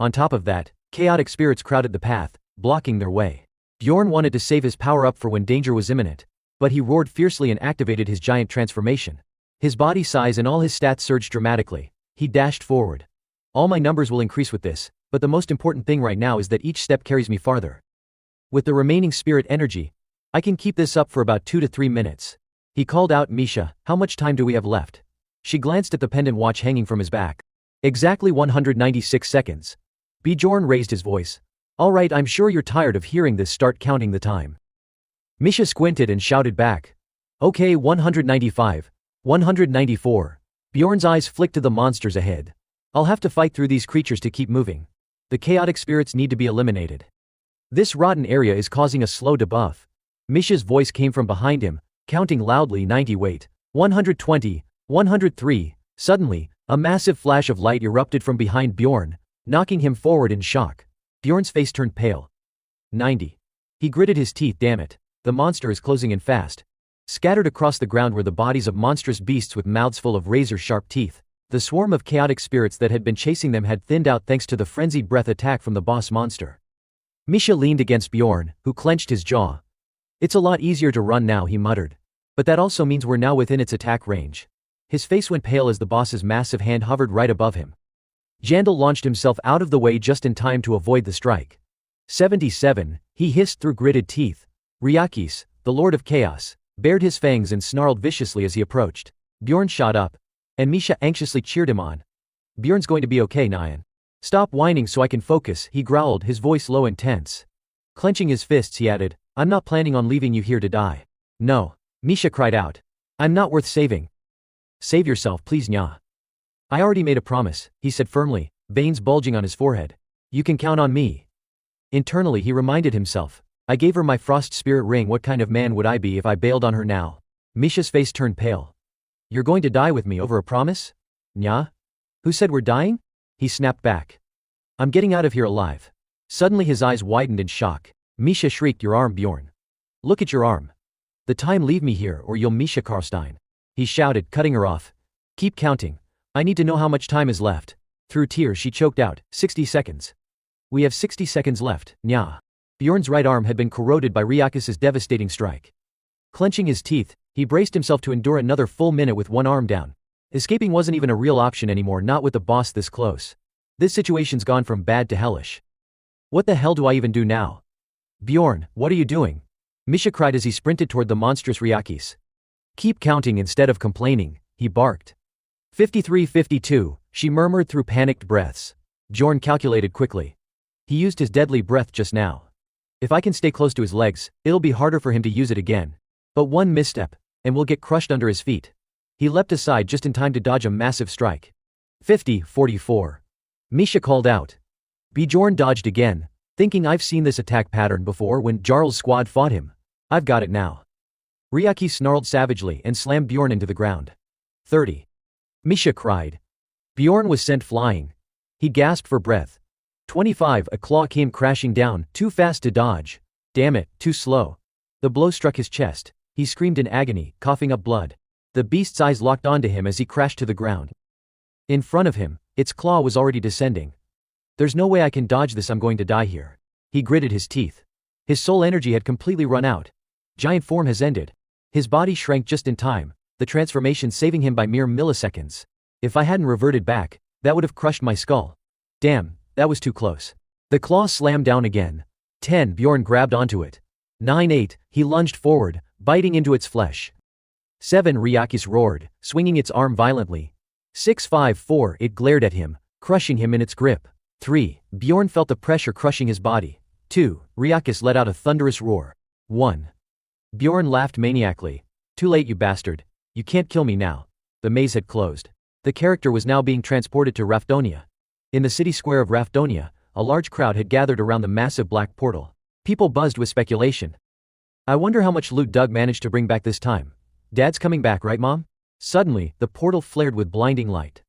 On top of that, chaotic spirits crowded the path, blocking their way. Bjorn wanted to save his power up for when danger was imminent, but he roared fiercely and activated his giant transformation. His body size and all his stats surged dramatically. He dashed forward. All my numbers will increase with this, but the most important thing right now is that each step carries me farther. With the remaining spirit energy, I can keep this up for about 2 to 3 minutes. He called out, Misha, how much time do we have left? She glanced at the pendant watch hanging from his back. Exactly 196 seconds. Bjorn raised his voice. Alright, I'm sure you're tired of hearing this, start counting the time. Misha squinted and shouted back. Okay, 195. 194. Bjorn's eyes flicked to the monsters ahead. I'll have to fight through these creatures to keep moving. The chaotic spirits need to be eliminated. This rotten area is causing a slow debuff. Misha's voice came from behind him, counting loudly. 90, wait. 120. 103. Suddenly, a massive flash of light erupted from behind Bjorn, knocking him forward in shock. Bjorn's face turned pale. 90. He gritted his teeth. Damn it. The monster is closing in fast. Scattered across the ground were the bodies of monstrous beasts with mouths full of razor-sharp teeth. The swarm of chaotic spirits that had been chasing them had thinned out thanks to the frenzied breath attack from the boss monster. Misha leaned against Bjorn, who clenched his jaw. It's a lot easier to run now, he muttered. But that also means we're now within its attack range. His face went pale as the boss's massive hand hovered right above him. Yandel launched himself out of the way just in time to avoid the strike. 77, he hissed through gritted teeth. Ryakis, the Lord of Chaos, bared his fangs and snarled viciously as he approached. Bjorn shot up, and Misha anxiously cheered him on. Bjorn's going to be okay, Nyan. Stop whining so I can focus, he growled, his voice low and tense. Clenching his fists, he added, I'm not planning on leaving you here to die. No, Misha cried out. I'm not worth saving. Save yourself, please, Nya. I already made a promise, he said firmly, veins bulging on his forehead. You can count on me. Internally he reminded himself. I gave her my frost spirit ring, what kind of man would I be if I bailed on her now? Misha's face turned pale. You're going to die with me over a promise? Nya? Who said we're dying? He snapped back. I'm getting out of here alive. Suddenly his eyes widened in shock. Misha shrieked, your arm, Bjorn. Look at your arm. The time, leave me here or you'll Misha Karstein. He shouted, cutting her off. Keep counting. I need to know how much time is left. Through tears she choked out, 60 seconds. We have 60 seconds left, Nya. Bjorn's right arm had been corroded by Ryakis's devastating strike. Clenching his teeth, he braced himself to endure another full minute with one arm down. Escaping wasn't even a real option anymore, not with the boss this close. This situation's gone from bad to hellish. What the hell do I even do now? Bjorn, what are you doing? Misha cried as he sprinted toward the monstrous Ryakis. Keep counting instead of complaining, he barked. 53, 52, she murmured through panicked breaths. Bjorn calculated quickly. He used his deadly breath just now. If I can stay close to his legs, it'll be harder for him to use it again. But one misstep, and we'll get crushed under his feet. He leapt aside just in time to dodge a massive strike. 50, 44. Misha called out. Bjorn dodged again, thinking I've seen this attack pattern before when Jarl's squad fought him. I've got it now. Ryaki snarled savagely and slammed Bjorn into the ground. 30. Misha cried. Bjorn was sent flying. He gasped for breath. 25, a claw came crashing down, too fast to dodge. Damn it, too slow. The blow struck his chest. He screamed in agony, coughing up blood. The beast's eyes locked onto him as he crashed to the ground. In front of him, its claw was already descending. There's no way I can dodge this, I'm going to die here. He gritted his teeth. His soul energy had completely run out. Giant form has ended. His body shrank just in time, the transformation saving him by mere milliseconds. If I hadn't reverted back, that would have crushed my skull. Damn, that was too close. The claw slammed down again. 10, Bjorn grabbed onto it. 9, 8, he lunged forward, biting into its flesh. 7, Ryakis roared, swinging its arm violently. 6, 5, 4, it glared at him, crushing him in its grip. 3, Bjorn felt the pressure crushing his body. 2, Ryakis let out a thunderous roar. 1. Bjorn laughed maniacally. Too late, you bastard. You can't kill me now. The maze had closed. The character was now being transported to Rafdonia. In the city square of Rafdonia, a large crowd had gathered around the massive black portal. People buzzed with speculation. I wonder how much loot Doug managed to bring back this time. Dad's coming back, right, Mom? Suddenly, the portal flared with blinding light.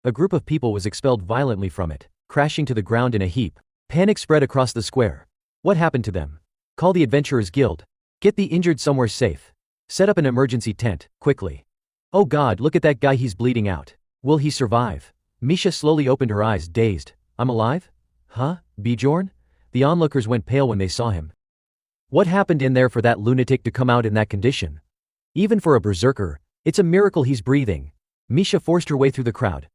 A group of people was expelled violently from it, crashing to the ground in a heap. Panic spread across the square. What happened to them? Call the Adventurers Guild. Get the injured somewhere safe. Set up an emergency tent, quickly. Oh God, look at that guy, he's bleeding out. Will he survive? Misha slowly opened her eyes, dazed. I'm alive? Huh? Bjorn? The onlookers went pale when they saw him. What happened in there for that lunatic to come out in that condition? Even for a berserker, it's a miracle he's breathing. Misha forced her way through the crowd.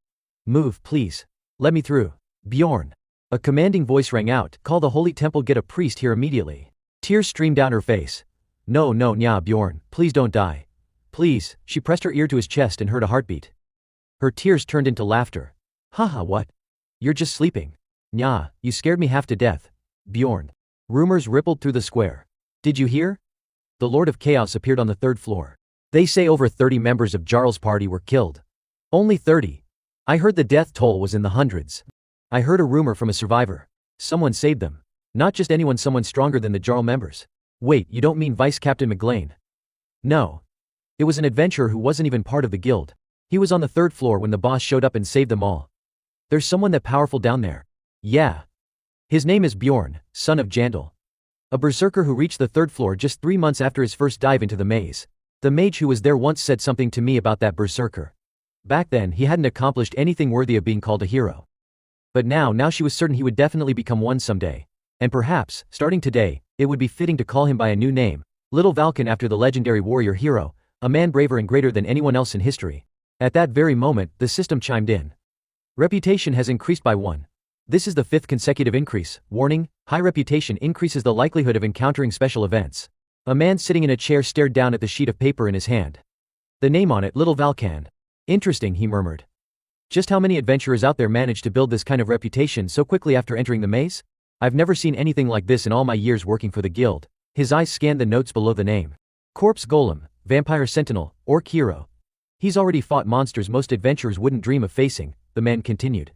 Move, please. Let me through. Bjorn. A commanding voice rang out, call the holy temple, get a priest here immediately. Tears streamed down her face. No, Nya, Bjorn, please don't die. Please, she pressed her ear to his chest and heard a heartbeat. Her tears turned into laughter. Haha, what? You're just sleeping. Nya, you scared me half to death. Bjorn. Rumors rippled through the square. Did you hear? The Lord of Chaos appeared on the third floor. They say over 30 members of Jarl's party were killed. Only 30. I heard the death toll was in the hundreds. I heard a rumor from a survivor. Someone saved them. Not just anyone, someone stronger than the Jarl members. Wait, you don't mean Vice Captain McGlane? No. It was an adventurer who wasn't even part of the guild. He was on the third floor when the boss showed up and saved them all. There's someone that powerful down there. Yeah. His name is Bjorn, son of Yandel. A berserker who reached the third floor just 3 months after his first dive into the maze. The mage who was there once said something to me about that berserker. Back then, he hadn't accomplished anything worthy of being called a hero. But now she was certain he would definitely become one someday. And perhaps, starting today, it would be fitting to call him by a new name, Little Valken, after the legendary warrior hero, a man braver and greater than anyone else in history. At that very moment, the system chimed in. Reputation has increased by 1. This is the 5th consecutive increase. Warning, high reputation increases the likelihood of encountering special events. A man sitting in a chair stared down at the sheet of paper in his hand. The name on it, Little Valkan. Interesting, he murmured. Just how many adventurers out there manage to build this kind of reputation so quickly after entering the maze? I've never seen anything like this in all my years working for the guild. His eyes scanned the notes below the name. Corpse Golem, Vampire Sentinel, Orc Hero. He's already fought monsters most adventurers wouldn't dream of facing, the man continued.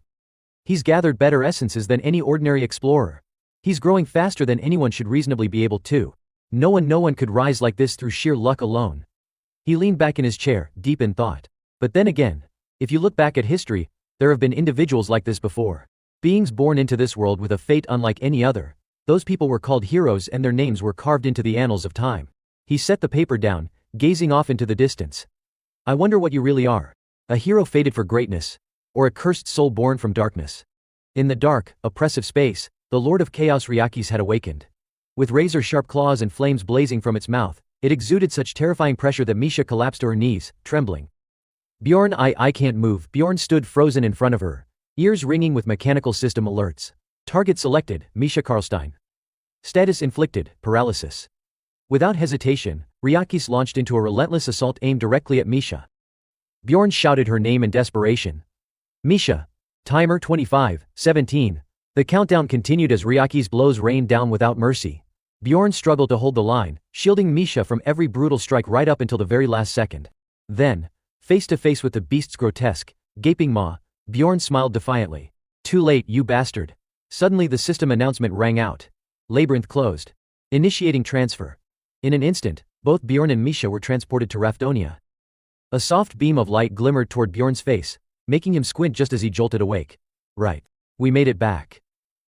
He's gathered better essences than any ordinary explorer. He's growing faster than anyone should reasonably be able to. No one could rise like this through sheer luck alone. He leaned back in his chair, deep in thought. But then again, if you look back at history, there have been individuals like this before. Beings born into this world with a fate unlike any other. Those people were called heroes and their names were carved into the annals of time. He set the paper down, gazing off into the distance. I wonder what you really are. A hero fated for greatness, or a cursed soul born from darkness. In the dark, oppressive space, the Lord of Chaos Ryakis had awakened. With razor-sharp claws and flames blazing from its mouth, it exuded such terrifying pressure that Misha collapsed to her knees, trembling. Bjorn, I can't move. Bjorn stood frozen in front of her, ears ringing with mechanical system alerts. Target selected, Misha Karlstein. Status inflicted, paralysis. Without hesitation, Ryakis launched into a relentless assault aimed directly at Misha. Bjorn shouted her name in desperation. Misha. Timer 25, 17. The countdown continued as Ryaki's blows rained down without mercy. Bjorn struggled to hold the line, shielding Misha from every brutal strike right up until the very last second. Then, face to face with the beast's grotesque, gaping maw, Bjorn smiled defiantly. Too late, you bastard. Suddenly the system announcement rang out. Labyrinth closed. Initiating transfer. In an instant, both Bjorn and Misha were transported to Rafdonia. A soft beam of light glimmered toward Bjorn's face, making him squint just as he jolted awake. Right. We made it back.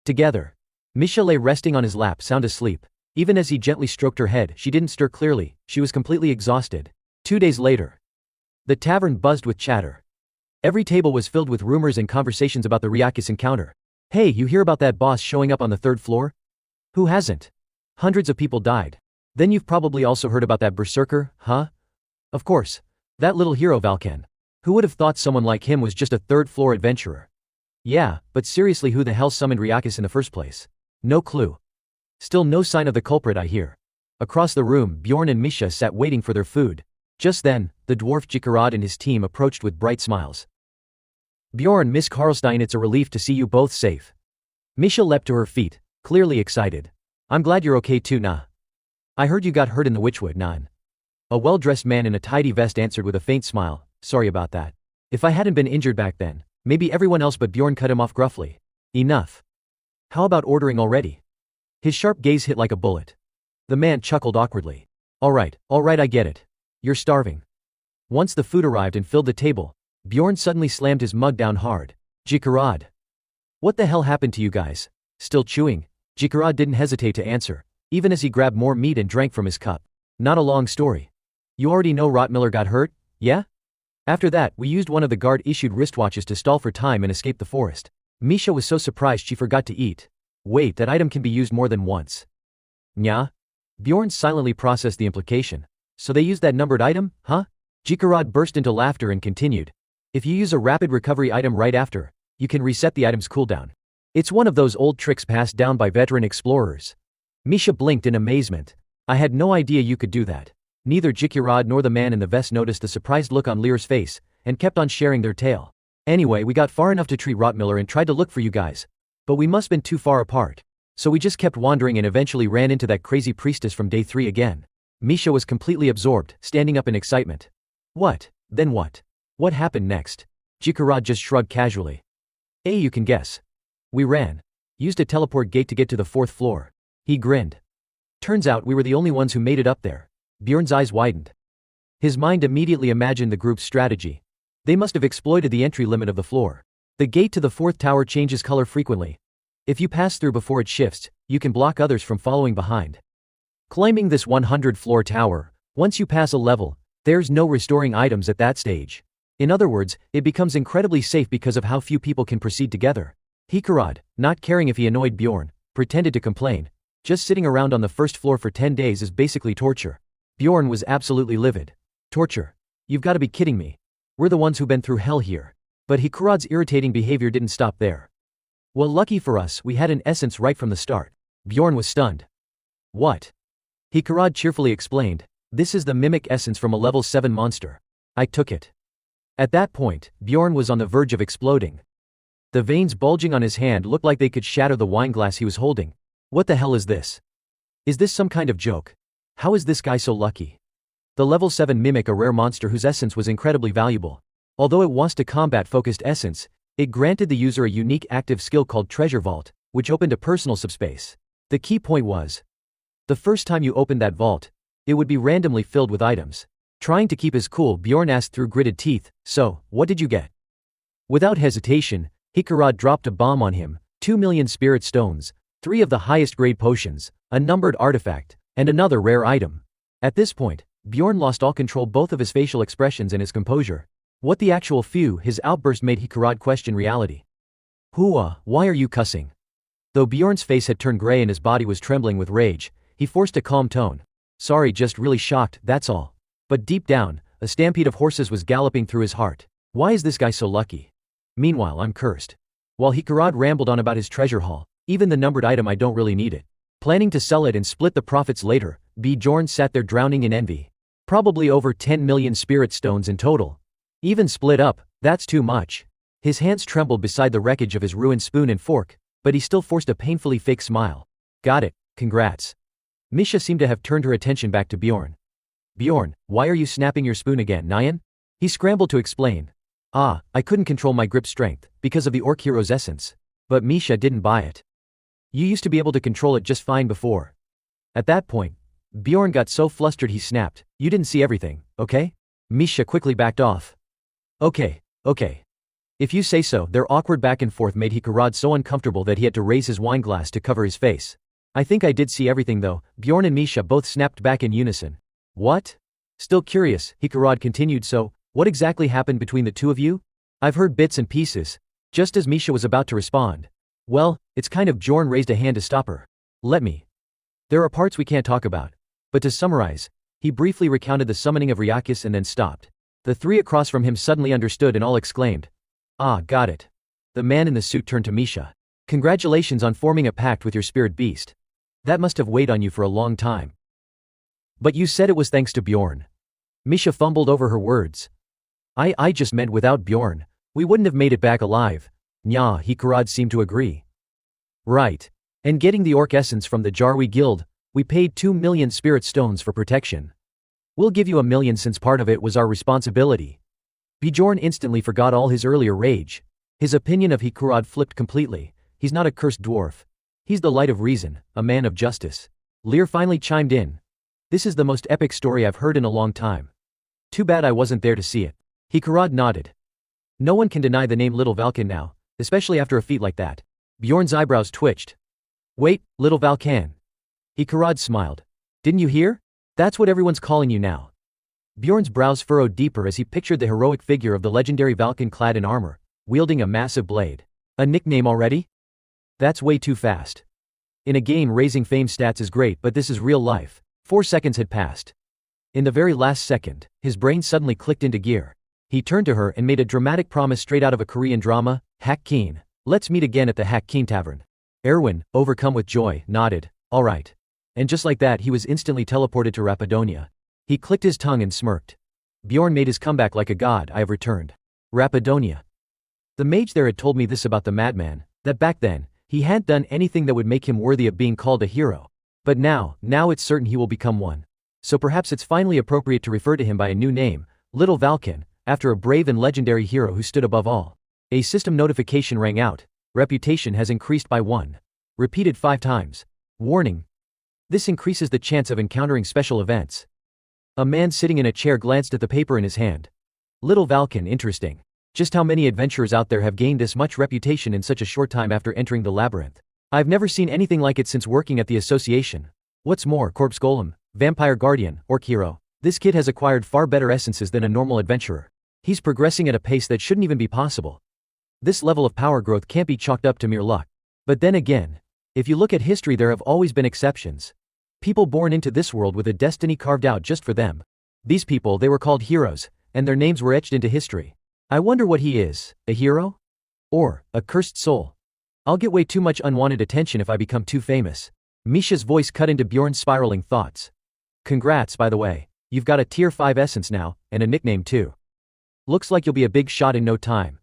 Together. Misha lay resting on his lap, sound asleep. Even as he gently stroked her head, she didn't stir clearly, she was completely exhausted. 2 days later. The tavern buzzed with chatter. Every table was filled with rumors and conversations about the Ryakis encounter. Hey, you hear about that boss showing up on the third floor? Who hasn't? Hundreds of people died. Then you've probably also heard about that berserker, huh? Of course. That little hero Valken. Who would have thought someone like him was just a third-floor adventurer? Yeah, but seriously, who the hell summoned Ryakis in the first place? No clue. Still no sign of the culprit, I hear. Across the room, Bjorn and Misha sat waiting for their food. Just then, the dwarf Jikarad and his team approached with bright smiles. Bjorn, Miss Karlstein, it's a relief to see you both safe. Misha leapt to her feet, clearly excited. I'm glad you're okay too, nah. I heard you got hurt in the Witchwood, Nan. A well-dressed man in a tidy vest answered with a faint smile. Sorry about that. If I hadn't been injured back then, maybe everyone else but Bjorn cut him off gruffly. Enough. How about ordering already? His sharp gaze hit like a bullet. The man chuckled awkwardly. All right, I get it. You're starving. Once the food arrived and filled the table, Bjorn suddenly slammed his mug down hard. Jikarad. What the hell happened to you guys? Still chewing? Jikarad didn't hesitate to answer, even as he grabbed more meat and drank from his cup. Not a long story. You already know Rotmiller got hurt, yeah? After that, we used one of the guard-issued wristwatches to stall for time and escape the forest. Misha was so surprised she forgot to eat. Wait, that item can be used more than once. Nya? Bjorn silently processed the implication. So they used that numbered item, huh? Jikarad burst into laughter and continued. If you use a rapid recovery item right after, you can reset the item's cooldown. It's one of those old tricks passed down by veteran explorers. Misha blinked in amazement. I had no idea you could do that. Neither Jikarad nor the man in the vest noticed the surprised look on Lear's face, and kept on sharing their tale. Anyway, we got far enough to treat Rotmiller and tried to look for you guys. But we must have been too far apart. So we just kept wandering and eventually ran into that crazy priestess from day 3 again. Misha was completely absorbed, standing up in excitement. What? Then what? What happened next? Jikarad just shrugged casually. You can guess. We ran. Used a teleport gate to get to the 4th floor. He grinned. Turns out we were the only ones who made it up there. Bjorn's eyes widened. His mind immediately imagined the group's strategy. They must have exploited the entry limit of the floor. The gate to the 4th tower changes color frequently. If you pass through before it shifts, you can block others from following behind. Climbing this 100-floor tower, once you pass a level, there's no restoring items at that stage. In other words, it becomes incredibly safe because of how few people can proceed together. Hikarad, not caring if he annoyed Bjorn, pretended to complain. Just sitting around on the 1st floor for 10 days is basically torture. Bjorn was absolutely livid. Torture? You've got to be kidding me. We're the ones who've been through hell here. But Hikarad's irritating behavior didn't stop there. Well, lucky for us, we had an essence right from the start. Bjorn was stunned. What? Hikarad cheerfully explained. This is the mimic essence from a level 7 monster. I took it. At that point, Bjorn was on the verge of exploding. The veins bulging on his hand looked like they could shatter the wine glass he was holding. What the hell is this? Is this some kind of joke? How is this guy so lucky? The level 7 mimic, a rare monster whose essence was incredibly valuable. Although it was a combat-focused essence, it granted the user a unique active skill called Treasure Vault, which opened a personal subspace. The key point was, the first time you opened that vault, it would be randomly filled with items. Trying to keep his cool, Bjorn asked through gritted teeth, so, what did you get? Without hesitation, Hikarad dropped a bomb on him, 2 million spirit stones, 3 of the highest grade potions, a numbered artifact, and another rare item. At this point, Bjorn lost all control both of his facial expressions and his composure. What the actual phew, his outburst made Hikarad question reality. Why are you cussing? Though Bjorn's face had turned gray and his body was trembling with rage, he forced a calm tone. Sorry, just really shocked, that's all. But deep down, a stampede of horses was galloping through his heart. Why is this guy so lucky? Meanwhile, I'm cursed. While Hikarad rambled on about his treasure haul, even the numbered item, I don't really need it. Planning to sell it and split the profits later, Bjorn sat there drowning in envy. Probably over 10 million spirit stones in total. Even split up, that's too much. His hands trembled beside the wreckage of his ruined spoon and fork, but he still forced a painfully fake smile. Got it, congrats. Misha seemed to have turned her attention back to Bjorn. Bjorn, why are you snapping your spoon again, Nyan? He scrambled to explain. I couldn't control my grip strength, because of the Orc Hero's essence. But Misha didn't buy it. You used to be able to control it just fine before. At that point, Bjorn got so flustered he snapped. You didn't see everything, okay? Misha quickly backed off. Okay. If you say so. Their awkward back and forth made Hikarad so uncomfortable that he had to raise his wine glass to cover his face. I think I did see everything though. Bjorn and Misha both snapped back in unison. What? Still curious, Hikarad continued, so, what exactly happened between the two of you? I've heard bits and pieces. Just as Misha was about to respond. Well, it's kind of. Bjorn raised a hand to stop her. Let me. There are parts we can't talk about. But to summarize, he briefly recounted the summoning of Ryakis and then stopped. The 3 across from him suddenly understood and all exclaimed. Got it. The man in the suit turned to Misha. Congratulations on forming a pact with your spirit beast. That must have weighed on you for a long time. But you said it was thanks to Bjorn. Misha fumbled over her words. I just meant without Bjorn, we wouldn't have made it back alive. Nya, Hikarad seemed to agree. Right. And getting the orc essence from the Jarwi Guild, we paid 2 million spirit stones for protection. We'll give you 1 million since part of it was our responsibility. Bjorn instantly forgot all his earlier rage. His opinion of Hikarad flipped completely. He's not a cursed dwarf. He's the light of reason, a man of justice. Lear finally chimed in. This is the most epic story I've heard in a long time. Too bad I wasn't there to see it. Hikarad nodded. No one can deny the name Little Valkan now, especially after a feat like that. Bjorn's eyebrows twitched. Wait, Little Valkan. Hikarad smiled. Didn't you hear? That's what everyone's calling you now. Bjorn's brows furrowed deeper as he pictured the heroic figure of the legendary Valkan clad in armor, wielding a massive blade. A nickname already? That's way too fast. In a game, raising fame stats is great, but this is real life. 4 seconds had passed. In the very last second, his brain suddenly clicked into gear. He turned to her and made a dramatic promise straight out of a Korean drama. Hak Keen. Let's meet again at the Hak Keen Tavern. Erwin, overcome with joy, nodded. All right. And just like that, he was instantly teleported to Rapidonia. He clicked his tongue and smirked. Bjorn made his comeback like a god. I have returned. Rapidonia. The mage there had told me this about the madman, that back then, He hadn't done anything that would make him worthy of being called a hero. But now it's certain he will become one. So perhaps it's finally appropriate to refer to him by a new name, Little Valken, after a brave and legendary hero who stood above all. A system notification rang out. Reputation has increased by 1. Repeated 5 times. Warning. This increases the chance of encountering special events. A man sitting in a chair glanced at the paper in his hand. Little Valken, interesting. Just how many adventurers out there have gained this much reputation in such a short time after entering the labyrinth? I've never seen anything like it since working at the association. What's more, corpse golem, vampire guardian, orc hero. This kid has acquired far better essences than a normal adventurer. He's progressing at a pace that shouldn't even be possible. This level of power growth can't be chalked up to mere luck. But then again, if you look at history, there have always been exceptions. People born into this world with a destiny carved out just for them. These people, they were called heroes, and their names were etched into history. I wonder what he is, a hero? Or a cursed soul? I'll get way too much unwanted attention if I become too famous. Misha's voice cut into Bjorn's spiraling thoughts. Congrats, by the way. You've got a tier 5 essence now, and a nickname too. Looks like you'll be a big shot in no time.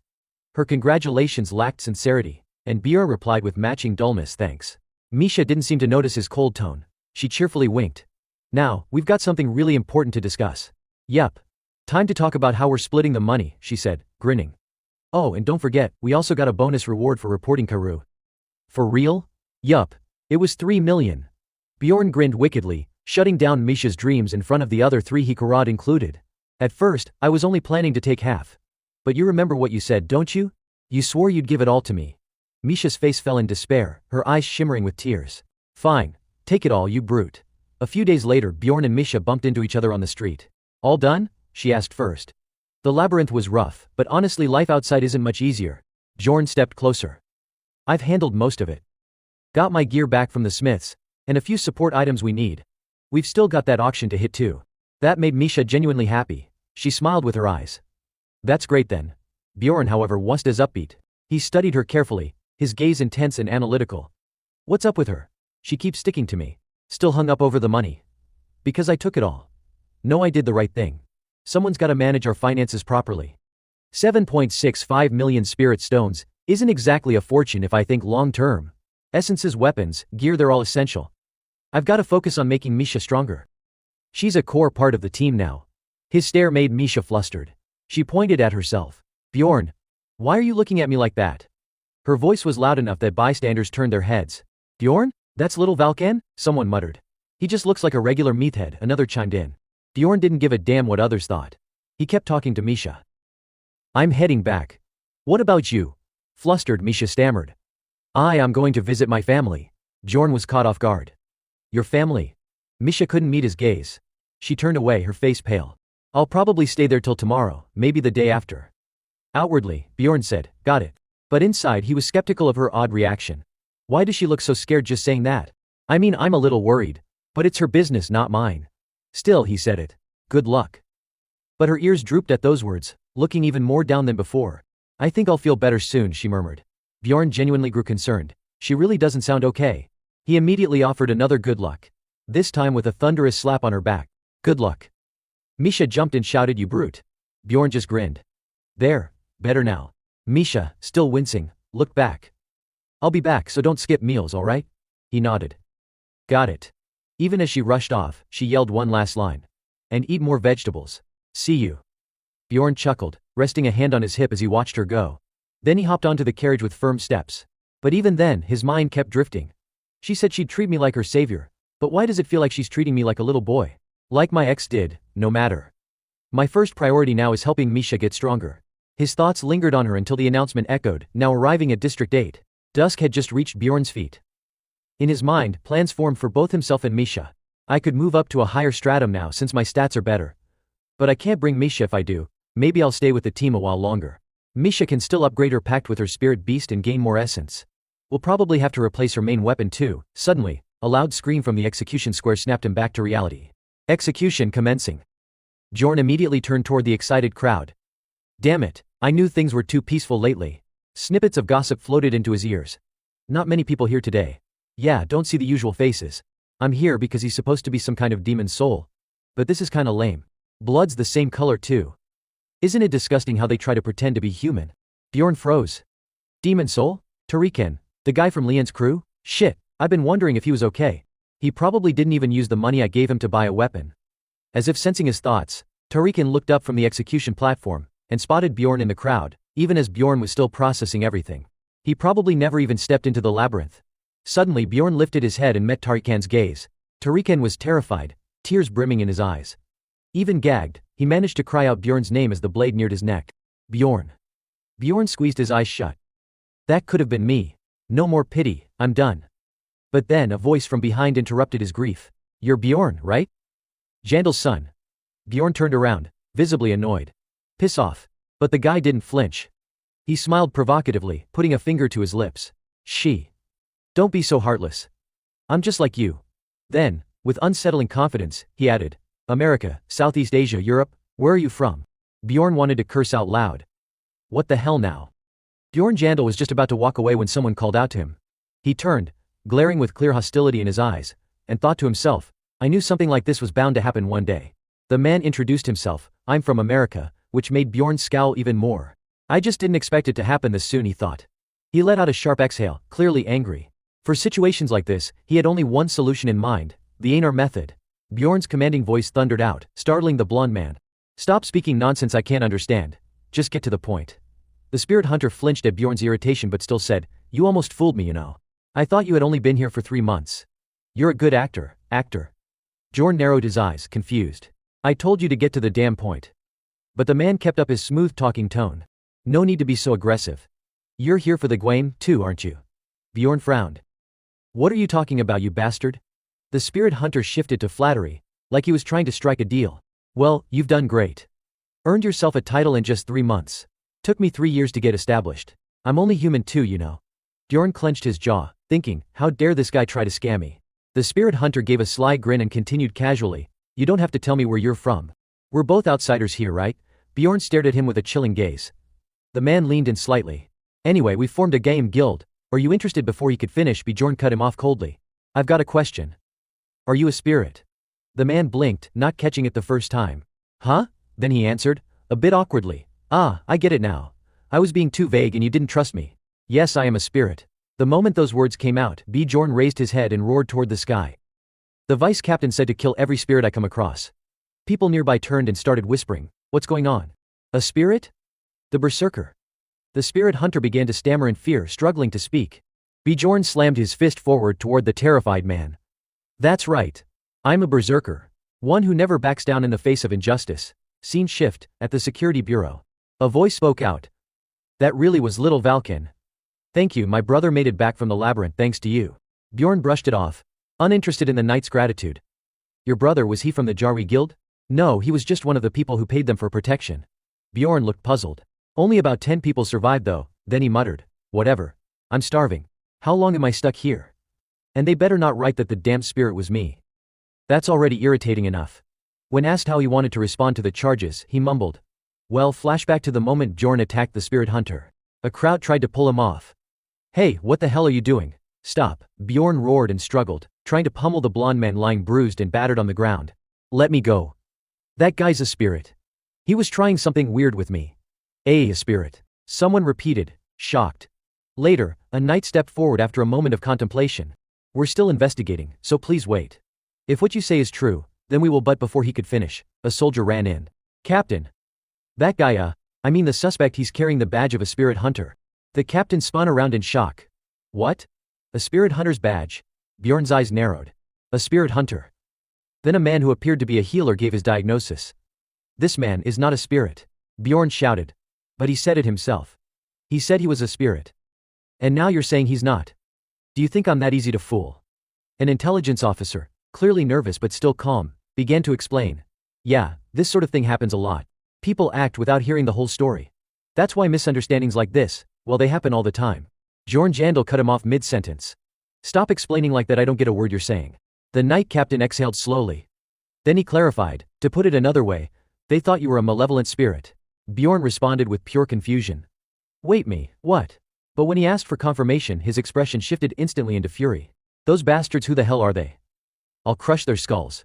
Her congratulations lacked sincerity, and Bjorn replied with matching dullness, thanks. Misha didn't seem to notice his cold tone. She cheerfully winked. Now, we've got something really important to discuss. Yup. Time to talk about how we're splitting the money, she said, grinning. Oh, and don't forget, we also got a bonus reward for reporting Karoo. For real? Yup. It was 3 million. Bjorn grinned wickedly, shutting down Misha's dreams in front of the other 3 Hikarad included. At first, I was only planning to take half. But you remember what you said, don't you? You swore you'd give it all to me. Misha's face fell in despair, her eyes shimmering with tears. Fine. Take it all, you brute. A few days later, Bjorn and Misha bumped into each other on the street. All done? She asked first. The labyrinth was rough, but honestly life outside isn't much easier. Bjorn stepped closer. I've handled most of it. Got my gear back from the smiths, and a few support items we need. We've still got that auction to hit too. That made Misha genuinely happy. She smiled with her eyes. That's great then. Bjorn, however, wasn't as upbeat. He studied her carefully, his gaze intense and analytical. What's up with her? She keeps sticking to me. Still hung up over the money. Because I took it all. No, I did the right thing. Someone's gotta manage our finances properly. 7.65 million spirit stones isn't exactly a fortune if I think long term. Essences, weapons, gear, they're all essential. I've gotta focus on making Misha stronger. She's a core part of the team now. His stare made Misha flustered. She pointed at herself. Bjorn, why are you looking at me like that? Her voice was loud enough that bystanders turned their heads. Bjorn? That's Little Valken? Someone muttered. He just looks like a regular meathead, another chimed in. Bjorn didn't give a damn what others thought. He kept talking to Misha. I'm heading back. What about you? Flustered, Misha stammered. I'm going to visit my family. Bjorn was caught off guard. Your family? Misha couldn't meet his gaze. She turned away, her face pale. I'll probably stay there till tomorrow, maybe the day after. Outwardly, Bjorn said, got it. But inside he was skeptical of her odd reaction. Why does she look so scared just saying that? I mean, I'm a little worried. But it's her business, not mine. Still, he said it. Good luck. But her ears drooped at those words, looking even more down than before. I think I'll feel better soon, she murmured. Bjorn genuinely grew concerned. She really doesn't sound okay. He immediately offered another good luck. This time with a thunderous slap on her back. Good luck. Misha jumped and shouted, you brute. Bjorn just grinned. There, better now. Misha, still wincing, looked back. I'll be back, so don't skip meals, alright? He nodded. Got it. Even as she rushed off, she yelled one last line. And eat more vegetables. See you. Bjorn chuckled, resting a hand on his hip as he watched her go. Then he hopped onto the carriage with firm steps. But even then, his mind kept drifting. She said she'd treat me like her savior. But why does it feel like she's treating me like a little boy? Like my ex did, no matter. My first priority now is helping Misha get stronger. His thoughts lingered on her until the announcement echoed, now arriving at District 8. Dusk had just reached Bjorn's feet. In his mind, plans formed for both himself and Misha. I could move up to a higher stratum now since my stats are better. But I can't bring Misha if I do. Maybe I'll stay with the team a while longer. Misha can still upgrade her pact with her spirit beast and gain more essence. We'll probably have to replace her main weapon too. Suddenly, a loud scream from the execution square snapped him back to reality. Execution commencing. Bjorn immediately turned toward the excited crowd. Damn it, I knew things were too peaceful lately. Snippets of gossip floated into his ears. Not many people here today. Yeah, don't see the usual faces. I'm here because he's supposed to be some kind of demon soul. But this is kinda lame. Blood's the same color too. Isn't it disgusting how they try to pretend to be human? Bjorn froze. Demon soul? Tariqen, The guy from Lian's crew? Shit, I've been wondering if he was okay. He probably didn't even use the money I gave him to buy a weapon. As if sensing his thoughts, Tariqan looked up from the execution platform and spotted Bjorn in the crowd, even as Bjorn was still processing everything. He probably never even stepped into the labyrinth. Suddenly Bjorn lifted his head and met Tariqan's gaze. Tariqan was terrified, tears brimming in his eyes. Even gagged, he managed to cry out Bjorn's name as the blade neared his neck. Bjorn. Bjorn squeezed his eyes shut. That could have been me. No more pity, I'm done. But then a voice from behind interrupted his grief. You're Bjorn, right? Jandel's son. Bjorn turned around, visibly annoyed. Piss off. But the guy didn't flinch. He smiled provocatively, putting a finger to his lips. Don't be so heartless. I'm just like you. Then, with unsettling confidence, he added, America, Southeast Asia, Europe, where are you from? Bjorn wanted to curse out loud. What the hell now? Bjorn Yandel was just about to walk away when someone called out to him. He turned, glaring with clear hostility in his eyes, and thought to himself, I knew something like this was bound to happen one day. The man introduced himself, I'm from America, which made Bjorn scowl even more. I just didn't expect it to happen this soon, he thought. He let out a sharp exhale, clearly angry. For situations like this, he had only one solution in mind, the Einar method. Bjorn's commanding voice thundered out, startling the blonde man. Stop speaking nonsense I can't understand. Just get to the point. The spirit hunter flinched at Bjorn's irritation but still said, You almost fooled me, you know. I thought you had only been here for 3 months. You're a good actor. Bjorn narrowed his eyes, confused. I told you to get to the damn point. But the man kept up his smooth talking tone. No need to be so aggressive. You're here for the Gwaim, too, aren't you? Bjorn frowned. What are you talking about, you bastard? The spirit hunter shifted to flattery, like he was trying to strike a deal. Well, you've done great. Earned yourself a title in just 3 months. Took me 3 years to get established. I'm only human too, you know. Bjorn clenched his jaw, thinking, how dare this guy try to scam me? The spirit hunter gave a sly grin and continued casually, You don't have to tell me where you're from. We're both outsiders here, right? Bjorn stared at him with a chilling gaze. The man leaned in slightly. Anyway, we formed a game guild. Are you interested? Before he could finish, Bjorn cut him off coldly. I've got a question. Are you a spirit? The man blinked, not catching it the first time. Huh? Then he answered, a bit awkwardly. Ah, I get it now. I was being too vague and you didn't trust me. Yes, I am a spirit. The moment those words came out, Bjorn raised his head and roared toward the sky. The vice captain said to kill every spirit I come across. People nearby turned and started whispering, What's going on? A spirit? The berserker. The spirit hunter began to stammer in fear, struggling to speak. Bjorn slammed his fist forward toward the terrified man. That's right. I'm a berserker. One who never backs down in the face of injustice. Scene shift, at the security bureau. A voice spoke out. That really was little Valken. Thank you, my brother made it back from the labyrinth thanks to you. Bjorn brushed it off, uninterested in the knight's gratitude. Your brother, was he from the Jarwi guild? No, he was just one of the people who paid them for protection. Bjorn looked puzzled. Only about 10 people survived though, then he muttered. Whatever. I'm starving. How long am I stuck here? And they better not write that the damn spirit was me. That's already irritating enough. When asked how he wanted to respond to the charges, he mumbled. Well, flashback to the moment Bjorn attacked the spirit hunter. A crowd tried to pull him off. Hey, what the hell are you doing? Stop, Bjorn roared and struggled, trying to pummel the blonde man lying bruised and battered on the ground. Let me go. That guy's a spirit. He was trying something weird with me. A spirit. Someone repeated, shocked. Later, a knight stepped forward after a moment of contemplation. We're still investigating, so please wait. If what you say is true, then we will. But before he could finish, a soldier ran in. Captain. That guy, I mean the suspect, he's carrying the badge of a spirit hunter. The captain spun around in shock. What? A spirit hunter's badge? Bjorn's eyes narrowed. A spirit hunter. Then a man who appeared to be a healer gave his diagnosis. This man is not a spirit. Bjorn shouted. But he said it himself. He said he was a spirit. And now you're saying he's not. Do you think I'm that easy to fool? An intelligence officer, clearly nervous but still calm, began to explain. Yeah, this sort of thing happens a lot. People act without hearing the whole story. That's why misunderstandings like this, well, they happen all the time. Bjorn Yandel cut him off mid-sentence. Stop explaining like that, I don't get a word you're saying. The knight captain exhaled slowly. Then he clarified, to put it another way, they thought you were a malevolent spirit. Bjorn responded with pure confusion. Wait me, what? But when he asked for confirmation, his expression shifted instantly into fury. Those bastards, who the hell are they? I'll crush their skulls.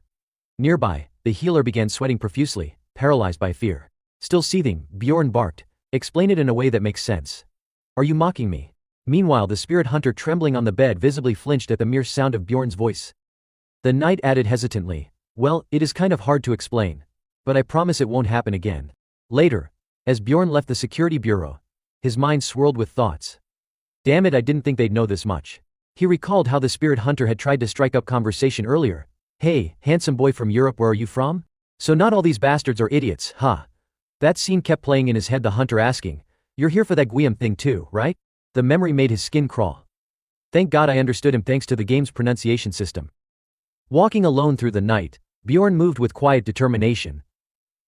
Nearby, the healer began sweating profusely, paralyzed by fear. Still seething, Bjorn barked, explain it in a way that makes sense. Are you mocking me? Meanwhile, the spirit hunter trembling on the bed visibly flinched at the mere sound of Bjorn's voice. The knight added hesitantly, "Well, it is kind of hard to explain. But I promise it won't happen again." Later, as Bjorn left the security bureau, his mind swirled with thoughts. Damn it, I didn't think they'd know this much. He recalled how the spirit hunter had tried to strike up conversation earlier. "Hey, handsome boy from Europe, where are you from? So not all these bastards are idiots, huh?" That scene kept playing in his head, the hunter asking, "You're here for that Guillaume thing too, right?" The memory made his skin crawl. Thank God I understood him thanks to the game's pronunciation system. Walking alone through the night, Bjorn moved with quiet determination.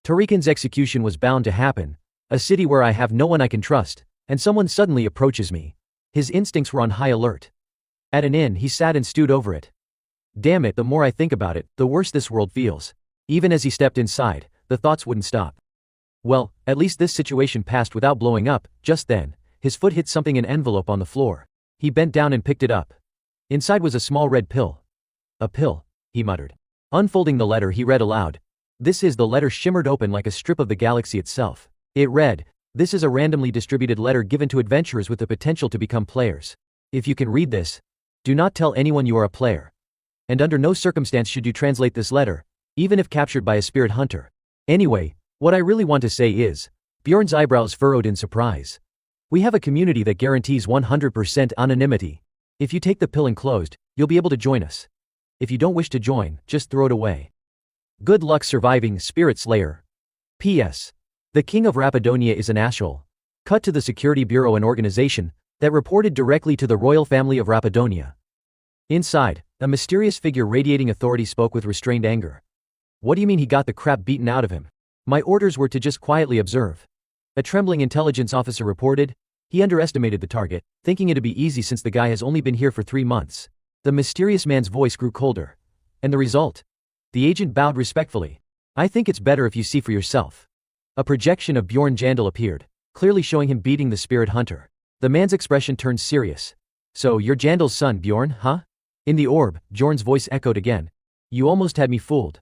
Tariqan's execution was bound to happen, a city where I have no one I can trust, and someone suddenly approaches me. His instincts were on high alert. At an inn, he sat and stewed over it. Damn it, the more I think about it, the worse this world feels. Even as he stepped inside, the thoughts wouldn't stop. Well, at least this situation passed without blowing up. Just then, his foot hit something, an envelope on the floor. He bent down and picked it up. Inside was a small red pill. "A pill," he muttered. Unfolding the letter, he read aloud. The letter shimmered open like a strip of the galaxy itself. It read, "This is a randomly distributed letter given to adventurers with the potential to become players. If you can read this, do not tell anyone you are a player. And under no circumstance should you translate this letter, even if captured by a spirit hunter. Anyway, what I really want to say is," Bjorn's eyebrows furrowed in surprise, "we have a community that guarantees 100% anonymity. If you take the pill enclosed, you'll be able to join us. If you don't wish to join, just throw it away. Good luck surviving, Spirit Slayer. P.S. The King of Rapidonia is an asshole." Cut to the Security Bureau, an organization that reported directly to the royal family of Rapidonia. Inside, a mysterious figure radiating authority spoke with restrained anger. "What do you mean he got the crap beaten out of him? My orders were to just quietly observe." A trembling intelligence officer reported. He underestimated the target, thinking it'd be easy since the guy has only been here for 3 months. The mysterious man's voice grew colder. "And the result?" The agent bowed respectfully. "I think it's better if you see for yourself." A projection of Bjorn Yandel appeared, clearly showing him beating the spirit hunter. The man's expression turned serious. "So you're Jandel's son, Bjorn, huh?" In the orb, Bjorn's voice echoed again. "You almost had me fooled.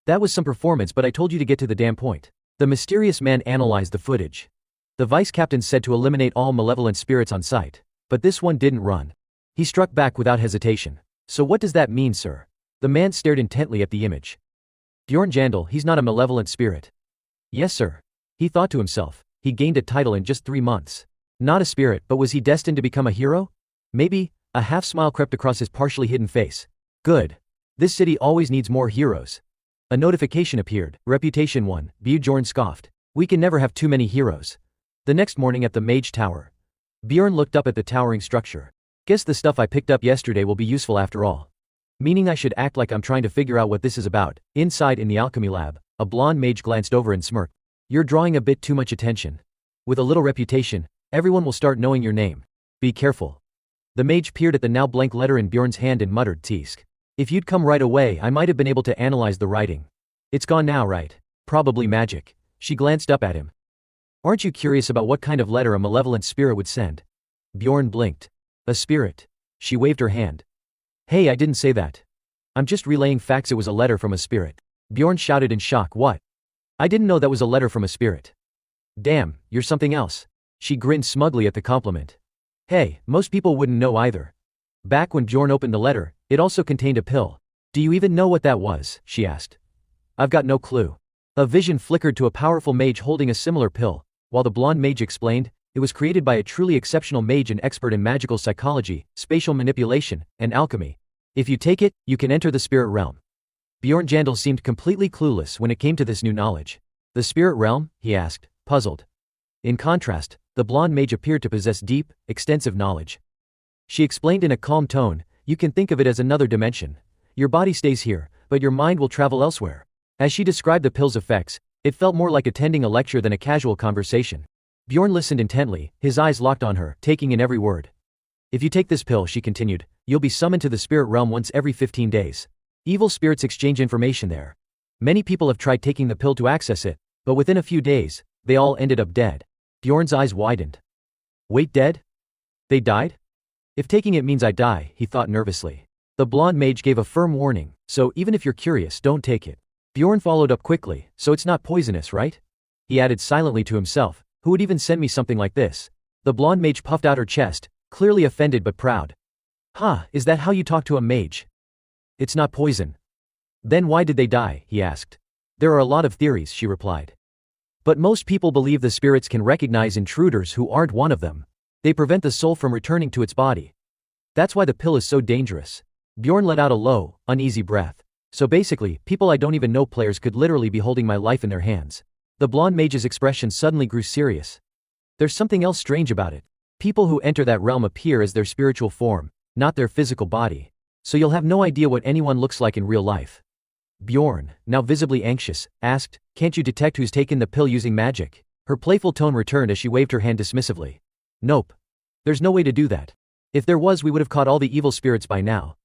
That was some performance, but I told you to get to the damn point." The mysterious man analyzed the footage. The vice captain said to eliminate all malevolent spirits on site. But this one didn't run. He struck back without hesitation. "So what does that mean, sir?" The man stared intently at the image. "Bjorn Yandel, he's not a malevolent spirit." "Yes, sir." He thought to himself. He gained a title in just 3 months. Not a spirit, but was he destined to become a hero? Maybe. A half-smile crept across his partially hidden face. "Good. This city always needs more heroes." A notification appeared. "Reputation 1, Bjorn scoffed. We can never have too many heroes." The next morning at the Mage Tower. Bjorn looked up at the towering structure. "Guess the stuff I picked up yesterday will be useful after all. Meaning I should act like I'm trying to figure out what this is about." Inside in the alchemy lab, a blonde mage glanced over and smirked. "You're drawing a bit too much attention. With a little reputation, everyone will start knowing your name. Be careful." The mage peered at the now blank letter in Bjorn's hand and muttered, "Tisk. If you'd come right away, I might have been able to analyze the writing. It's gone now, right? Probably magic." She glanced up at him. "Aren't you curious about what kind of letter a malevolent spirit would send?" Bjorn blinked. "A spirit?" She waved her hand. "Hey, I didn't say that. I'm just relaying facts. It was a letter from a spirit." Bjorn shouted in shock. "What? I didn't know that was a letter from a spirit." "Damn, you're something else." She grinned smugly at the compliment. "Hey, most people wouldn't know either." Back when Bjorn opened the letter, it also contained a pill. "Do you even know what that was?" she asked. "I've got no clue." A vision flickered to a powerful mage holding a similar pill, while the blonde mage explained, "It was created by a truly exceptional mage and expert in magical psychology, spatial manipulation, and alchemy. If you take it, you can enter the spirit realm." Bjorn Yandel seemed completely clueless when it came to this new knowledge. "The spirit realm?" he asked, puzzled. In contrast, the blonde mage appeared to possess deep, extensive knowledge. She explained in a calm tone, "You can think of it as another dimension. Your body stays here, but your mind will travel elsewhere." As she described the pill's effects, it felt more like attending a lecture than a casual conversation. Bjorn listened intently, his eyes locked on her, taking in every word. "If you take this pill," she continued, "you'll be summoned to the spirit realm once every 15 days. Evil spirits exchange information there. Many people have tried taking the pill to access it, but within a few days, they all ended up dead." Bjorn's eyes widened. "Wait, dead? They died? If taking it means I die," he thought nervously. The blonde mage gave a firm warning, "So even if you're curious, don't take it." Bjorn followed up quickly, "So it's not poisonous, right?" He added silently to himself, "Who would even send me something like this?" The blonde mage puffed out her chest, clearly offended but proud. "Ha, is that how you talk to a mage? It's not poison." "Then why did they die?" he asked. "There are a lot of theories," she replied. "But most people believe the spirits can recognize intruders who aren't one of them. They prevent the soul from returning to its body. That's why the pill is so dangerous." Bjorn let out a low, uneasy breath. "So basically, people I don't even know players could literally be holding my life in their hands." The blonde mage's expression suddenly grew serious. "There's something else strange about it. People who enter that realm appear as their spiritual form, not their physical body. So you'll have no idea what anyone looks like in real life." Bjorn, now visibly anxious, asked, "Can't you detect who's taken the pill using magic?" Her playful tone returned as she waved her hand dismissively. "Nope. There's no way to do that. If there was, we would have caught all the evil spirits by now."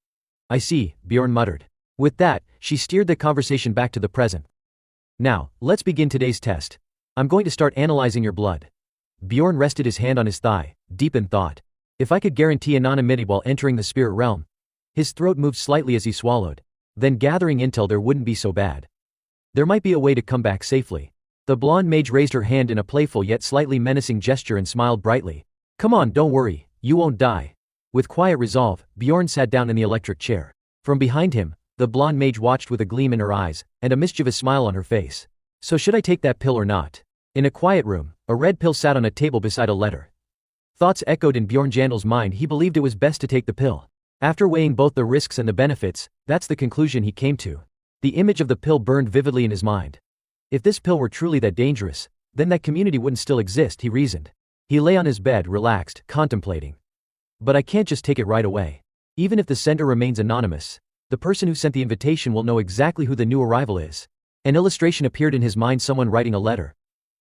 "I see," Bjorn muttered. With that, she steered the conversation back to the present. "Now, let's begin today's test. I'm going to start analyzing your blood." Bjorn rested his hand on his thigh, deep in thought. If I could guarantee anonymity while entering the spirit realm. His throat moved slightly as he swallowed. Then gathering intel, there wouldn't be so bad. There might be a way to come back safely. The blonde mage raised her hand in a playful yet slightly menacing gesture and smiled brightly. "Come on, don't worry, you won't die." With quiet resolve, Bjorn sat down in the electric chair. From behind him, the blonde mage watched with a gleam in her eyes, and a mischievous smile on her face. "So should I take that pill or not?" In a quiet room, a red pill sat on a table beside a letter. Thoughts echoed in Bjorn Yandel's mind. He believed it was best to take the pill. After weighing both the risks and the benefits, that's the conclusion he came to. The image of the pill burned vividly in his mind. If this pill were truly that dangerous, then that community wouldn't still exist, he reasoned. He lay on his bed, relaxed, contemplating. But I can't just take it right away. Even if the sender remains anonymous, the person who sent the invitation will know exactly who the new arrival is. An illustration appeared in his mind, someone writing a letter.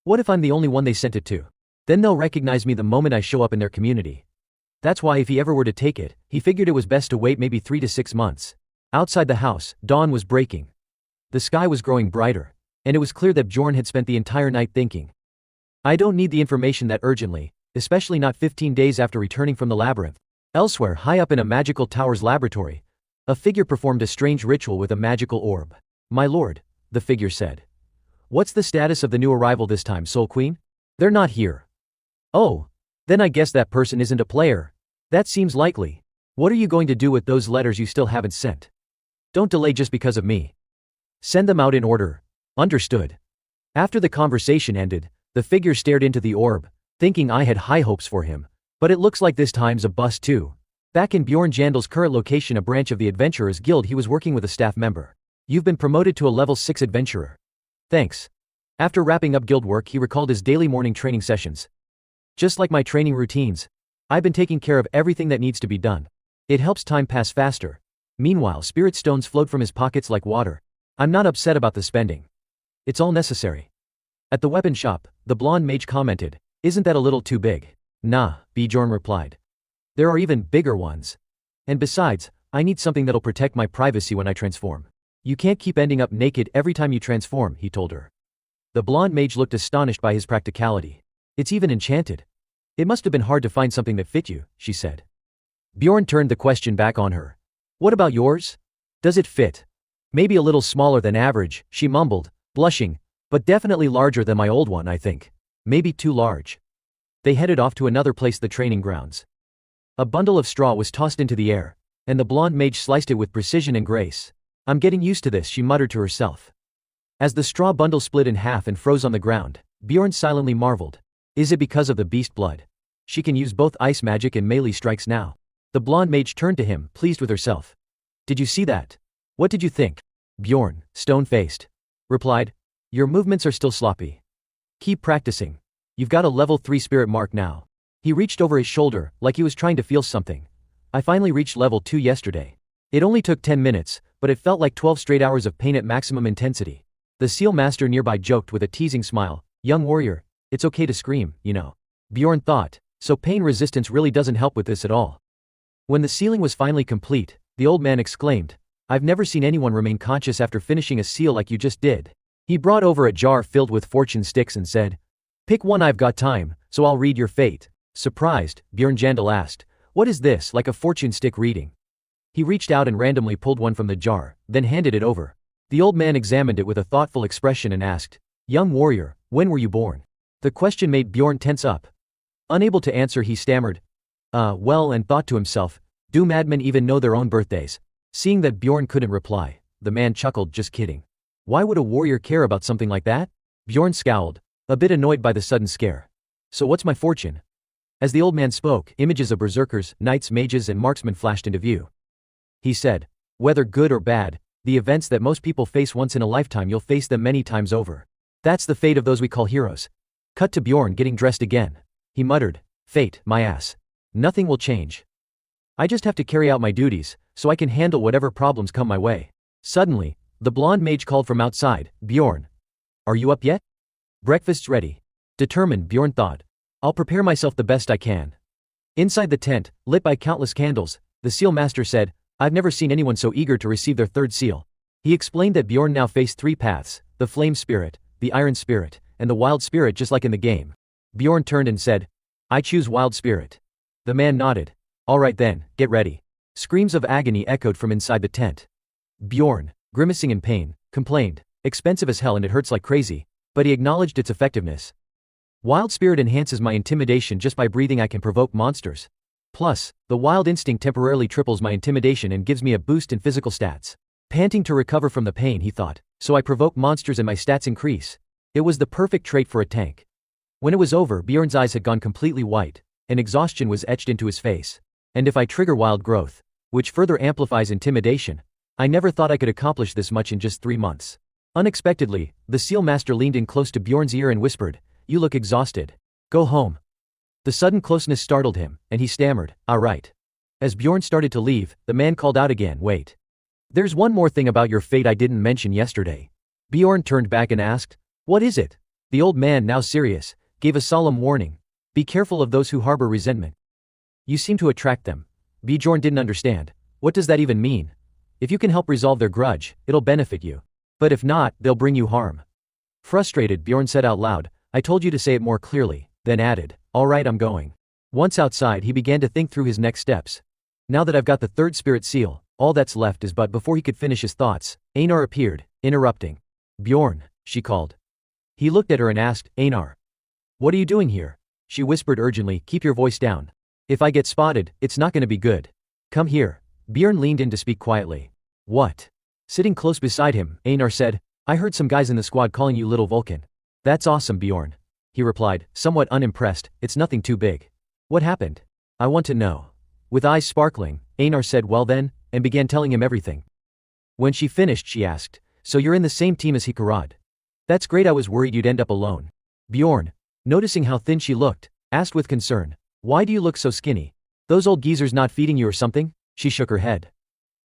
What if I'm the only one they sent it to? Then they'll recognize me the moment I show up in their community. That's why if he ever were to take it, he figured it was best to wait maybe 3 to 6 months. Outside the house, dawn was breaking. The sky was growing brighter, and it was clear that Bjorn had spent the entire night thinking. I don't need the information that urgently, especially not 15 days after returning from the labyrinth. Elsewhere, high up in a magical tower's laboratory, a figure performed a strange ritual with a magical orb. My lord, the figure said. What's the status of the new arrival this time, Soul Queen? They're not here. Oh, then I guess that person isn't a player. That seems likely. What are you going to do with those letters you still haven't sent? Don't delay just because of me. Send them out in order. Understood. After the conversation ended, the figure stared into the orb, thinking I had high hopes for him. But it looks like this time's a bust too. Back in Bjorn Yandel's current location, a branch of the Adventurers Guild, he was working with a staff member. You've been promoted to a level 6 adventurer. Thanks. After wrapping up guild work, he recalled his daily morning training sessions. Just like my training routines, I've been taking care of everything that needs to be done. It helps time pass faster. Meanwhile, spirit stones flowed from his pockets like water. I'm not upset about the spending. It's all necessary. At the weapon shop, the blonde mage commented, isn't that a little too big? Nah, Bjorn replied. There are even bigger ones. And besides, I need something that'll protect my privacy when I transform. You can't keep ending up naked every time you transform, he told her. The blonde mage looked astonished by his practicality. It's even enchanted. It must have been hard to find something that fit you, she said. Bjorn turned the question back on her. What about yours? Does it fit? Maybe a little smaller than average, she mumbled, blushing, but definitely larger than my old one, I think. Maybe too large. They headed off to another place, the training grounds. A bundle of straw was tossed into the air, and the blonde mage sliced it with precision and grace. I'm getting used to this, she muttered to herself. As the straw bundle split in half and froze on the ground, Bjorn silently marveled. Is it because of the beast blood? She can use both ice magic and melee strikes now. The blonde mage turned to him, pleased with herself. Did you see that? What did you think? Bjorn, stone-faced, replied. Your movements are still sloppy. Keep practicing. You've got a level 3 spirit mark now. He reached over his shoulder, like he was trying to feel something. I finally reached level 2 yesterday. It only took 10 minutes, but it felt like 12 straight hours of pain at maximum intensity. The seal master nearby joked with a teasing smile. Young warrior, it's okay to scream, you know. Bjorn thought, so pain resistance really doesn't help with this at all. When the sealing was finally complete, the old man exclaimed, I've never seen anyone remain conscious after finishing a seal like you just did. He brought over a jar filled with fortune sticks and said, Pick one, I've got time, so I'll read your fate. Surprised, Bjorn Yandel asked, What is this, like a fortune stick reading? He reached out and randomly pulled one from the jar, then handed it over. The old man examined it with a thoughtful expression and asked, Young warrior, when were you born? The question made Bjorn tense up. Unable to answer, he stammered, Well, and thought to himself, do madmen even know their own birthdays? Seeing that Bjorn couldn't reply, the man chuckled, just kidding. Why would a warrior care about something like that? Bjorn scowled, a bit annoyed by the sudden scare. So what's my fortune? As the old man spoke, images of berserkers, knights, mages, and marksmen flashed into view. He said, whether good or bad, the events that most people face once in a lifetime, you'll face them many times over. That's the fate of those we call heroes. Cut to Bjorn getting dressed again. He muttered, fate, my ass. Nothing will change. I just have to carry out my duties, so I can handle whatever problems come my way. Suddenly, the blonde mage called from outside, Bjorn. Are you up yet? Breakfast's ready. Determined, Bjorn thought. I'll prepare myself the best I can. Inside the tent, lit by countless candles, the seal master said, I've never seen anyone so eager to receive their third seal. He explained that Bjorn now faced three paths, the flame spirit, the iron spirit, and the wild spirit, just like in the game. Bjorn turned and said, I choose wild spirit. The man nodded. All right then, get ready. Screams of agony echoed from inside the tent. Bjorn, grimacing in pain, complained, expensive as hell and it hurts like crazy, but he acknowledged its effectiveness. Wild spirit enhances my intimidation. Just by breathing I can provoke monsters. Plus, the wild instinct temporarily triples my intimidation and gives me a boost in physical stats. Panting to recover from the pain, he thought, so I provoke monsters and my stats increase. It was the perfect trait for a tank. When it was over, Bjorn's eyes had gone completely white, and exhaustion was etched into his face. And if I trigger wild growth, which further amplifies intimidation, I never thought I could accomplish this much in just 3 months. Unexpectedly, the seal master leaned in close to Bjorn's ear and whispered, you look exhausted. Go home. The sudden closeness startled him, and he stammered, right. As Bjorn started to leave, the man called out again, wait. There's one more thing about your fate I didn't mention yesterday. Bjorn turned back and asked, what is it? The old man, now serious, gave a solemn warning. Be careful of those who harbor resentment. You seem to attract them. Bjorn didn't understand. What does that even mean? If you can help resolve their grudge, it'll benefit you. But if not, they'll bring you harm. Frustrated, Bjorn said out loud, I told you to say it more clearly, then added, all right, I'm going. Once outside, he began to think through his next steps. Now that I've got the third spirit seal, all that's left is. But before he could finish his thoughts, Einar appeared, interrupting. Bjorn, she called. He looked at her and asked, Einar. What are you doing here? She whispered urgently, keep your voice down. If I get spotted, it's not going to be good. Come here. Bjorn leaned in to speak quietly. What? Sitting close beside him, Einar said, I heard some guys in the squad calling you Little Vulcan. That's awesome, Bjorn. He replied, somewhat unimpressed, it's nothing too big. What happened? I want to know. With eyes sparkling, Einar said, well then, and began telling him everything. When she finished, she asked, so you're in the same team as Hikarad? That's great, I was worried you'd end up alone. Bjorn, noticing how thin she looked, asked with concern, why do you look so skinny? Those old geezers not feeding you or something? She shook her head.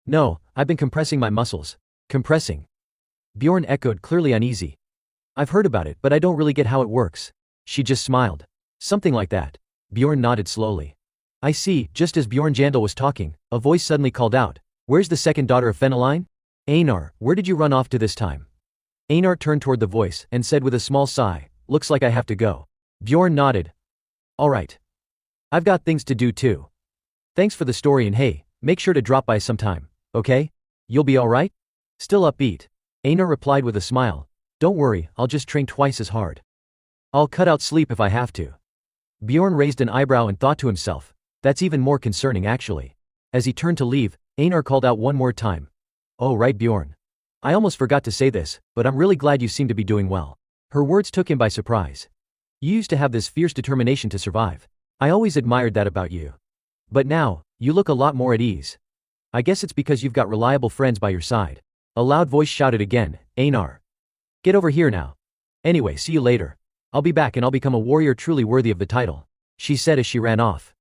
No, I've been compressing my muscles. Compressing? Bjorn echoed, clearly uneasy. I've heard about it, but I don't really get how it works. She just smiled. Something like that. Bjorn nodded slowly. I see. Just as Bjorn Yandel was talking, a voice suddenly called out, where's the second daughter of Feneline? Einar, where did you run off to this time? Einar turned toward the voice, and said with a small sigh, looks like I have to go. Bjorn nodded. All right. I've got things to do too. Thanks for the story and hey, make sure to drop by sometime, okay? You'll be all right? Still upbeat. Einar replied with a smile. Don't worry, I'll just train twice as hard. I'll cut out sleep if I have to. Bjorn raised an eyebrow and thought to himself, that's even more concerning actually. As he turned to leave, Einar called out one more time. Oh right, Bjorn. I almost forgot to say this, but I'm really glad you seem to be doing well. Her words took him by surprise. You used to have this fierce determination to survive. I always admired that about you. But now, you look a lot more at ease. I guess it's because you've got reliable friends by your side. A loud voice shouted again, Einar. Get over here now. Anyway, see you later. I'll be back and I'll become a warrior truly worthy of the title, she said as she ran off.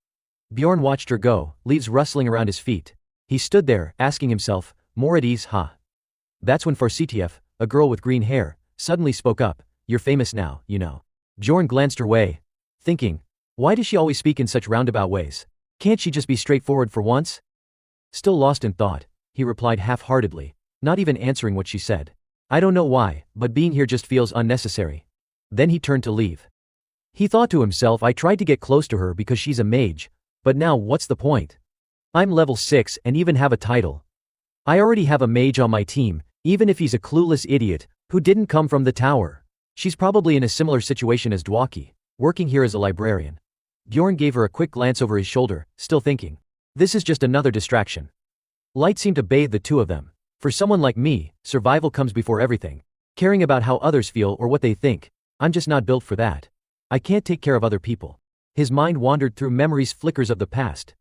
Bjorn watched her go, leaves rustling around his feet. He stood there, asking himself, more at ease, huh? That's when Farsitiev, a girl with green hair, suddenly spoke up, you're famous now, you know. Bjorn glanced her way, thinking, why does she always speak in such roundabout ways? Can't she just be straightforward for once? Still lost in thought, he replied half-heartedly, not even answering what she said. I don't know why, but being here just feels unnecessary. Then he turned to leave. He thought to himself, I tried to get close to her because she's a mage, but now what's the point? I'm level 6 and even have a title. I already have a mage on my team, even if he's a clueless idiot, who didn't come from the tower. She's probably in a similar situation as Dwaki, working here as a librarian. Bjorn gave her a quick glance over his shoulder, still thinking. This is just another distraction. Light seemed to bathe the two of them. For someone like me, survival comes before everything. Caring about how others feel or what they think, I'm just not built for that. I can't take care of other people. His mind wandered through memories, flickers of the past.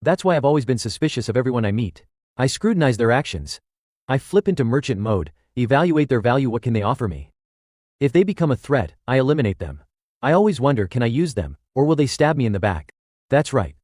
That's why I've always been suspicious of everyone I meet. I scrutinize their actions. I flip into merchant mode, evaluate their value, what can they offer me. If they become a threat, I eliminate them. I always wonder, can I use them, or will they stab me in the back? That's right.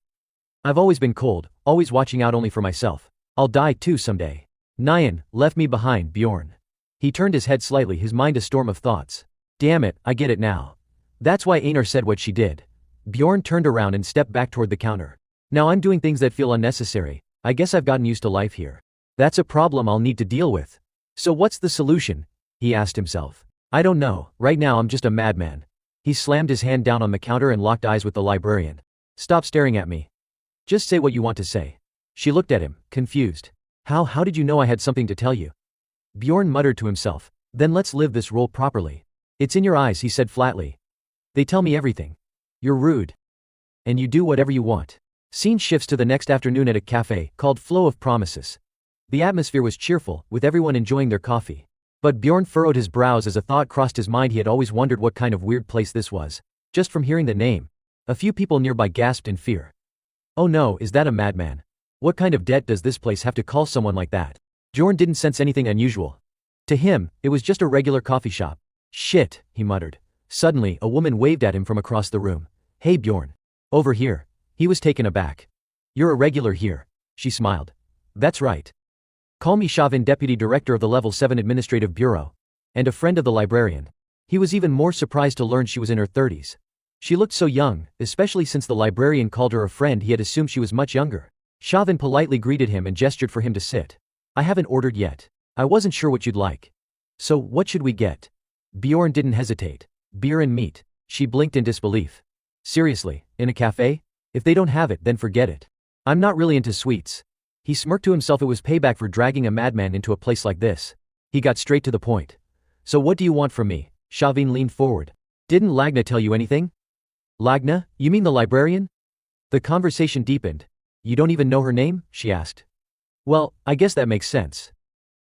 I've always been cold, always watching out only for myself. I'll die too someday. Nyan left me behind, Bjorn. He turned his head slightly, his mind a storm of thoughts. Damn it, I get it now. That's why Einar said what she did. Bjorn turned around and stepped back toward the counter. Now I'm doing things that feel unnecessary. I guess I've gotten used to life here. That's a problem I'll need to deal with. So what's the solution? He asked himself. I don't know, right now I'm just a madman. He slammed his hand down on the counter and locked eyes with the librarian. Stop staring at me. Just say what you want to say. She looked at him, confused. How did you know I had something to tell you? Bjorn muttered to himself. Then let's live this role properly. It's in your eyes, he said flatly. They tell me everything. You're rude. And you do whatever you want. Scene shifts to the next afternoon at a cafe, called Flow of Promises. The atmosphere was cheerful, with everyone enjoying their coffee. But Bjorn furrowed his brows as a thought crossed his mind. He had always wondered what kind of weird place this was. Just from hearing the name. A few people nearby gasped in fear. Oh no, is that a madman? What kind of debt does this place have to call someone like that? Bjorn didn't sense anything unusual. To him, it was just a regular coffee shop. Shit, he muttered. Suddenly, a woman waved at him from across the room. Hey Bjorn. Over here. He was taken aback. You're a regular here. She smiled. That's right. Call me Shavin, deputy director of the Level 7 Administrative Bureau. And a friend of the librarian. He was even more surprised to learn she was in her 30s. She looked so young, especially since the librarian called her a friend. He had assumed she was much younger. Shavin politely greeted him and gestured for him to sit. I haven't ordered yet. I wasn't sure what you'd like. So, what should we get? Bjorn didn't hesitate. Beer and meat. She blinked in disbelief. Seriously, in a cafe? If they don't have it, then forget it. I'm not really into sweets. He smirked to himself. It was payback for dragging a madman into a place like this. He got straight to the point. So what do you want from me? Shavin leaned forward. Didn't Lagna tell you anything? Lagna? You mean the librarian? The conversation deepened. You don't even know her name? She asked. Well, I guess that makes sense.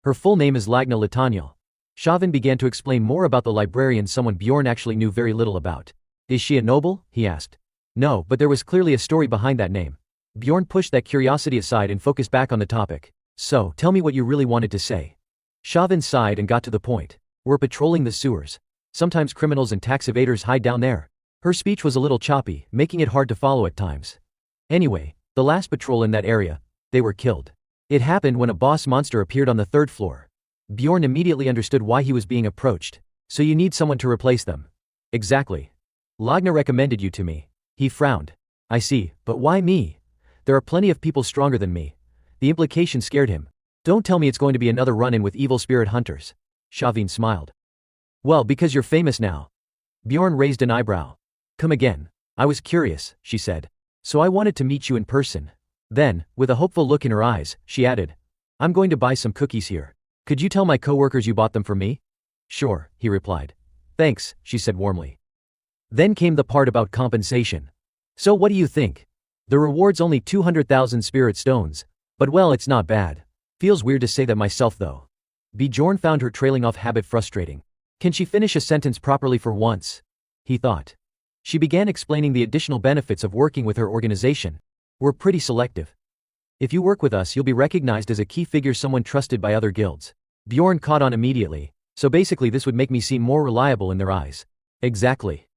Her full name is Lagna Lataniel. Shavin began to explain more about the librarian, someone Bjorn actually knew very little about. Is she a noble? He asked. No, but there was clearly a story behind that name. Bjorn pushed that curiosity aside and focused back on the topic. So, tell me what you really wanted to say. Shavin sighed and got to the point. We're patrolling the sewers. Sometimes criminals and tax evaders hide down there. Her speech was a little choppy, making it hard to follow at times. Anyway, the last patrol in that area, they were killed. It happened when a boss monster appeared on the 3rd floor. Bjorn immediately understood why he was being approached. So you need someone to replace them. Exactly. Lagna recommended you to me. He frowned. I see, but why me? There are plenty of people stronger than me. The implication scared him. Don't tell me it's going to be another run-in with evil spirit hunters. Shavin smiled. Well, because you're famous now. Bjorn raised an eyebrow. Come again. I was curious, she said. So I wanted to meet you in person. Then, with a hopeful look in her eyes, she added. I'm going to buy some cookies here. Could you tell my coworkers you bought them for me? Sure, he replied. Thanks, she said warmly. Then came the part about compensation. So what do you think? The reward's only 200,000 spirit stones. But well, it's not bad. Feels weird to say that myself though. Bjorn found her trailing off habit frustrating. Can she finish a sentence properly for once? He thought. She began explaining the additional benefits of working with her organization. We're pretty selective. If you work with us, you'll be recognized as a key figure, someone trusted by other guilds. Bjorn caught on immediately. So basically this would make me seem more reliable in their eyes. Exactly.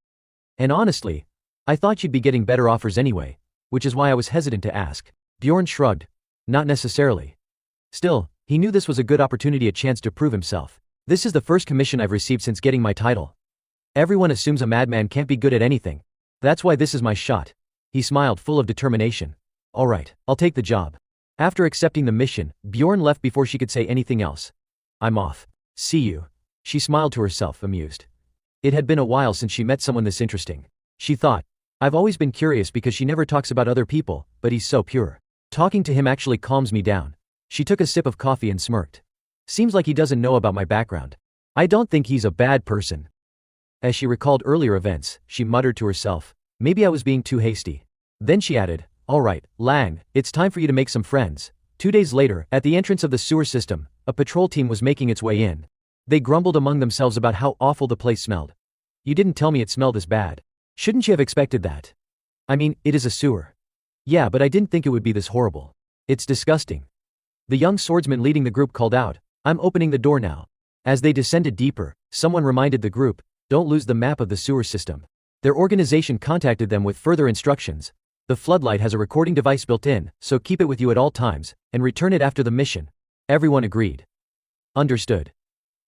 And honestly, I thought you'd be getting better offers anyway, which is why I was hesitant to ask. Bjorn shrugged. Not necessarily. Still, he knew this was a good opportunity, a chance to prove himself. This is the first commission I've received since getting my title. Everyone assumes a madman can't be good at anything. That's why this is my shot. He smiled, full of determination. All right, I'll take the job. After accepting the mission, Bjorn left before she could say anything else. I'm off. See you. She smiled to herself, amused. It had been a while since she met someone this interesting. She thought, I've always been curious because she never talks about other people, but he's so pure. Talking to him actually calms me down. She took a sip of coffee and smirked. Seems like he doesn't know about my background. I don't think he's a bad person. As she recalled earlier events, she muttered to herself, Maybe I was being too hasty. Then she added, alright, Lang, it's time for you to make some friends. 2 days later, at the entrance of the sewer system, a patrol team was making its way in. They grumbled among themselves about how awful the place smelled. You didn't tell me it smelled this bad. Shouldn't you have expected that? I mean, it is a sewer. Yeah, but I didn't think it would be this horrible. It's disgusting. The young swordsman leading the group called out, I'm opening the door now. As they descended deeper, someone reminded the group, don't lose the map of the sewer system. Their organization contacted them with further instructions. The floodlight has a recording device built in, so keep it with you at all times, and return it after the mission. Everyone agreed. Understood.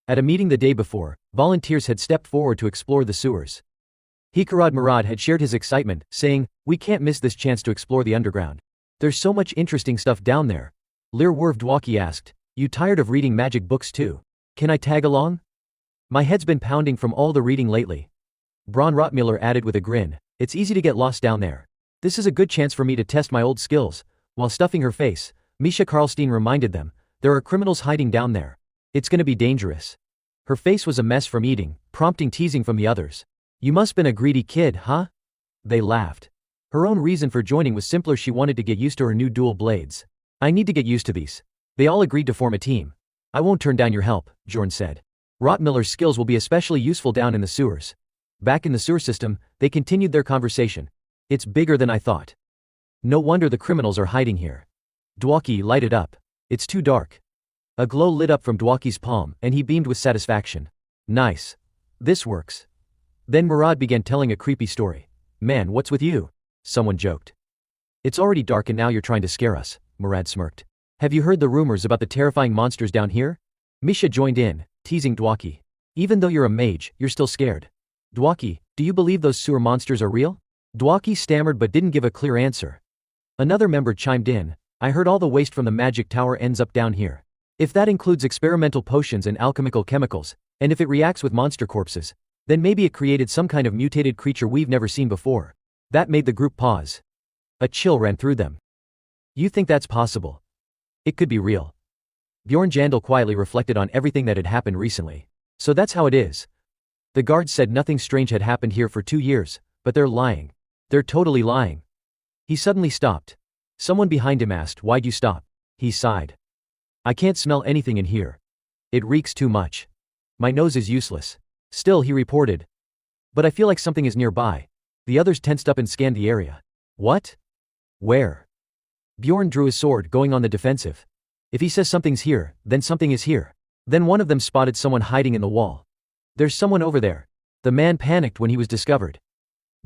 At a meeting the day before, volunteers had stepped forward to explore the sewers. Hikarad Murad had shared his excitement, saying, we can't miss this chance to explore the underground. There's so much interesting stuff down there. Lir Werv Dwaki asked, you tired of reading magic books too? Can I tag along? My head's been pounding from all the reading lately. Bron Rotmiller added with a grin, it's easy to get lost down there. This is a good chance for me to test my old skills. While stuffing her face, Misha Karlstein reminded them, there are criminals hiding down there. It's gonna be dangerous. Her face was a mess from eating, prompting teasing from the others. You must been a greedy kid, huh? They laughed. Her own reason for joining was simpler, she wanted to get used to her new dual blades. I need to get used to these. They all agreed to form a team. I won't turn down your help, Bjorn said. Rotmiller's skills will be especially useful down in the sewers. Back in the sewer system, they continued their conversation. It's bigger than I thought. No wonder the criminals are hiding here. Dwaki lighted up. It's too dark. A glow lit up from Dwaki's palm, and he beamed with satisfaction. Nice. This works. Then Murad began telling a creepy story. Man, what's with you? Someone joked. It's already dark and now you're trying to scare us, Murad smirked. Have you heard the rumors about the terrifying monsters down here? Misha joined in, teasing Dwaki. Even though you're a mage, you're still scared. Dwaki, do you believe those sewer monsters are real? Dwaki stammered but didn't give a clear answer. Another member chimed in, I heard all the waste from the magic tower ends up down here. If that includes experimental potions and alchemical chemicals, and if it reacts with monster corpses, then maybe it created some kind of mutated creature we've never seen before. That made the group pause. A chill ran through them. You think that's possible? It could be real. Bjorn Yandel quietly reflected on everything that had happened recently. So that's how it is. The guards said nothing strange had happened here for 2 years, but they're lying. They're totally lying. He suddenly stopped. Someone behind him asked, why'd you stop? He sighed. I can't smell anything in here. It reeks too much. My nose is useless. Still, he reported. But I feel like something is nearby. The others tensed up and scanned the area. What? Where? Bjorn drew his sword, going on the defensive. If he says something's here, then something is here. Then one of them spotted someone hiding in the wall. There's someone over there. The man panicked when he was discovered.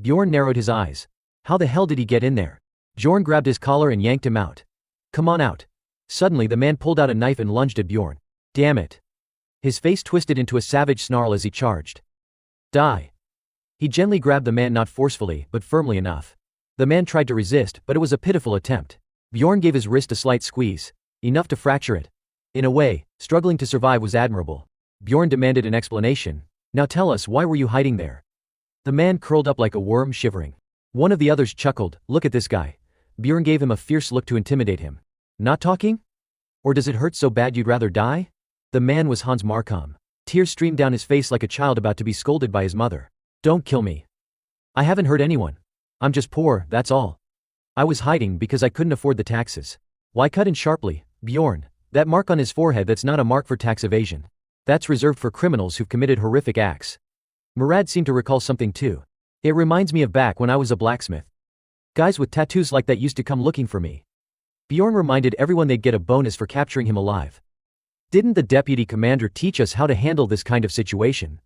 Bjorn narrowed his eyes. How the hell did he get in there? Bjorn grabbed his collar and yanked him out. Come on out. Suddenly the man pulled out a knife and lunged at Bjorn. Damn it. His face twisted into a savage snarl as he charged. Die. He gently grabbed the man, not forcefully, but firmly enough. The man tried to resist, but it was a pitiful attempt. Bjorn gave his wrist a slight squeeze. Enough to fracture it. In a way, struggling to survive was admirable. Bjorn demanded an explanation. Now tell us, why were you hiding there? The man curled up like a worm, shivering. One of the others chuckled, look at this guy. Bjorn gave him a fierce look to intimidate him. Not talking? Or does it hurt so bad you'd rather die? The man was Hans Markham. Tears streamed down his face like a child about to be scolded by his mother. Don't kill me. I haven't hurt anyone. I'm just poor, that's all. I was hiding because I couldn't afford the taxes. Why cut in sharply, Bjorn? That mark on his forehead, that's not a mark for tax evasion. That's reserved for criminals who've committed horrific acts. Murad seemed to recall something too. It reminds me of back when I was a blacksmith. Guys with tattoos like that used to come looking for me. Bjorn reminded everyone they'd get a bonus for capturing him alive. Didn't the deputy commander teach us how to handle this kind of situation?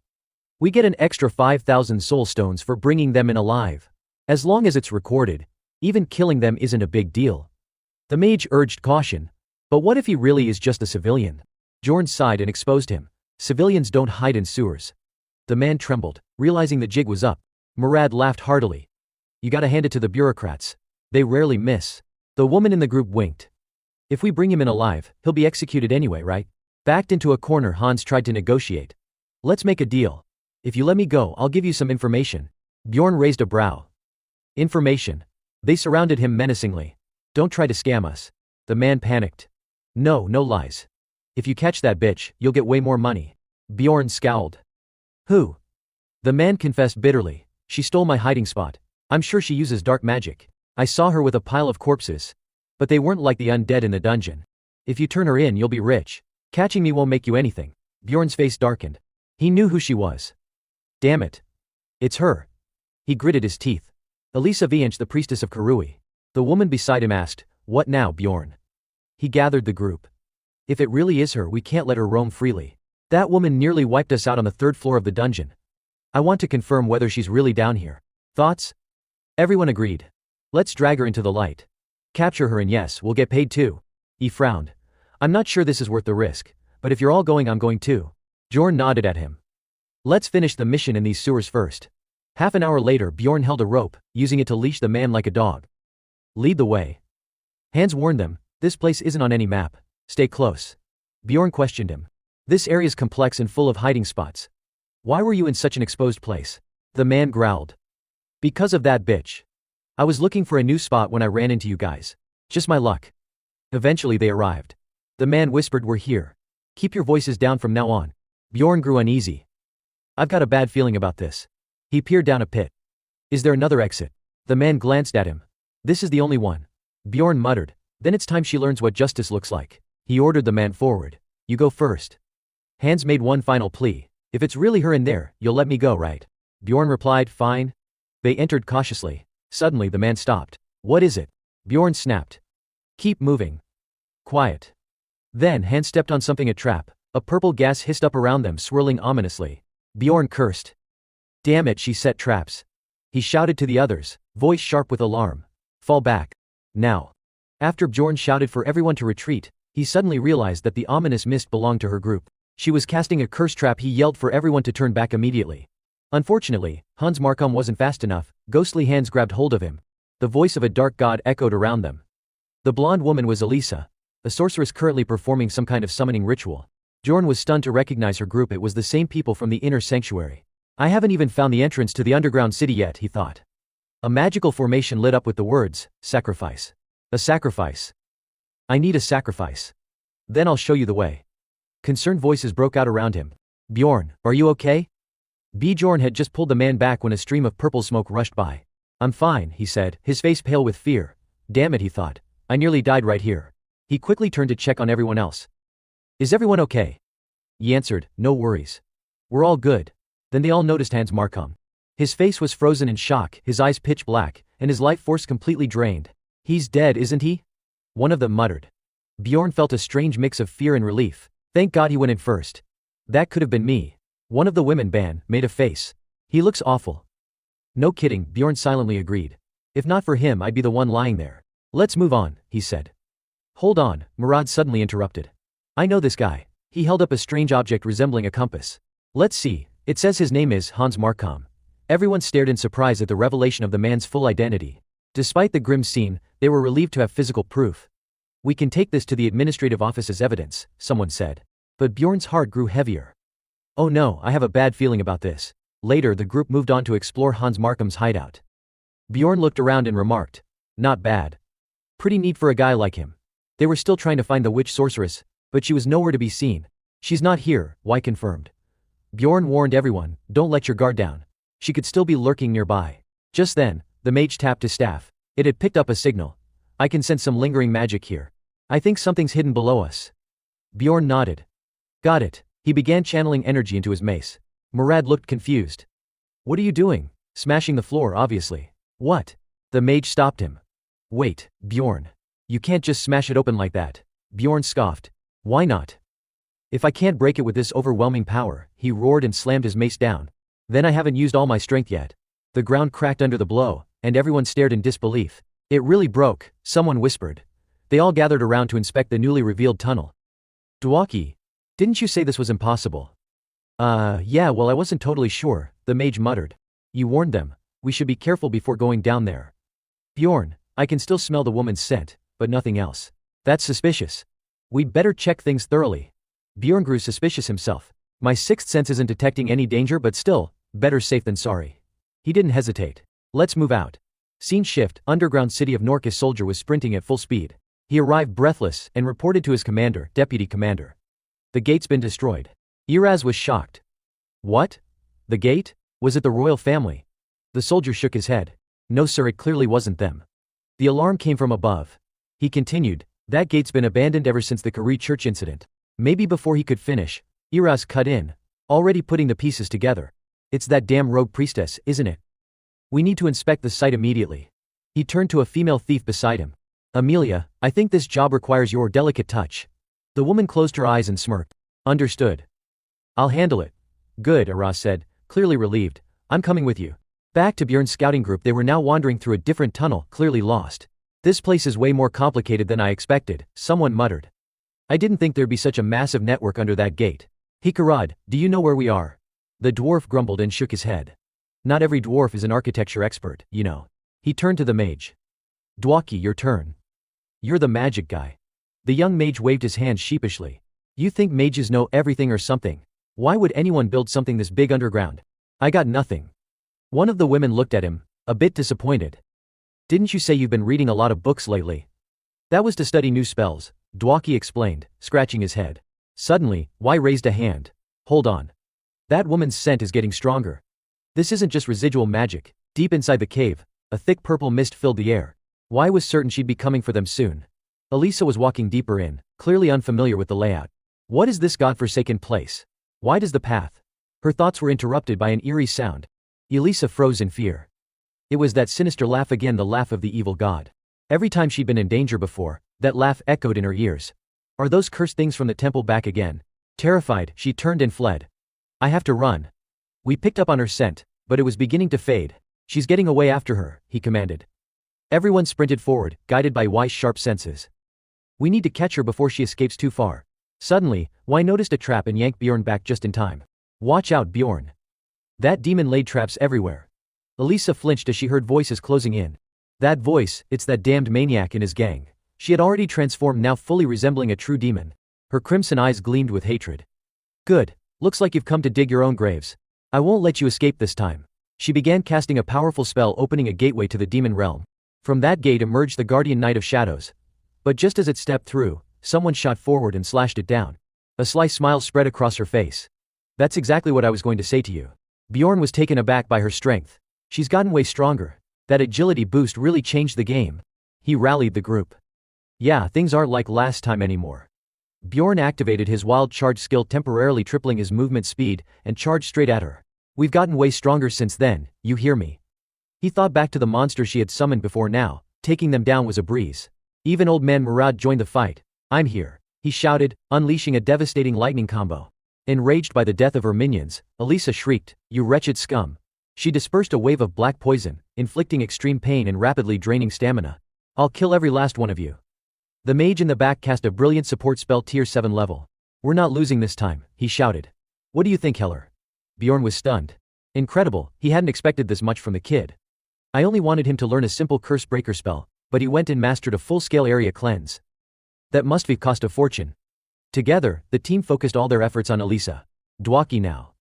We get an extra 5,000 soul stones for bringing them in alive. As long as it's recorded, even killing them isn't a big deal. The mage urged caution. But what if he really is just a civilian? Bjorn sighed and exposed him. Civilians don't hide in sewers. The man trembled, realizing the jig was up. Murad laughed heartily. You gotta hand it to the bureaucrats. They rarely miss. The woman in the group winked. If we bring him in alive, he'll be executed anyway, right? Backed into a corner, Hans tried to negotiate. Let's make a deal. If you let me go, I'll give you some information. Bjorn raised a brow. Information. They surrounded him menacingly. Don't try to scam us. The man panicked. No, no lies. If you catch that bitch, you'll get way more money. Bjorn scowled. Who? The man confessed bitterly. She stole my hiding spot. I'm sure she uses dark magic. I saw her with a pile of corpses. But they weren't like the undead in the dungeon. If you turn her in, you'll be rich. Catching me won't make you anything. Bjorn's face darkened. He knew who she was. Damn it. It's her. He gritted his teeth. Elisa Vianch, the priestess of Karui. The woman beside him asked, "What now, Bjorn?" He gathered the group. If it really is her, we can't let her roam freely. That woman nearly wiped us out on the 3rd floor of the dungeon. I want to confirm whether she's really down here. Thoughts? Everyone agreed. Let's drag her into the light. Capture her and yes, we'll get paid too. He frowned. I'm not sure this is worth the risk, but if you're all going, I'm going too. Bjorn nodded at him. Let's finish the mission in these sewers first. Half an hour later, Bjorn held a rope, using it to leash the man like a dog. Lead the way. Hans warned them, this place isn't on any map. Stay close. Bjorn questioned him. This area's complex and full of hiding spots. Why were you in such an exposed place? The man growled. Because of that bitch. I was looking for a new spot when I ran into you guys. Just my luck. Eventually they arrived. The man whispered, we're here. Keep your voices down from now on. Bjorn grew uneasy. I've got a bad feeling about this. He peered down a pit. Is there another exit? The man glanced at him. This is the only one. Bjorn muttered. Then it's time she learns what justice looks like. He ordered the man forward. You go first. Hans made one final plea. If it's really her in there, you'll let me go, right? Bjorn replied, fine. They entered cautiously. Suddenly the man stopped. What is it? Bjorn snapped. Keep moving. Quiet. Then Hans stepped on something, a trap. A purple gas hissed up around them, swirling ominously. Bjorn cursed. Damn it, she set traps. He shouted to the others, voice sharp with alarm. Fall back. Now. After Bjorn shouted for everyone to retreat, he suddenly realized that the ominous mist belonged to her group. She was casting a curse trap. He yelled for everyone to turn back immediately. Unfortunately, Hans Markham wasn't fast enough. Ghostly hands grabbed hold of him. The voice of a dark god echoed around them. The blonde woman was Elisa, a sorceress currently performing some kind of summoning ritual. Bjorn was stunned to recognize her group. It was the same people from the inner sanctuary. I haven't even found the entrance to the underground city yet, he thought. A magical formation lit up with the words, sacrifice. A sacrifice. I need a sacrifice. Then I'll show you the way. Concerned voices broke out around him. Bjorn, are you okay? Bjorn had just pulled the man back when a stream of purple smoke rushed by. I'm fine, he said, his face pale with fear. Damn it, he thought. I nearly died right here. He quickly turned to check on everyone else. Is everyone okay? He answered, no worries. We're all good. Then they all noticed Hans Markham. His face was frozen in shock, his eyes pitch black, and his life force completely drained. He's dead, isn't he? One of them muttered. Bjorn felt a strange mix of fear and relief. Thank God he went in first. That could have been me. One of the women made a face. He looks awful. No kidding, Bjorn silently agreed. If not for him, I'd be the one lying there. Let's move on, he said. Hold on, Murad suddenly interrupted. I know this guy. He held up a strange object resembling a compass. Let's see, it says his name is Hans Markham. Everyone stared in surprise at the revelation of the man's full identity. Despite the grim scene, they were relieved to have physical proof. We can take this to the administrative office as evidence, someone said. But Bjorn's heart grew heavier. Oh no, I have a bad feeling about this. Later the group moved on to explore Hans Markham's hideout. Bjorn looked around and remarked. Not bad. Pretty neat for a guy like him. They were still trying to find the witch sorceress, but she was nowhere to be seen. She's not here, Y confirmed. Bjorn warned everyone, don't let your guard down. She could still be lurking nearby. Just then, the mage tapped his staff. It had picked up a signal. I can sense some lingering magic here. I think something's hidden below us. Bjorn nodded. Got it. He began channeling energy into his mace. Murad looked confused. What are you doing? Smashing the floor, obviously. What? The mage stopped him. Wait, Bjorn. You can't just smash it open like that. Bjorn scoffed. Why not? If I can't break it with this overwhelming power, he roared and slammed his mace down. Then I haven't used all my strength yet. The ground cracked under the blow, and everyone stared in disbelief. It really broke, someone whispered. They all gathered around to inspect the newly revealed tunnel. Dwaki, didn't you say this was impossible? Yeah, well, I wasn't totally sure, the mage muttered. You warned them. We should be careful before going down there. Bjorn, I can still smell the woman's scent, but nothing else. That's suspicious. We'd better check things thoroughly. Bjorn grew suspicious himself. My sixth sense isn't detecting any danger, but still, better safe than sorry. He didn't hesitate. Let's move out. Scene shift, underground city of Norcus. Soldier was sprinting at full speed. He arrived breathless and reported to his commander, deputy commander. The gate's been destroyed. Iraz was shocked. What? The gate? Was it the royal family? The soldier shook his head. No sir, it clearly wasn't them. The alarm came from above. He continued, that gate's been abandoned ever since the Kari church incident. Maybe before he could finish, Iraz cut in, already putting the pieces together. It's that damn rogue priestess, isn't it? We need to inspect the site immediately. He turned to a female thief beside him. Amelia, I think this job requires your delicate touch. The woman closed her eyes and smirked. Understood. I'll handle it. Good, Iraz said, clearly relieved. I'm coming with you. Back to Bjorn's scouting group, they were now wandering through a different tunnel, clearly lost. This place is way more complicated than I expected, someone muttered. I didn't think there'd be such a massive network under that gate. Hikarad, do you know where we are? The dwarf grumbled and shook his head. Not every dwarf is an architecture expert, you know. He turned to the mage. Dwaki, your turn. You're the magic guy. The young mage waved his hand sheepishly. You think mages know everything or something? Why would anyone build something this big underground? I got nothing. One of the women looked at him, a bit disappointed. Didn't you say you've been reading a lot of books lately? That was to study new spells, Dwaki explained, scratching his head. Suddenly, Y raised a hand. Hold on. That woman's scent is getting stronger. This isn't just residual magic. Deep inside the cave, a thick purple mist filled the air. Y was certain she'd be coming for them soon. Elisa was walking deeper in, clearly unfamiliar with the layout. What is this godforsaken place? Why does the path? Her thoughts were interrupted by an eerie sound. Elisa froze in fear. It was that sinister laugh again, the laugh of the evil god. Every time she'd been in danger before, that laugh echoed in her ears. Are those cursed things from the temple back again? Terrified, she turned and fled. I have to run. We picked up on her scent, but it was beginning to fade. She's getting away after her, he commanded. Everyone sprinted forward, guided by Y's sharp senses. We need to catch her before she escapes too far. Suddenly, Y noticed a trap and yanked Bjorn back just in time. Watch out, Bjorn. That demon laid traps everywhere. Elisa flinched as she heard voices closing in. That voice, it's that damned maniac and his gang. She had already transformed, now fully resembling a true demon. Her crimson eyes gleamed with hatred. Good. Looks like you've come to dig your own graves. I won't let you escape this time. She began casting a powerful spell, opening a gateway to the demon realm. From that gate emerged the guardian knight of shadows. But just as it stepped through, someone shot forward and slashed it down. A sly smile spread across her face. That's exactly what I was going to say to you. Bjorn was taken aback by her strength. She's gotten way stronger. That agility boost really changed the game. He rallied the group. Yeah, things aren't like last time anymore. Bjorn activated his wild charge skill, temporarily tripling his movement speed, and charged straight at her. We've gotten way stronger since then, you hear me? He thought back to the monsters she had summoned before now. Taking them down was a breeze. Even old man Murad joined the fight. I'm here, he shouted, unleashing a devastating lightning combo. Enraged by the death of her minions, Elisa shrieked, you wretched scum. She dispersed a wave of black poison, inflicting extreme pain and rapidly draining stamina. I'll kill every last one of you. The mage in the back cast a brilliant support spell, tier 7 level. We're not losing this time, he shouted. What do you think, Heller? Bjorn was stunned. Incredible, he hadn't expected this much from the kid. I only wanted him to learn a simple curse breaker spell, but he went and mastered a full-scale area cleanse. That must have cost a fortune. Together, the team focused all their efforts on Elisa. Dwaki now.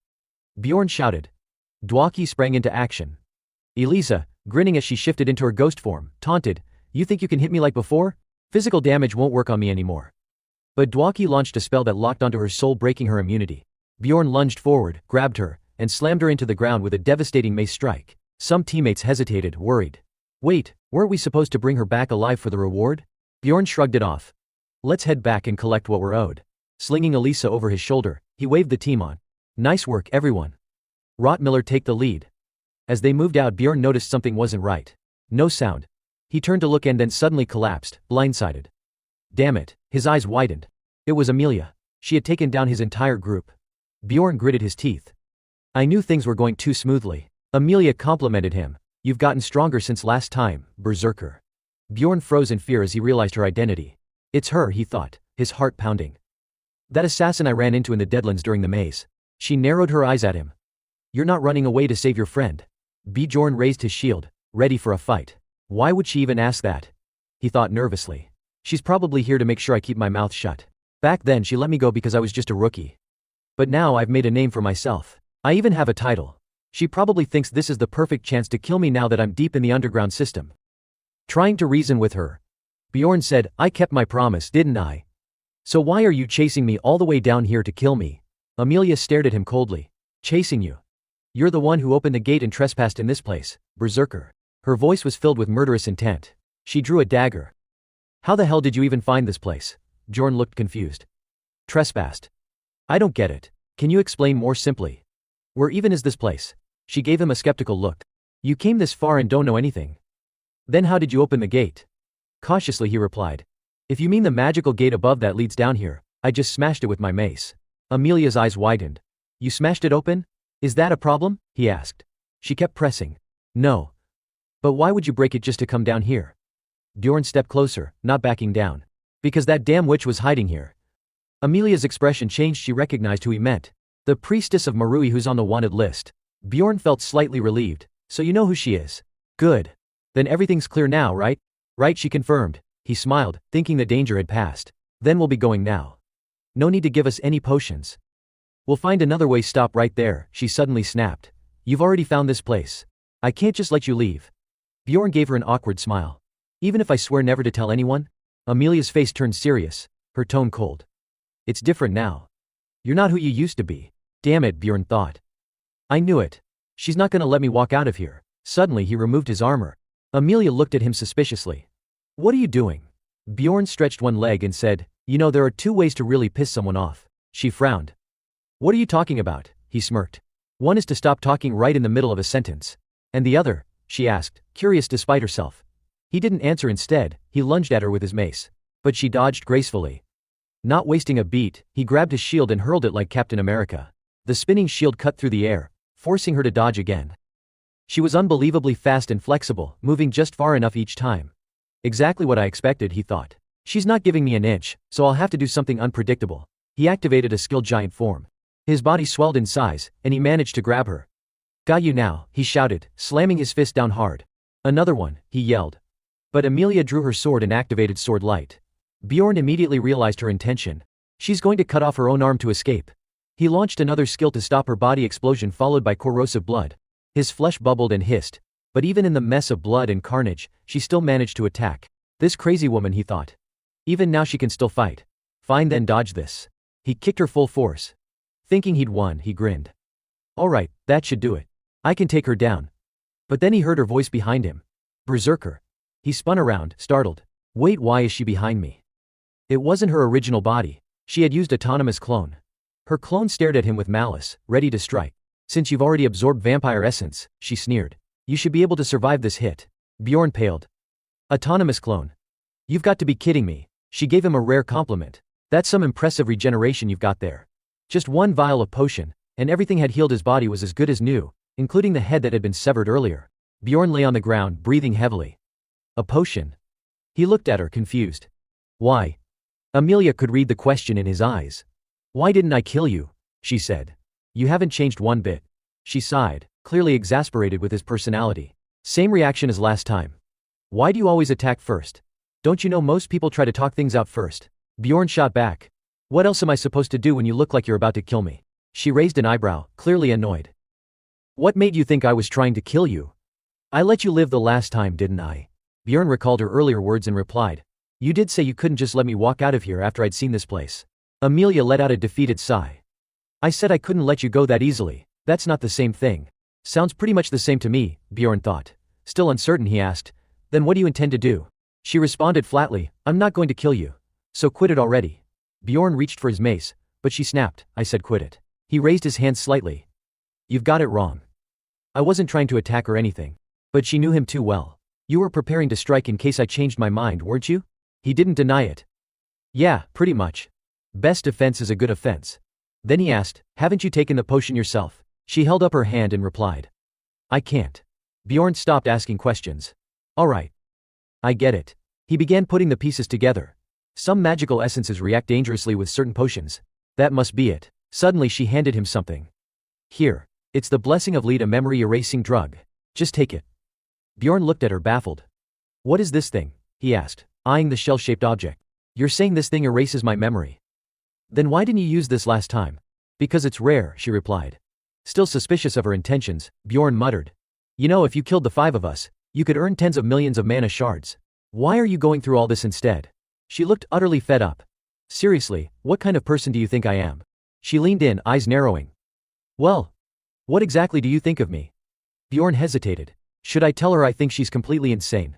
Bjorn shouted. Dwaki sprang into action. Elisa, grinning as she shifted into her ghost form, taunted, you think you can hit me like before? Physical damage won't work on me anymore. But Dwaki launched a spell that locked onto her soul, breaking her immunity. Bjorn lunged forward, grabbed her, and slammed her into the ground with a devastating mace strike. Some teammates hesitated, worried. Wait, weren't we supposed to bring her back alive for the reward? Bjorn shrugged it off. Let's head back and collect what we're owed. Slinging Elisa over his shoulder, he waved the team on. Nice work, everyone. Rottmiller, take the lead. As they moved out, Bjorn noticed something wasn't right. No sound. He turned to look and then suddenly collapsed, blindsided. Damn it, his eyes widened. It was Amelia. She had taken down his entire group. Bjorn gritted his teeth. I knew things were going too smoothly. Amelia complimented him. You've gotten stronger since last time, Berserker. Bjorn froze in fear as he realized her identity. It's her, he thought, his heart pounding. That assassin I ran into in the Deadlands during the maze. She narrowed her eyes at him. You're not running away to save your friend. Bjorn raised his shield, ready for a fight. Why would she even ask that? He thought nervously. She's probably here to make sure I keep my mouth shut. Back then she let me go because I was just a rookie. But now I've made a name for myself. I even have a title. She probably thinks this is the perfect chance to kill me now that I'm deep in the underground system. Trying to reason with her, Bjorn said, I kept my promise, didn't I? So why are you chasing me all the way down here to kill me? Amelia stared at him coldly. Chasing you? You're the one who opened the gate and trespassed in this place, Berserker. Her voice was filled with murderous intent. She drew a dagger. How the hell did you even find this place? Bjorn looked confused. Trespassed. I don't get it. Can you explain more simply? Where even is this place? She gave him a skeptical look. You came this far and don't know anything. Then how did you open the gate? Cautiously he replied. If you mean the magical gate above that leads down here, I just smashed it with my mace. Amelia's eyes widened. You smashed it open? Is that a problem? He asked. She kept pressing. No. But why would you break it just to come down here? Bjorn stepped closer, not backing down. Because that damn witch was hiding here. Amelia's expression changed. She recognized who he meant. The priestess of Marui who's on the wanted list. Bjorn felt slightly relieved. So you know who she is. Good. Then everything's clear now, right? Right, she confirmed. He smiled, thinking the danger had passed. Then we'll be going now. No need to give us any potions. We'll find another way. Stop right there, she suddenly snapped. You've already found this place. I can't just let you leave. Bjorn gave her an awkward smile. Even if I swear never to tell anyone? Amelia's face turned serious, her tone cold. It's different now. You're not who you used to be. Damn it, Bjorn thought. I knew it. She's not gonna let me walk out of here. Suddenly he removed his armor. Amelia looked at him suspiciously. What are you doing? Bjorn stretched one leg and said, You know there are two ways to really piss someone off. She frowned. What are you talking about? He smirked. One is to stop talking right in the middle of a sentence. And the other? She asked, curious despite herself. He didn't answer. Instead, he lunged at her with his mace. But she dodged gracefully. Not wasting a beat, he grabbed his shield and hurled it like Captain America. The spinning shield cut through the air, forcing her to dodge again. She was unbelievably fast and flexible, moving just far enough each time. Exactly what I expected, he thought. She's not giving me an inch, so I'll have to do something unpredictable. He activated a skilled giant form. His body swelled in size, and he managed to grab her. Got you now, he shouted, slamming his fist down hard. Another one, he yelled. But Amelia drew her sword and activated Sword Light. Bjorn immediately realized her intention. She's going to cut off her own arm to escape. He launched another skill to stop her body explosion, followed by corrosive blood. His flesh bubbled and hissed. But even in the mess of blood and carnage, she still managed to attack. This crazy woman, he thought. Even now she can still fight. Fine, then dodge this. He kicked her full force. Thinking he'd won, he grinned. Alright, that should do it. I can take her down. But then he heard her voice behind him. Berserker. He spun around, startled. Wait, why is she behind me? It wasn't her original body. She had used autonomous clone. Her clone stared at him with malice, ready to strike. Since you've already absorbed vampire essence, she sneered. You should be able to survive this hit. Bjorn paled. Autonomous clone. You've got to be kidding me. She gave him a rare compliment. That's some impressive regeneration you've got there. Just one vial of potion, and everything had healed. His body was as good as new, including the head that had been severed earlier. Bjorn lay on the ground, breathing heavily. A potion? He looked at her, confused. Why? Amelia could read the question in his eyes. Why didn't I kill you? She said. You haven't changed one bit. She sighed, clearly exasperated with his personality. Same reaction as last time. Why do you always attack first? Don't you know most people try to talk things out first? Bjorn shot back. What else am I supposed to do when you look like you're about to kill me? She raised an eyebrow, clearly annoyed. What made you think I was trying to kill you? I let you live the last time, didn't I? Bjorn recalled her earlier words and replied. You did say you couldn't just let me walk out of here after I'd seen this place. Amelia let out a defeated sigh. I said I couldn't let you go that easily. That's not the same thing. Sounds pretty much the same to me, Bjorn thought. Still uncertain, he asked. Then what do you intend to do? She responded flatly, I'm not going to kill you. So quit it already. Bjorn reached for his mace, but she snapped, I said quit it. He raised his hand slightly. You've got it wrong. I wasn't trying to attack or anything. But she knew him too well. You were preparing to strike in case I changed my mind, weren't you? He didn't deny it. Yeah, pretty much. Best defense is a good offense. Then he asked, haven't you taken the potion yourself? She held up her hand and replied. I can't. Bjorn stopped asking questions. Alright. I get it. He began putting the pieces together. Some magical essences react dangerously with certain potions. That must be it. Suddenly she handed him something. Here. It's the blessing of Lead, a memory erasing drug. Just take it. Bjorn looked at her, baffled. What is this thing? He asked, eyeing the shell-shaped object. You're saying this thing erases my memory? Then why didn't you use this last time? Because it's rare, she replied. Still suspicious of her intentions, Bjorn muttered. You know, if you killed the 5 of us, you could earn tens of millions of mana shards. Why are you going through all this instead? She looked utterly fed up. Seriously, what kind of person do you think I am? She leaned in, eyes narrowing. Well, what exactly do you think of me? Bjorn hesitated. Should I tell her I think she's completely insane?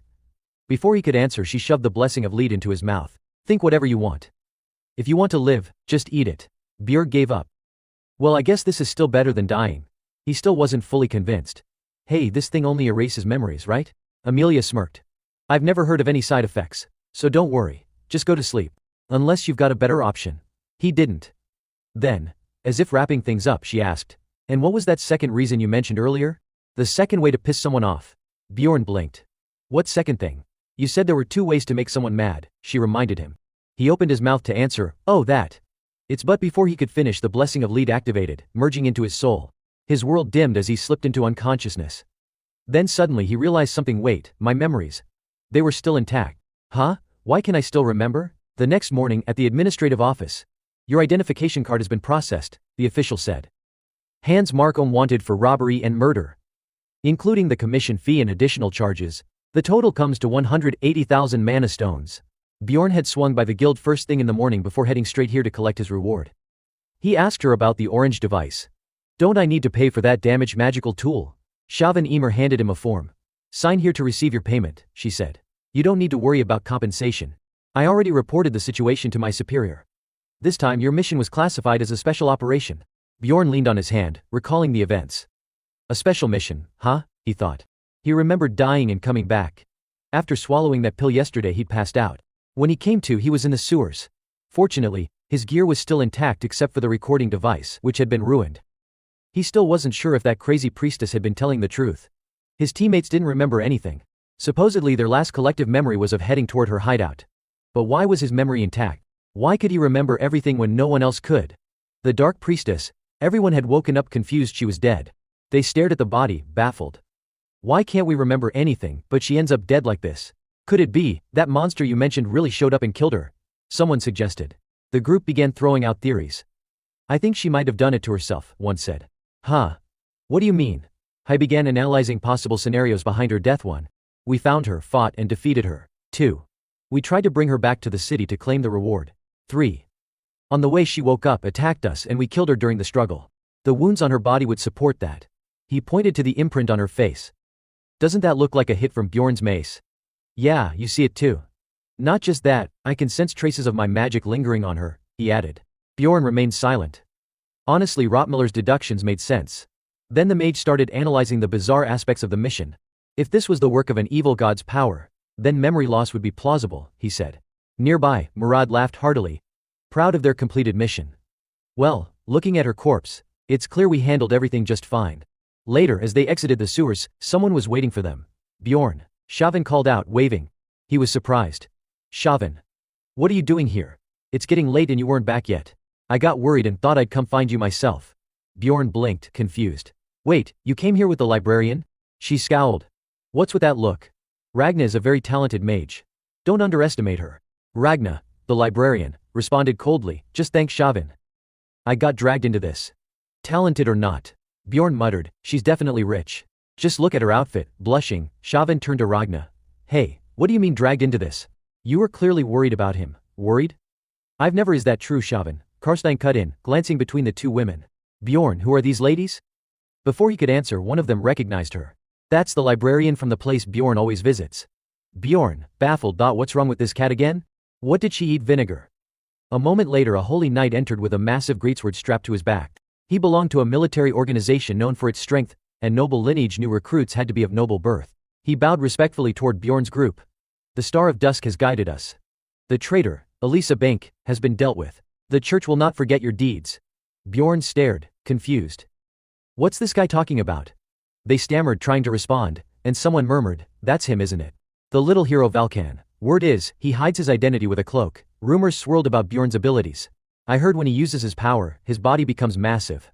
Before he could answer, she shoved the blessing of lead into his mouth. Think whatever you want. If you want to live, just eat it. Bjorn gave up. Well, I guess this is still better than dying. He still wasn't fully convinced. Hey, this thing only erases memories, right? Amelia smirked. I've never heard of any side effects. So don't worry. Just go to sleep. Unless you've got a better option. He didn't. Then, as if wrapping things up, she asked, and what was that second reason you mentioned earlier? The second way to piss someone off. Bjorn blinked. What second thing? You said there were 2 ways to make someone mad, she reminded him. He opened his mouth to answer, oh that. But before he could finish, the blessing of lead activated, merging into his soul. His world dimmed as he slipped into unconsciousness. Then suddenly he realized something. Wait, my memories. They were still intact. Huh? Why can I still remember? The next morning, at the administrative office. Your identification card has been processed, the official said. Hans Markham wanted for robbery and murder. Including the commission fee and additional charges, the total comes to 180,000 mana stones. Bjorn had swung by the guild first thing in the morning before heading straight here to collect his reward. He asked her about the orange device. Don't I need to pay for that damaged magical tool? Chauvin Emer handed him a form. Sign here to receive your payment, she said. You don't need to worry about compensation. I already reported the situation to my superior. This time your mission was classified as a special operation. Bjorn leaned on his hand, recalling the events. A special mission, huh? He thought. He remembered dying and coming back. After swallowing that pill yesterday, he'd passed out. When he came to, he was in the sewers. Fortunately, his gear was still intact except for the recording device, which had been ruined. He still wasn't sure if that crazy priestess had been telling the truth. His teammates didn't remember anything. Supposedly their last collective memory was of heading toward her hideout. But why was his memory intact? Why could he remember everything when no one else could? The dark priestess. Everyone had woken up confused she was dead. They stared at the body, baffled. Why can't we remember anything, but she ends up dead like this? Could it be that monster you mentioned really showed up and killed her? Someone suggested. The group began throwing out theories. I think she might have done it to herself, one said. Huh? What do you mean? I began analyzing possible scenarios behind her death. 1. We found her, fought and defeated her. 2. We tried to bring her back to the city to claim the reward. 3. On the way she woke up, attacked us, and we killed her during the struggle. The wounds on her body would support that. He pointed to the imprint on her face. Doesn't that look like a hit from Bjorn's mace? Yeah, you see it too. Not just that, I can sense traces of my magic lingering on her, he added. Bjorn remained silent. Honestly, Rottmiller's deductions made sense. Then the mage started analyzing the bizarre aspects of the mission. If this was the work of an evil god's power, then memory loss would be plausible, he said. Nearby, Murad laughed heartily, proud of their completed mission. Well, looking at her corpse, it's clear we handled everything just fine. Later, as they exited the sewers, someone was waiting for them. Bjorn. Chauvin called out, waving. He was surprised. Chauvin. What are you doing here? It's getting late and you weren't back yet. I got worried and thought I'd come find you myself. Bjorn blinked, confused. Wait, you came here with the librarian? She scowled. What's with that look? Ragna is a very talented mage. Don't underestimate her. Ragna, the librarian, responded coldly, just thank Chauvin. I got dragged into this. Talented or not, Bjorn muttered, she's definitely rich. Just look at her outfit. Blushing, Chauvin turned to Ragna. Hey, what do you mean dragged into this? You were clearly worried about him. Worried? I've never. Is that true, Chauvin? Karstein cut in, glancing between the two women. Bjorn, who are these ladies? Before he could answer, one of them recognized her. That's the librarian from the place Bjorn always visits. Bjorn, baffled, thought, what's wrong with this cat again? What did she eat? Vinegar? A moment later, a holy knight entered with a massive greatsword strapped to his back. He belonged to a military organization known for its strength and noble lineage. New recruits had to be of noble birth. He bowed respectfully toward Bjorn's group. The Star of Dusk has guided us. The traitor, Elisa Bank, has been dealt with. The church will not forget your deeds. Bjorn stared, confused. What's this guy talking about? They stammered, trying to respond, and someone murmured, that's him, isn't it? The little hero Valkan. Word is, he hides his identity with a cloak. Rumors swirled about Bjorn's abilities. I heard when he uses his power, his body becomes massive.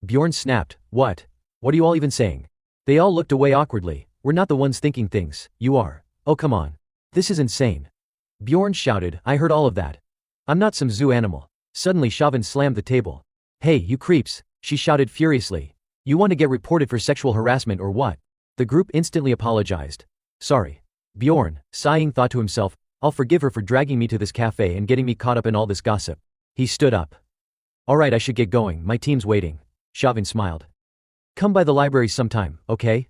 Bjorn snapped, what? What are you all even saying? They all looked away awkwardly. We're not the ones thinking things, you are. Oh come on. This is insane. Bjorn shouted, I heard all of that. I'm not some zoo animal. Suddenly Chauvin slammed the table. Hey, you creeps, she shouted furiously. You want to get reported for sexual harassment or what? The group instantly apologized. Sorry. Bjorn, sighing, thought to himself, I'll forgive her for dragging me to this cafe and getting me caught up in all this gossip. He stood up. Alright, I should get going, my team's waiting. Chauvin smiled. Come by the library sometime, okay?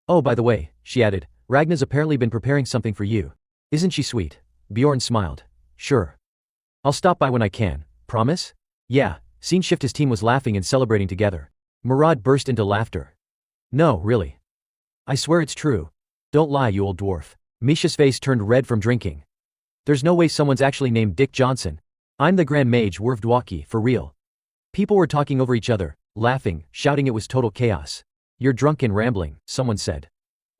Oh, by the way, she added. Ragna's apparently been preparing something for you. Isn't she sweet? Bjorn smiled. Sure. I'll stop by when I can. Promise? Yeah. Scene shift. His team was laughing and celebrating together. Murad burst into laughter. No, really. I swear it's true. Don't lie, you old dwarf. Misha's face turned red from drinking. There's no way someone's actually named Dick Johnson. I'm the Grand Mage Wurvdwaki, for real. People were talking over each other, laughing, shouting. It was total chaos. You're drunk and rambling, someone said.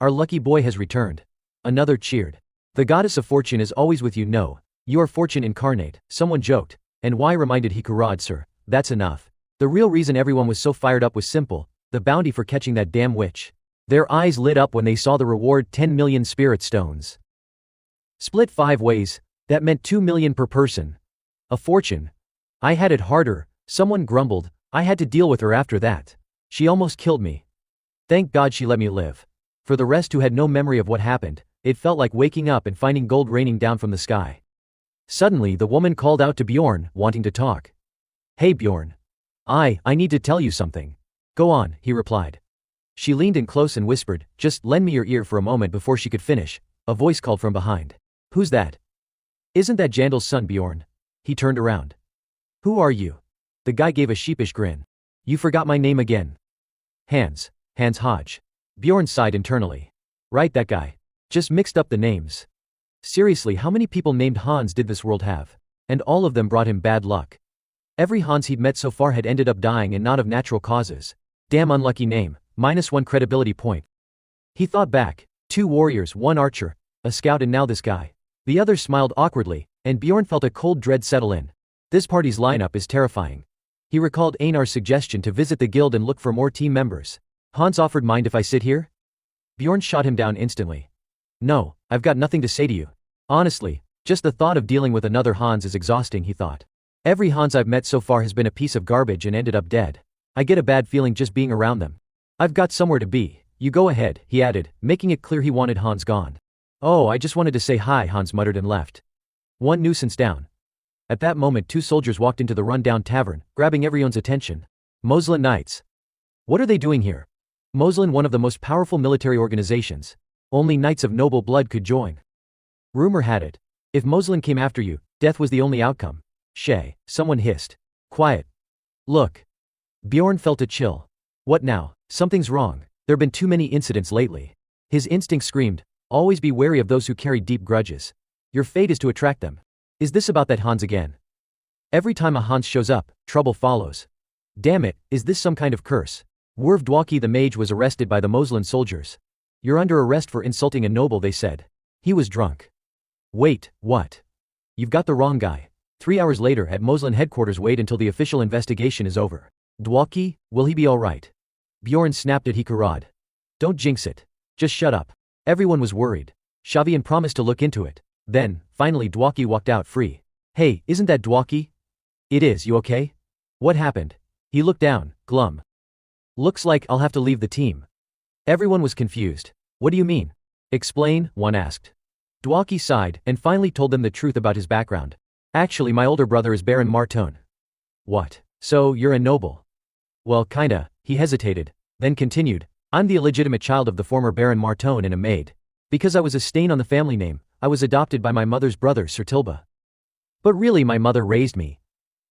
Our lucky boy has returned. Another cheered. The goddess of fortune is always with you. No, you are fortune incarnate, someone joked. And why, reminded Hikurad, sir, that's enough. The real reason everyone was so fired up was simple, the bounty for catching that damn witch. Their eyes lit up when they saw the reward, 10 million spirit stones. Split 5 ways, that meant 2 million per person. A fortune. I had it harder, someone grumbled. I had to deal with her after that. She almost killed me. Thank God she let me live. For the rest who had no memory of what happened, it felt like waking up and finding gold raining down from the sky. Suddenly the woman called out to Bjorn, wanting to talk. Hey Bjorn. I need to tell you something. Go on, he replied. She leaned in close and whispered, just lend me your ear. For a moment before she could finish, a voice called from behind. Who's that? Isn't that Jandel's son, Bjorn? He turned around. Who are you? The guy gave a sheepish grin. You forgot my name again. Hans Hodge. Bjorn sighed internally. Right, that guy. Just mixed up the names. Seriously, how many people named Hans did this world have? And all of them brought him bad luck. Every Hans he'd met so far had ended up dying, and not of natural causes. Damn unlucky name, -1 credibility point. He thought back, 2 warriors, 1 archer, a scout, and now this guy. The others smiled awkwardly, and Bjorn felt a cold dread settle in. This party's lineup is terrifying. He recalled Einar's suggestion to visit the guild and look for more team members. Hans offered, mind if I sit here? Bjorn shot him down instantly. No, I've got nothing to say to you. Honestly, just the thought of dealing with another Hans is exhausting, he thought. Every Hans I've met so far has been a piece of garbage and ended up dead. I get a bad feeling just being around them. I've got somewhere to be. You go ahead, he added, making it clear he wanted Hans gone. Oh, I just wanted to say hi, Hans muttered and left. One nuisance down. At that moment 2 soldiers walked into the run-down tavern, grabbing everyone's attention. Moslem Knights. What are they doing here? Moslem, one of the most powerful military organizations. Only knights of noble blood could join. Rumor had it. If Moslem came after you, death was the only outcome. Shay, someone hissed. Quiet. Look. Bjorn felt a chill. What now? Something's wrong. There've been too many incidents lately. His instinct screamed, always be wary of those who carry deep grudges. Your fate is to attract them. Is this about that Hans again? Every time a Hans shows up, trouble follows. Damn it, is this some kind of curse? Wurvdwaki the mage was arrested by the Moslem soldiers. You're under arrest for insulting a noble, they said. He was drunk. Wait, what? You've got the wrong guy. 3 hours later at Moslem headquarters, wait until the official investigation is over. Dwaki, will he be alright? Bjorn snapped at Hikurad. Don't jinx it. Just shut up. Everyone was worried. Shavian promised to look into it. Then, finally Dwaki walked out free. Hey, isn't that Dwaki? It is, you okay? What happened? He looked down, glum. Looks like I'll have to leave the team. Everyone was confused. What do you mean? Explain, one asked. Dwaki sighed, and finally told them the truth about his background. Actually, my older brother is Baron Martone. What? So, you're a noble? Well, kinda, he hesitated, then continued. I'm the illegitimate child of the former Baron Martone and a maid. Because I was a stain on the family name, I was adopted by my mother's brother, Sir Tilba. But really my mother raised me.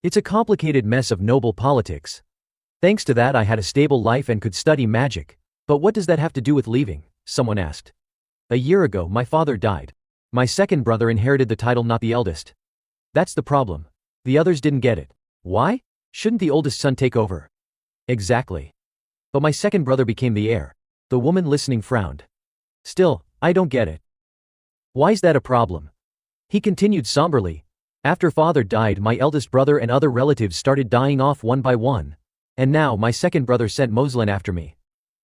It's a complicated mess of noble politics. Thanks to that I had a stable life and could study magic. But what does that have to do with leaving? Someone asked. A year ago my father died. My second brother inherited the title, not the eldest. That's the problem. The others didn't get it. Why? Shouldn't the oldest son take over? Exactly. But my second brother became the heir. The woman listening frowned. Still, I don't get it. Why's that a problem? He continued somberly. After father died, my eldest brother and other relatives started dying off one by one. And now my second brother sent Moslem after me.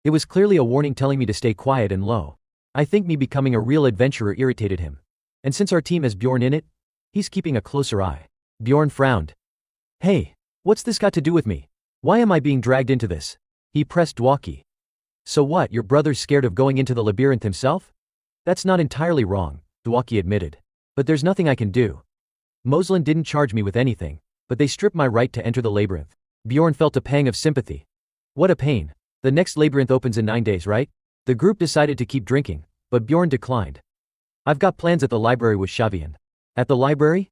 It was clearly a warning telling me to stay quiet and low. I think me becoming a real adventurer irritated him. And since our team has Bjorn in it, he's keeping a closer eye. Bjorn frowned. Hey, what's this got to do with me? Why am I being dragged into this? He pressed Dwaki. So what, your brother's scared of going into the labyrinth himself? That's not entirely wrong, Dwaki admitted. But there's nothing I can do. Moslem didn't charge me with anything, but they stripped my right to enter the labyrinth. Bjorn felt a pang of sympathy. What a pain. The next labyrinth opens in 9 days, right? The group decided to keep drinking, but Bjorn declined. I've got plans at the library with Xavian. At the library?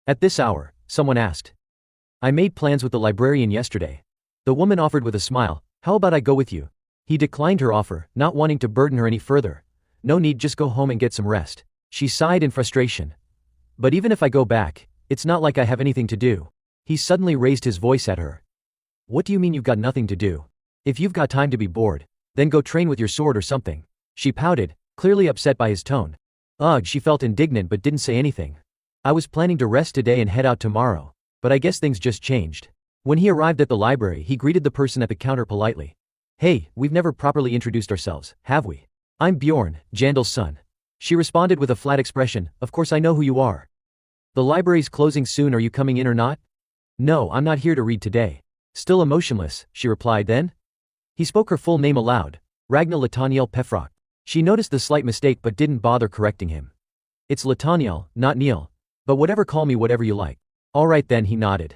At this hour, someone asked. I made plans with the librarian yesterday. The woman offered with a smile, how about I go with you? He declined her offer, not wanting to burden her any further. No need, just go home and get some rest. She sighed in frustration. But even if I go back, it's not like I have anything to do. He suddenly raised his voice at her. What do you mean you've got nothing to do? If you've got time to be bored, then go train with your sword or something. She pouted, clearly upset by his tone. Ugh, she felt indignant but didn't say anything. I was planning to rest today and head out tomorrow, but I guess things just changed. When he arrived at the library, he greeted the person at the counter politely. Hey, we've never properly introduced ourselves, have we? I'm Bjorn, Yandel's son. She responded with a flat expression, of course I know who you are. The library's closing soon, are you coming in or not? No, I'm not here to read today. Still emotionless, she replied then. He spoke her full name aloud, Ragna Lataniel Pefrock. She noticed the slight mistake but didn't bother correcting him. It's Lataniel, not Neil. But whatever, call me whatever you like. Alright then, he nodded.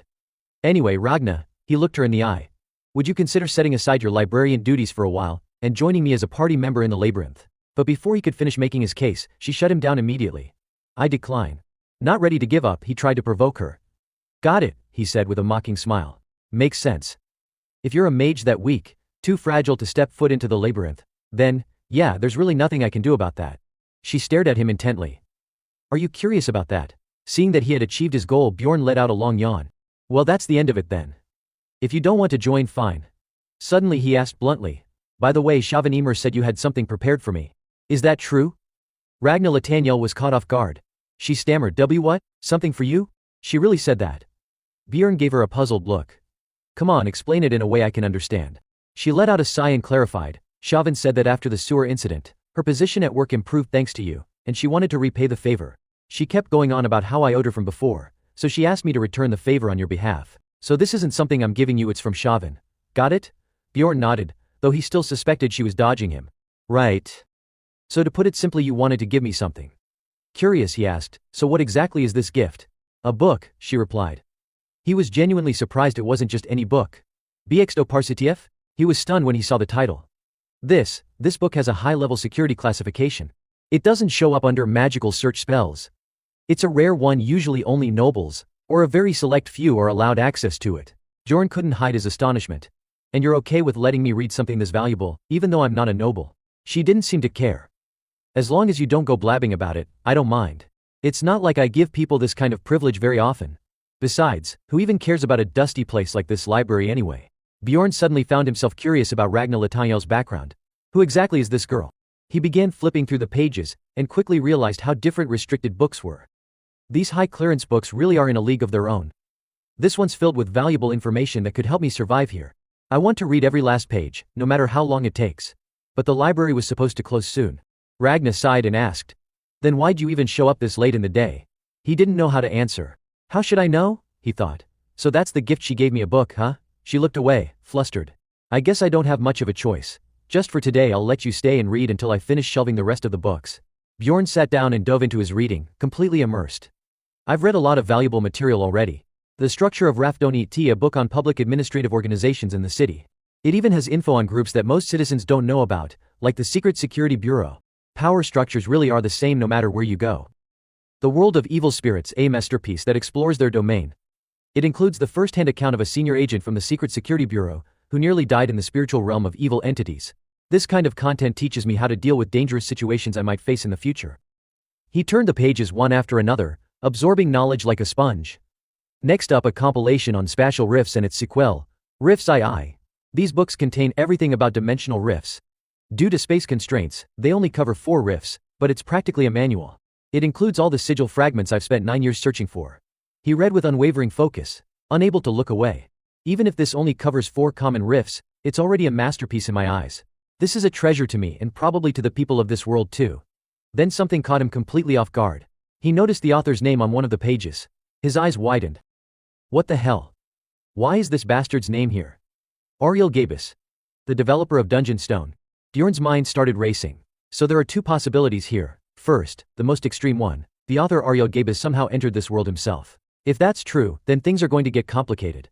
Anyway, Ragna, he looked her in the eye. Would you consider setting aside your librarian duties for a while, and joining me as a party member in the labyrinth? But before he could finish making his case, she shut him down immediately. I decline. Not ready to give up, he tried to provoke her. Got it, he said with a mocking smile. Makes sense. If you're a mage that weak, too fragile to step foot into the labyrinth, then, yeah, there's really nothing I can do about that. She stared at him intently. Are you curious about that? Seeing that he had achieved his goal, Bjorn let out a long yawn. Well, that's the end of it then. If you don't want to join, fine. Suddenly he asked bluntly. By the way, Xavian Emer said you had something prepared for me. Is that true? Ragna Lataniel was caught off guard. She stammered, what? Something for you? She really said that? Bjorn gave her a puzzled look. Come on, explain it in a way I can understand. She let out a sigh and clarified. Xavian said that after the sewer incident, her position at work improved thanks to you, and she wanted to repay the favor. She kept going on about how I owed her from before, so she asked me to return the favor on your behalf. So this isn't something I'm giving you, it's from Xavian. Got it? Bjorn nodded, though he still suspected she was dodging him. Right. So to put it simply, you wanted to give me something. Curious, he asked, so what exactly is this gift? A book, she replied. He was genuinely surprised it wasn't just any book. Bxdo Parsitiev? He was stunned when he saw the title. This book has a high-level security classification. It doesn't show up under magical search spells. It's a rare one, usually only nobles, or a very select few are allowed access to it. Bjorn couldn't hide his astonishment. And you're okay with letting me read something this valuable, even though I'm not a noble? She didn't seem to care. As long as you don't go blabbing about it, I don't mind. It's not like I give people this kind of privilege very often. Besides, who even cares about a dusty place like this library anyway? Bjorn suddenly found himself curious about Ragna Lataniel's background. Who exactly is this girl? He began flipping through the pages, and quickly realized how different restricted books were. These high-clearance books really are in a league of their own. This one's filled with valuable information that could help me survive here. I want to read every last page, no matter how long it takes. But the library was supposed to close soon. Ragna sighed and asked. Then why'd you even show up this late in the day? He didn't know how to answer. How should I know? He thought. So that's the gift she gave me, a book, huh? She looked away, flustered. I guess I don't have much of a choice. Just for today I'll let you stay and read until I finish shelving the rest of the books. Bjorn sat down and dove into his reading, completely immersed. I've read a lot of valuable material already. The Structure of Rafdoni, a book on public administrative organizations in the city. It even has info on groups that most citizens don't know about, like the Secret Security Bureau. Power structures really are the same no matter where you go. The World of Evil Spirits, a masterpiece that explores their domain. It includes the first-hand account of a senior agent from the Secret Security Bureau, who nearly died in the spiritual realm of evil entities. This kind of content teaches me how to deal with dangerous situations I might face in the future. He turned the pages one after another, absorbing knowledge like a sponge. Next up, a compilation on spatial rifts and its sequel, Rifts II. These books contain everything about dimensional rifts. Due to space constraints, they only cover 4 rifts, but it's practically a manual. It includes all the sigil fragments I've spent 9 years searching for. He read with unwavering focus, unable to look away. Even if this only covers 4 common rifts, it's already a masterpiece in my eyes. This is a treasure to me and probably to the people of this world too. Then something caught him completely off guard. He noticed the author's name on one of the pages. His eyes widened. What the hell? Why is this bastard's name here? Ariel Gabus, the developer of Dungeon Stone. Bjorn's mind started racing. So there are 2 possibilities here. First, the most extreme one. The author Ariel Gabus somehow entered this world himself. If that's true, then things are going to get complicated.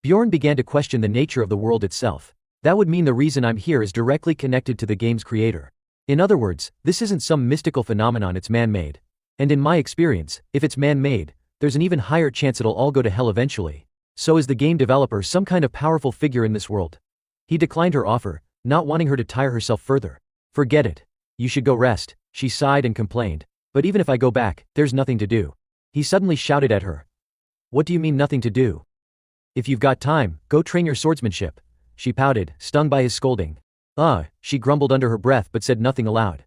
Bjorn began to question the nature of the world itself. That would mean the reason I'm here is directly connected to the game's creator. In other words, this isn't some mystical phenomenon, it's man-made. And in my experience, if it's man-made, there's an even higher chance it'll all go to hell eventually. So is the game developer some kind of powerful figure in this world? He declined her offer, not wanting her to tire herself further. Forget it. You should go rest, she sighed and complained. But even if I go back, there's nothing to do. He suddenly shouted at her. What do you mean nothing to do? If you've got time, go train your swordsmanship. She pouted, stung by his scolding. She grumbled under her breath but said nothing aloud.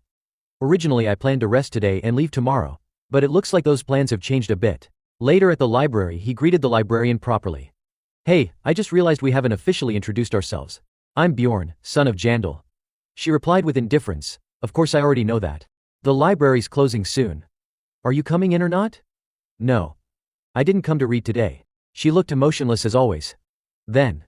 Originally I planned to rest today and leave tomorrow, but it looks like those plans have changed a bit. Later at the library he greeted the librarian properly. Hey, I just realized we haven't officially introduced ourselves. I'm Bjorn, son of Yandel. She replied with indifference. Of course I already know that. The library's closing soon. Are you coming in or not? No. I didn't come to read today. She looked emotionless as always. Then.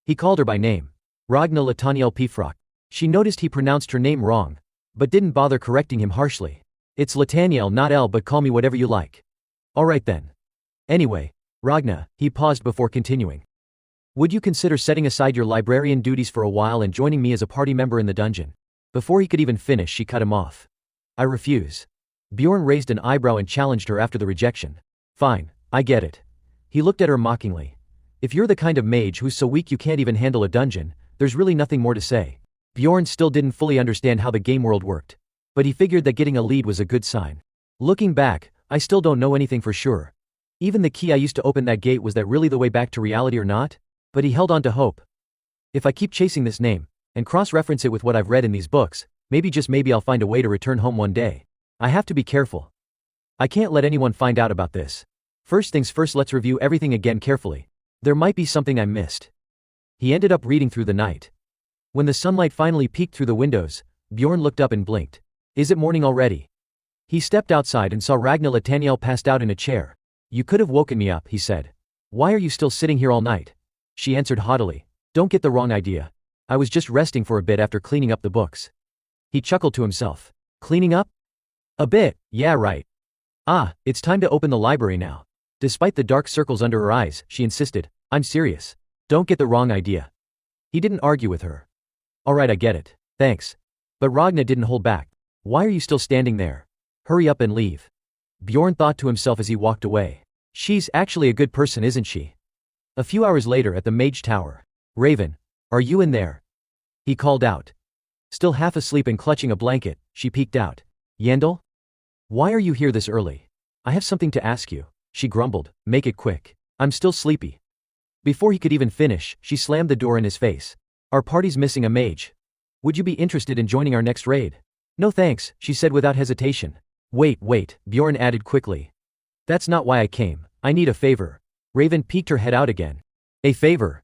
He called her by name. Ragna Lataniel Pifrock. She noticed he pronounced her name wrong, but didn't bother correcting him harshly. It's Lataniel, not L, but call me whatever you like. Alright then. Anyway, Ragna, he paused before continuing. Would you consider setting aside your librarian duties for a while and joining me as a party member in the dungeon? Before he could even finish, she cut him off. I refuse. Bjorn raised an eyebrow and challenged her after the rejection. Fine, I get it. He looked at her mockingly. If you're the kind of mage who's so weak you can't even handle a dungeon, there's really nothing more to say. Bjorn still didn't fully understand how the game world worked, but he figured that getting a lead was a good sign. Looking back, I still don't know anything for sure. Even the key I used to open that gate, was that really the way back to reality or not? But he held on to hope. If I keep chasing this name, and cross-reference it with what I've read in these books, maybe just maybe I'll find a way to return home one day. I have to be careful. I can't let anyone find out about this. First things first, let's review everything again carefully. There might be something I missed. He ended up reading through the night. When the sunlight finally peeked through the windows, Bjorn looked up and blinked. Is it morning already? He stepped outside and saw Ragna Lataniel passed out in a chair. You could have woken me up, he said. Why are you still sitting here all night? She answered haughtily. Don't get the wrong idea. I was just resting for a bit after cleaning up the books. He chuckled to himself. Cleaning up? A bit, yeah right. It's time to open the library now. Despite the dark circles under her eyes, she insisted. I'm serious. Don't get the wrong idea. He didn't argue with her. Alright, I get it. Thanks. But Ragna didn't hold back. Why are you still standing there? Hurry up and leave. Bjorn thought to himself as he walked away. She's actually a good person, isn't she? A few hours later at the Mage Tower. Raven, are you in there? He called out. Still half asleep and clutching a blanket, she peeked out. Yandel? Why are you here this early? I have something to ask you, she grumbled. Make it quick. I'm still sleepy. Before he could even finish, she slammed the door in his face. Our party's missing a mage. Would you be interested in joining our next raid? No thanks, she said without hesitation. Wait, Bjorn added quickly. That's not why I came. I need a favor. Raven peeked her head out again. A favor?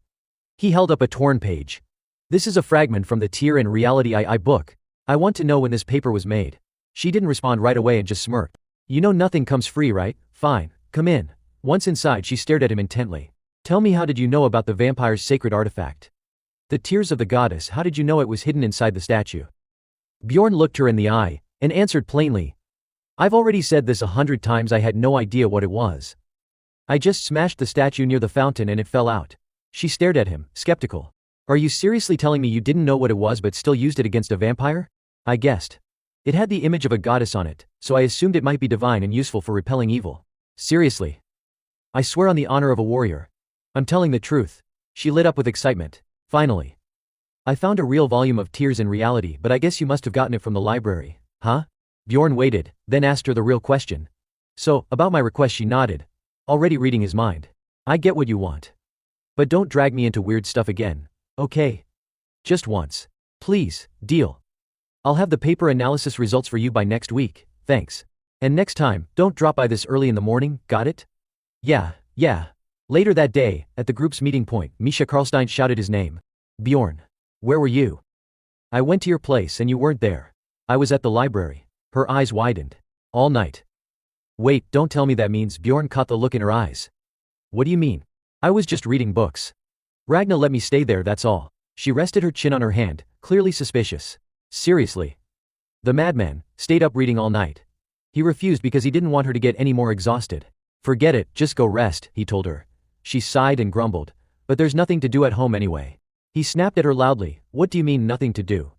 He held up a torn page. This is a fragment from the Tear and Reality II book. I want to know when this paper was made. She didn't respond right away and just smirked. You know nothing comes free, right? Fine, come in. Once inside, she stared at him intently. Tell me, how did you know about the vampire's sacred artifact? The tears of the goddess, how did you know it was hidden inside the statue? Bjorn looked her in the eye, and answered plainly. I've already said this 100 times, I had no idea what it was. I just smashed the statue near the fountain and it fell out. She stared at him, skeptical. Are you seriously telling me you didn't know what it was but still used it against a vampire? I guessed. It had the image of a goddess on it, so I assumed it might be divine and useful for repelling evil. Seriously. I swear on the honor of a warrior. I'm telling the truth. She lit up with excitement. Finally. I found a real volume of Tears in Reality, but I guess you must have gotten it from the library. Huh? Bjorn waited, then asked her the real question. So, about my request, she nodded. Already reading his mind. I get what you want. But don't drag me into weird stuff again. Okay? Just once. Please, deal. I'll have the paper analysis results for you by next week, thanks. And next time, don't drop by this early in the morning, got it? Yeah. Later that day, at the group's meeting point, Misha Karlstein shouted his name. Bjorn. Where were you? I went to your place and you weren't there. I was at the library. Her eyes widened. All night. Wait, don't tell me that means. Bjorn caught the look in her eyes. What do you mean? I was just reading books. Ragna let me stay there, that's all. She rested her chin on her hand, clearly suspicious. Seriously? The madman stayed up reading all night. He refused because he didn't want her to get any more exhausted. Forget it, just go rest, he told her. She sighed and grumbled. But there's nothing to do at home anyway. He snapped at her loudly. What do you mean nothing to do?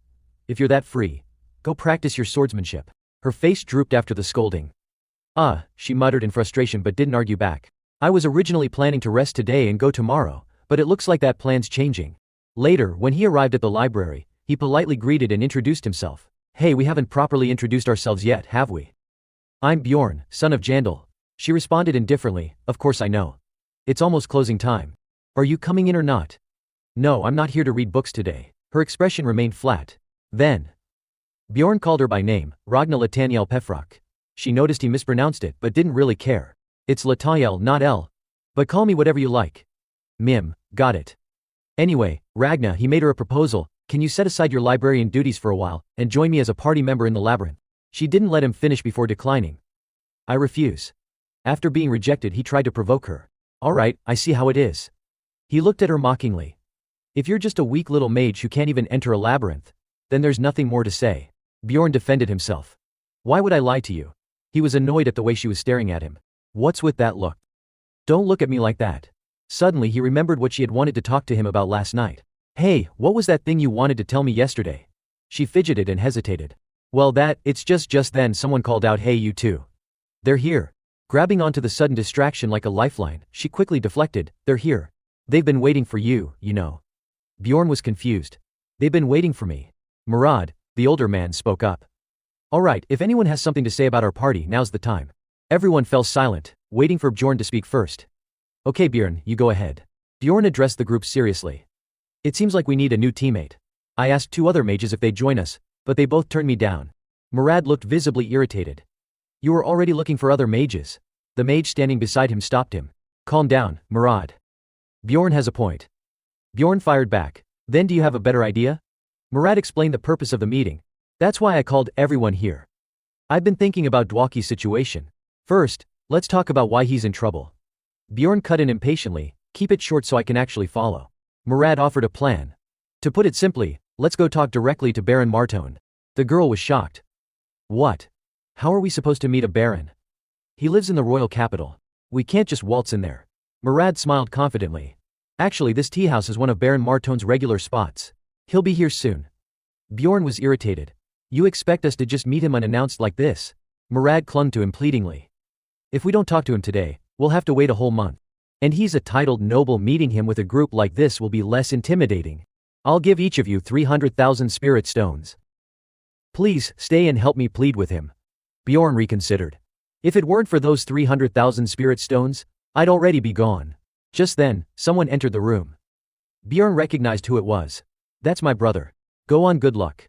If you're that free, go practice your swordsmanship. Her face drooped after the scolding. She muttered in frustration but didn't argue back. I was originally planning to rest today and go tomorrow, but it looks like that plan's changing. Later, when he arrived at the library, he politely greeted and introduced himself. Hey, we haven't properly introduced ourselves yet, have we? I'm Bjorn, son of Yandel. She responded indifferently, of course I know. It's almost closing time. Are you coming in or not? No, I'm not here to read books today. Her expression remained flat. Then. Bjorn called her by name, Ragna Lataniel Pefrock. She noticed he mispronounced it but didn't really care. It's Lataniel, not L. But call me whatever you like. Mim, got it. Anyway, Ragna, he made her a proposal. Can you set aside your librarian duties for a while, and join me as a party member in the labyrinth? She didn't let him finish before declining. I refuse. After being rejected, he tried to provoke her. Alright, I see how it is. He looked at her mockingly. If you're just a weak little mage who can't even enter a labyrinth, then there's nothing more to say. Bjorn defended himself. Why would I lie to you? He was annoyed at the way she was staring at him. What's with that look? Don't look at me like that. Suddenly he remembered what she had wanted to talk to him about last night. Hey, what was that thing you wanted to tell me yesterday? She fidgeted and hesitated. Well it's just then someone called out, hey you two. They're here. Grabbing onto the sudden distraction like a lifeline, she quickly deflected, they're here. They've been waiting for you, you know. Bjorn was confused. They've been waiting for me. Murad, the older man, spoke up. Alright, if anyone has something to say about our party, now's the time. Everyone fell silent, waiting for Bjorn to speak first. Okay Bjorn, you go ahead. Bjorn addressed the group seriously. It seems like we need a new teammate. I asked 2 other mages if they'd join us, but they both turned me down. Murad looked visibly irritated. You were already looking for other mages. The mage standing beside him stopped him. Calm down, Murad. Bjorn has a point. Bjorn fired back. Then do you have a better idea? Murad explained the purpose of the meeting. That's why I called everyone here. I've been thinking about Dwaki's situation. First, let's talk about why he's in trouble. Bjorn cut in impatiently, keep it short so I can actually follow. Murad offered a plan. To put it simply, let's go talk directly to Baron Martone. The girl was shocked. What? How are we supposed to meet a baron? He lives in the royal capital. We can't just waltz in there. Murad smiled confidently. Actually, this tea house is one of Baron Martone's regular spots. He'll be here soon. Bjorn was irritated. You expect us to just meet him unannounced like this? Murad clung to him pleadingly. If we don't talk to him today, we'll have to wait a whole month. And he's a titled noble, meeting him with a group like this will be less intimidating. I'll give each of you 300,000 spirit stones. Please, stay and help me plead with him. Bjorn reconsidered. If it weren't for those 300,000 spirit stones, I'd already be gone. Just then, someone entered the room. Bjorn recognized who it was. That's my brother. Go on, good luck.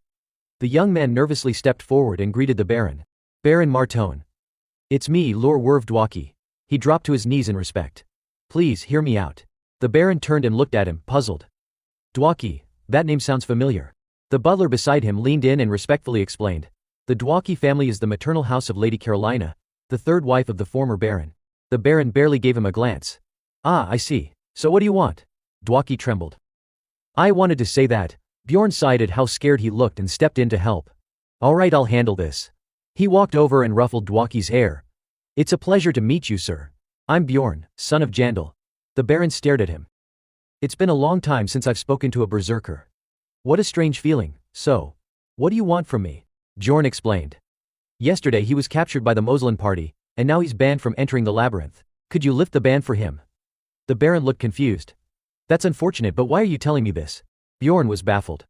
The young man nervously stepped forward and greeted the Baron. Baron Martone. It's me, Lord Werv Dwaki. He dropped to his knees in respect. Please, hear me out. The Baron turned and looked at him, puzzled. Dwaki, that name sounds familiar. The butler beside him leaned in and respectfully explained. The Dwaki family is the maternal house of Lady Carolina, the third wife of the former Baron. The Baron barely gave him a glance. Ah, I see. So what do you want? Dwaki trembled. I wanted to say that. Bjorn sighed at how scared he looked and stepped in to help. Alright, I'll handle this. He walked over and ruffled Dwaki's hair. It's a pleasure to meet you, sir. I'm Bjorn, son of Yandel. The Baron stared at him. It's been a long time since I've spoken to a berserker. What a strange feeling. So, what do you want from me? Bjorn explained. Yesterday he was captured by the Moslin party, and now he's banned from entering the labyrinth. Could you lift the ban for him? The Baron looked confused. That's unfortunate, but why are you telling me this? Bjorn was baffled.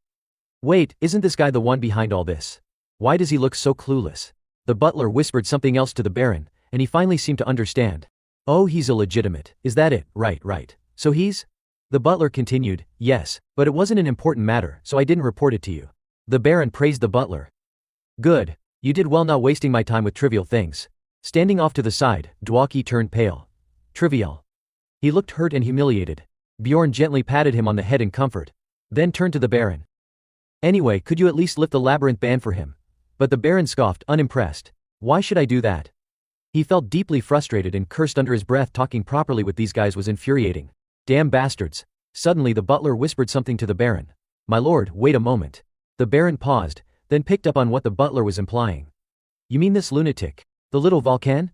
Wait, isn't this guy the one behind all this? Why does he look so clueless? The butler whispered something else to the Baron, and he finally seemed to understand. Oh, he's illegitimate, is that it? Right. So he's? The butler continued, yes, but it wasn't an important matter, so I didn't report it to you. The Baron praised the butler. Good. You did well not wasting my time with trivial things. Standing off to the side, Dwaki turned pale. Trivial. He looked hurt and humiliated. Bjorn gently patted him on the head in comfort. Then turned to the Baron. Anyway, could you at least lift the labyrinth ban for him? But the Baron scoffed, unimpressed. Why should I do that? He felt deeply frustrated and cursed under his breath. Talking properly with these guys was infuriating. Damn bastards. Suddenly the butler whispered something to the Baron. My lord, wait a moment. The Baron paused, then picked up on what the butler was implying. You mean this lunatic? The little Vulcan?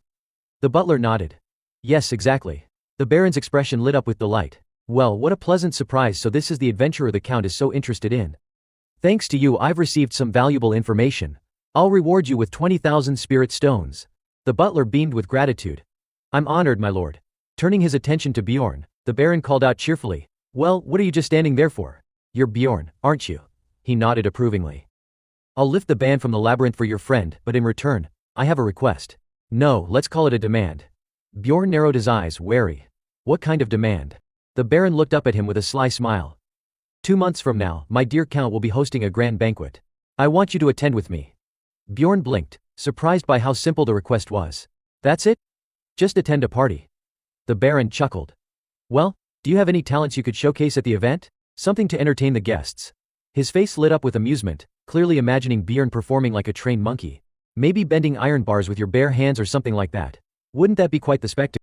The butler nodded. Yes, exactly. The Baron's expression lit up with delight. Well, what a pleasant surprise, so this is the adventurer the Count is so interested in. Thanks to you I've received some valuable information. I'll reward you with 20,000 spirit stones. The butler beamed with gratitude. I'm honored, my lord. Turning his attention to Bjorn, the Baron called out cheerfully, well, what are you just standing there for? You're Bjorn, aren't you? He nodded approvingly. I'll lift the ban from the labyrinth for your friend, but in return, I have a request. No, let's call it a demand. Bjorn narrowed his eyes, wary. What kind of demand? The Baron looked up at him with a sly smile. 2 months from now, my dear Count will be hosting a grand banquet. I want you to attend with me. Bjorn blinked, surprised by how simple the request was. That's it? Just attend a party. The Baron chuckled. Well, do you have any talents you could showcase at the event? Something to entertain the guests. His face lit up with amusement, clearly imagining Bjorn performing like a trained monkey. Maybe bending iron bars with your bare hands or something like that. Wouldn't that be quite the spectacle?